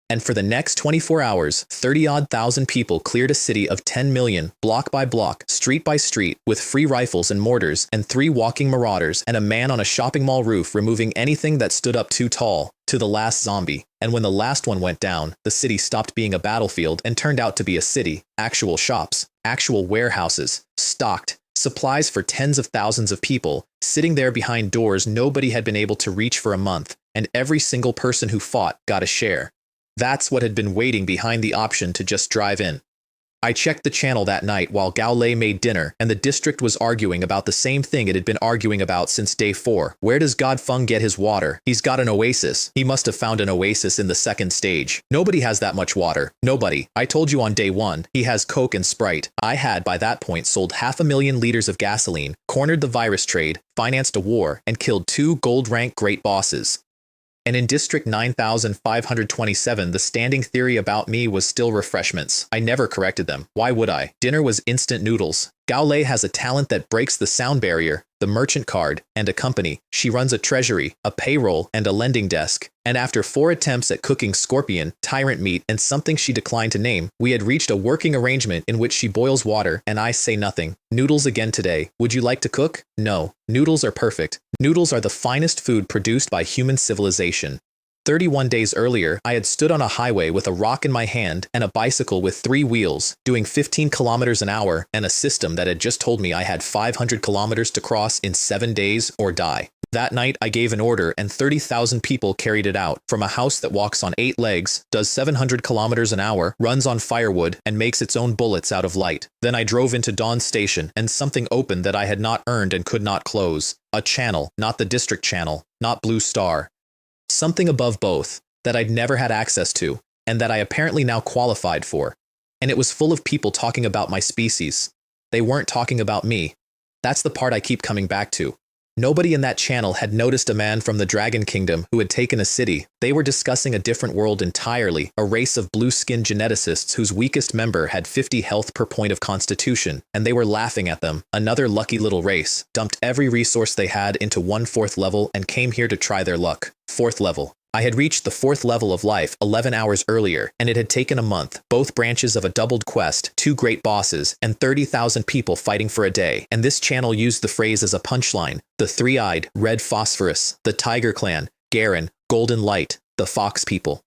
And for the next 24 hours, 30-odd thousand people cleared a city of 10 million, block by block, street by street, with free rifles and mortars, and 3 walking marauders, and a man on a shopping mall roof removing anything that stood up too tall, to the last zombie. And when the last one went down, the city stopped being a battlefield and turned out to be a city. Actual shops, actual warehouses, stocked, supplies for tens of thousands of people, sitting there behind doors nobody had been able to reach for a month, and every single person who fought got a share. That's what had been waiting behind the option to just drive in. I checked the channel that night while Gao Lei made dinner, and the district was arguing about the same thing it had been arguing about since day 4. Where does God Feng get his water? He's got an oasis. He must have found an oasis in the second stage. Nobody has that much water. Nobody. I told you on day 1, he has Coke and Sprite. I had, by that point, sold 500,000 liters of gasoline, cornered the virus trade, financed a war, and killed 2 gold-rank great bosses. And in District 9527, the standing theory about me was still refreshments. I never corrected them. Why would I? Dinner was instant noodles. Gao Lei has a talent that breaks the sound barrier, the merchant card, and a company. She runs a treasury, a payroll, and a lending desk. And after 4 attempts at cooking scorpion, tyrant meat, and something she declined to name, we had reached a working arrangement in which she boils water and I say nothing. Noodles again today. Would you like to cook? No. Noodles are perfect. Noodles are the finest food produced by human civilization. 31 days earlier, I had stood on a highway with a rock in my hand and a bicycle with 3 wheels, doing 15 kilometers an hour, and a system that had just told me I had 500 kilometers to cross in 7 days or die. That night, I gave an order and 30,000 people carried it out. From a house that walks on 8 legs, does 700 kilometers an hour, runs on firewood, and makes its own bullets out of light. Then I drove into Dawn Station, and something opened that I had not earned and could not close. A channel, not the district channel, not Blue Star. Something above both, that I'd never had access to, and that I apparently now qualified for. And it was full of people talking about my species. They weren't talking about me. That's the part I keep coming back to. Nobody in that channel had noticed a man from the Dragon Kingdom who had taken a city. They were discussing a different world entirely, a race of blue-skinned geneticists whose weakest member had 50 health per point of constitution, and they were laughing at them. Another lucky little race, dumped every resource they had into 1/4 level and came here to try their luck. 4th level. I had reached the 4th level of life 11 hours earlier, and it had taken a month, both branches of a doubled quest, 2 great bosses, and 30,000 people fighting for a day. And this channel used the phrase as a punchline: the 3-eyed, red phosphorus, the Tiger Clan, Garen, Golden Light, the Fox people.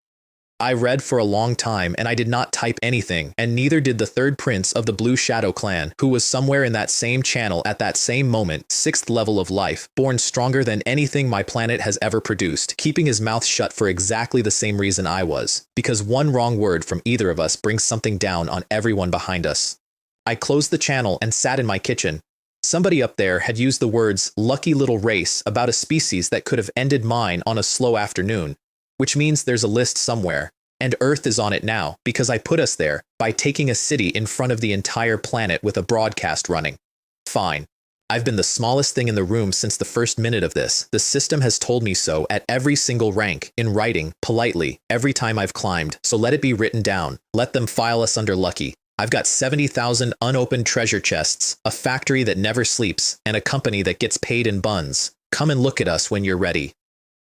I read for a long time and I did not type anything, and neither did the 3rd prince of the Blue Shadow clan, who was somewhere in that same channel at that same moment, 6th level of life, born stronger than anything my planet has ever produced, keeping his mouth shut for exactly the same reason I was, because one wrong word from either of us brings something down on everyone behind us. I closed the channel and sat in my kitchen. Somebody up there had used the words "lucky little race" about a species that could have ended mine on a slow afternoon, which means there's a list somewhere, and Earth is on it now, because I put us there by taking a city in front of the entire planet with a broadcast running. Fine. I've been the smallest thing in the room since the first minute of this. The system has told me so at every single rank, in writing, politely, every time I've climbed, so let it be written down. Let them file us under lucky. I've got 70,000 unopened treasure chests, a factory that never sleeps, and a company that gets paid in buns. Come and look at us when you're ready.